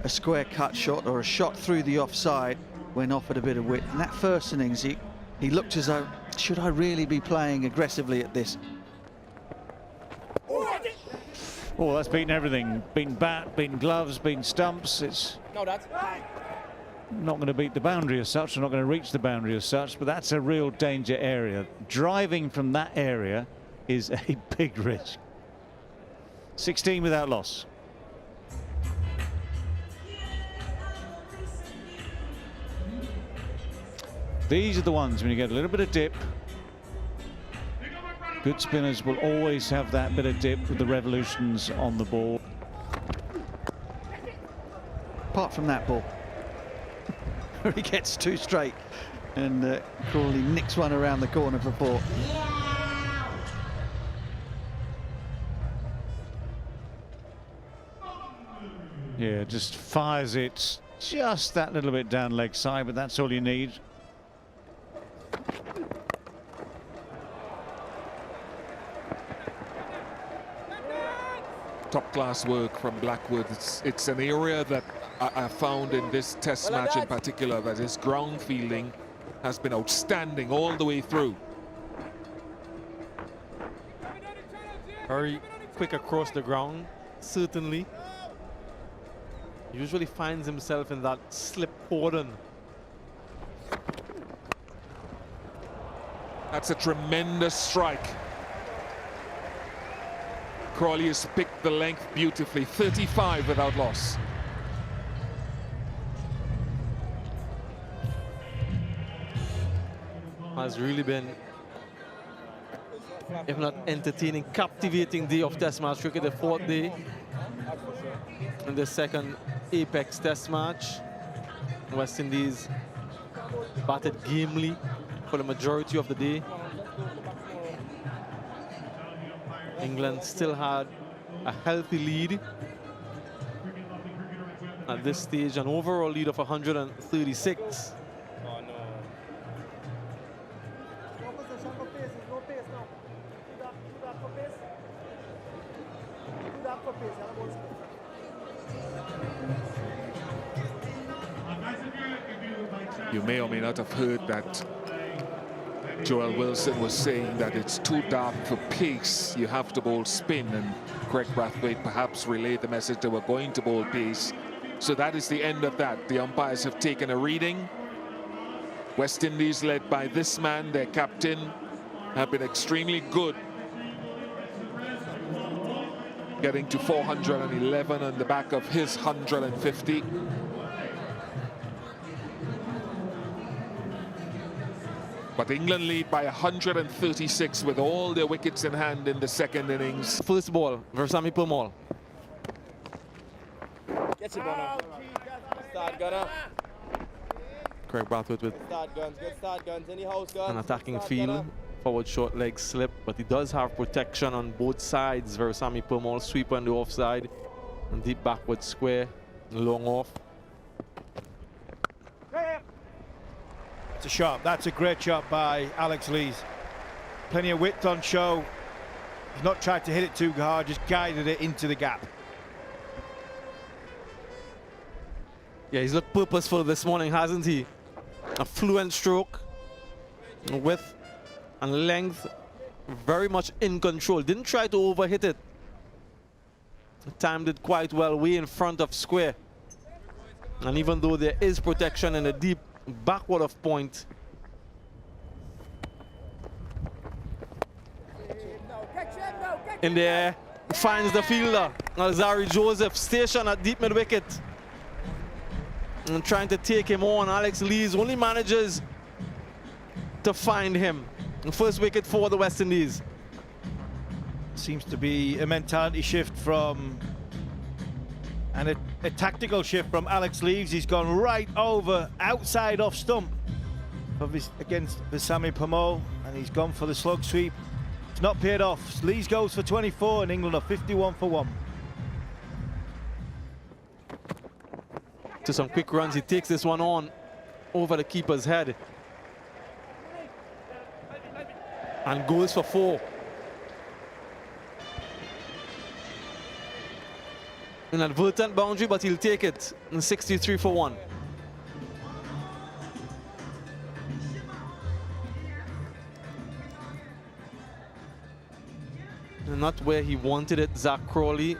a square cut shot or a shot through the offside when offered a bit of width. In that first innings, he looked as though, should I really be playing aggressively at this? Oh, that's beaten everything. Beaten bat, beaten gloves, beaten stumps. It's not going to beat the boundary as such, or not going to reach the boundary as such, but that's a real danger area. Driving from that area is a big risk. 16 without loss. These are the ones when you get a little bit of dip. Good spinners will always have that bit of dip with the revolutions on the ball. Apart from that ball, where he gets too straight and Crawley nicks one around the corner for 4. Yeah, just fires it just that little bit down leg side, but that's all you need. Top class work from Blackwood. It's an area that I found in this test match in particular that his ground fielding has been outstanding all the way through. Very quick across the ground, certainly. Usually finds himself in that slip cordon. That's a tremendous strike. Crawley has picked the length beautifully. 35 without loss. Has really been, if not entertaining, captivating day of Test match cricket, the 4th day in the second Apex Test match. West Indies batted gamely for the majority of the day. England still had a healthy lead at this stage, an overall lead of 136. You may or may not have heard that Joel Wilson was saying that it's too dark for pace. You have to bowl spin, and Craig Brathwaite perhaps relayed the message they were going to bowl pace. So that is the end of that. The umpires have taken a reading. West Indies, led by this man, their captain, have been extremely good, getting to 411 on the back of his 150. But England lead by 136 with all their wickets in hand in the second innings. First ball, Versamy Permaul. Get your gunner. Start gunner. Craig Brathwaite with Start guns. Good start guns. Any house guns. an attacking Start field. gunner. Forward short leg slip, but he does have protection on both sides. Versamy Permaul sweep on the offside and deep backward square, long off. It's a shot. That's a great shot by Alex Lees. Plenty of width on show. He's not tried to hit it too hard, just guided it into the gap. Yeah, he's looked purposeful this morning, hasn't he? A fluent stroke, width and length, very much in control. Didn't try to overhit it. Timed it quite well, way in front of square. And even though there is protection in the deep backward of point, in the air, finds the fielder. Alzari Joseph stationed at deep mid wicket and trying to take him on. Alex Lees only manages to find him. First wicket for the West Indies. Seems to be a mentality shift from, and a tactical shift from Alex Lees. He's gone right over, outside off stump against Versamy Permaul, and he's gone for the slug sweep. It's not paid off. Lees goes for 24 and England are 51 for 1. To some quick runs, he takes this one on over the keeper's head and goes for 4. An inadvertent boundary, but he'll take it. 63 for 1. Not where he wanted it, Zach Crawley,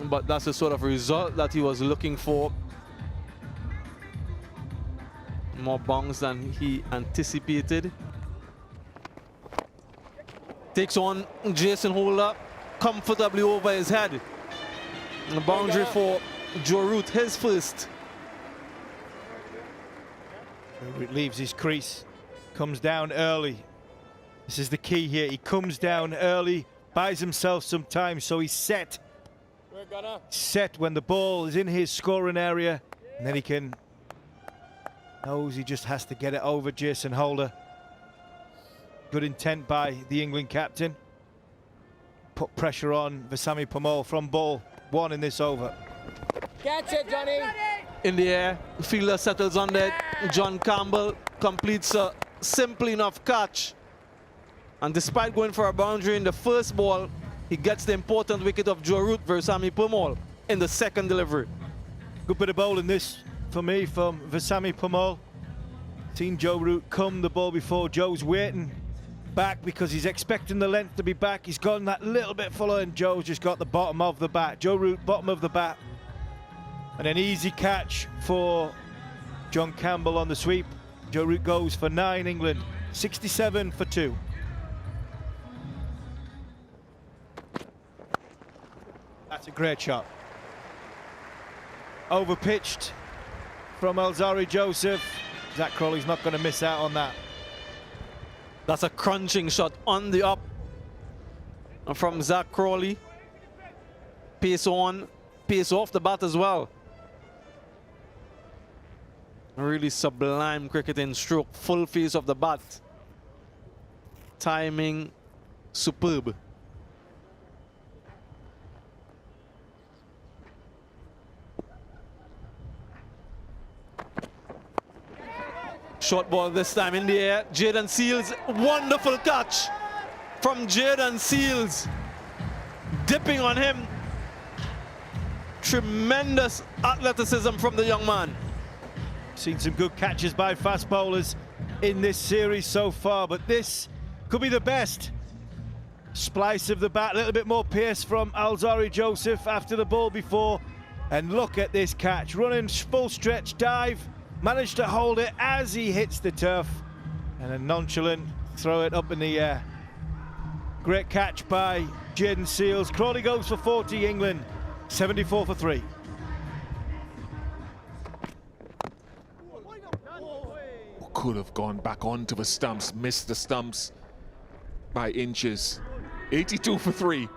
but that's the sort of result that he was looking for. More bounce than he anticipated. Takes on Jason Holder comfortably over his head. The boundary for Joe Root, his first. It leaves his crease, comes down early. This is the key here. He comes down early, buys himself some time, so he's set. Set when the ball is in his scoring area, and then he can, knows he just has to get it over Jason Holder. Good intent by the England captain. Put pressure on Versamy Permaul from ball 1 in this over. Catch it, Johnny. In the air, fielder settles on it. John Campbell completes a simple enough catch. And despite going for a boundary in the first ball, he gets the important wicket of Joe Root Versamy Permaul in the second delivery. Good bit of bowling this for me from Versamy Permaul. Seen Joe Root come the ball before. Joe's waiting back because he's expecting the length to be back. He's gone that little bit fuller, and Joe's just got the bottom of the bat. Joe Root, bottom of the bat. And an easy catch for John Campbell on the sweep. Joe Root goes for 9, England 67 for 2. That's a great shot. Overpitched from Alzari Joseph. Zach Crawley's not going to miss out on that. That's a crunching shot on the up from Zach Crawley. Pace on, pace off the bat as well. A really sublime cricketing stroke, full face of the bat. Timing superb. Short ball this time in the air. Jaden Seals, wonderful catch from Jaden Seals. Dipping on him. Tremendous athleticism from the young man. Seen some good catches by fast bowlers in this series so far, but this could be the best. Splice of the bat, a little bit more pace from Alzari Joseph after the ball before. And look at this catch, running full stretch dive, managed to hold it as he hits the turf. And a nonchalant throw it up in the air. Great catch by Jaden Seals. Crawley goes for 40, England, 74 for 3. Could have gone back onto the stumps, missed the stumps by inches. 82 for 3.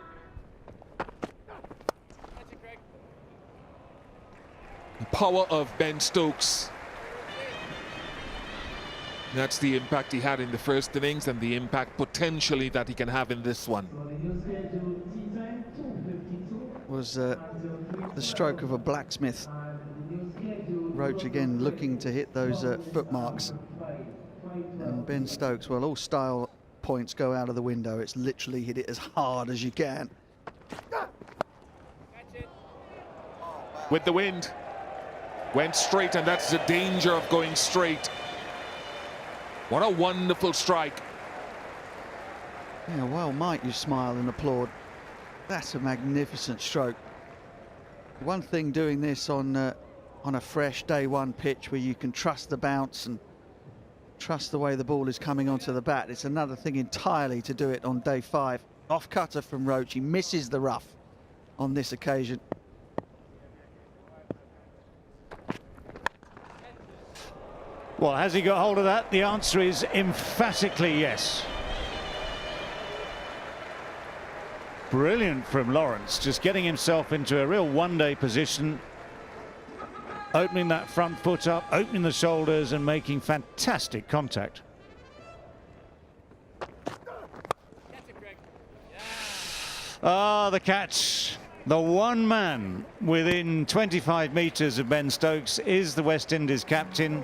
The power of Ben Stokes. That's the impact he had in the first innings and the impact potentially that he can have in this one. Was the stroke of a blacksmith. Roach again looking to hit those footmarks. And Ben Stokes, well, all style points go out of the window. It's literally hit it as hard as you can. With the wind, went straight, and that's the danger of going straight. What a wonderful strike. Yeah, well, might you smile and applaud. That's a magnificent stroke. One thing doing this on a fresh day one pitch where you can trust the bounce and trust the way the ball is coming onto the bat. It's another thing entirely to do it on day 5. Off cutter from Roach. He misses the rough on this occasion. Well, has he got hold of that? The answer is emphatically yes. Brilliant from Lawrence, just getting himself into a real one-day position, opening that front foot up, opening the shoulders and making fantastic contact. Ah, the catch. The one man within 25 metres of Ben Stokes is the West Indies captain,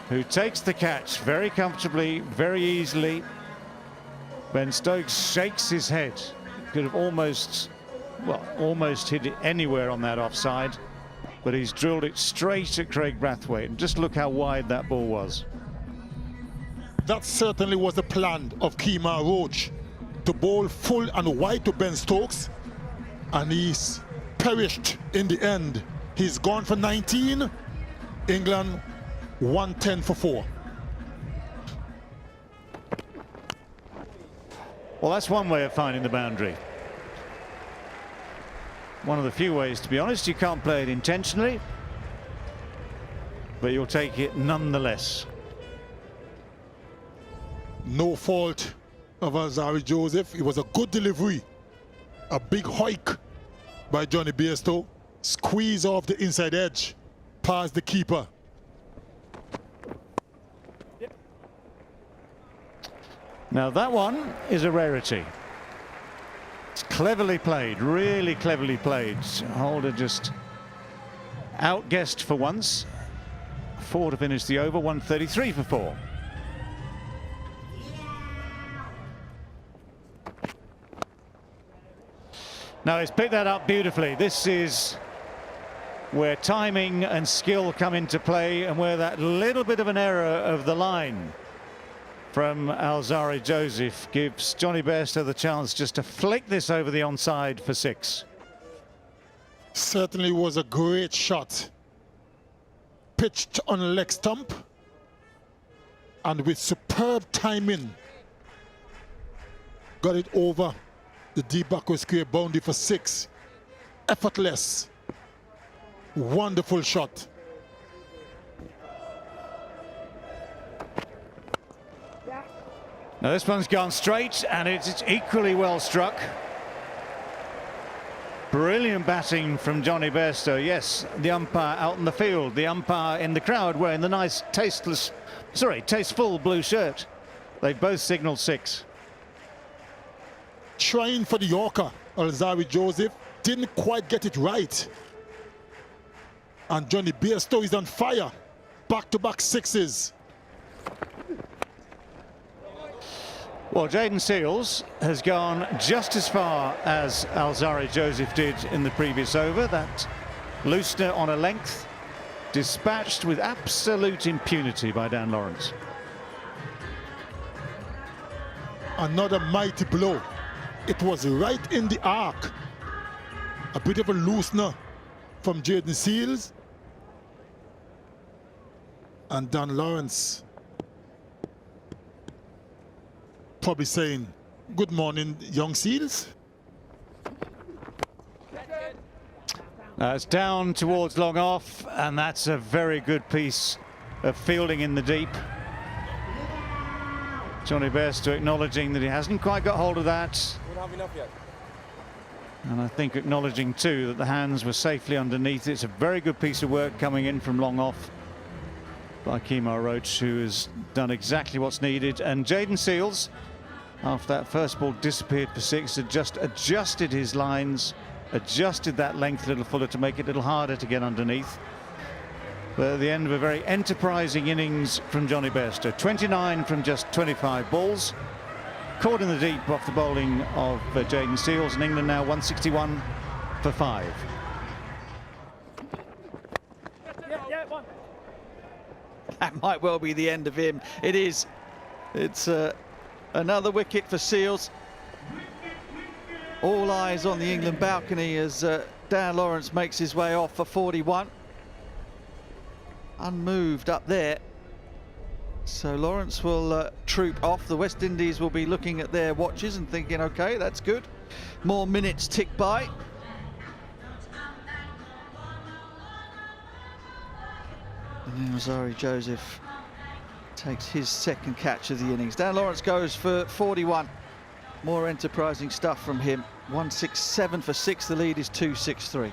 who takes the catch very comfortably, very easily. Ben Stokes shakes his head. Could have almost hit it anywhere on that offside, but he's drilled it straight at Craig Brathwaite. And just look how wide that ball was. That certainly was the plan of Kemar Roach, to bowl full and wide to Ben Stokes, and he's perished in the end. He's gone for 19. England 110 for 4. Well, that's one way of finding the boundary. One of the few ways, to be honest. You can't play it intentionally, but you'll take it nonetheless. No fault of Alzari Joseph. It was a good delivery. A big hike by Johnny Bairstow. Squeeze off the inside edge, past the keeper. Now that one is a rarity. It's cleverly played, really cleverly played. Holder just outguessed for once. 4 to finish the over, 133 for 4. Now he's picked that up beautifully. This is where timing and skill come into play, and where that little bit of an error of the line from Alzari Joseph gives Johnny Bairstow the chance just to flick this over the onside for 6. Certainly was a great shot. Pitched on a leg stump, and with superb timing, got it over the deep backward square boundary for 6. effortless. Wonderful shot. Now this one's gone straight and it's equally well struck. Brilliant batting from Johnny Bairstow. Yes, the umpire out in the field, the umpire in the crowd wearing the nice tasteful blue shirt. They've both signalled 6. Trying for the Yorker, Alzari Joseph didn't quite get it right. And Johnny Bairstow is on fire. Back-to-back 6s. Well, Jaden Seals has gone just as far as Alzari Joseph did in the previous over. That loosener on a length, dispatched with absolute impunity by Dan Lawrence. Another mighty blow. It was right in the arc. A bit of a loosener from Jaden Seals. And Dan Lawrence probably saying, good morning, young Seals. It's down towards long off, and that's a very good piece of fielding in the deep. Johnny Bairstow acknowledging that he hasn't quite got hold of that. We don't have enough yet. And I think acknowledging too that the hands were safely underneath. It's a very good piece of work coming in from long off by Kemar Roach, who has done exactly what's needed. And Jaden Seals, after that first ball disappeared for 6, had just adjusted his lines, adjusted that length a little fuller to make it a little harder to get underneath. But at the end of a very enterprising innings from Johnny Bairstow. 29 from just 25 balls. Caught in the deep off the bowling of Jaden Seals, and England now 161 for 5. That might well be the end of him. It is. It's another wicket for Seals. All eyes on the England balcony as Dan Lawrence makes his way off for 41. Unmoved up there. So Lawrence will troop off. The West Indies will be looking at their watches and thinking, okay, that's good. More minutes tick by. And now Alzari Joseph takes his second catch of the innings. Dan Lawrence goes for 41. More enterprising stuff from him. 167 for 6. The lead is 263.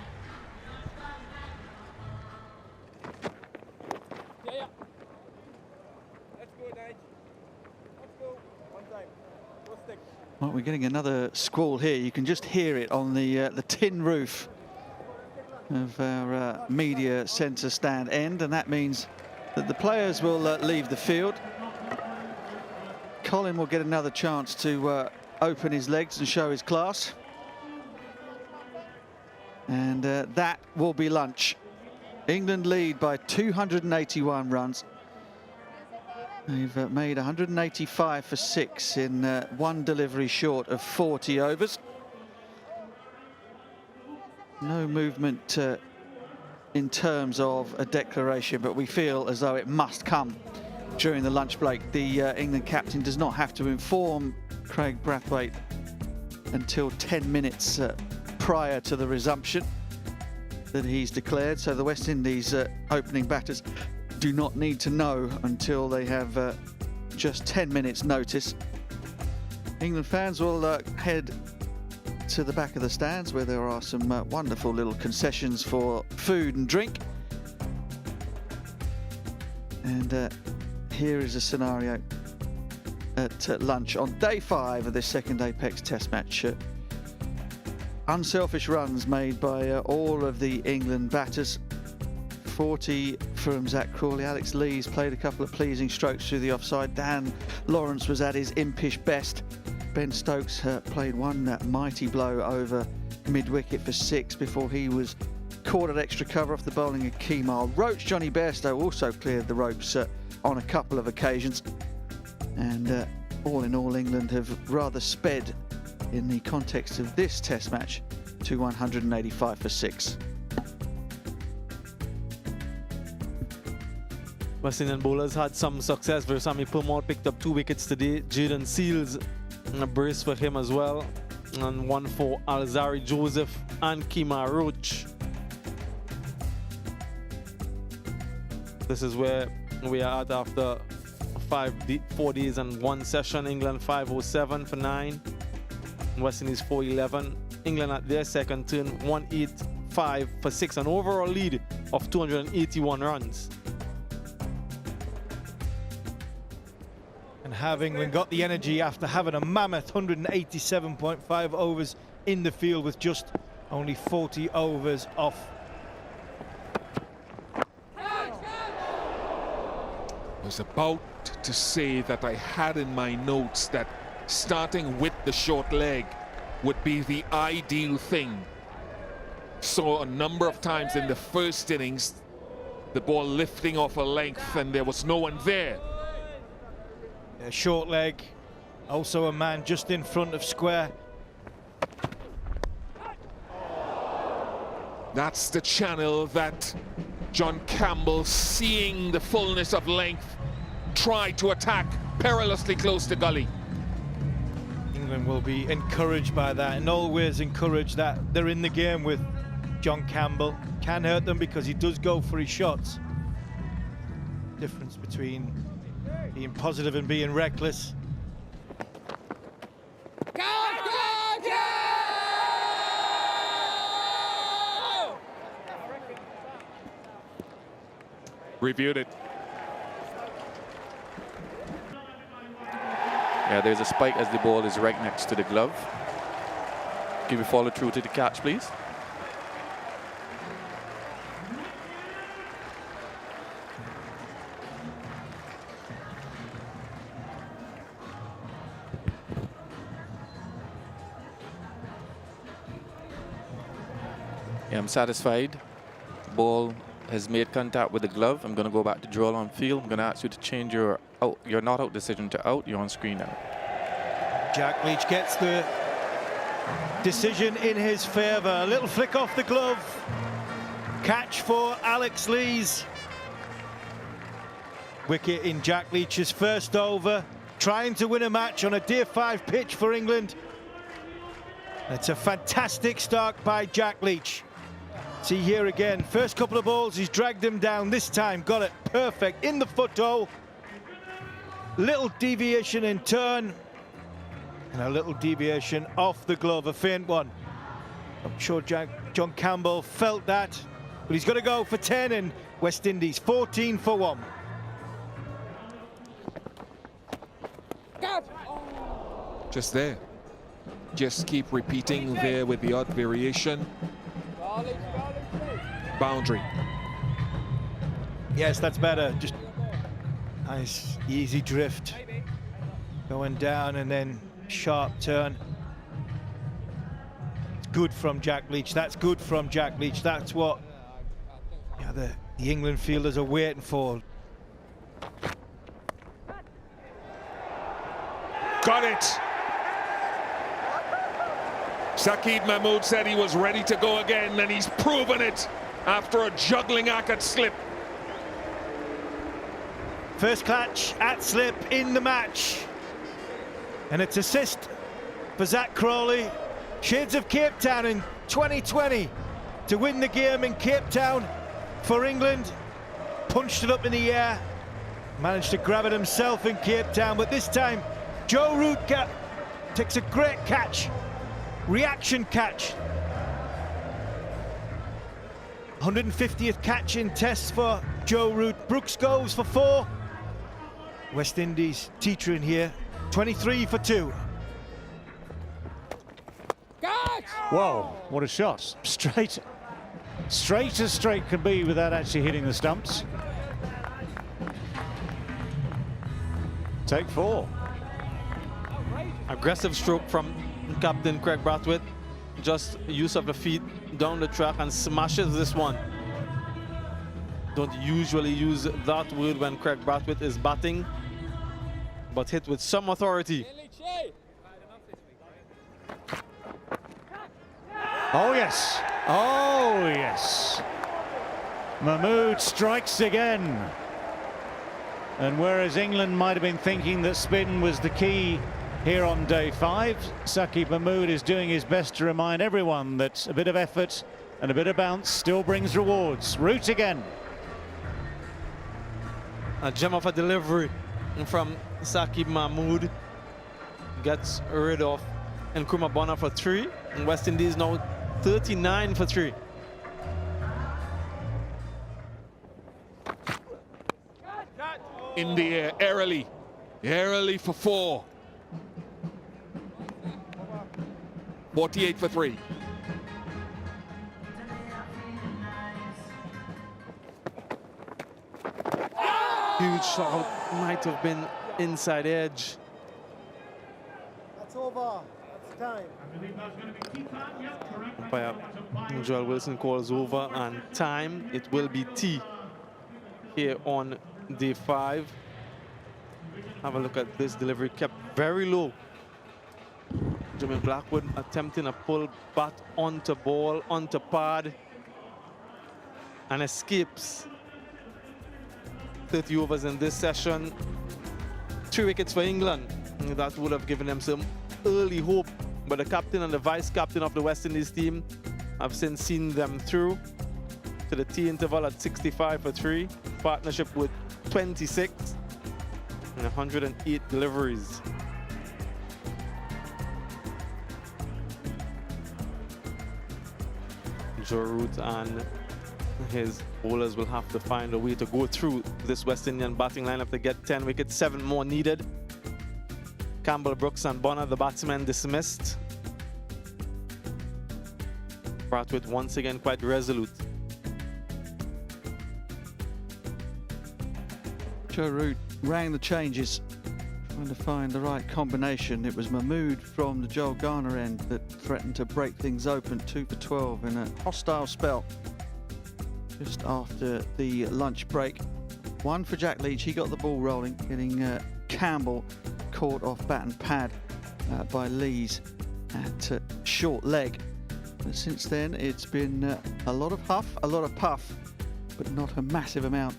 Well, we're getting another squall here. You can just hear it on the tin roof of our media centre stand end, and that means that the players will leave the field. Colin will get another chance to open his legs and show his class. And that will be lunch. England lead by 281 runs. They've made 185 for 6 in one delivery short of 40 overs. No movement in terms of a declaration, but we feel as though it must come during the lunch break. The England captain does not have to inform Craig Brathwaite until 10 minutes prior to the resumption that he's declared. So the West Indies opening batters do not need to know until they have just 10 minutes notice. England fans will head to the back of the stands where there are some wonderful little concessions for food and drink. And here is a scenario at lunch on day 5 of this second Apex Test match. Unselfish runs made by all of the England batters. 40 from Zach Crawley. Alex Lees played a couple of pleasing strokes through the offside. Dan Lawrence was at his impish best. Ben Stokes played one mighty blow over mid-wicket for 6 before he was caught at extra cover off the bowling of Kemar Roach. Johnny Bairstow also cleared the ropes on a couple of occasions. And all in all, England have rather sped in the context of this Test match to 185 for 6. West Indian bowlers had some success. Versamy Purmont picked up 2 wickets today. Jaden Seals, a brace for him as well. and one for Alzari Joseph and Kemar Roach. This is where we are at after 4 days and 1 session. England 507 for 9. West Indies 411. England at their second turn 185 for 6. An overall lead of 281 runs. And have England got the energy after having a mammoth 187.5 overs in the field with just only 40 overs off? I was about to say that I had in my notes that starting with the short leg would be the ideal thing. Saw a number of times in the first innings the ball lifting off a length and there was no one there. A short leg, also a man just in front of square. That's the channel that John Campbell, seeing the fullness of length, tried to attack perilously close to gully. England will be encouraged by that and always encouraged that they're in the game with John Campbell. Can hurt them because he does go for his shots. Difference between being positive and being reckless. Reviewed it. Yeah, there's a spike as the ball is right next to the glove. Can we follow through to the catch, please? Yeah, I'm satisfied. Ball has made contact with the glove. I'm going to go back to draw on field. I'm going to ask you to change your not out decision to out. You're on screen now. Jack Leach gets the decision in his favour. A little flick off the glove. Catch for Alex Lees. Wicket in Jack Leach's first over. Trying to win a match on a Tier 5 pitch for England. It's a fantastic start by Jack Leach. See here again, first couple of balls, he's dragged him down. This time, got it perfect in the foothole. Little deviation in turn. And a little deviation off the glove, a faint one. I'm sure John Campbell felt that. But he's got to go for 10 in West Indies, 14 for 1. Just there. Just keep repeating there with the odd variation. Boundary. Yes, that's better. Just nice, easy drift. Going down and then sharp turn. It's good from Jack Leach. That's good from Jack Leach. That's what the England fielders are waiting for. Got it. Saqib Mahmood said he was ready to go again, and he's proven it after a juggling act at slip. First catch at slip in the match. And it's assist for Zach Crawley. Shades of Cape Town in 2020 to win the game in Cape Town for England. Punched it up in the air. Managed to grab it himself in Cape Town, but this time Joe Root takes a great catch. Reaction catch. 150th catch in tests for Joe Root. Brooks goes for 4. West Indies teetering here. 23 for 2. Whoa, what a shot. Straight as straight can be without actually hitting the stumps. Take 4. Aggressive stroke from Captain Craig Brathwaite. Just use of the feet down the track and smashes this one. Don't usually use that word when Craig Brathwaite is batting, but hit with some authority. Oh yes, oh yes. Mahmood strikes again. And whereas England might have been thinking that spin was the key Here on day 5, Saqib Mahmood is doing his best to remind everyone that a bit of effort and a bit of bounce still brings rewards. Root again. A gem of a delivery from Saqib Mahmood. Gets rid of Nkrumah Bonner for 3. And West Indies now 39 for 3. In the air, Airily for 4. 48 for 3. Huge shot, might have been inside edge. That's over. That's time. Umpire Joel Wilson calls over and time. It will be T here on day 5. Have a look at this delivery, kept very low. Jermaine Blackwood attempting a pull bat onto ball, onto pad, and escapes. 30 overs in this session. 3 wickets for England. That would have given them some early hope, but the captain and the vice captain of the West Indies team have since seen them through to the T interval at 65 for 3. Partnership with 26 and 108 deliveries. Joe Root and his bowlers will have to find a way to go through this West Indian batting lineup to get 10 wickets, 7 more needed. Campbell, Brooks and Bonner, the batsmen, dismissed. Brathwaite once again quite resolute. Joe Root rang the changes, trying to find the right combination. It was Mahmood from the Joel Garner end that threatened to break things open, 2 for 12 in a hostile spell just after the lunch break. 1 for Jack Leach, he got the ball rolling, getting Campbell caught off bat and pad by Lees at short leg. But since then it's been a lot of huff, a lot of puff, but not a massive amount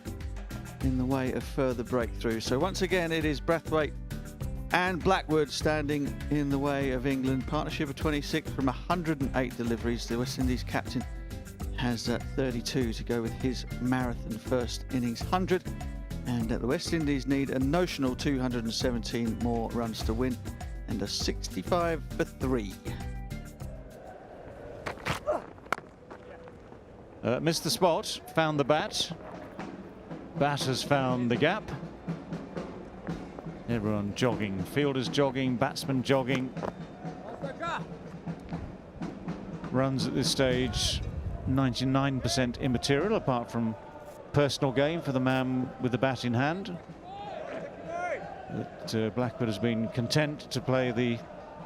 in the way of further breakthrough. So once again it is Brathwaite and Blackwood standing in the way of England. Partnership of 26 from 108 deliveries. The West Indies captain has 32 to go with his marathon first innings 100, and the West Indies need a notional 217 more runs to win and a 65 for 3. Missed the spot, found the bat. Bat has found the gap. Everyone jogging, fielders jogging, batsmen jogging. Runs at this stage 99% immaterial, apart from personal gain for the man with the bat in hand. But Blackwood has been content to play the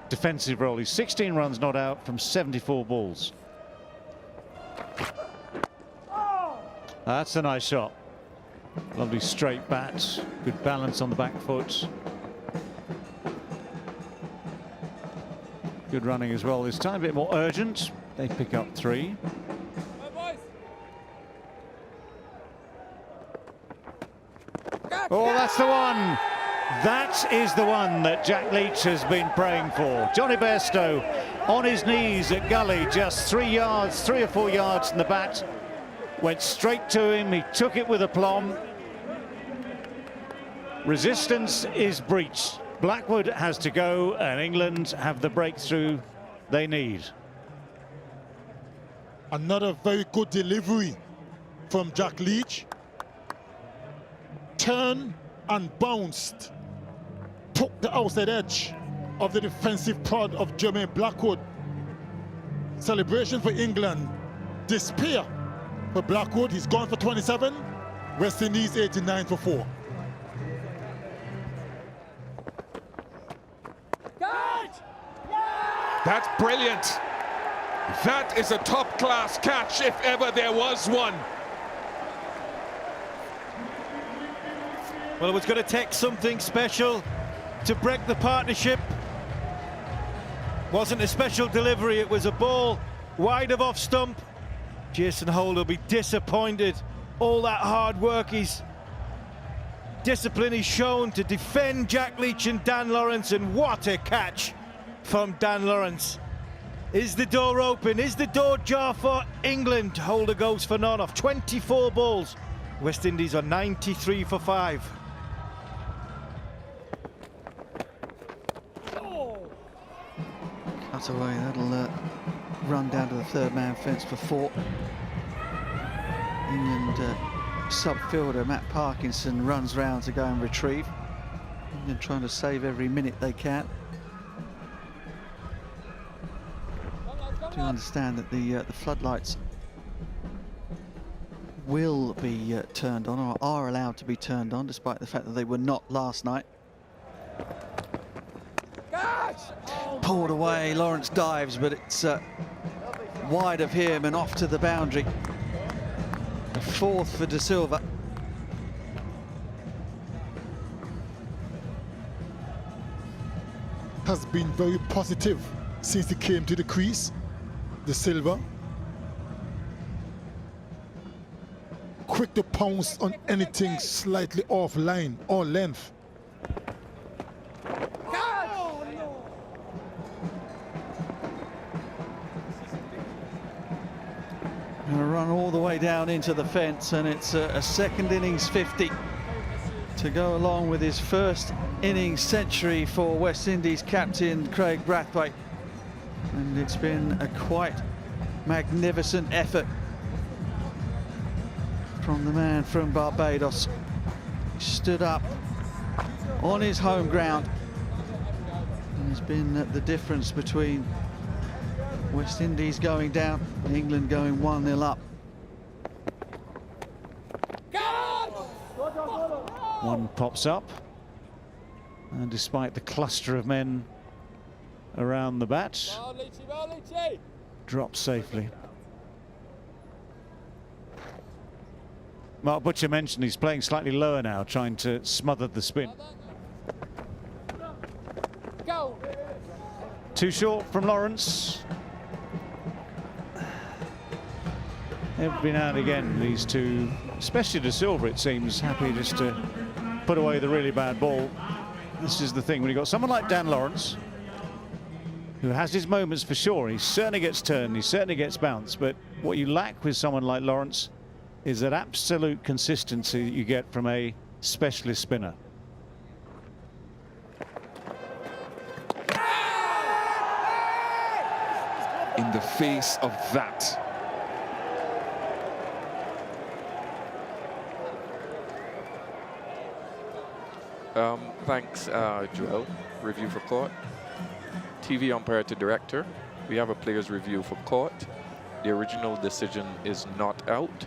defensive role. He's 16 runs not out from 74 balls. That's a nice shot. Lovely straight bat, good balance on the back foot. Good running as well this time, a bit more urgent. They pick up 3. Oh, that's the one. That is the one that Jack Leach has been praying for. Johnny Bairstow on his knees at gully, just 3 or 4 yards from the bat. Went straight to him, he took it with aplomb. Resistance is breached. Blackwood has to go and England have the breakthrough they need. Another very good delivery from Jack Leach. Turned and bounced. Took the outside edge of the defensive prod of Jermaine Blackwood. Celebration for England. Despair for Blackwood. He's gone for 27. West Indies 89 for 4. That's brilliant. That is a top-class catch if ever there was one. Well, it was going to take something special to break the partnership. Wasn't a special delivery, it was a ball wide of off stump. Jason Holt will be disappointed. All that hard work he's Discipline is shown to defend Jack Leach and Dan Lawrence, and what a catch from Dan Lawrence. Is the door open? Is the door jar for England? Holder goes for none off 24 balls. West Indies are 93 for 5. Cut away, that'll run down to the third man fence for 4. England sub-fielder Matt Parkinson runs round to go and retrieve. England trying to save every minute they can. Do understand that the floodlights will be turned on, or are allowed to be turned on, despite the fact that they were not last night. Pulled away, Lawrence dives, but it's wide of him and off to the boundary. The 4th for De Silva. Has been very positive since he came to the crease. De Silva. Quick to pounce on anything slightly off line or length. Gonna run all the way down into the fence, and it's a second innings 50 to go along with his first innings century for West Indies captain Craig Brathwaite. And it's been a quite magnificent effort from the man from Barbados. He stood up on his home ground, and has been the difference between West Indies going down and England going 1-0 up. One pops up, and despite the cluster of men around the bat, drops safely. Mark Butcher mentioned he's playing slightly lower now, trying to smother the spin. Too short from Lawrence. Every now and again, these two, especially De Silva, it seems, happy just to put away the really bad ball. This is the thing, when you've got someone like Dan Lawrence, who has his moments for sure, he certainly gets turned, he certainly gets bounced, but what you lack with someone like Lawrence is that absolute consistency that you get from a specialist spinner. In the face of that, Thanks, Joel. Review for court. TV umpire to director. We have a player's review for court. The original decision is not out.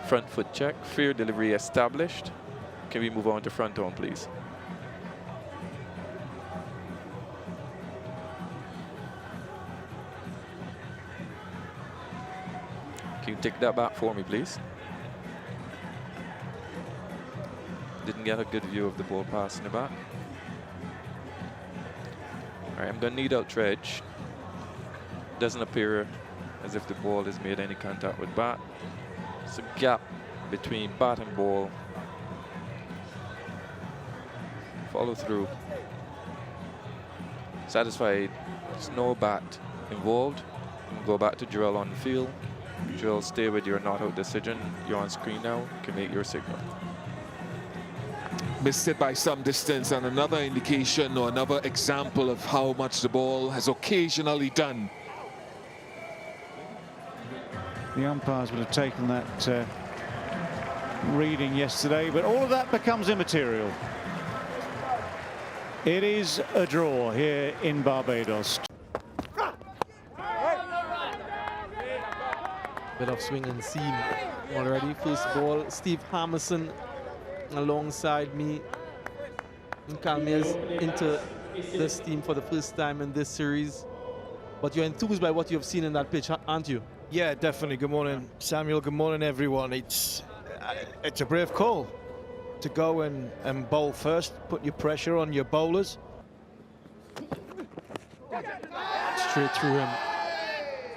Front foot check. Fair delivery established. Can we move on to front on, please? Can you take that back for me, please? Didn't get a good view of the ball pass in the back. All right, I'm going to need out Dredge. Doesn't appear as if the ball has made any contact with bat. It's a gap between bat and ball. Follow through. Satisfied. There's no bat involved. Go back to Joel on the field. Joel, stay with your not out decision. You're on screen now. You can make your signal. missed it by some distance, and another indication or another example of how much the ball has occasionally done. The umpires would have taken that reading yesterday, but all of that becomes immaterial. It is a draw here in Barbados. Bit of swing and seam already. First ball, Steve Hammerson alongside me. And Calmiers into this team for the first time in this series. But you're enthused by what you've seen in that pitch, aren't you? Yeah, definitely. Good morning, Samuel. Good morning, everyone. It's a brave call to go and bowl first, put your pressure on your bowlers. Straight through him.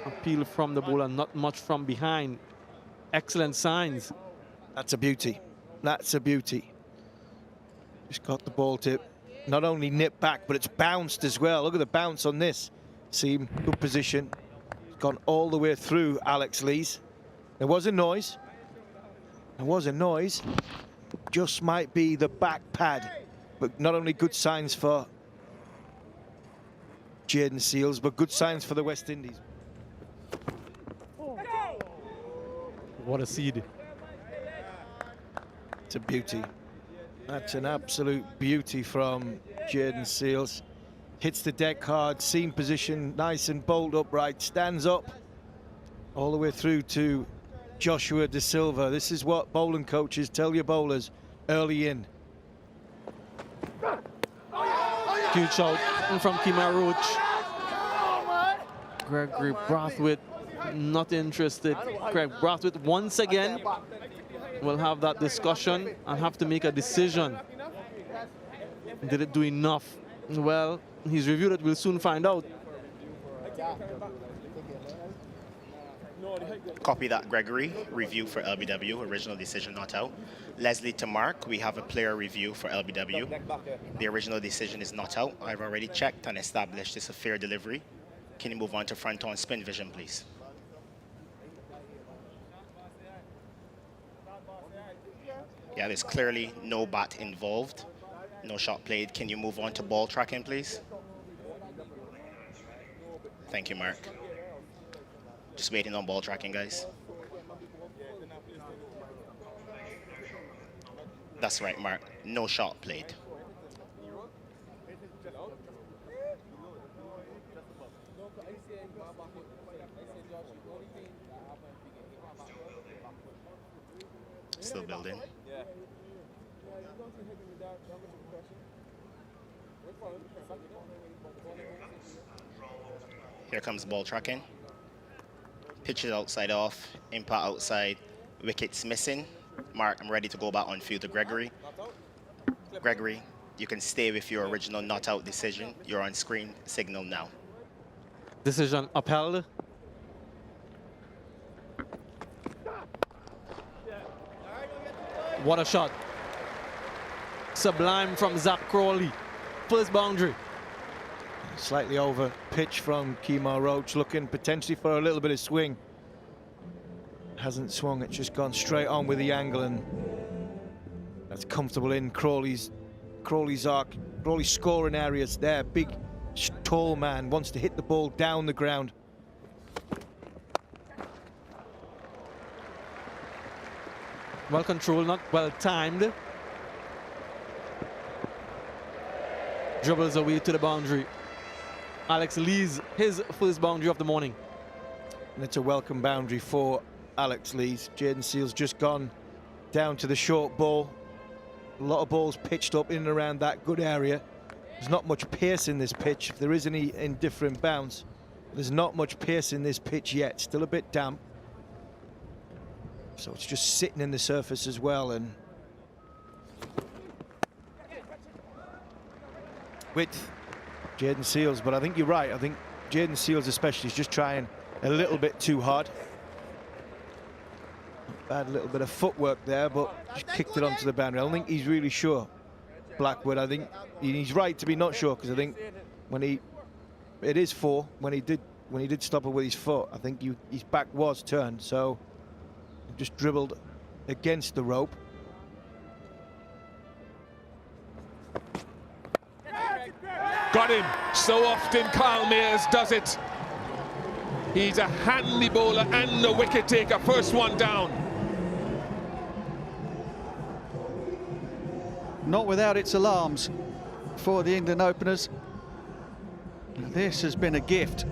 Appeal from the bowler, not much from behind. Excellent signs. That's a beauty. That's a beauty. Just got the ball tip. Not only nipped back, but it's bounced as well. Look at the bounce on this. Seam, good position. It's gone all the way through Alex Lees. There was a noise. There was a noise. Just might be the back pad. But not only good signs for Jaden Seals, but good signs for the West Indies. What a seed. It's a beauty. That's an absolute beauty from Jaden Seals. Hits the deck hard, seam position, nice and bolt upright, stands up all the way through to Joshua De Silva. This is what bowling coaches tell your bowlers early in. Huge shout from Kemar Roach. Gregory Brathwaite not interested. Greg Brathwaite once again will have that discussion and have to make a decision. Did it do enough? Well, he's reviewed it. We'll soon find out. Copy that, Gregory. Review for LBW. Original decision not out. Leslie to Mark. We have a player review for LBW. The original decision is not out. I've already checked and established it's a fair delivery. Can you move on to front on spin vision, please? Yeah, there's clearly no bat involved. No shot played. Can you move on to ball tracking, please? Thank you, Mark. Just waiting on ball tracking, guys. That's right, Mark. No shot played. Still building. Here comes ball tracking. Pitches outside off, impact outside, wickets missing. Mark, I'm ready to go back on field to Gregory. Gregory, you can stay with your original not out decision. You're on screen, signal now. Decision upheld. What a shot. Sublime from Zach Crawley. First boundary. Slightly over pitch from Kemar Roach, looking potentially for a little bit of swing. Hasn't swung, it's just gone straight on with the angle, and that's comfortable in Crawley's arc. Crawley's scoring areas there. Big, tall man, wants to hit the ball down the ground. Well controlled, not well timed. Dribbles away to the boundary. Alex Lees, his first boundary of the morning. And it's a welcome boundary for Alex Lees. Jaden Seals just gone down to the short ball. A lot of balls pitched up in and around that good area. There's not much pace in this pitch. If there is any indifferent bounce, there's not much pace in this pitch yet. Still a bit damp. So it's just sitting in the surface as well. And with Jaden Seals, but I think you're right. I think Jaden Seals especially is just trying a little bit too hard. Had a little bit of footwork there, but just kicked it onto the boundary. I don't think he's really sure, Blackwood. I think he's right to be not sure, because I think when it is 4, when he did stop it with his foot, I think his back was turned, so just dribbled against the rope. Got him. So often Carl Mayers does it. He's a handy bowler and a wicket taker. First one down. Not without its alarms for the England openers. This has been a gift.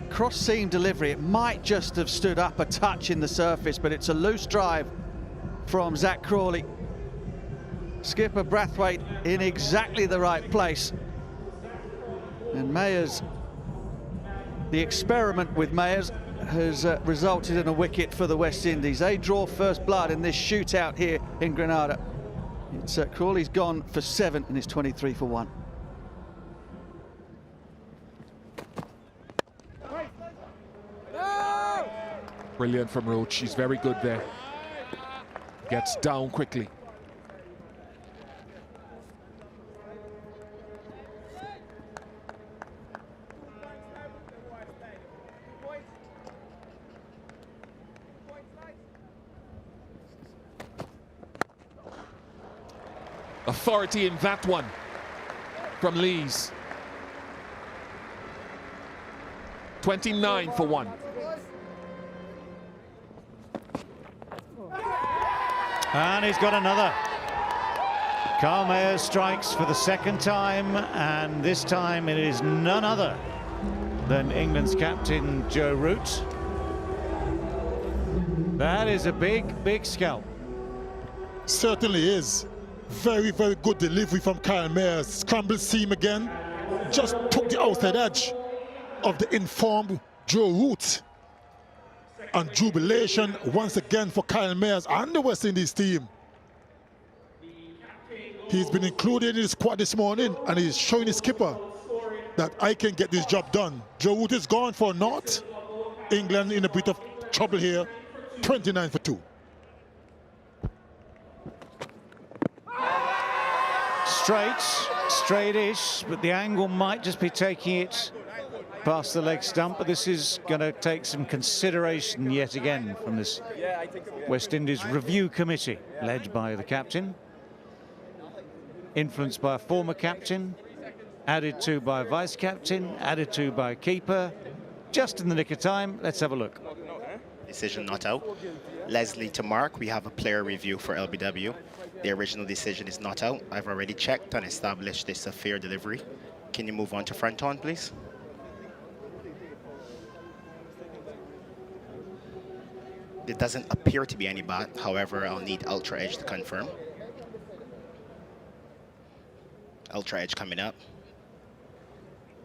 Cross-seam delivery. It might just have stood up a touch in the surface, but it's a loose drive from Zach Crawley. Skipper Brathwaite in exactly the right place. And Mayers, the experiment with Mayers has resulted in a wicket for the West Indies. They draw first blood in this shootout here in Grenada. It's Crawley's gone for 7 and it's 23 for 1. Brilliant from Roach. She's very good there. Gets down quickly. authority in that one from Lees. 29 for 1. And he's got another. Carl Mayers strikes for the second time, and this time it is none other than England's captain, Joe Root. That is a big, big scalp. Certainly is. Very, very good delivery from Kyle Mayers. Scrambled seam again. Just took the outside edge of the informed Joe Root. And jubilation once again for Kyle Mayers and the West Indies team. He's been included in the squad this morning, and he's showing his skipper that I can get this job done. Joe Root is gone for naught. England in a bit of trouble here. 29 for 2. Straight-ish, but the angle might just be taking it past the leg stump, but this is going to take some consideration yet again from this West Indies review committee, led by the captain, influenced by a former captain, added to by vice-captain, added to by keeper. Just in the nick of time, let's have a look. Decision not out. Leslie to mark. We have a player review for LBW. The original decision is not out. I've already checked and established this a fair delivery. Can you move on to front on, please? There doesn't appear to be any bat. However, I'll need Ultra Edge to confirm. Ultra Edge coming up.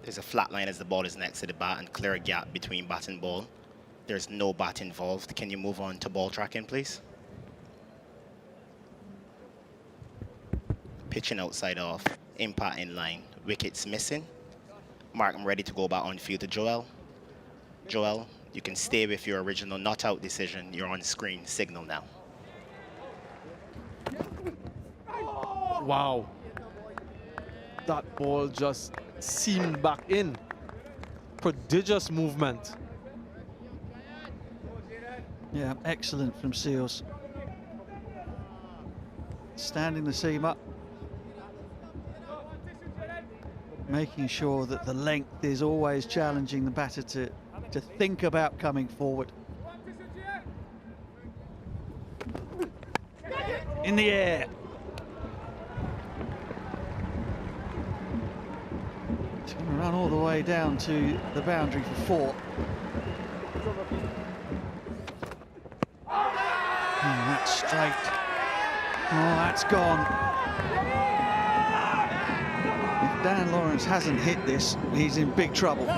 There's a flat line as the ball is next to the bat and clear a gap between bat and ball. There's no bat involved. Can you move on to ball tracking, please? Pitching outside off, impact in line, wickets missing. Mark, I'm ready to go back on field to Joel. Joel, you can stay with your original not out decision. You're on screen signal now. Wow. That ball just seamed back in. Prodigious movement. Yeah, excellent from Seals. Standing the seam up. Making sure that the length is always challenging the batter to think about coming forward. In the air. It's going to run all the way down to the boundary for 4. Oh, that's straight. Oh, that's gone. If Dan Lawrence hasn't hit this, he's in big trouble.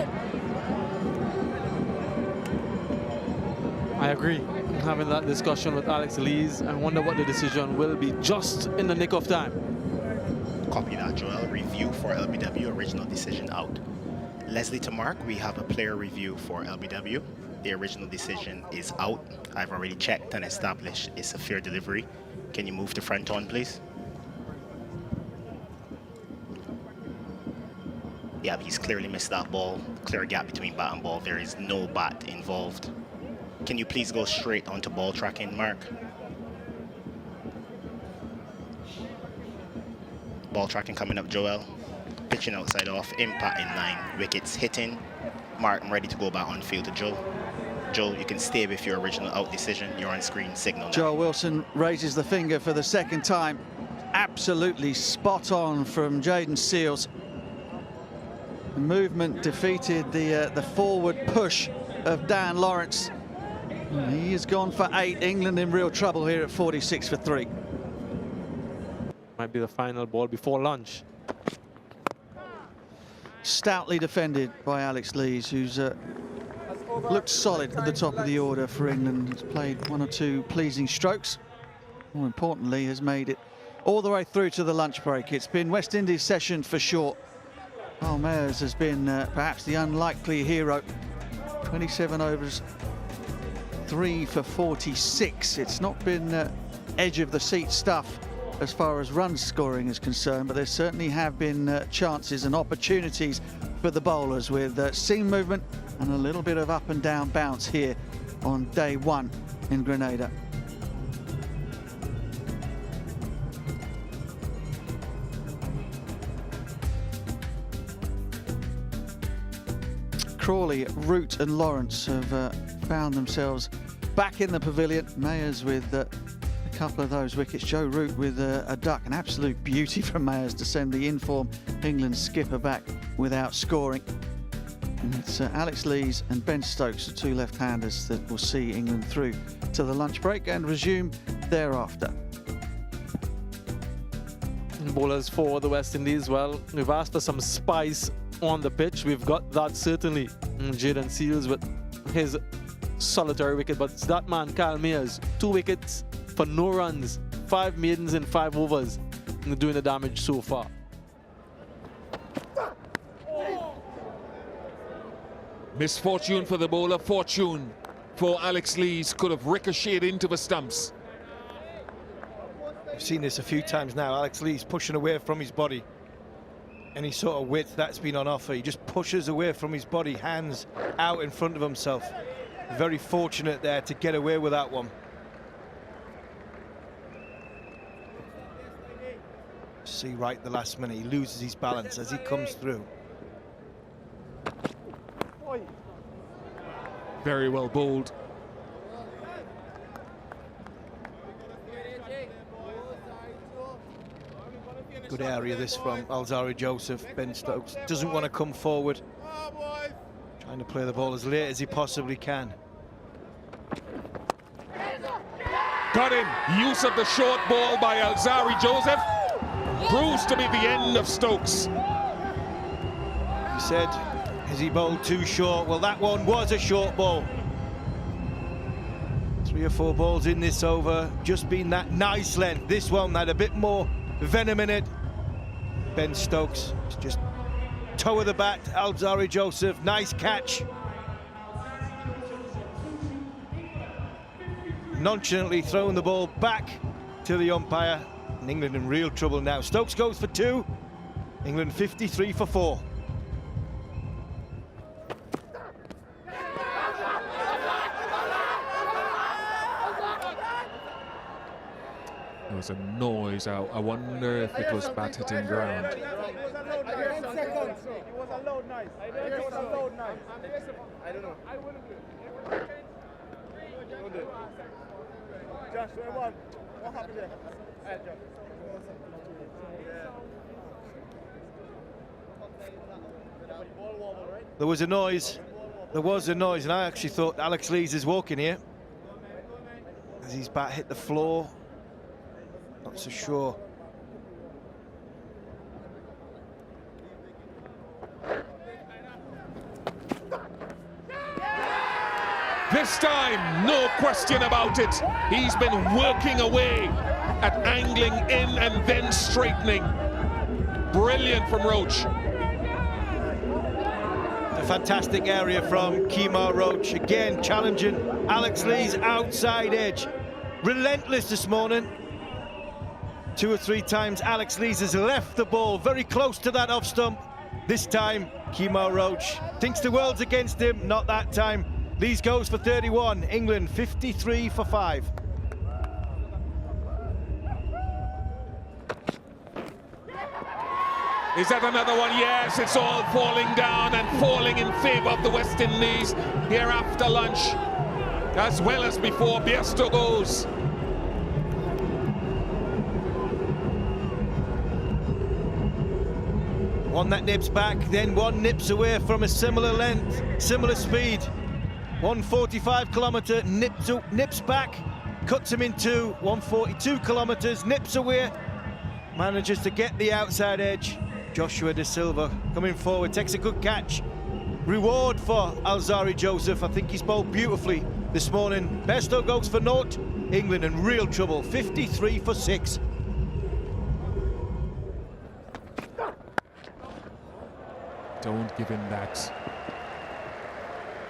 I agree. Having that discussion with Alex Lees, I wonder what the decision will be just in the nick of time. Copy that, Joel. Review for LBW, original decision out. Leslie to mark, we have a player review for LBW. The original decision is out. I've already checked and established it's a fair delivery. Can you move to front on, please? Yeah, he's clearly missed that ball. Clear gap between bat and ball. There is no bat involved. Can you please go straight onto ball tracking, Mark? Ball tracking coming up, Joel. Pitching outside off, impact in line, wickets hitting. Mark, I'm ready to go back on field to Joe. Joe, you can stay with your original out decision. You're on screen signal now. Joel Wilson raises the finger for the second time. Absolutely spot on from Jaden Seals. The movement defeated the forward push of Dan Lawrence. He has gone for 8. England in real trouble here at 46 for 3. Might be the final ball before lunch. Stoutly defended by Alex Lees, who's looked solid at the top of the order for England. He's played 1 or 2 pleasing strokes. More importantly, has made it all the way through to the lunch break. It's been West Indies session for short. Carl Mayers has been perhaps the unlikely hero. 27 overs, 3 for 46. It's not been edge of the seat stuff as far as run scoring is concerned, but there certainly have been chances and opportunities for the bowlers with seam movement and a little bit of up and down bounce here on day 1 in Grenada. Crawley, Root and Lawrence have found themselves back in the pavilion. Mayers with a couple of those wickets. Joe Root with a duck. An absolute beauty from Mayers to send the in-form England skipper back without scoring. And it's Alex Lees and Ben Stokes, the two left-handers, that will see England through to the lunch break and resume thereafter. Bowlers for the West Indies, well, we've asked for some spice on the pitch. We've got that certainly. Jaden Seals with his solitary wicket, but it's that man, Kyle Mayers, 2 wickets for no runs, 5 maidens in 5 overs, doing the damage so far. Misfortune for the bowler, fortune for Alex Lees. Could have ricocheted into the stumps. We've seen this a few times now. Alex Lees pushing away from his body. Any sort of width that's been on offer, he just pushes away from his body, hands out in front of himself. Very fortunate there to get away with that one. See right the last minute, he loses his balance as he comes through. Very well bowled. Good area this from Alzari Joseph. Ben Stokes doesn't want to come forward. Trying to play the ball as late as he possibly can. Got him. Use of the short ball by Alzari Joseph. Proves to be the end of Stokes. He said, is he bowled too short? Well, that one was a short ball. 3 or 4 balls in this over, just been that nice length. This one had a bit more venom in it. Ben Stokes just toe of the bat. Alzari Joseph, nice catch. Nonchalantly throwing the ball back to the umpire. And England in real trouble now. Stokes goes for 2. England 53 for 4. There was a noise out. I wonder if it was bat hitting ground. It was a loud noise. It was a loud noise. It was a loud noise. I don't know. I wouldn't do it. Don't do it. Josh, what happened there? Josh. There was a noise. There was a noise, and I actually thought Alex Lees is walking here. As his bat hit the floor. Not so sure. This time, no question about it. He's been working away at angling in and then straightening. Brilliant from Roach. A fantastic area from Kemar Roach. Again, challenging Alex Lees outside edge. Relentless this morning. 2 or 3 times Alex Lees has left the ball very close to that off stump. This time, Kemar Roach thinks the world's against him. Not that time. Lees goes for 31. England 53 for 5. Is that another one? Yes, it's all falling down and falling in favour of the West Indies here after lunch. As well as before, Bairstow goes. One that nips back, then one nips away from a similar length, similar speed. 145 kilometre, nips back, cuts him in 2, 142 kilometres, nips away, manages to get the outside edge. Joshua De Silva coming forward, takes a good catch. Reward for Alzari Joseph. I think he's bowled beautifully this morning. Bairstow goes for 0. England in real trouble, 53 for 6. Don't give him that.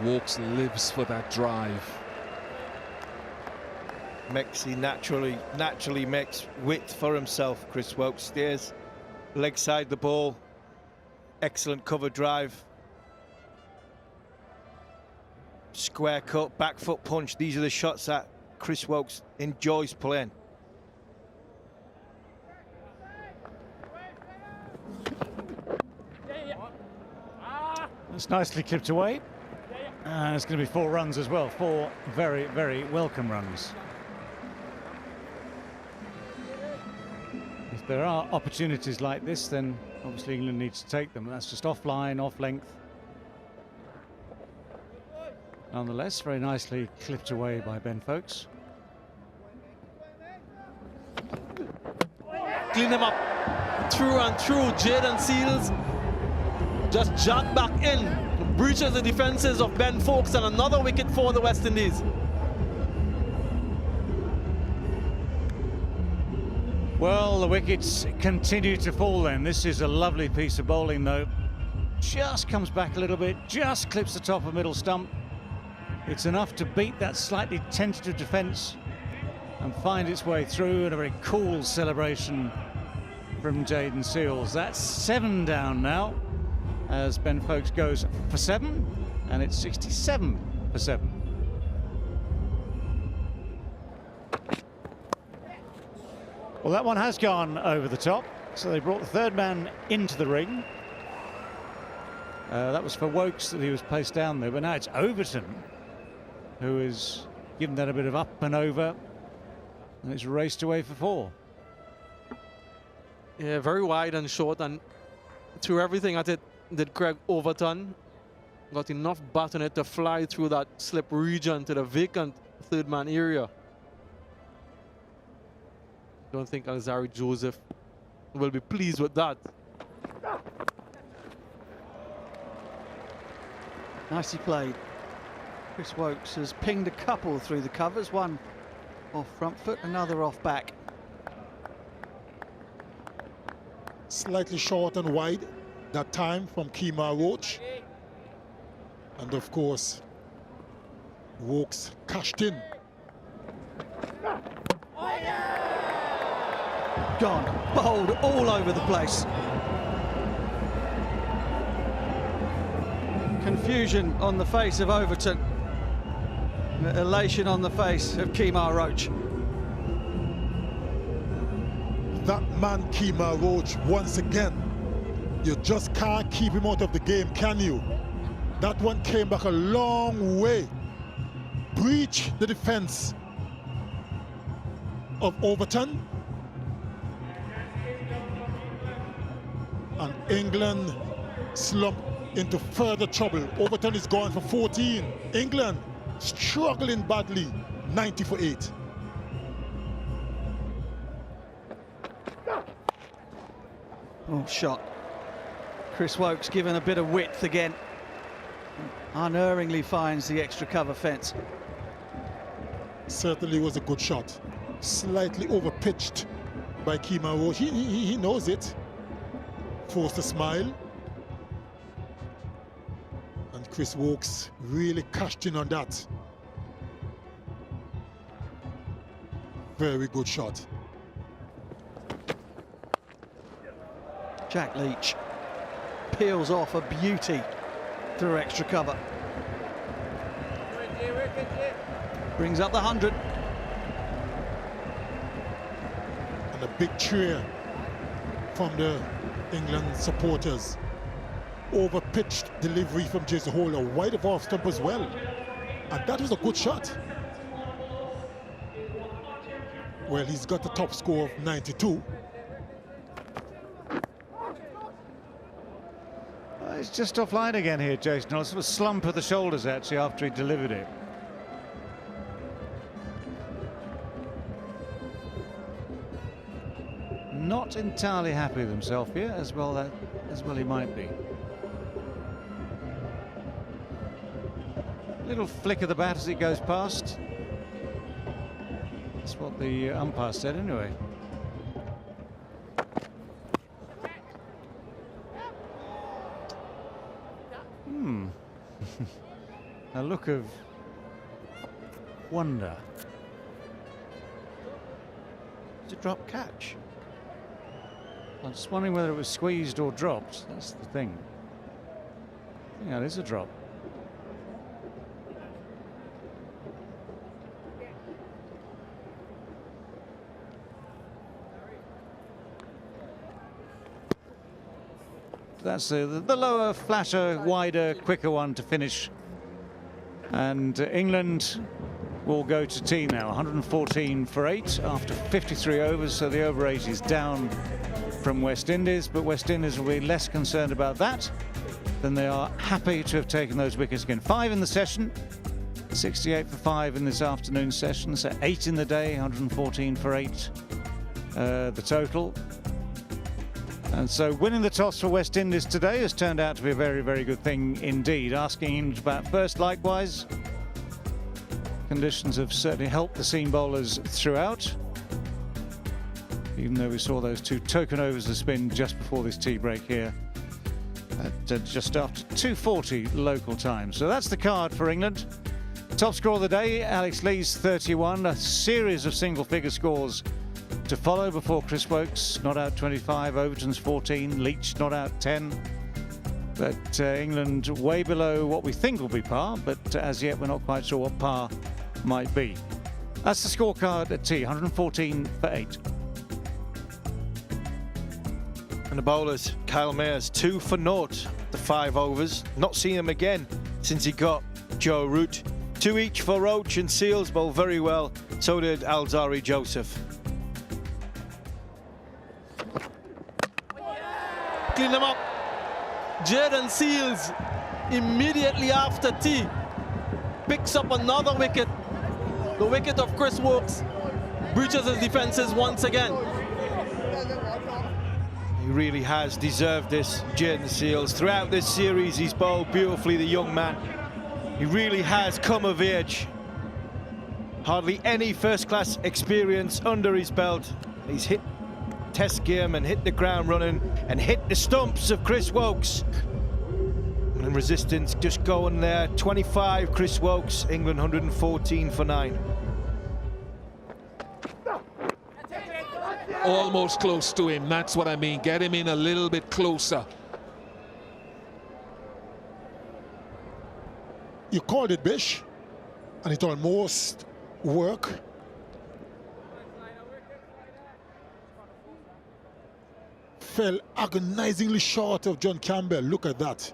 Walks lives for that drive. He naturally makes width for himself. Chris Woakes stays leg side the ball. Excellent cover drive. Square cut, back foot punch. These are the shots that Chris Woakes enjoys playing. It's nicely clipped away. And it's going to be 4 runs as well. 4 very, very welcome runs. If there are opportunities like this, then obviously England needs to take them. That's just offline, off length. Nonetheless, very nicely clipped away by Ben Folkes. Clean him up through and through. Jaden Seals just jogged back in, breaches the defenses of Ben Folkes, and another wicket for the West Indies. Well, the wickets continue to fall then. This is a lovely piece of bowling though. Just comes back a little bit, just clips the top of middle stump. It's enough to beat that slightly tentative defence and find its way through, and a very cool celebration from Jaden Seals. That's 7 down now as Ben Folkes goes for 7, and it's 67 for 7. Well, that one has gone over the top, so they brought the 3rd man into the ring. That was for Wokes that he was placed down there, but now it's Overton who is given that a bit of up and over, and it's raced away for 4. Yeah, very wide and short, and threw everything at it. Did Craig Overton. Got enough bat on it to fly through that slip region to the vacant 3rd man area. Don't think Alzari Joseph will be pleased with that. Nicely played. Chris Wokes has pinged a couple through the covers, one off front foot, another off back. Slightly short and wide that time from Kemar Roach. And of course, Wokes cashed in. Gone, bowled all over the place. Confusion on the face of Overton. Elation on the face of Kemar Roach. That man, Kemar Roach, once again, you just can't keep him out of the game, can you? That one came back a long way. Breach the defense of Overton. And England slump into further trouble. Overton is gone for 14. England struggling badly, 90 for 8. Oh, shot. Chris Wokes given a bit of width again. Unerringly finds the extra cover fence. Certainly was a good shot. Slightly overpitched by Kemar Roach. He knows it. Forced a smile. And Chris Wokes really cashed in on that. Very good shot. Jack Leach peels off a beauty through extra cover. Brings up the 100. And a big cheer from the England supporters. Over-pitched delivery from Jason Holder, wide of off stump as well. And that was a good shot. Well, he's got the top score of 92. It's just offline again here, Jason. It was a slump of the shoulders actually after he delivered it. Not entirely happy with himself here, as well he might be. Little flick of the bat as it goes past. That's what the umpire said anyway. A look of wonder. It's a drop catch. I'm just wondering whether it was squeezed or dropped. That's the thing. Yeah, it is a drop. That's the lower, flatter, wider, quicker one to finish. And England will go to tea now. 114 for 8 after 53 overs, so the over 8 is down from West Indies, but West Indies will be less concerned about that than they are happy to have taken those wickets again. 5 in the session, 68 for 5 in this afternoon session, so 8 in the day, 114 for 8 the total. And so winning the toss for West Indies today has turned out to be a very, very good thing indeed. Asking him about first likewise. Conditions have certainly helped the seam bowlers throughout, even though we saw those 2 token overs of spin just before this tea break here at just after 2:40 local time. So that's the card for England. Top score of the day, Alex Lee's 31, a series of single-figure scores to follow before Chris Woakes not out 25, Overton's 14, Leach not out 10. But England way below what we think will be par, but as yet we're not quite sure what par might be. That's the scorecard at tea, 114 for 8. And the bowlers, Kyle Mayers, 2 for 0, the 5 overs. Not seen him again since he got Joe Root. 2 each for Roach and Seals, bowled very well. So did Alzari Joseph. Clean them up. Jaden Seals, immediately after tea, picks up another wicket. The wicket of Chris Woakes, breaches his defenses once again. He really has deserved this, Jaden Seals. Throughout this series, he's bowled beautifully, the young man. He really has come of age. Hardly any first-class experience under his belt. He's hit test game and hit the ground running and hit the stumps of Chris Woakes. And resistance just going there. 25, Chris Woakes, England 114 for 9. Almost close to him, that's what I mean. Get him in a little bit closer. You called it, Bish, and it almost worked. Fell agonizingly short of John Campbell. Look at that.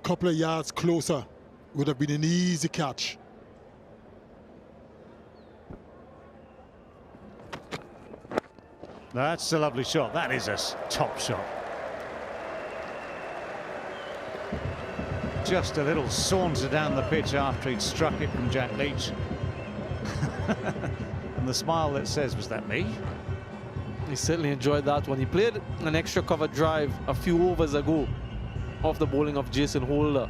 Couple of yards closer would have been an easy catch. That's a lovely shot. That is a top shot. Just a little saunter down the pitch after he'd struck it from Jack Leach. And the smile that says, was that me? He certainly enjoyed that one. He played an extra cover drive a few overs ago off the bowling of Jason Holder.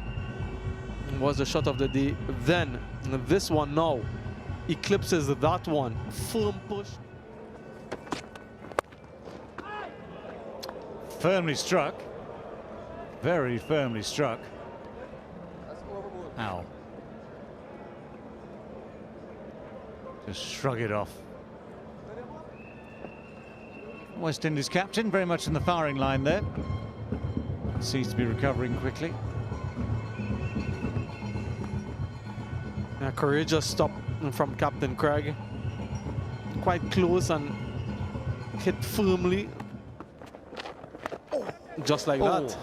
It was the shot of the day then. And this one now eclipses that one. Firm push. Firmly struck. Very firmly struck. Ow. Just shrug it off. West Indies captain very much in the firing line there. Seems to be recovering quickly. A courageous stop from Captain Craig. Quite close and hit firmly. Just like that.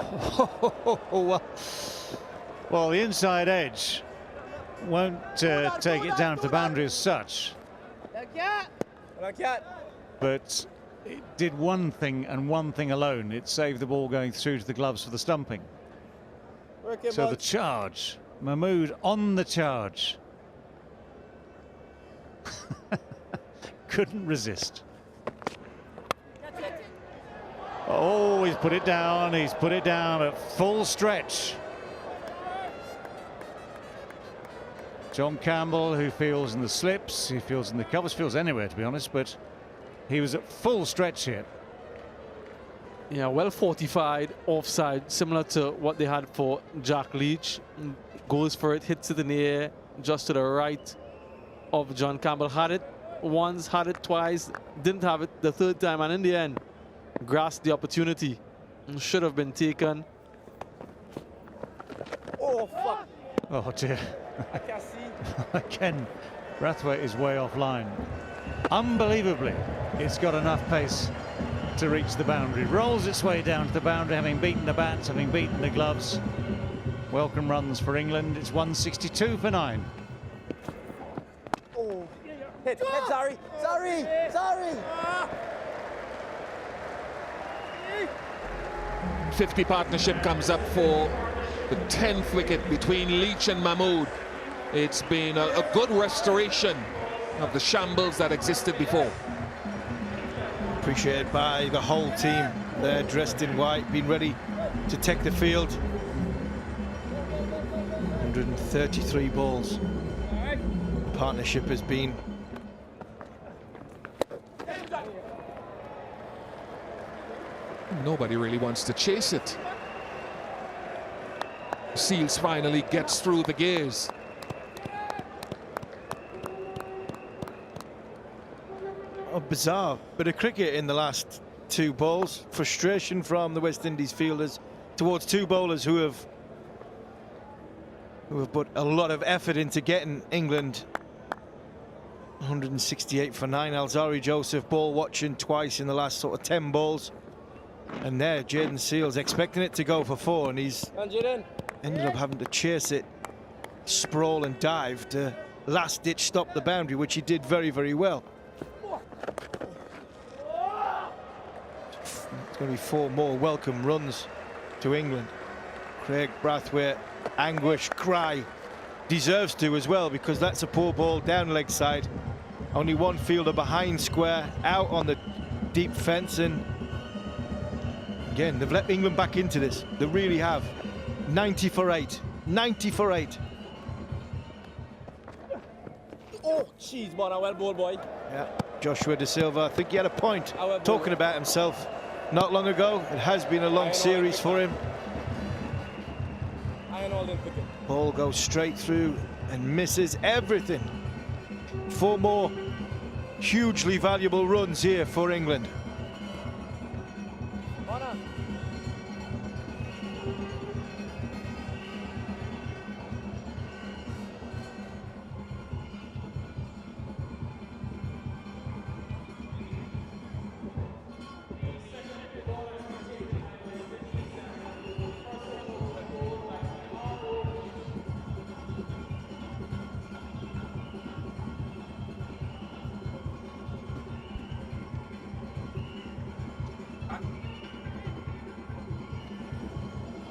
Well, the inside edge won't take it down to the boundary as such. But it did one thing and one thing alone. It saved the ball going through to the gloves for the stumping. So the charge. Mahmood on the charge. Couldn't resist. Oh, he's put it down. He's put it down at full stretch. John Campbell, who feels in the slips, he feels in the covers, feels anywhere, to be honest, but he was at full stretch here. Yeah, well fortified offside, similar to what they had for Jack Leach. Goes for it, hits it in the air, just to the right of John Campbell. Had it once, had it twice, didn't have it the third time, and in the end, grasped the opportunity. Should have been taken. Oh, fuck. Oh, dear. I can't see. Again, Brathwaite is way offline. Unbelievably, it's got enough pace to reach the boundary. Rolls its way down to the boundary, having beaten the bats, having beaten the gloves. Welcome runs for England. It's 162 for 9. Oh, hit, sorry. 50 partnership comes up for the 10th wicket between Leach and Mahmood. It's been a good restoration of the shambles that existed before. Appreciated by the whole team. They're dressed in white, being ready to take the field. 133 balls. Partnership has been nobody really wants to chase it. Seals finally gets through the gears. a bizarre bit of cricket in the last 2 balls. Frustration from the West Indies fielders towards 2 bowlers who have put a lot of effort into getting England 168 for 9. Alzari Joseph ball watching twice in the last sort of 10 balls. And there, Jaden Seals expecting it to go for 4, and he's ended up having to chase it, sprawl and dive to last-ditch stop the boundary, which he did very, very well. It's going to be 4 more welcome runs to England. Craig Brathwaite, anguish cry, deserves to as well, because that's a poor ball down leg side. Only 1 fielder behind square, out on the deep fence, and again, they've let England back into this. They really have. 90 for 8. 90 for 8. Oh, jeez, man, a well bowled, boy. Yeah, Joshua De Silva, I think he had a point talking about himself not long ago. It has been a long series for him. Ball goes straight through and misses everything. 4 more hugely valuable runs here for England.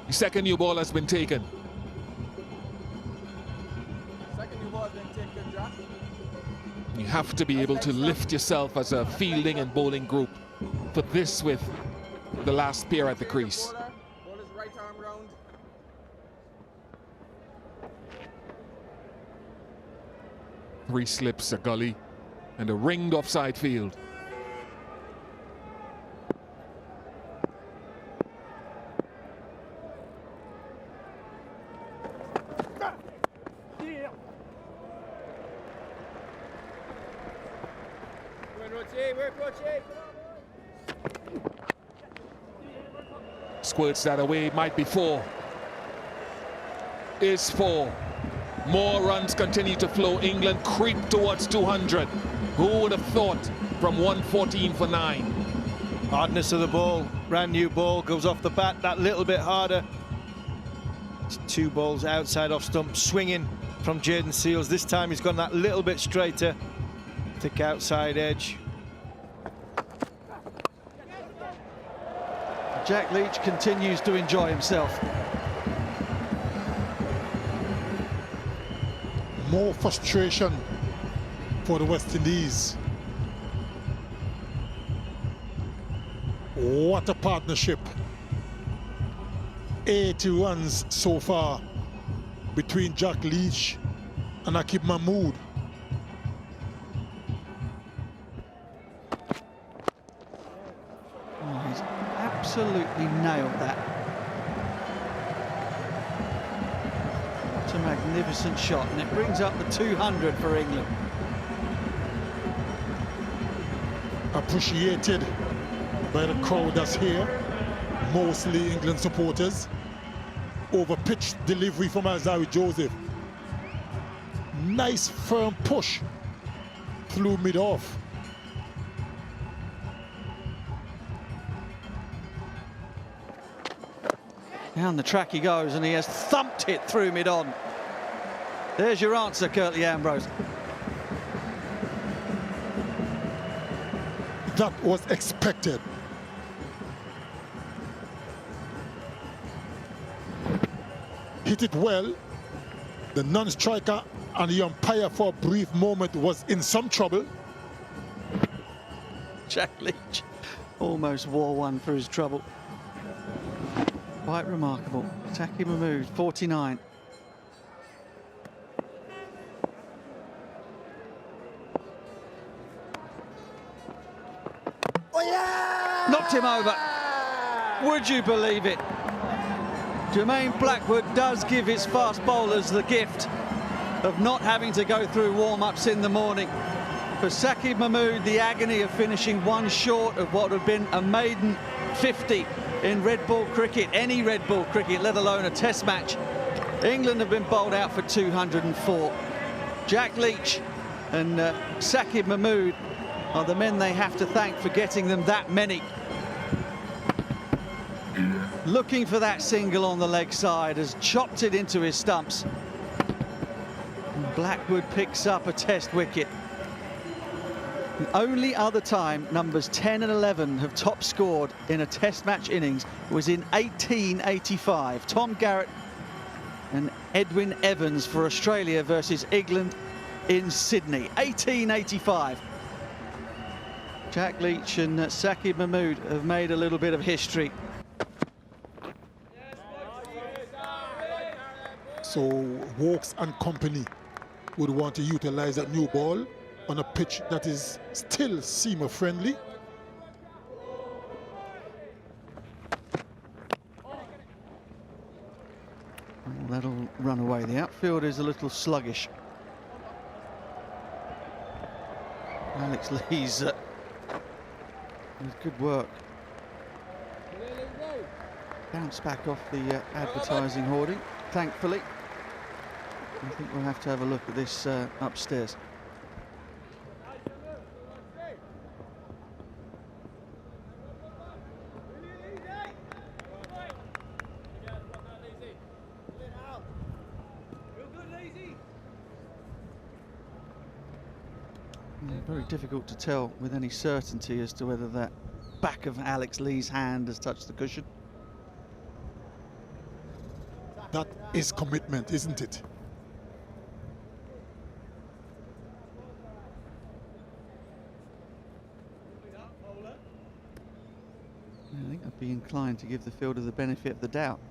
The second new ball has been taken. You have to be able to lift yourself as a fielding and bowling group for this with the last pair at the crease. 3 slips, a gully, and a ringed offside field. Squirts that away, might be 4. Is 4. More runs continue to flow. England creep towards 200. Who would have thought from 114 for 9? Hardness of the ball, brand new ball, goes off the bat that little bit harder. It's 2 balls outside off stump, swinging from Jaden Seals. This time he's gone that little bit straighter. Thick outside edge. Jack Leach continues to enjoy himself. More frustration for the West Indies. What a partnership. 80 runs so far between Jack Leach and Akib Mahmood. Oh, he's absolutely nailed that. It's a magnificent shot, and it brings up the 200 for England. Appreciated by the crowd that's here, mostly England supporters. Over-pitched delivery from Alzari Joseph. Nice firm push through mid-off. Down the track he goes, and he has thumped it through mid-on. There's your answer, Curtly Ambrose. That was expected. Hit it well. The non-striker and the umpire for a brief moment was in some trouble. Jack Leach almost wore one for his trouble. Quite remarkable. Taki Mahmood, 49. Oh yeah! Knocked him over. Would you believe it? Jermaine Blackwood does give his fast bowlers the gift of not having to go through warm-ups in the morning. For Saqib Mahmood, the agony of finishing one short of what would have been a maiden 50 in red ball cricket, any red ball cricket, let alone a test match. England have been bowled out for 204. Jack Leach and Saqib Mahmood are the men they have to thank for getting them that many. Looking for that single on the leg side, has chopped it into his stumps. And Blackwood picks up a test wicket. The only other time numbers 10 and 11 have top scored in a test match innings was in 1885. Tom Garrett and Edwin Evans for Australia versus England in Sydney, 1885. Jack Leach and Saqib Mahmood have made a little bit of history. So Wokes and company would want to utilize that new ball on a pitch that is still seamer friendly. Oh, that'll run away. The outfield is a little sluggish. Alex Lee's with good work. Bounce back off the advertising hoarding, thankfully. I think we'll have to have a look at this upstairs. Very difficult to tell with any certainty as to whether that back of Alex Lee's hand has touched the cushion. That is commitment, isn't it? I think I'd be inclined to give the fielder the benefit of the doubt,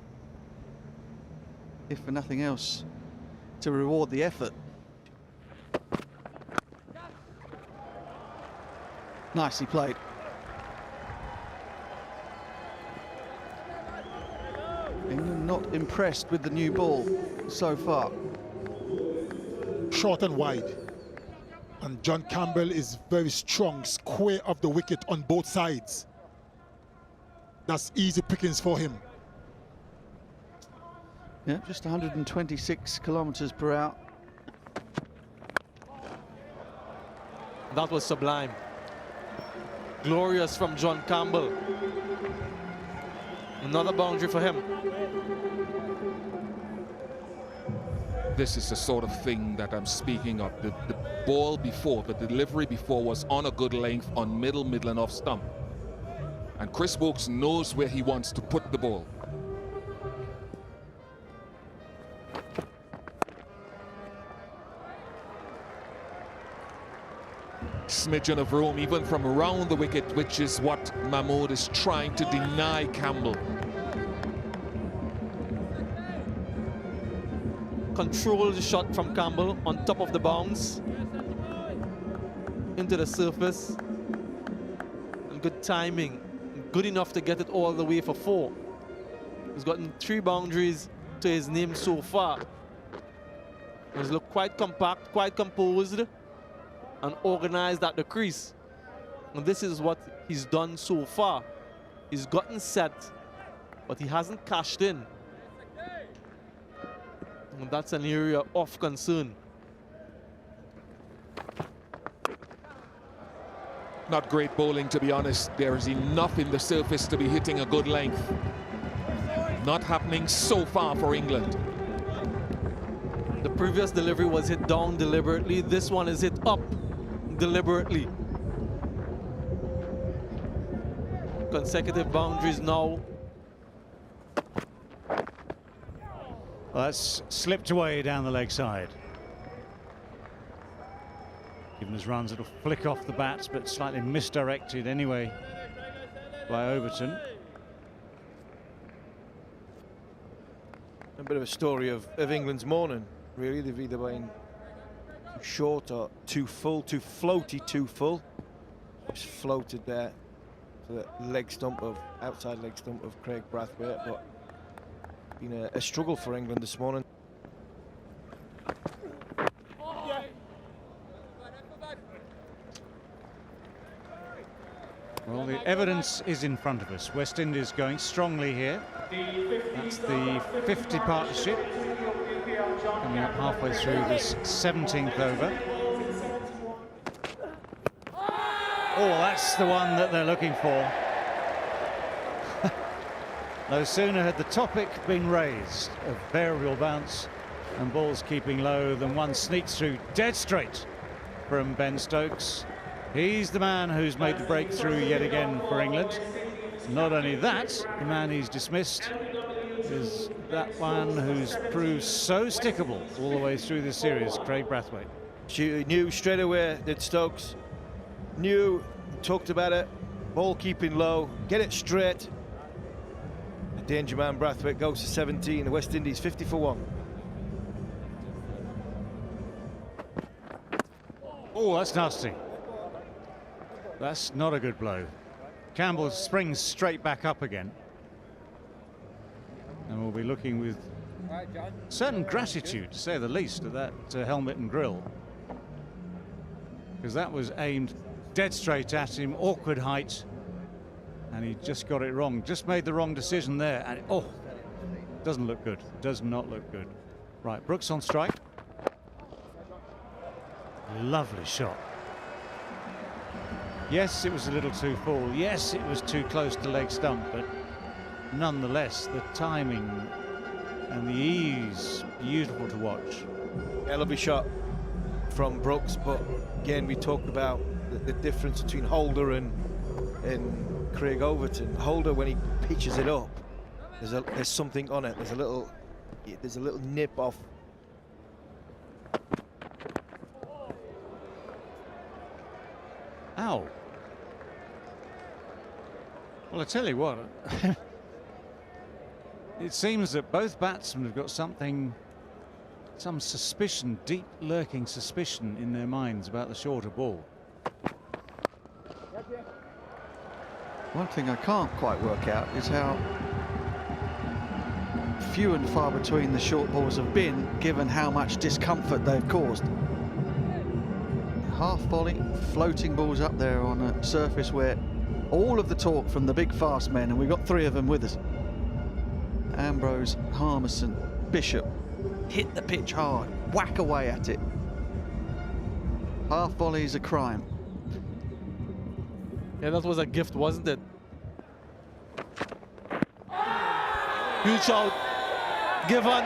if for nothing else, to reward the effort. Nicely played. England not impressed with the new ball so far. Short and wide. And John Campbell is very strong, square of the wicket on both sides. That's easy pickings for him. Yeah, just 126 kilometers per hour. That was sublime. Glorious from John Campbell. Another boundary for him. This is the sort of thing that I'm speaking of. The ball before, the delivery before was on a good length on middle and off stump. And Chris Wokes knows where he wants to put the ball. Smidgen of room even from around the wicket, which is what Mahmood is trying to deny Campbell. Controlled shot from Campbell on top of the bounce into the surface, and good timing, good enough to get it all the way for 4. He's gotten 3 boundaries to his name so far. He's looked quite compact, quite composed and organized at the crease, and this is what he's done so far. He's gotten set, but he hasn't cashed in. And that's an area of concern. Not great bowling, to be honest. There is enough in the surface to be hitting a good length. Not happening so far for England. The previous delivery was hit down deliberately. This one is hit up deliberately. Consecutive boundaries now. Well, that's slipped away down the leg side. Given his runs, it'll flick off the bats, but slightly misdirected anyway by Overton. A bit of a story of England's morning, really. They've either been too short or too full, too floaty, too full. Just floated there to the leg stump of, outside leg stump of Craig Brathwaite, but been a struggle for England this morning. Well, the evidence is in front of us. West Indies going strongly here. That's the 50 partnership. Coming up halfway through this 17th over. Oh, that's the one that they're looking for. No sooner had the topic been raised of variable bounce and balls keeping low than one sneaks through dead straight from Ben Stokes. He's the man who's made the breakthrough yet again for England. Not only that, the man he's dismissed is that one who's proved so stickable all the way through this series, Craig Brathwaite. She knew straight away that Stokes knew, talked about it, ball keeping low, get it straight. The danger man Brathwaite goes to 17, the West Indies 50 for 1. Oh, that's nasty. That's not a good blow. Campbell springs straight back up again. And we'll be looking with certain gratitude, to say the least, at that helmet and grill. Because that was aimed dead straight at him, awkward height. And he just got it wrong. Just made the wrong decision there. And oh, doesn't look good. Does not look good. Right, Brooks on strike. Lovely shot. Yes, it was a little too full. Yes, it was too close to leg stump, but nonetheless, the timing and the ease, beautiful to watch. A lovely shot from Brooks, but again, we talked about the difference between Holder and Craig Overton. Holder, when he pitches it up, there's something on it. There's a little nip off. Ow. Well, I tell you what, it seems that both batsmen have got some suspicion, deep lurking suspicion in their minds about the shorter ball. One thing I can't quite work out is how few and far between the short balls have been, given how much discomfort they've caused. Half volley, floating balls up there on a surface where all of the talk from the big fast men, and we've got 3 of them with us, Ambrose, Harmison, Bishop, hit the pitch hard, whack away at it. Half volley is a crime. Yeah, that was a gift, wasn't it? Huge out, given.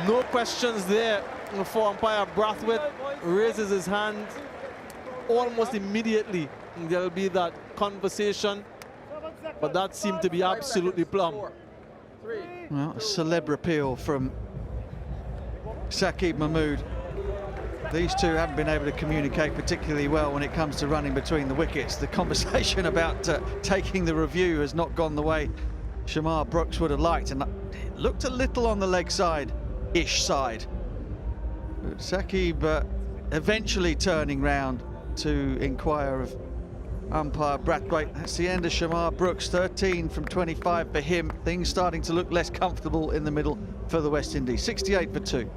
No questions there for umpire Brathwaite. Raises his hand almost immediately. There'll be that conversation, but that seemed to be absolutely plumb. Well, a celeb appeal from Saqib Mahmood. These two haven't been able to communicate particularly well when it comes to running between the wickets. The conversation about taking the review has not gone the way Shamar Brooks would have liked, and it looked a little on the leg side-ish side. But Saqib eventually turning round to inquire of umpire Brathwaite. That's the end of Shamar Brooks, 13 from 25 for him. Things starting to look less comfortable in the middle for the West Indies. 68 for 2.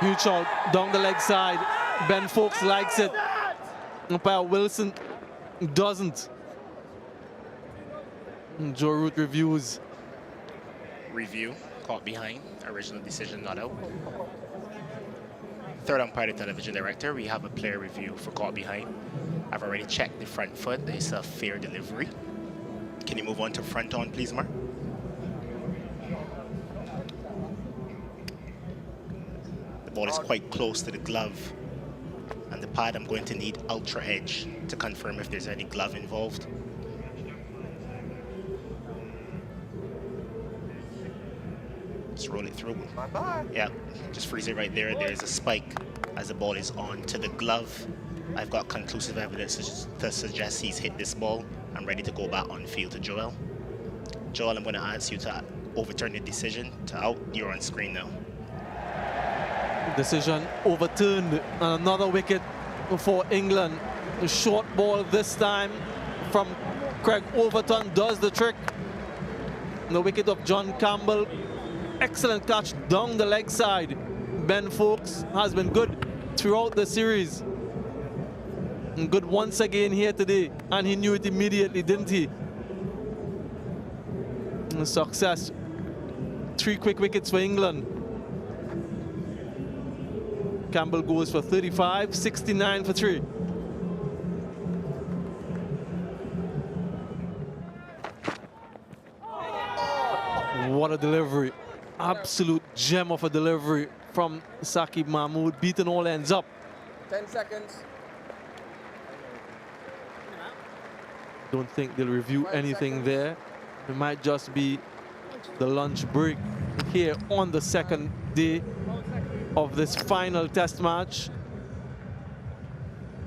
Huge shot down the leg side. Ben Foakes likes it. Umpire Wilson doesn't. Joe Root reviews. Review, caught behind, original decision not out. Third umpire, the television director, we have a player review for caught behind. I've already checked the front foot. It's a fair delivery. Can you move on to front on, please, Mark? The ball is quite close to the glove. And the pad, I'm going to need ultra edge to confirm if there's any glove involved. Just roll it through. Bye-bye. Yeah, just freeze it right there. There's a spike as the ball is on to the glove. I've got conclusive evidence to suggest he's hit this ball. I'm ready to go back on field to Joel. Joel, I'm going to ask you to overturn the decision to out. You're on screen now. Decision overturned, and another wicket for England. The short ball this time from Craig Overton does the trick. The wicket of John Campbell. Excellent catch down the leg side. Ben Foakes has been good throughout the series. And good once again here today, and he knew it immediately, didn't he? And success. 3 quick wickets for England. Campbell goes for 35, 69 for 3. What a delivery. Absolute gem of a delivery from Saqib Mahmood, beating all ends up. 10 seconds. Don't think they'll review anything there. It might just be the lunch break here on the second day of this final test match.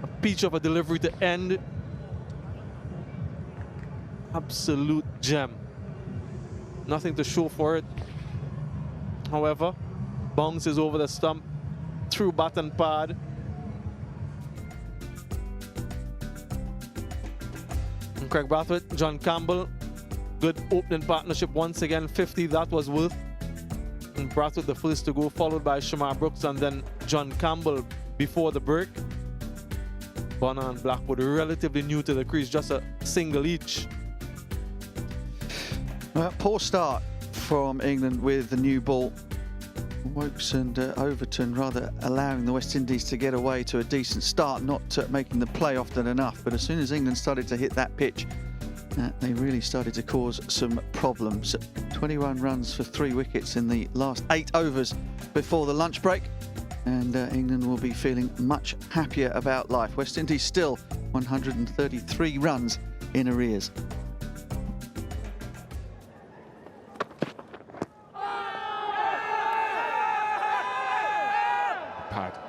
A peach of a delivery to end. Absolute gem. Nothing to show for it. However, bounces over the stump through bat and pad. And Craig Brathwaite, John Campbell, good opening partnership once again. 50, that was worth. And Brathwaite the first to go, followed by Shamar Brooks and then John Campbell before the break. Bonner and Blackwood relatively new to the crease, just a single each. Poor start from England with the new ball. Wokes and Overton rather allowing the West Indies to get away to a decent start, not making the play often enough. But as soon as England started to hit that pitch, they really started to cause some problems. 21 runs for 3 wickets in the last 8 overs before the lunch break. And England will be feeling much happier about life. West Indies still 133 runs in arrears.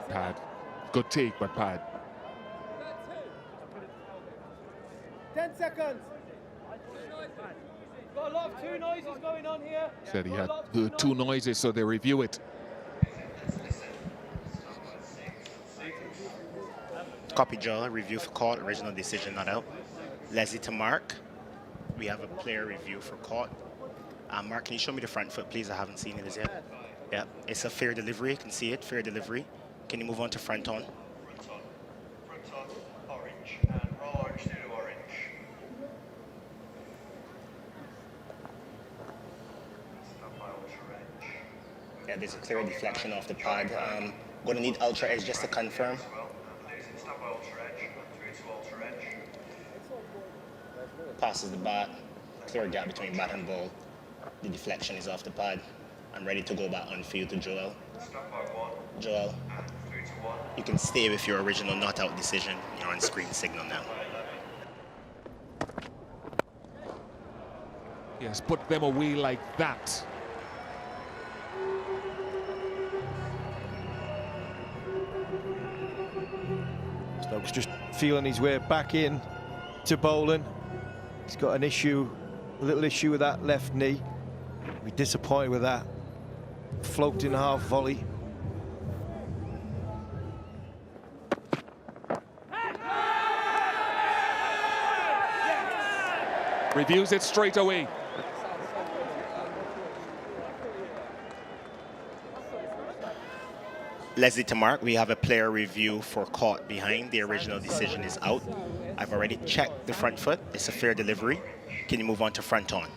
Pad. Good take, but pad. 10 seconds. Got a lot of 2 noises going on here. Said he had heard 2 noises, so they review it. Copy Joel, review for caught, original decision not out. Leslie to Mark. We have a player review for caught. Mark, can you show me the front foot, please? I haven't seen it as yet. Yeah, it's a fair delivery. You can see it, fair delivery. Can you move on to front on? Front on, orange, and roll orange to orange. Yeah, there's a clear deflection off the pad. Going to need ultra edge just to confirm. Passes the bat, clear gap between bat and ball. The deflection is off the pad. I'm ready to go back on field to Joel. Joel, you can stay with your original not out decision. You're on screen signal now. Yes, put them away like that. Stokes just feeling his way back in to bowling. He's got an issue, a little issue with that left knee. He'll be disappointed with that. Floating half volley. Reviews it straight away. Leslie to Mark, we have a player review for caught behind. The original decision is out. I've already checked the front foot. It's a fair delivery. Can you move on to front on?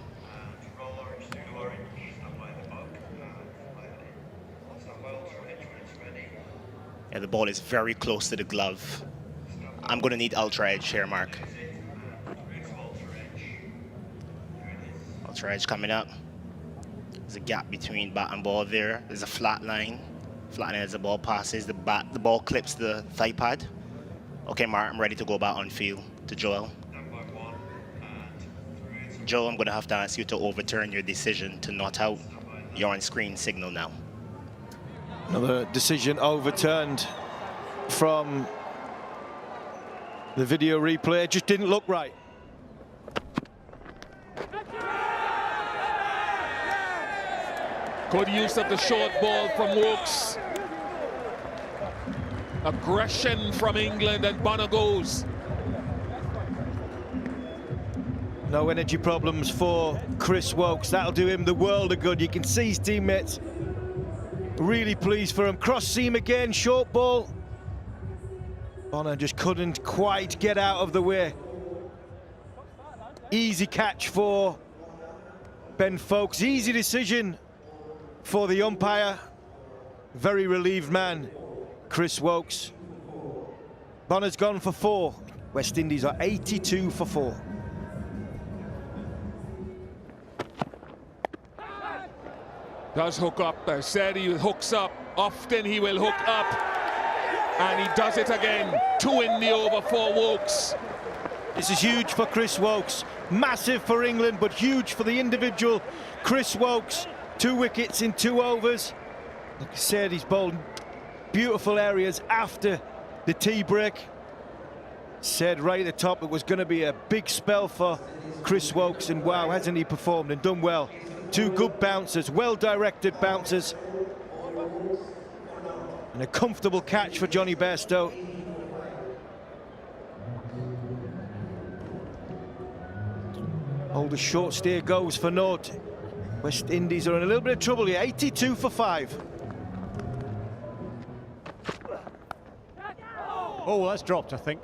Yeah, the ball is very close to the glove. I'm going to need ultra edge here, Mark. Ultra edge coming up. There's a gap between bat and ball there. There's a flat line. Flat line as the ball passes. The ball clips the thigh pad. Okay, Mark, I'm ready to go back on field to Joel. Joel, I'm going to have to ask you to overturn your decision to not out. You're on screen signal now. Another decision overturned from the video replay. It just didn't look right. Good use of the short ball from Wokes. Aggression from England, and Bonner goes. No energy problems for Chris Wokes. That'll do him the world of good. You can see his teammates really pleased for him. Cross seam again, short ball. Bonner just couldn't quite get out of the way. Easy catch for Ben Foulkes. Easy decision for the umpire. Very relieved man, Chris Wokes. Bonner's gone for 4. West Indies are 82 for 4. Does hook up. I said he hooks up. Often he will hook up. And he does it again. 2 in the over for Wokes. This is huge for Chris Wokes. Massive for England, but huge for the individual. Chris Wokes, 2 wickets in 2 overs. Like I said, he's bowled beautiful areas after the tea break. Said right at the top it was going to be a big spell for Chris Wokes, and wow, hasn't he performed and done well. 2 good bouncers, well-directed bouncers. And a comfortable catch for Johnny Bairstow. Oh, the short steer goes for naught. West Indies are in a little bit of trouble here. 82 for 5. Oh, that's dropped, I think.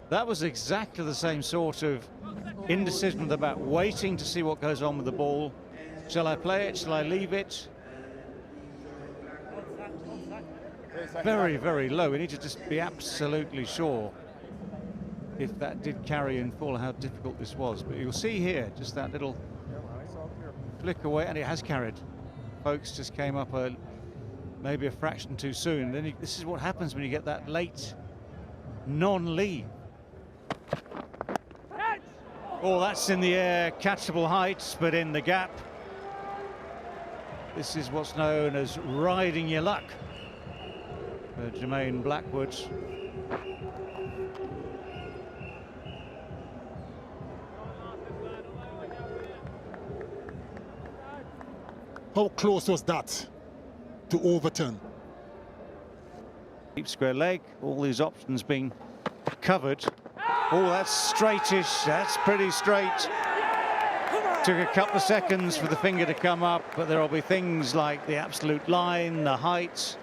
That was exactly the same sort of indecision about waiting to see what goes on with the ball. Shall I play it? Shall I leave it? Very, very low. We need to just be absolutely sure if that did carry in full how difficult this was. But you'll see here just that little flick away, and it has carried. Folks just came up maybe a fraction too soon. Then this is what happens when you get that late non-lead. Oh, that's in the air, catchable height, but in the gap. This is what's known as riding your luck for Jermaine Blackwood. How close was that to overturn? Deep square leg, all these options being covered. Oh, that's straightish, that's pretty straight. Took a couple of seconds for the finger to come up, but there will be things like the absolute line, the height.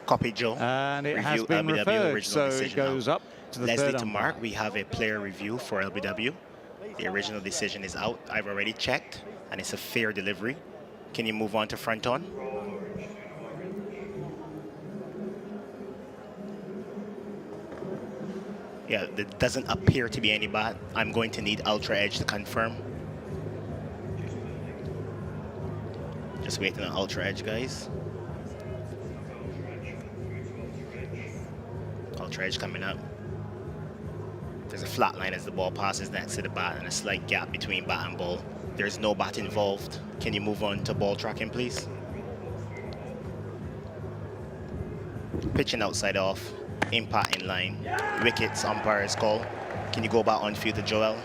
Copy, Joe. And it has Review been LBW referred, so it decision goes out. up to the Leslie third to umpire. Mark, we have a player review for LBW. The original decision is out. I've already checked, and it's a fair delivery. Can you move on to front on? Yeah, there doesn't appear to be any bat. I'm going to need ultra edge to confirm. Just waiting on ultra edge, guys. Ultra edge coming up. There's a flat line as the ball passes next to the bat and a slight gap between bat and ball. There's no bat involved. Can you move on to ball tracking, please? Pitching outside off. Impact in line. Wickets, umpire's call. Can you go back on field to Joel?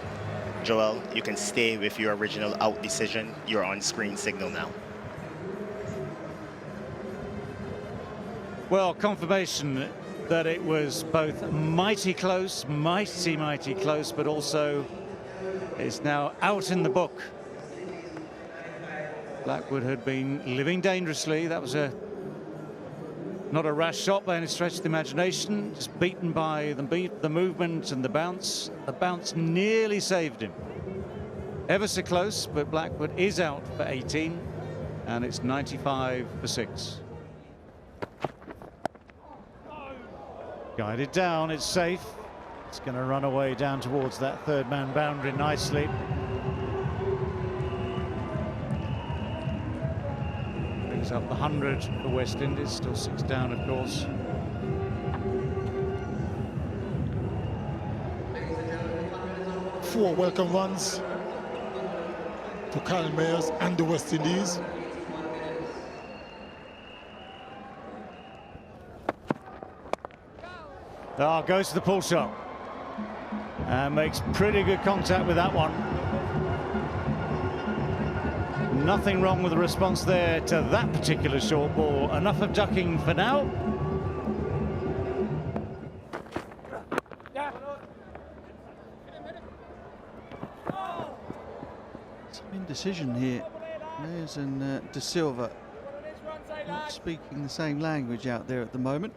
Joel, you can stay with your original out decision. You're on screen signal now. Well, confirmation that it was both mighty close, mighty close, but also is now out in the book. Blackwood had been living dangerously. That was not a rash shot by any stretch of the imagination, just beaten by the movement and the bounce. The bounce nearly saved him. Ever so close, but Blackwood is out for 18, and it's 95 for 6. Guided down, it's safe. It's going to run away down towards that third man boundary nicely. Brings up the 100 for West Indies, still 6 down, of course. Four welcome runs to Kyle Mayers and the West Indies. Oh, goes to the pull shot. And makes pretty good contact with that one. Nothing wrong with the response there to that particular short ball. Enough of ducking for now. Some indecision here. Mayers and De Silva not speaking the same language out there at the moment.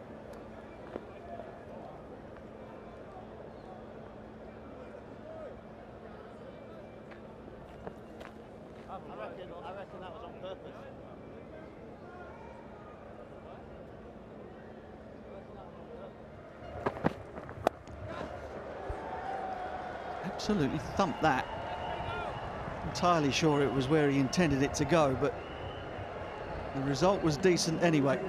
I reckon that was on purpose. Absolutely thumped that. Entirely sure it was where he intended it to go, but the result was decent anyway.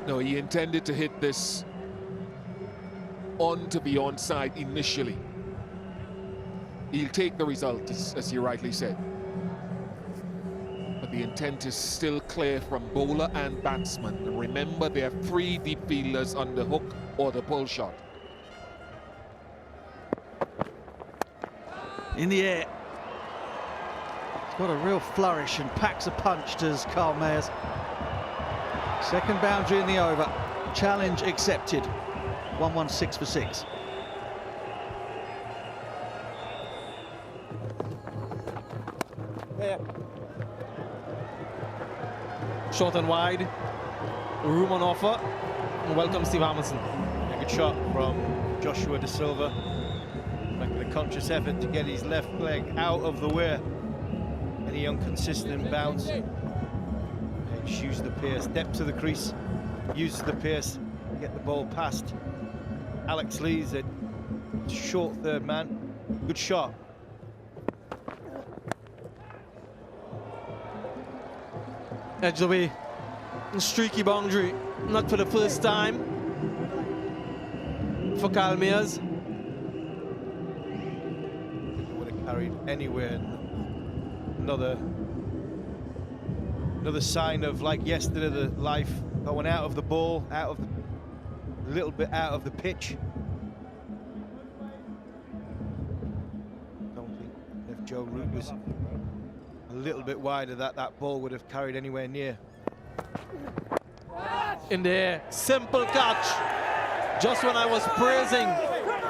No, he intended to hit this on to be onside initially. He'll take the result, as you rightly said. But the intent is still clear from bowler and batsman. And remember, there are 3 deep fielders on the hook or the pull shot. In the air. He's got a real flourish and packs a punch, does Kyle Mayers. Second boundary in the over. Challenge accepted. 116 for 6. Yeah. Short and wide. Room on offer. And welcome Steve Hamilton. A good shot from Joshua De Silva. Making a conscious effort to get his left leg out of the way. Any inconsistent bounce. And just use the pace. Step to the crease. Uses the pace. Get the ball past Alex Lees at short third man. Good shot. Edge away. Streaky boundary. Not for the first time for Kyle Mayers. Would have carried anywhere. Another sign of, like yesterday, the life going out of the ball, a little bit out of the pitch. Don't think if Joe Root was a little bit wider, that ball would have carried anywhere near. In the air, simple catch. Just when I was praising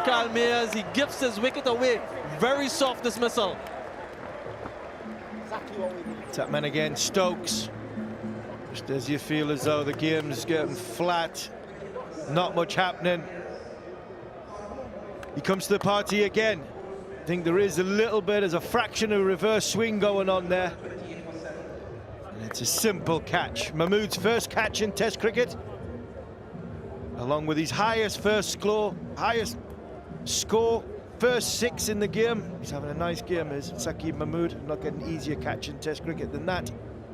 Kyle Mayers, he gives his wicket away. Very soft dismissal. Tap man again, Stokes. Just as you feel as though the game's getting flat, not much happening. He comes to the party again. I think there is a little bit, there's a fraction of reverse swing going on there. And it's a simple catch. Mahmood's first catch in Test cricket, along with his highest score, first 6 in the game. He's having a nice game, is Saqib Mahmood. Not getting easier catch in Test cricket than that.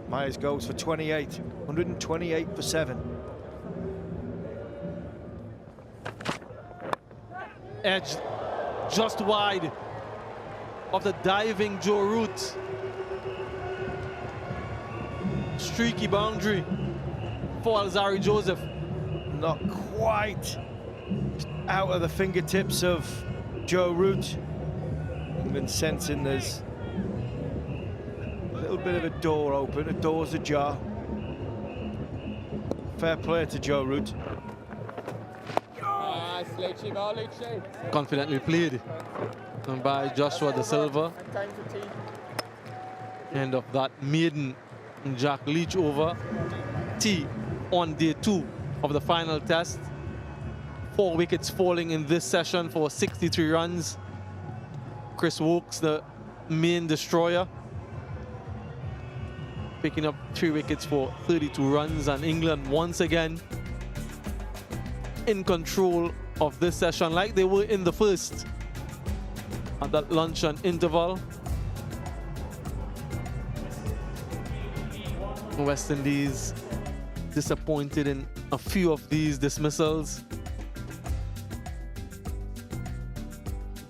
Myers goes for 28, 128 for 7. Edge just wide of the diving Joe Root. Streaky boundary for Alzari Joseph. Not quite just out of the fingertips of Joe Root. England sensing there's a little bit of a door open, a door's ajar. Fair play to Joe Root. Confidently played by Joshua De Silva. End of that maiden Jack Leach over. T on day 2 of the final test. 4 wickets falling in this session for 63 runs. Chris Wokes, the main destroyer, picking up 3 wickets for 32 runs, and England once again in control of this session like they were in the first at that lunch and interval. West Indies disappointed in a few of these dismissals.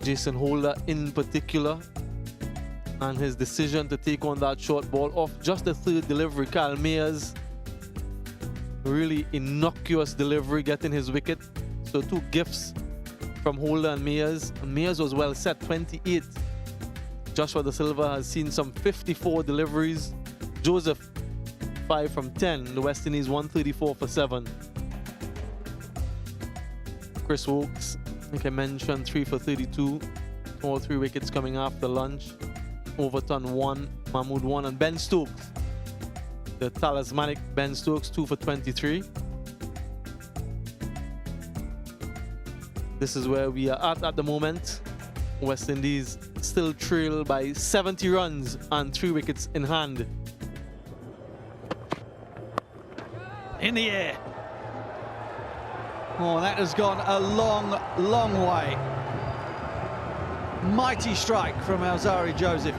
Jason Holder in particular, and his decision to take on that short ball off just the third delivery. Kyle Mayers, really innocuous delivery, getting his wicket. So 2 gifts from Holder and Mayers. And Mayers was well set, 28. Joshua Da Silva has seen some 54 deliveries. Joseph, 5 from 10. The West Indies 134 for 7. Chris Oakes, I think I mentioned, 3 for 32. All 3 wickets coming after lunch. Overton 1, Mahmood 1, and Ben Stokes, the talismanic Ben Stokes, 2 for 23. This is where we are at the moment. West Indies still trail by 70 runs and 3 wickets in hand. In the air. Oh, that has gone a long, long way. Mighty strike from Alzari Joseph.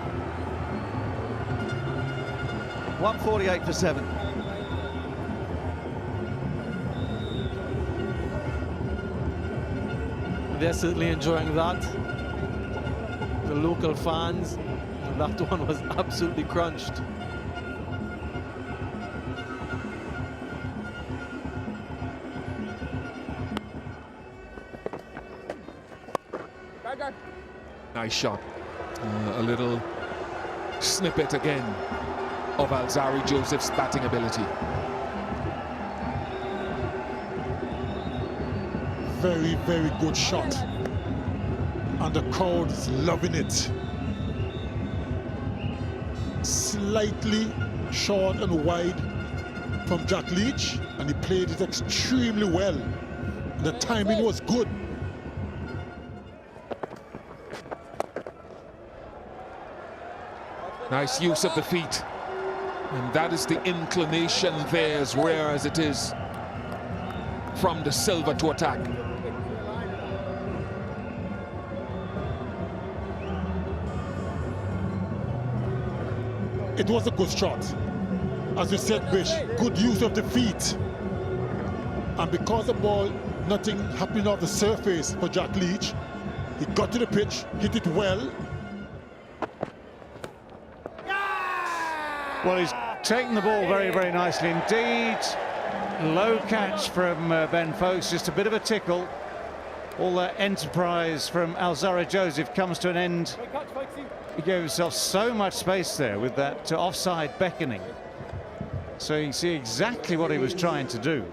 148 for 7. They're certainly enjoying that. The local fans, that one was absolutely crunched. Nice shot. A little snippet again of Alzari Joseph's batting ability. Very, very good shot. And the crowd is loving it. Slightly short and wide from Jack Leach, and he played it extremely well. The timing was good. Nice use of the feet. And that is the inclination there, as rare as it is, from the Silva to attack. It was a good shot. As you said, Bish, good use of the feet. And because the ball, nothing happening off the surface for Jack Leach, he got to the pitch, hit it well. Well, he's taken the ball very, very nicely indeed. Low catch from Ben Foakes, just a bit of a tickle. All that enterprise from Alzari Joseph comes to an end. He gave himself so much space there with that offside beckoning. So you can see exactly what he was trying to do.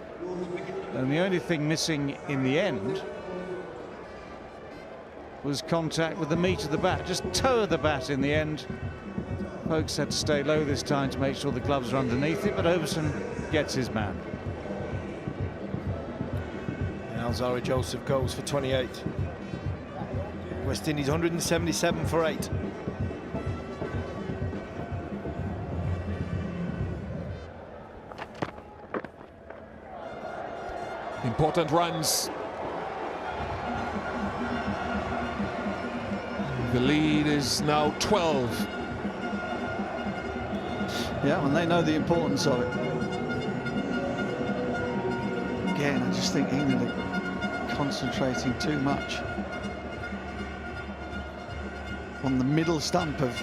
And the only thing missing in the end was contact with the meat of the bat, just toe of the bat in the end. Foakes had to stay low this time to make sure the gloves are underneath it, but Overton gets his man. And Alzari Joseph goes for 28. West Indies 177 for 8. Important runs. The lead is now 12. Yeah, and they know the importance of it. Again, I just think England are concentrating too much on the middle stump of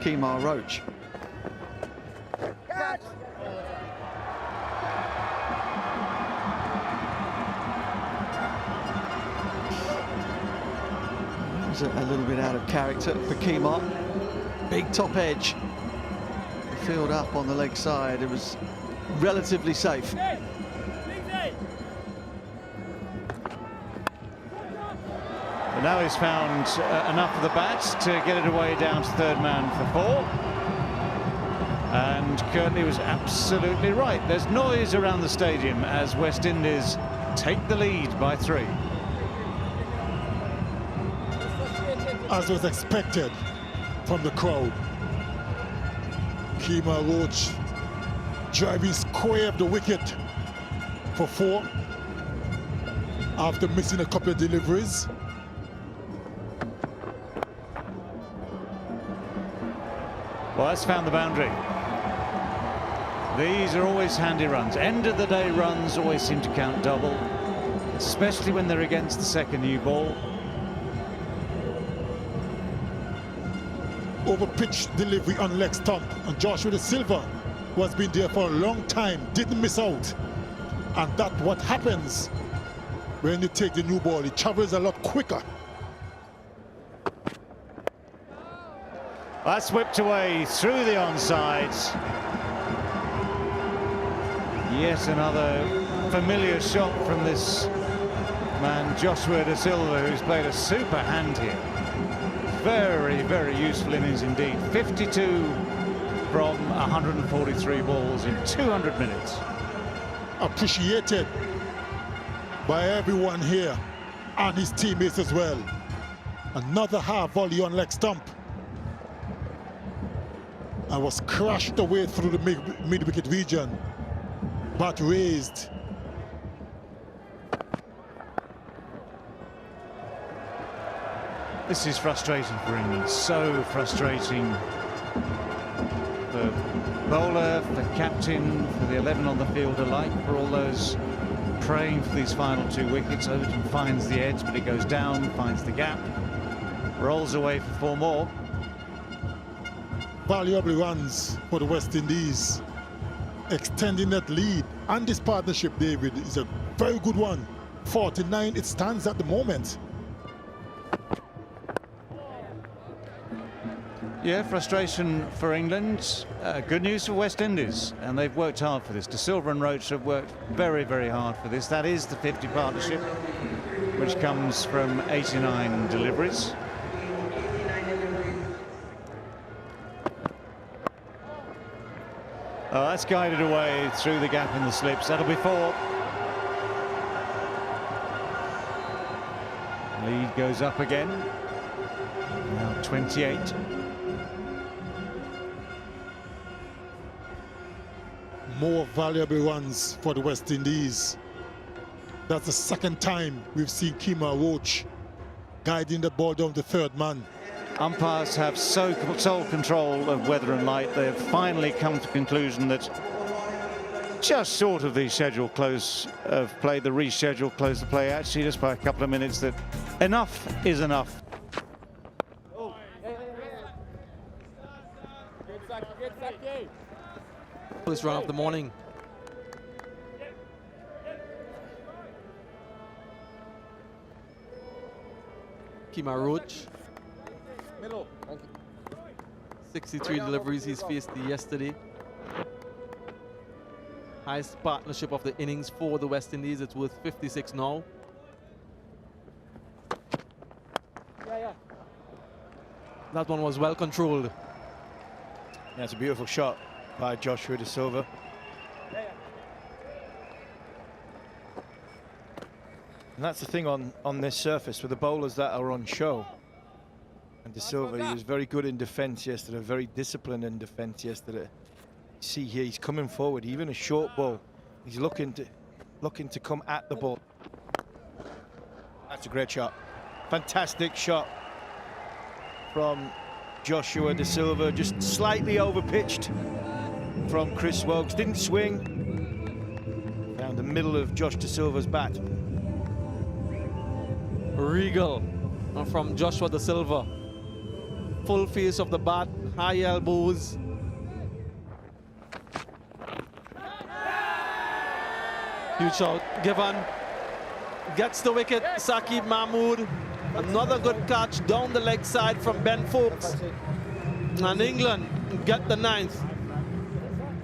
Kemar Roach. It was a little bit out of character for Kemar. Big top edge. Field up on the leg side, it was relatively safe. And now he's found enough of the bat to get it away down to third man for 4. And Curtly was absolutely right. There's noise around the stadium as West Indies take the lead by 3. As was expected from the crowd. Kemar Roach driving square of the wicket for 4. after missing a couple of deliveries. Well, that's found the boundary. These are always handy runs. End of the day runs always seem to count double, especially when they're against the second new ball. Over pitch delivery on leg stump, and Joshua De Silva, who has been there for a long time, didn't miss out. And that's what happens when you take the new ball. It travels a lot quicker. That's whipped away through the onside. Yet another familiar shot from this man, Joshua De Silva, who's played a super hand here. Very, very useful innings indeed. 52 from 143 balls in 200 minutes. Appreciated by everyone here and his teammates as well. Another half volley on leg stump, and was crashed away through the mid-wicket region, but raised. This is frustrating for England, so frustrating. For bowler, for captain, for the 11 on the field alike, for all those praying for these final 2 wickets. Overton finds the edge, but it goes down, finds the gap, rolls away for 4 more. Valuable runs for the West Indies, extending that lead. And this partnership, David, is a very good one. 49 it stands at the moment. Yeah, frustration for England. Good news for West Indies, and they've worked hard for this. De Silva and Roach have worked very, very hard for this. That is the 50 partnership, which comes from 89 deliveries. Oh, that's guided away through the gap in the slips. That'll be 4. Lead goes up again. Now 28. More valuable runs for the West Indies. That's the second time we've seen Kemar Roach guiding the ball down the 3rd man. Umpires have sole control of weather and light. They have finally come to the conclusion that just short of the schedule close of play, the reschedule close of play, actually just by a couple of minutes, that enough is enough. First run of the morning. Kemar Roach. 63 deliveries he's faced yesterday. Highest partnership of the innings for the West Indies. It's worth 56 now. That one was well controlled. That's a beautiful shot by Joshua De Silva. And that's the thing on this surface with the bowlers that are on show. And De Silva, he was very good in defence yesterday, very disciplined in defence yesterday. See here, he's coming forward, even a short ball. He's looking to come at the ball. That's a great shot. Fantastic shot from Joshua De Silva, just slightly over-pitched from Chris Woakes. Didn't swing. Down the middle of Josh De Silva's bat. Regal from Joshua De Silva. Full face of the bat, high elbows. Huge shot. Given. Gets the wicket. Saqib Mahmood. Another good catch down the leg side from Ben Foakes. And England get the 9th.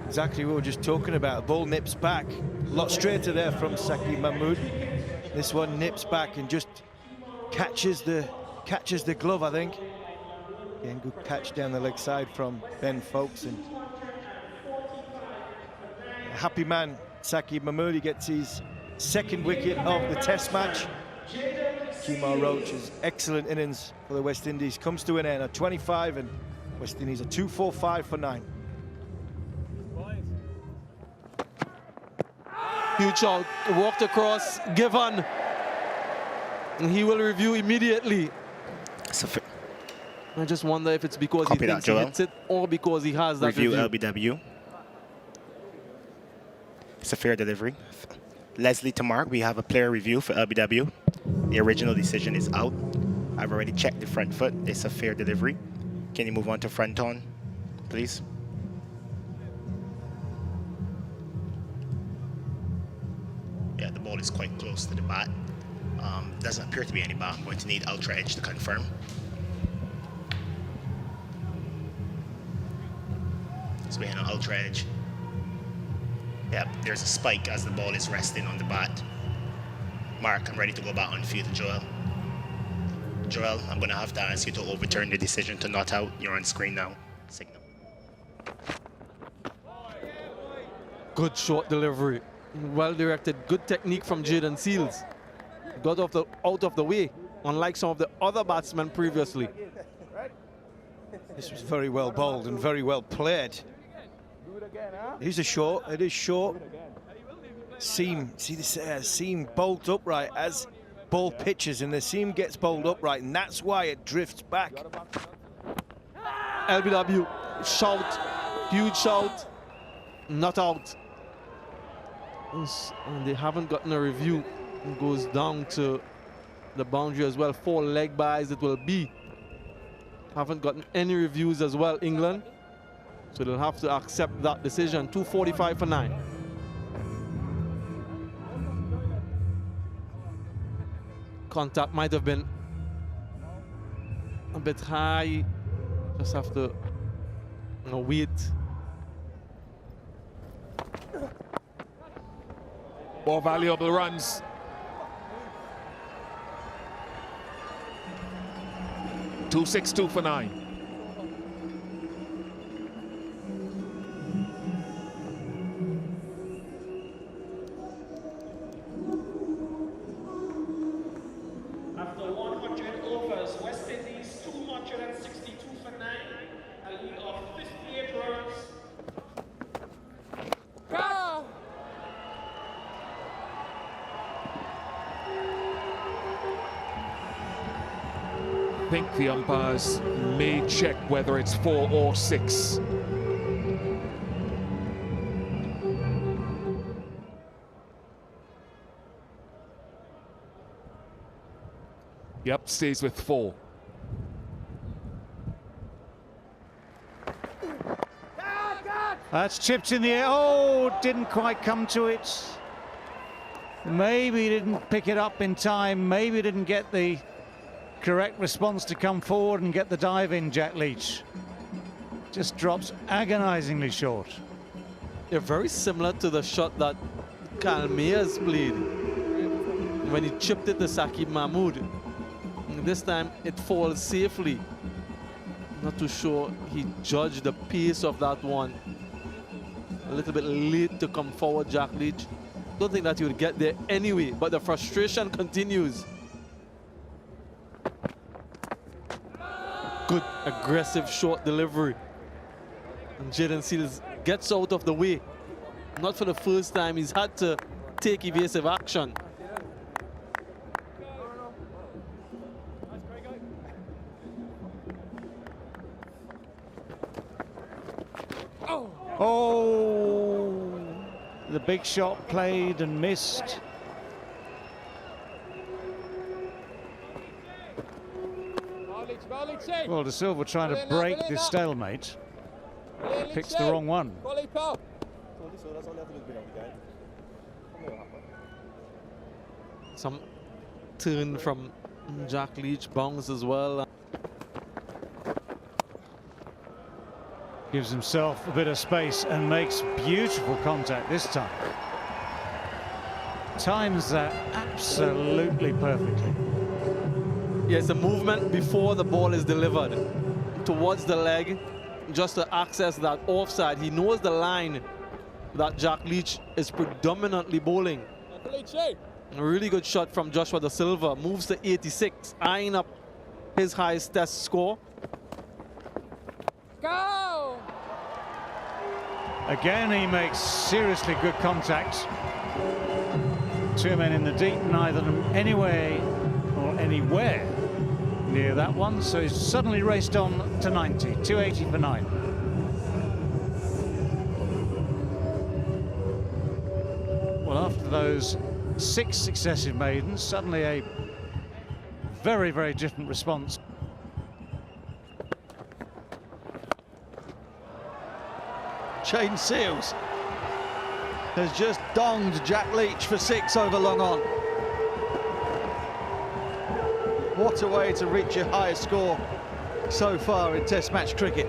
Exactly what we were just talking about. Ball nips back. A lot straighter there from Saqib Mahmood. This one nips back and just catches the glove, I think. Again, good catch down the leg side from Ben Foakes. And a happy man, Saqib Mahmood. He gets his 2nd wicket of the Test match. Kemar Roach's excellent innings for the West Indies comes to an end at 25, and West Indies are 245 for 9. Huge shot, walked across, given. And he will review immediately. I just wonder if it's because he thinks he hits it or because he has that review. LBW. It's a fair delivery. Leslie to mark. We have a player review for LBW. The original decision is out. I've already checked the front foot. It's a fair delivery. Can you move on to front on, please? Yeah, the ball is quite close to the bat. Doesn't appear to be any bat. I'm going to need ultra edge to confirm. So we have an ultra edge. Yeah, there's a spike as the ball is resting on the bat. Mark, I'm ready to go back on field to Joel. Joel, I'm going to have to ask you to overturn the decision to not out. You're on screen now. Signal. Good short delivery. Well directed. Good technique from Jaden Seals. Got out of the way, unlike some of the other batsmen previously. This was very well bowled and very well played. It is short. Seam, see this seam bowled upright as ball pitches, and the seam gets bowled upright, and that's why it drifts back. LBW, shout, huge shout, not out. And they haven't gotten a review. It goes down to the boundary as well. 4 leg byes it will be. Haven't gotten any reviews as well, England. So they'll have to accept that decision. 2:45 for 9. Contact might have been a bit high. Just have to wait. More valuable runs. .262 for 9. After 100 overs, West Indies 262 for 9, a lead of 58 runs. Go! I think the umpires may check whether it's 4 or 6. Yep, stays with 4. That's chipped in the air. Oh, didn't quite come to it. Maybe didn't pick it up in time. Maybe didn't get the correct response to come forward and get the dive in, Jack Leach. Just drops agonizingly short. They're very similar to the shot that Kalmeas played when he chipped it to Saqib Mahmood. This time it falls safely. Not too sure he judged the pace of that one. A little bit late to come forward, Jack Leach. Don't think that he would get there anyway, but the frustration continues. Good aggressive short delivery. And Jaden Seals gets out of the way. Not for the first time, he's had to take evasive action. Oh, the big shot played and missed. Well, De Silva trying to break this stalemate. Picks the wrong one. Some turn from Jack Leach, bounce as well. Gives himself a bit of space and makes beautiful contact this time. Times that absolutely perfectly. Yes, the movement before the ball is delivered towards the leg, just to access that offside. He knows the line that Jack Leach is predominantly bowling. A really good shot from Joshua De Silva. Moves to 86, eyeing up his highest test score. Go! Again, he makes seriously good contact. 2 men in the deep, neither of them anyway or anywhere near that one, so he's suddenly raced on to 90, 280 for 9. Well, after those 6 successive maidens, suddenly a very, very different response. Jaden Seals has just donged Jack Leach for 6 over long on. What a way to reach your highest score so far in Test match cricket.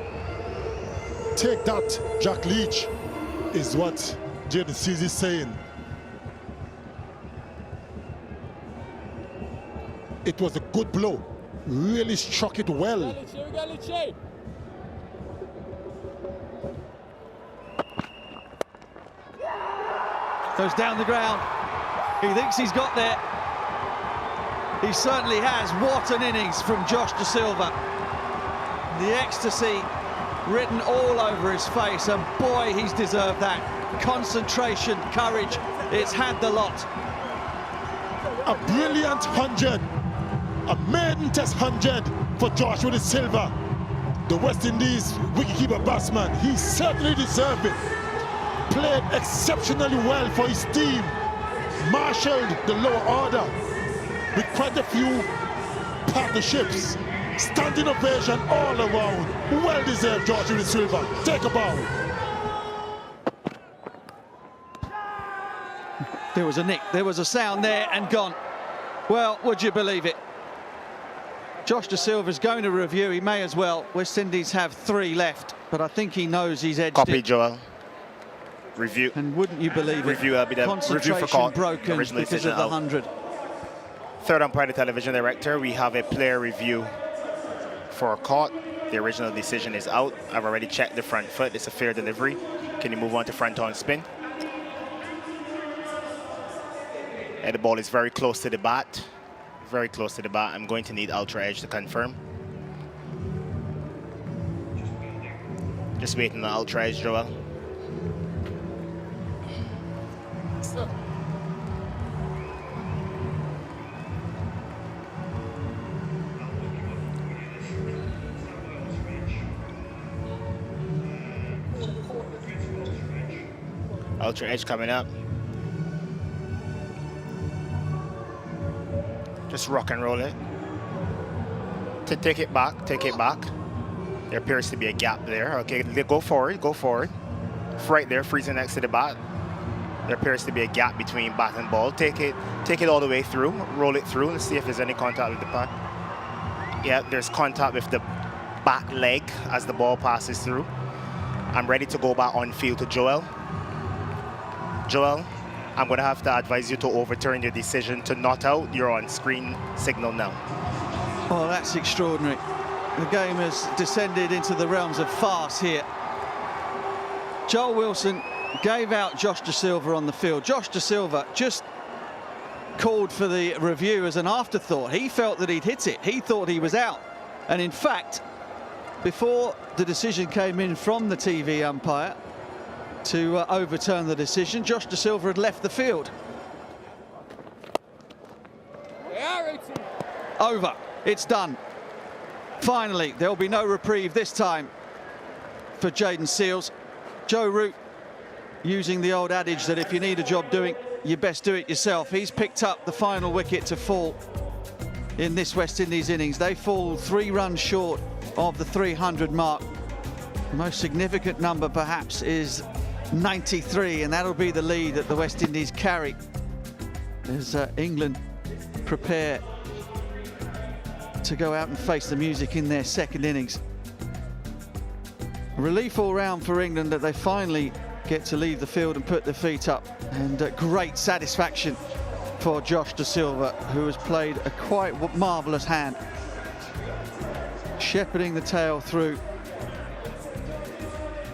Take that, Jack Leach, is what Jaden Seals is saying. It was a good blow, really struck it well. Goes down the ground. He thinks he's got there. He certainly has. What an innings from Josh De Silva. The ecstasy written all over his face, and boy, he's deserved that. Concentration, courage, it's had the lot. A brilliant 100, a maiden Test 100 for Joshua De Silva, the West Indies wicketkeeper batsman. He certainly deserved it. Played exceptionally well for his team, marshaled the lower order with quite a few partnerships. Standing ovation all around. Well deserved, Joshua De Silva. Take a bow. There was a nick, there was a sound there and gone. Well, would you believe it? Josh De Silva's going to review, he may as well. West Indies have 3 left, but I think he knows he's edged Copy, it. Joel. Review. And wouldn't you believe review, it? Be the Concentration review for call. broken because of the 100. Third umpire, the television director. We have a player review for caught. The original decision is out. I've already checked the front foot. It's a fair delivery. Can you move on to front on spin? And the ball is very close to the bat. Very close to the bat. I'm going to need ultra edge to confirm. Just waiting on the ultra edge, Joel. Ultra edge coming up. Just rock and roll it. To take it back, take it back. There appears to be a gap there. Okay, go forward, go forward. Right there, freezing next to the bat. There appears to be a gap between bat and ball. Take it all the way through, roll it through, and see if there's any contact with the bat. Yeah, there's contact with the back leg as the ball passes through. I'm ready to go back on field to Joel. Joel, I'm going to have to advise you to overturn your decision to not out. You're on screen signal now. Oh, that's extraordinary. The game has descended into the realms of farce here. Joel Wilson gave out Josh De Silva on the field. Josh De Silva just called for the review as an afterthought. He felt that he'd hit it. He thought he was out. And in fact, before the decision came in from the TV umpire to overturn the decision, Josh De Silva had left the field. Over. It's done. Finally, there'll be no reprieve this time for Jaden Seals. Joe Root using the old adage that if you need a job doing, you best do it yourself. He's picked up the final wicket to fall in this West Indies innings. They fall 3 runs short of the 300 mark. The most significant number perhaps is 93, and that'll be the lead that the West Indies carry as England prepare to go out and face the music in their second innings. Relief all round for England that they finally get to leave the field and put their feet up, and great satisfaction for Josh De Silva, who has played a quite marvellous hand, shepherding the tail through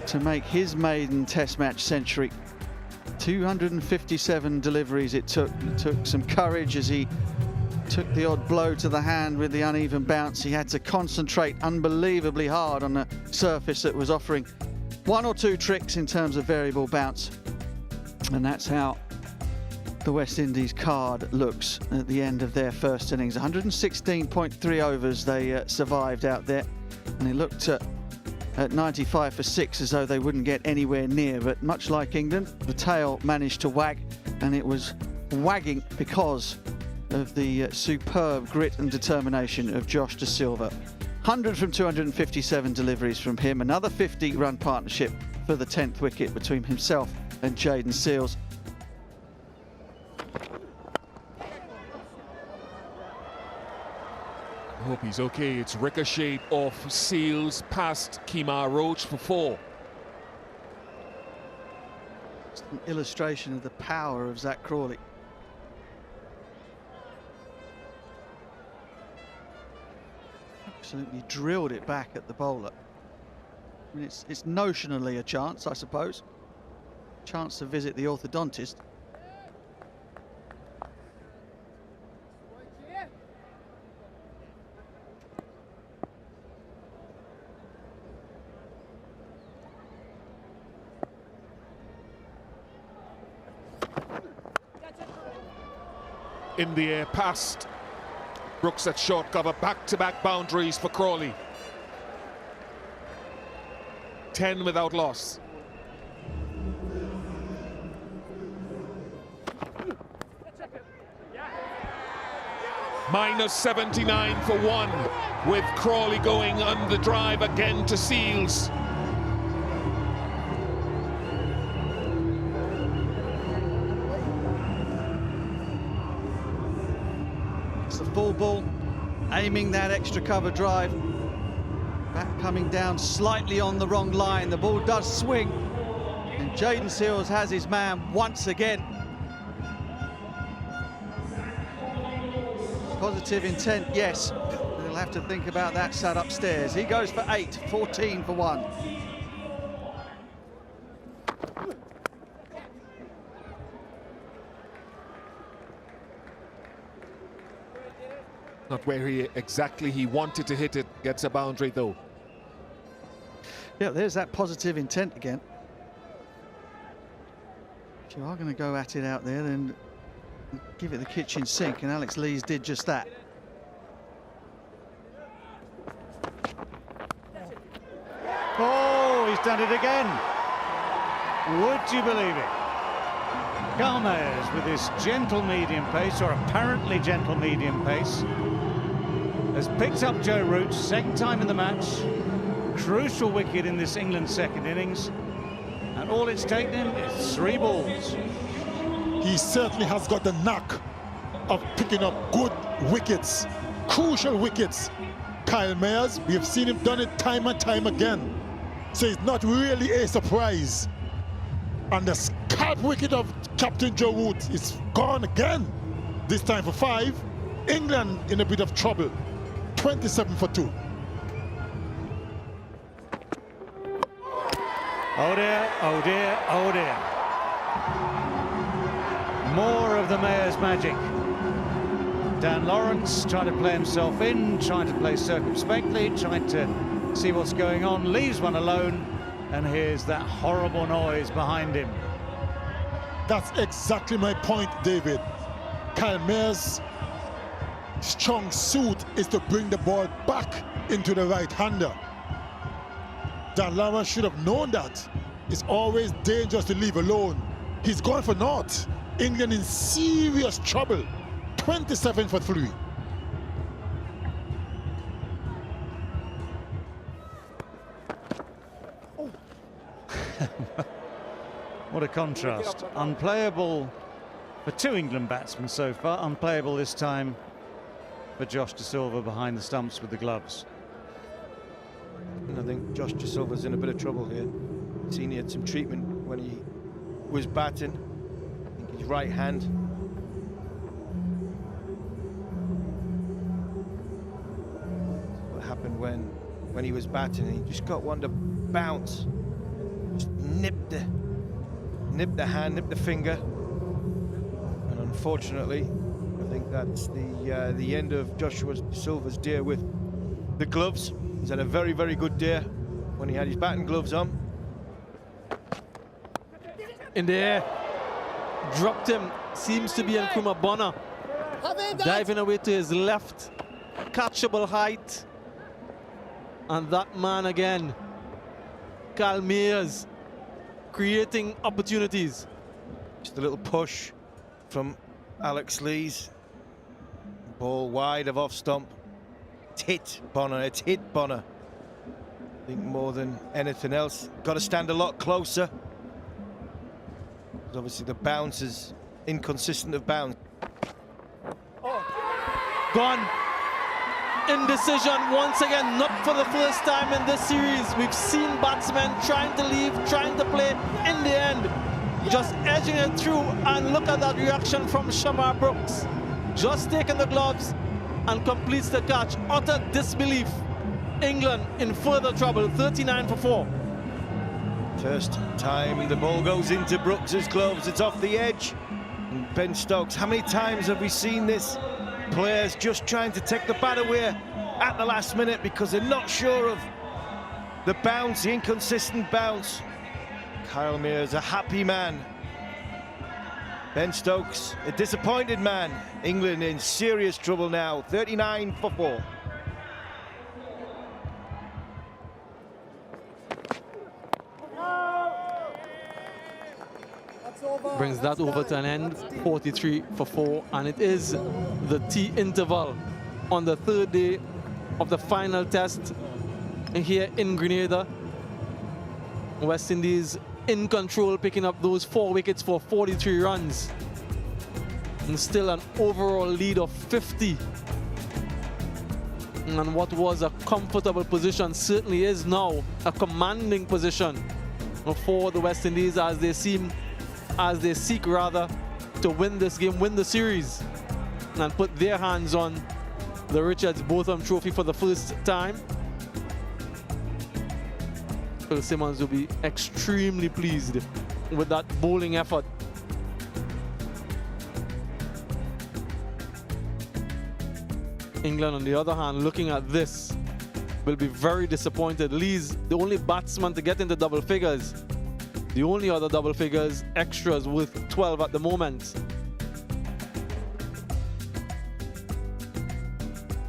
to make his maiden Test match century. 257 deliveries it took. It took some courage as he took the odd blow to the hand with the uneven bounce. He had to concentrate unbelievably hard on a surface that was offering 1 or 2 tricks in terms of variable bounce. And that's how the West Indies card looks at the end of their first innings. 116.3 overs they survived out there, and it looked at 95 for 6 as though they wouldn't get anywhere near, but much like England, the tail managed to wag, and it was wagging because of the superb grit and determination of Josh De Silva. 100 from 257 deliveries from him, another 50-run partnership for the 10th wicket between himself and Jayden Seales. I hope he's okay. It's ricocheted off Seales past Kemar Roach for 4. It's an illustration of the power of Zach Crawley. Absolutely drilled it back at the bowler. I mean, it's notionally a chance, I suppose. Chance to visit the orthodontist. In the air past Brooks at short cover, back-to-back boundaries for Crawley. 10 without loss. Minus 79 for 1, with Crawley going on the drive again to Seales. It's the full ball, aiming that extra cover drive. Back coming down slightly on the wrong line. The ball does swing, and Jayden Seales has his man once again. Positive intent, yes. They'll have to think about that sat upstairs. He goes for 8, 14 for 1. Not where he exactly wanted to hit it. Gets a boundary though. Yeah, there's that positive intent again. If you are going to go at it out there, then give it the kitchen sink, and Alex Lees did just that. Oh, he's done it again. Would you believe it? Gomez with his gentle medium pace, or apparently gentle medium pace, has picked up Joe Roach, second time in the match. Crucial wicket in this England second innings, and all it's taken him is 3 balls. He certainly has got the knack of picking up good wickets, crucial wickets. Kyle Mayers, we have seen him done it time and time again, so it's not really a surprise. And the scalp wicket of Captain Joe Root is gone again, this time for 5. England in a bit of trouble, 27 for 2. Oh dear, oh dear, oh dear. More of the Mayor's magic. Dan Lawrence trying to play himself in, trying to play circumspectly, trying to see what's going on, leaves one alone, and here's that horrible noise behind him. That's exactly my point, David. Kyle Mayers' strong suit is to bring the ball back into the right-hander. Dan Lawrence should have known that. It's always dangerous to leave alone. He's gone for naught. England in serious trouble. 27 for 3. What a contrast. Unplayable for 2 England batsmen so far. Unplayable this time for Josh De Silva behind the stumps with the gloves. And I think Josh De Silva's in a bit of trouble here. Seen he had some treatment when he was batting. I think his right hand. What happened when he was batting? He just got one to bounce, just nipped the hand, nipped the finger, and unfortunately, I think that's the end of Joshua De Silva's day with the gloves. He's had a very, very good day when he had his batting gloves on. In the air, dropped him seems to be Nkrumah Bonner. Diving away to his left, catchable height. And that man again, Kyle Mears, creating opportunities. Just a little push from Alex Lees. Ball wide of off stump. It's hit Bonner, it's hit Bonner. I think more than anything else. Got to stand a lot closer. Obviously the bounce is inconsistent of bounce. Gone. Indecision once again, not for the first time in this series. We've seen batsmen trying to leave, trying to play. In the end, just edging it through, and look at that reaction from Shamar Brooks. Just taking the gloves and completes the catch. Utter disbelief. England in further trouble, 39 for 4. First time the ball goes into Brooks's gloves, it's off the edge. And Ben Stokes, how many times have we seen this? Players just trying to take the bat away at the last minute because they're not sure of the bounce, the inconsistent bounce. Kyle Mears, a happy man. Ben Stokes, a disappointed man. England in serious trouble now, 39 for 4. Brings that over to an end, 43 for 4, and it is the tea interval on the third day of the final test here in Grenada. West Indies in control, picking up those 4 wickets for 43 runs, and still an overall lead of 50. And what was a comfortable position certainly is now a commanding position for the West Indies as they seek to win this game, win the series, and put their hands on the Richards Botham Trophy for the first time. Phil Simmons will be extremely pleased with that bowling effort. England, on the other hand, looking at this, will be very disappointed. Lee's the only batsman to get into double figures. The only other double figures extras with 12 at the moment.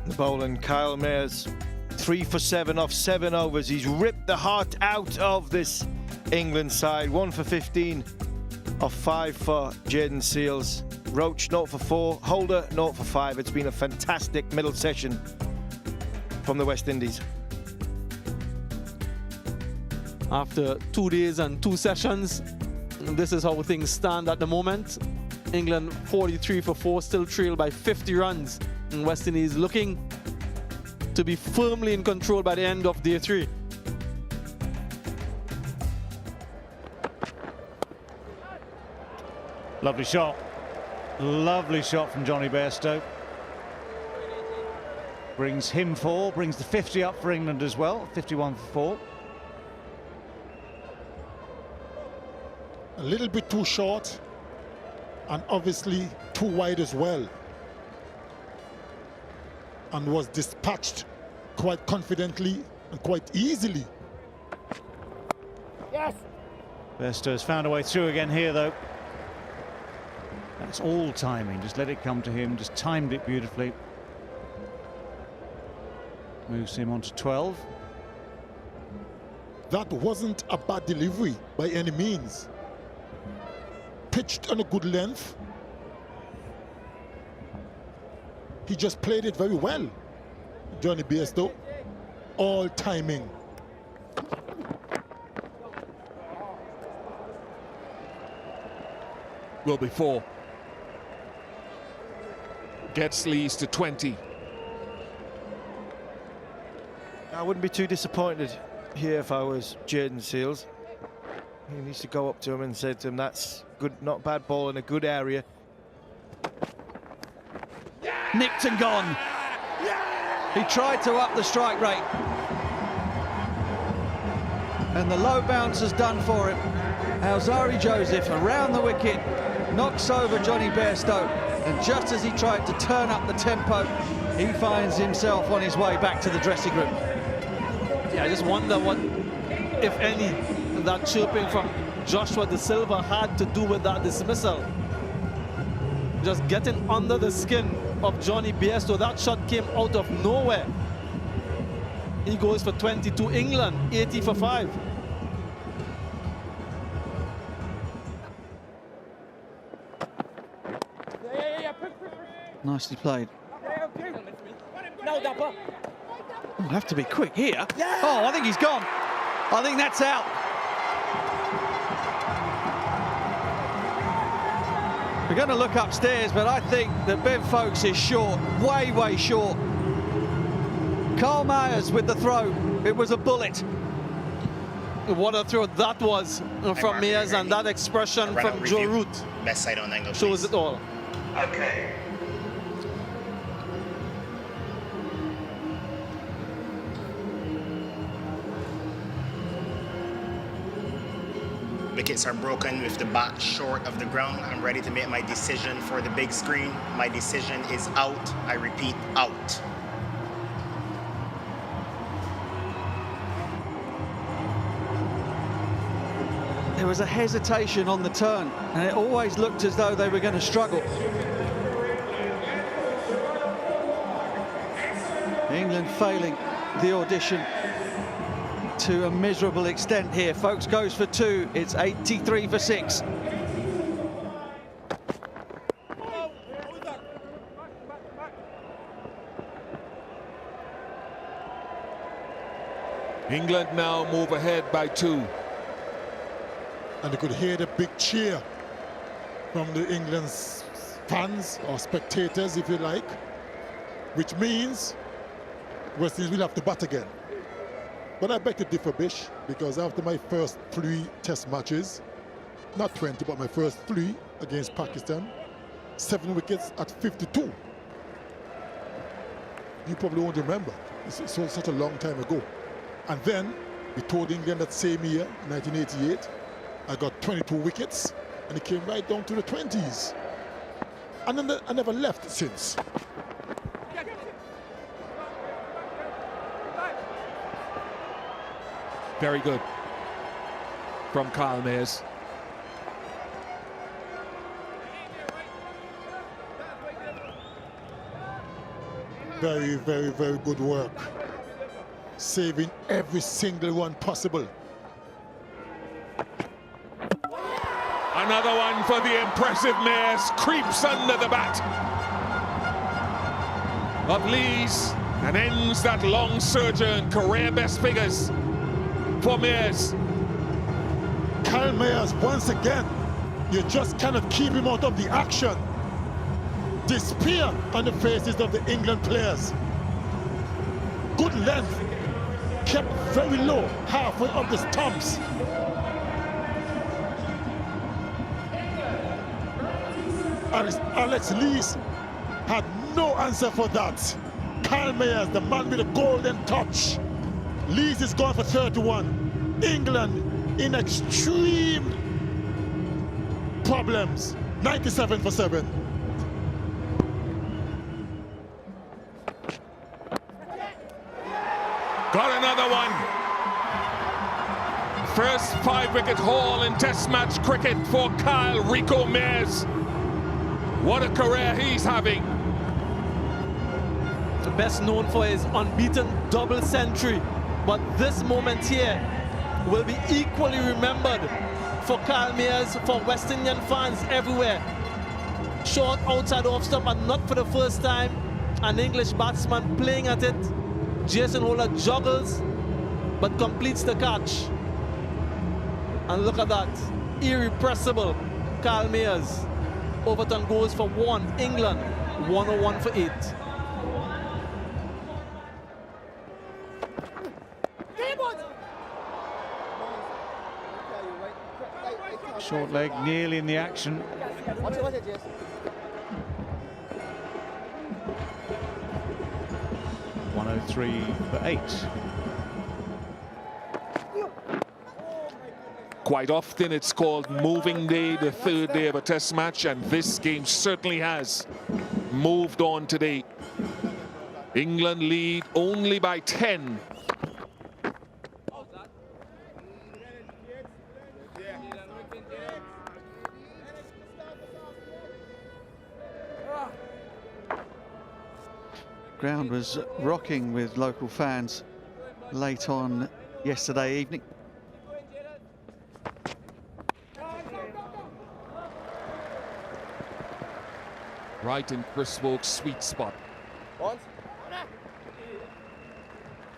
The bowling, Kyle Mears, 3 for 7 off 7 overs. He's ripped the heart out of this England side. 1 for 15 off 5 for Jayden Seales. Roach 0 for 4, Holder 0 for 5. It's been a fantastic middle session from the West Indies. After 2 days and 2 sessions, this is how things stand at the moment. England 43 for 4, still trailed by 50 runs. And West Indies looking to be firmly in control by the end of day 3. Lovely shot. Lovely shot from Johnny Bairstow. Brings him 4, brings the 50 up for England as well, 51 for 4. A little bit too short and obviously too wide as well, and was dispatched quite confidently and quite easily. Yes. Bairstow's found a way through again here though. That's all timing, just let it come to him, just timed it beautifully. Moves him on to 12. That wasn't a bad delivery by any means. Pitched on a good length. He just played it very well, Johnny Bairstow. All timing. Will be 4. Gets Lees to 20. I wouldn't be too disappointed here if I was Jayden Seales. He needs to go up to him and say to him, that's good, not bad ball in a good area. Nicked and gone. He tried to up the strike rate. And the low bounce has done for him. Alzari Joseph around the wicket, knocks over Johnny Bairstow. And just as he tried to turn up the tempo, he finds himself on his way back to the dressing room. Yeah, I just wonder what, if any, that chirping from Joshua De Silva had to do with that dismissal. just getting under the skin of Johnny Bairstow. That shot came out of nowhere. He goes for 22. England, 80 for 5. Nicely played. No, Dapper. We'll have to be quick here. Oh, I think he's gone. I think that's out. We're going to look upstairs, but I think that Ben Folkes is short, way, way short. Carl Myers with the throw. It was a bullet. What a throw that was from Myers, and that expression from Joe Root. Best side on angle, shows please. it all. Okay. Wickets are broken with the bat short of the ground. I'm ready to make my decision for the big screen. My decision is out. I repeat, out. There was a hesitation on the turn, and it always looked as though they were going to struggle. England failing the audition to a miserable extent here. Folkes goes for 2. It's 83 for 6. England now move ahead by 2. And you could hear the big cheer from the England's fans or spectators, if you like, which means West Indies will have to bat again. But I beg to differ, Bish, because after my first 3 test matches, not 20, but my first 3 against Pakistan, 7 wickets at 52. You probably won't remember. It's such a long time ago. And then we told England that same year, 1988, I got 22 wickets, and it came right down to the 20s. And then I never left since. Very good from Kyle Mayers. Very, very, very good work. Saving every single one possible. Another one for the impressive Mayers. Creeps under the bat of Lees and ends that long sojourn. Career best figures for Mayers. Kyle Mayers, once again, you just cannot keep him out of the action. Despair on the faces of the England players. Good length, kept very low, halfway up the stumps. Alex Lees had no answer for that. Kyle Mayers, the man with the golden touch. Lees is gone for 31. England in extreme problems. 97 for 7. Got another one. First 5-wicket haul in Test match cricket for Kyle Rico Mayers. What a career he's having. The best known for his unbeaten double century. But this moment here will be equally remembered for Kyle Mayers, for West Indian fans everywhere. Short outside off stump, and not for the first time an English batsman playing at it. Jason Holder juggles but completes the catch. And look at that, irrepressible Kyle Mayers. Overton goes for 1. England 101 for 8. Short leg nearly in the action. 103 for 8. Quite often it's called moving day, the 3rd day of a Test match, and this game certainly has moved on today. England lead only by 10. ground was rocking with local fans late on yesterday evening. Right in Chris Woke's sweet spot.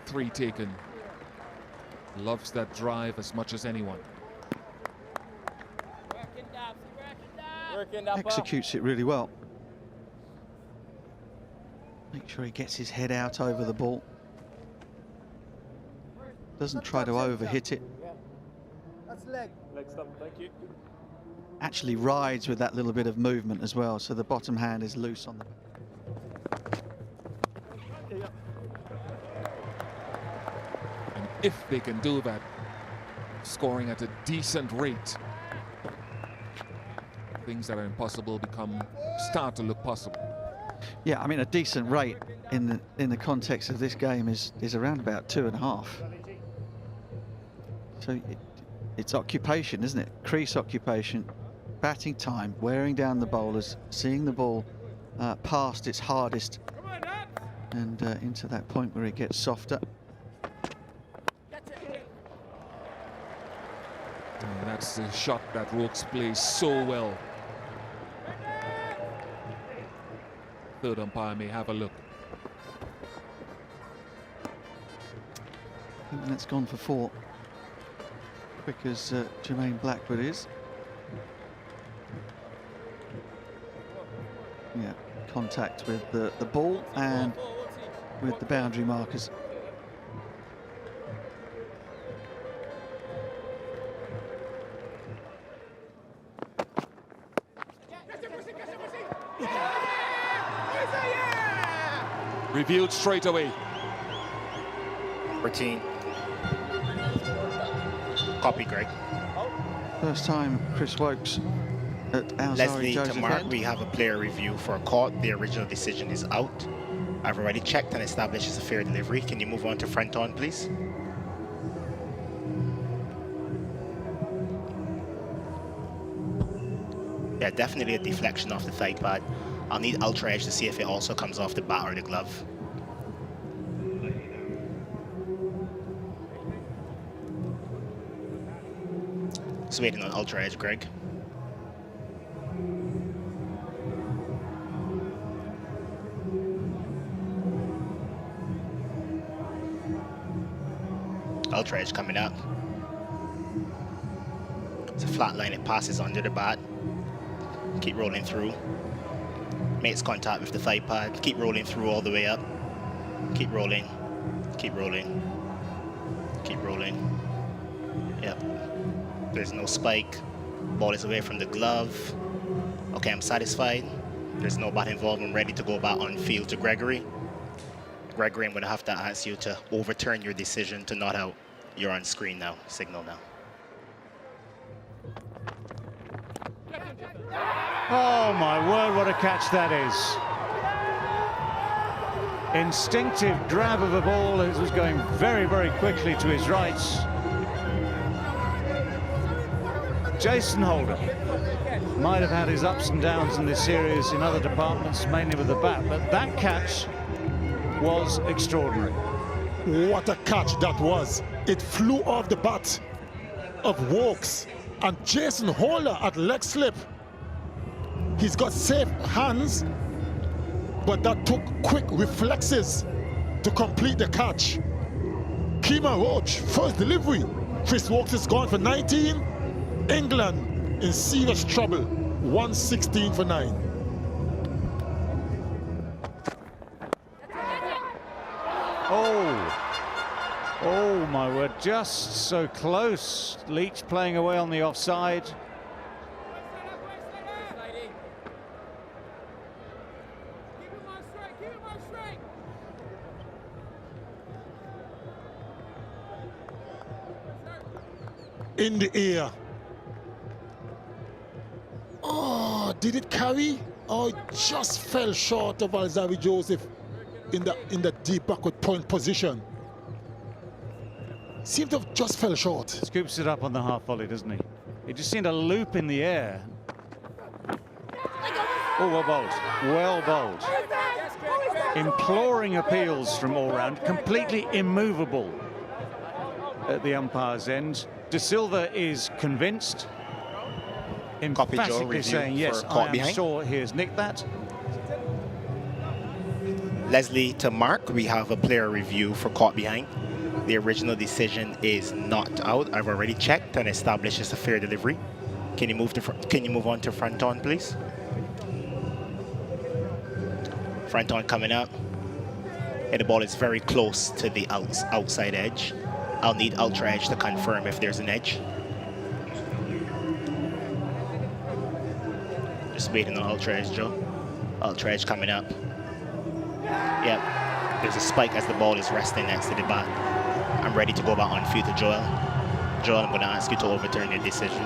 3 taken. Loves that drive as much as anyone. Executes it really well. Make sure he gets his head out over the ball. Doesn't try to overhit it. That's leg. Leg stop, thank you. Actually rides with that little bit of movement as well, so the bottom hand is loose on the... And if they can do that, scoring at a decent rate, things that are impossible start to look possible. Yeah, I mean, a decent rate in the context of this game is around about 2.5. So it's occupation, isn't it? Crease occupation, batting time, wearing down the bowlers, seeing the ball past its hardest and into that point where it gets softer. And that's the shot that Roach plays so well. Third umpire may have a look. I think that's gone for 4. Quick as Jermaine Blackwood is. Yeah, contact with the ball and with the boundary markers. Reviewed straight away. 14. Copy, Greg. First time Chris Wokes at Alzari Leslie, Joseph to mark, end. we have a player review for a court. The original decision is out. I've already checked and established it's a fair delivery. Can you move on to front on, please? Yeah, definitely a deflection off the thigh pad. I'll need ultra edge to see if it also comes off the bat or the glove. Just waiting on ultra edge, Greg. Ultra edge coming up. It's a flat line, it passes under the bat. Keep rolling through. Makes contact with the thigh pad. Keep rolling through all the way up. Keep rolling. Keep rolling. Keep rolling. Yep. There's no spike. Ball is away from the glove. Okay, I'm satisfied. There's no bat involved. I'm ready to go back on field to Gregory. Gregory, I'm going to have to ask you to overturn your decision to not out. You're on screen now. Signal now. Oh my word, what a catch that is. Instinctive grab of a ball that was going very, very quickly to his right. Jason Holder might have had his ups and downs in this series in other departments, mainly with the bat, but that catch was extraordinary. What a catch that was. It flew off the bat of Wokes and Jason Holder at leg slip. He's got safe hands, but that took quick reflexes to complete the catch. Kima Roach, first delivery. Chris Wokes is gone for 19. England in serious trouble, 116 for 9. Oh my word, just so close. Leach playing away on the offside. In the air. Oh, did it carry? Oh, it just fell short of Alzari Joseph in the deep backward point position. Seemed to have just fell short. Scoops it up on the half volley, doesn't he? It just seemed a loop in the air. Oh, well bowled. Well bowled. imploring appeals from all round, completely immovable at the umpire's end. De Silva is convinced, emphatically saying, yes, I am sure he has nicked that. Leslie to Mark, we have a player review for caught behind. The original decision is not out. I've already checked and established it's a fair delivery. Can you move on to front on, please? Front on coming up. And the ball is very close to the outside edge. I'll need ultra edge to confirm if there's an edge. Just waiting on ultra edge, Joe. Ultra edge coming up. Yep, there's a spike as the ball is resting next to the bat. I'm ready to go back on field to Joel. Joel, I'm going to ask you to overturn your decision.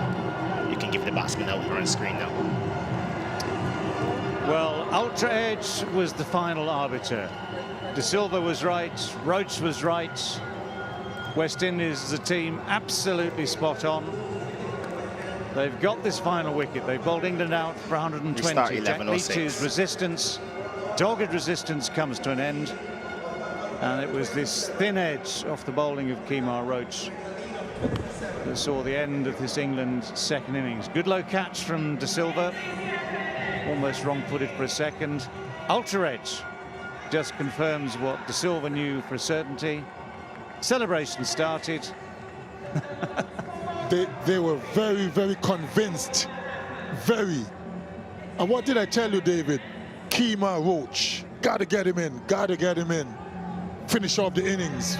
You can give the batsman out on screen now. Well, ultra edge was the final arbiter. De Silva was right, Roach was right. West Indies as a team absolutely spot on. They've got this final wicket. They've bowled England out for 120. Jack Leach's resistance, dogged resistance, comes to an end. And it was this thin edge off the bowling of Kemar Roach that saw the end of this England second innings. Good low catch from De Silva. Almost wrong-footed for a second. Ultra edge just confirms what De Silva knew for a certainty. Celebration started. They were very, very convinced. Very. And what did I tell you, David? Kemar Roach. Gotta get him in. Gotta get him in. Finish off the innings.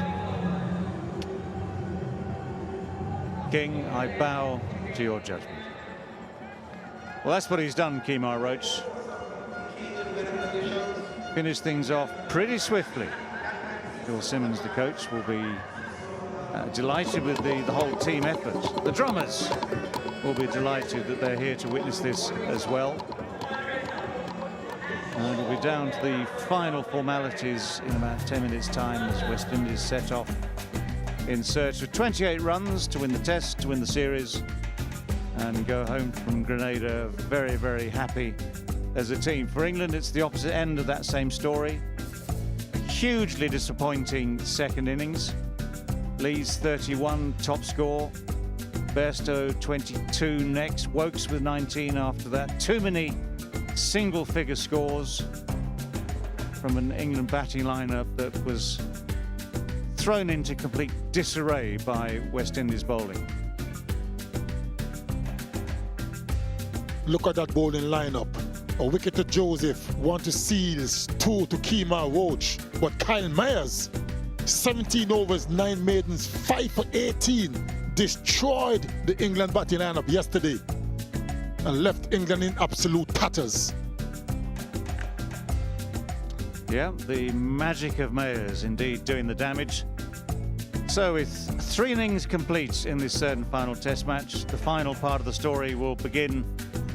King, I bow to your judgment. Well, that's what he's done, Kemar Roach. Finished things off pretty swiftly. Phil Simmons, the coach, will be delighted with the whole team effort. The drummers will be delighted that they're here to witness this as well. And we'll be down to the final formalities in about 10 minutes' time as West Indies set off in search of 28 runs to win the test, to win the series, and go home from Grenada very, very happy as a team. For England, it's the opposite end of that same story. Hugely disappointing second innings. Lee's 31, top score. Bairstow 22 next. Wokes with 19 after that. Too many single-figure scores from an England batting lineup that was thrown into complete disarray by West Indies bowling. Look at that bowling lineup. A wicket to Joseph, one to Seals, two to Kemar Roach. But Kyle Myers, 17 overs, 9 maidens, 5 for 18, destroyed the England batting lineup yesterday and left England in absolute tatters. Yeah, the magic of Mayers indeed doing the damage. So with 3 innings complete in this third and final test match, the final part of the story will begin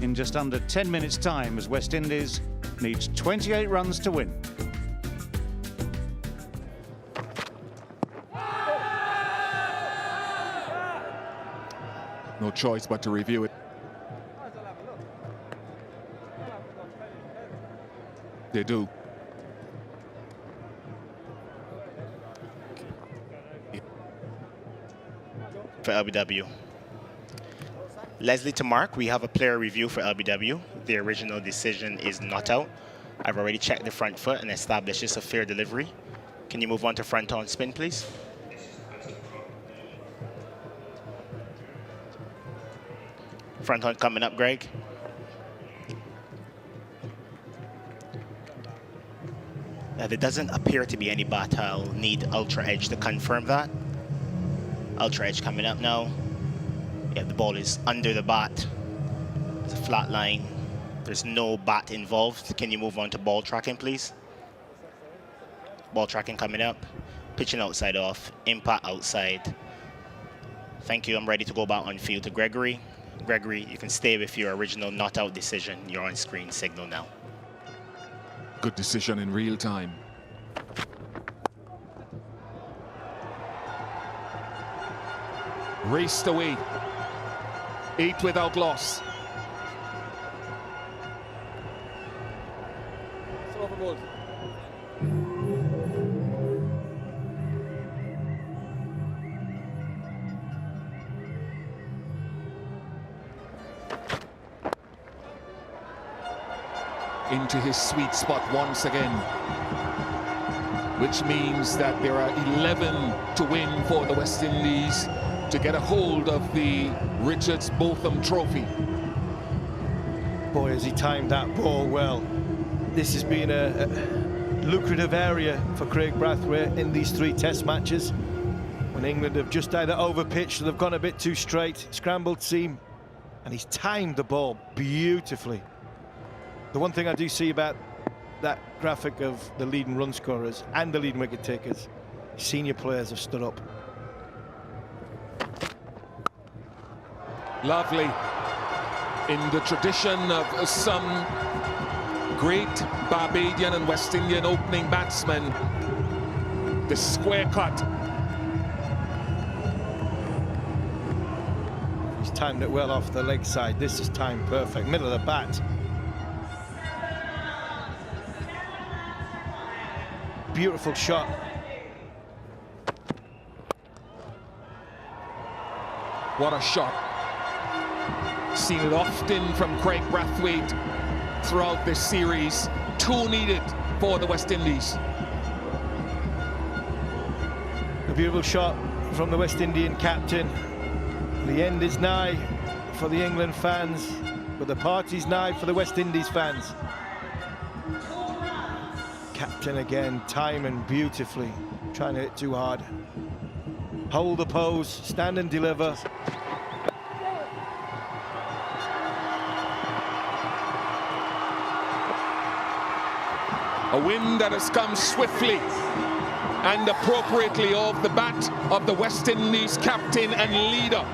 in just under 10 minutes' time as West Indies needs 28 runs to win. No choice but to review it. They do. For LBW. Leslie to Mark, we have a player review for LBW. The original decision is not out. I've already checked the front foot and established it's a fair delivery. Can you move on to front on spin, please? Front on coming up, Greg. There doesn't appear to be any bat. I'll need ultra edge to confirm that. Ultra edge coming up now. Yeah, the ball is under the bat. It's a flat line. There's no bat involved. Can you move on to ball tracking, please? Ball tracking coming up. Pitching outside off. Impact outside. Thank you. I'm ready to go back on field to Gregory. Gregory, you can stay with your original not out decision. Your on-screen signal now. Good decision in real time. Raced away. 8 without loss. It's overboard. into his sweet spot once again, which means that there are 11 to win for the West Indies to get a hold of the Richards Botham Trophy. Boy, has he timed that ball well. This has been a lucrative area for Craig Brathwaite in these 3 test matches, when England have just either overpitched or they've gone a bit too straight, scrambled seam, and he's timed the ball beautifully. The one thing I do see about that graphic of the leading run scorers and the leading wicket takers, senior players have stood up. Lovely. In the tradition of some great Barbadian and West Indian opening batsmen, the square cut. He's timed it well off the leg side. This is timed perfect, middle of the bat. Beautiful shot. What a shot. Seen it often from Craig Brathwaite throughout this series. 2 needed for the West Indies. A beautiful shot from the West Indian captain. The end is nigh for the England fans, but the party's nigh for the West Indies fans. Captain again, timing beautifully, trying to hit too hard. Hold the pose, stand and deliver. A win that has come swiftly and appropriately off the bat of the West Indies captain and leader.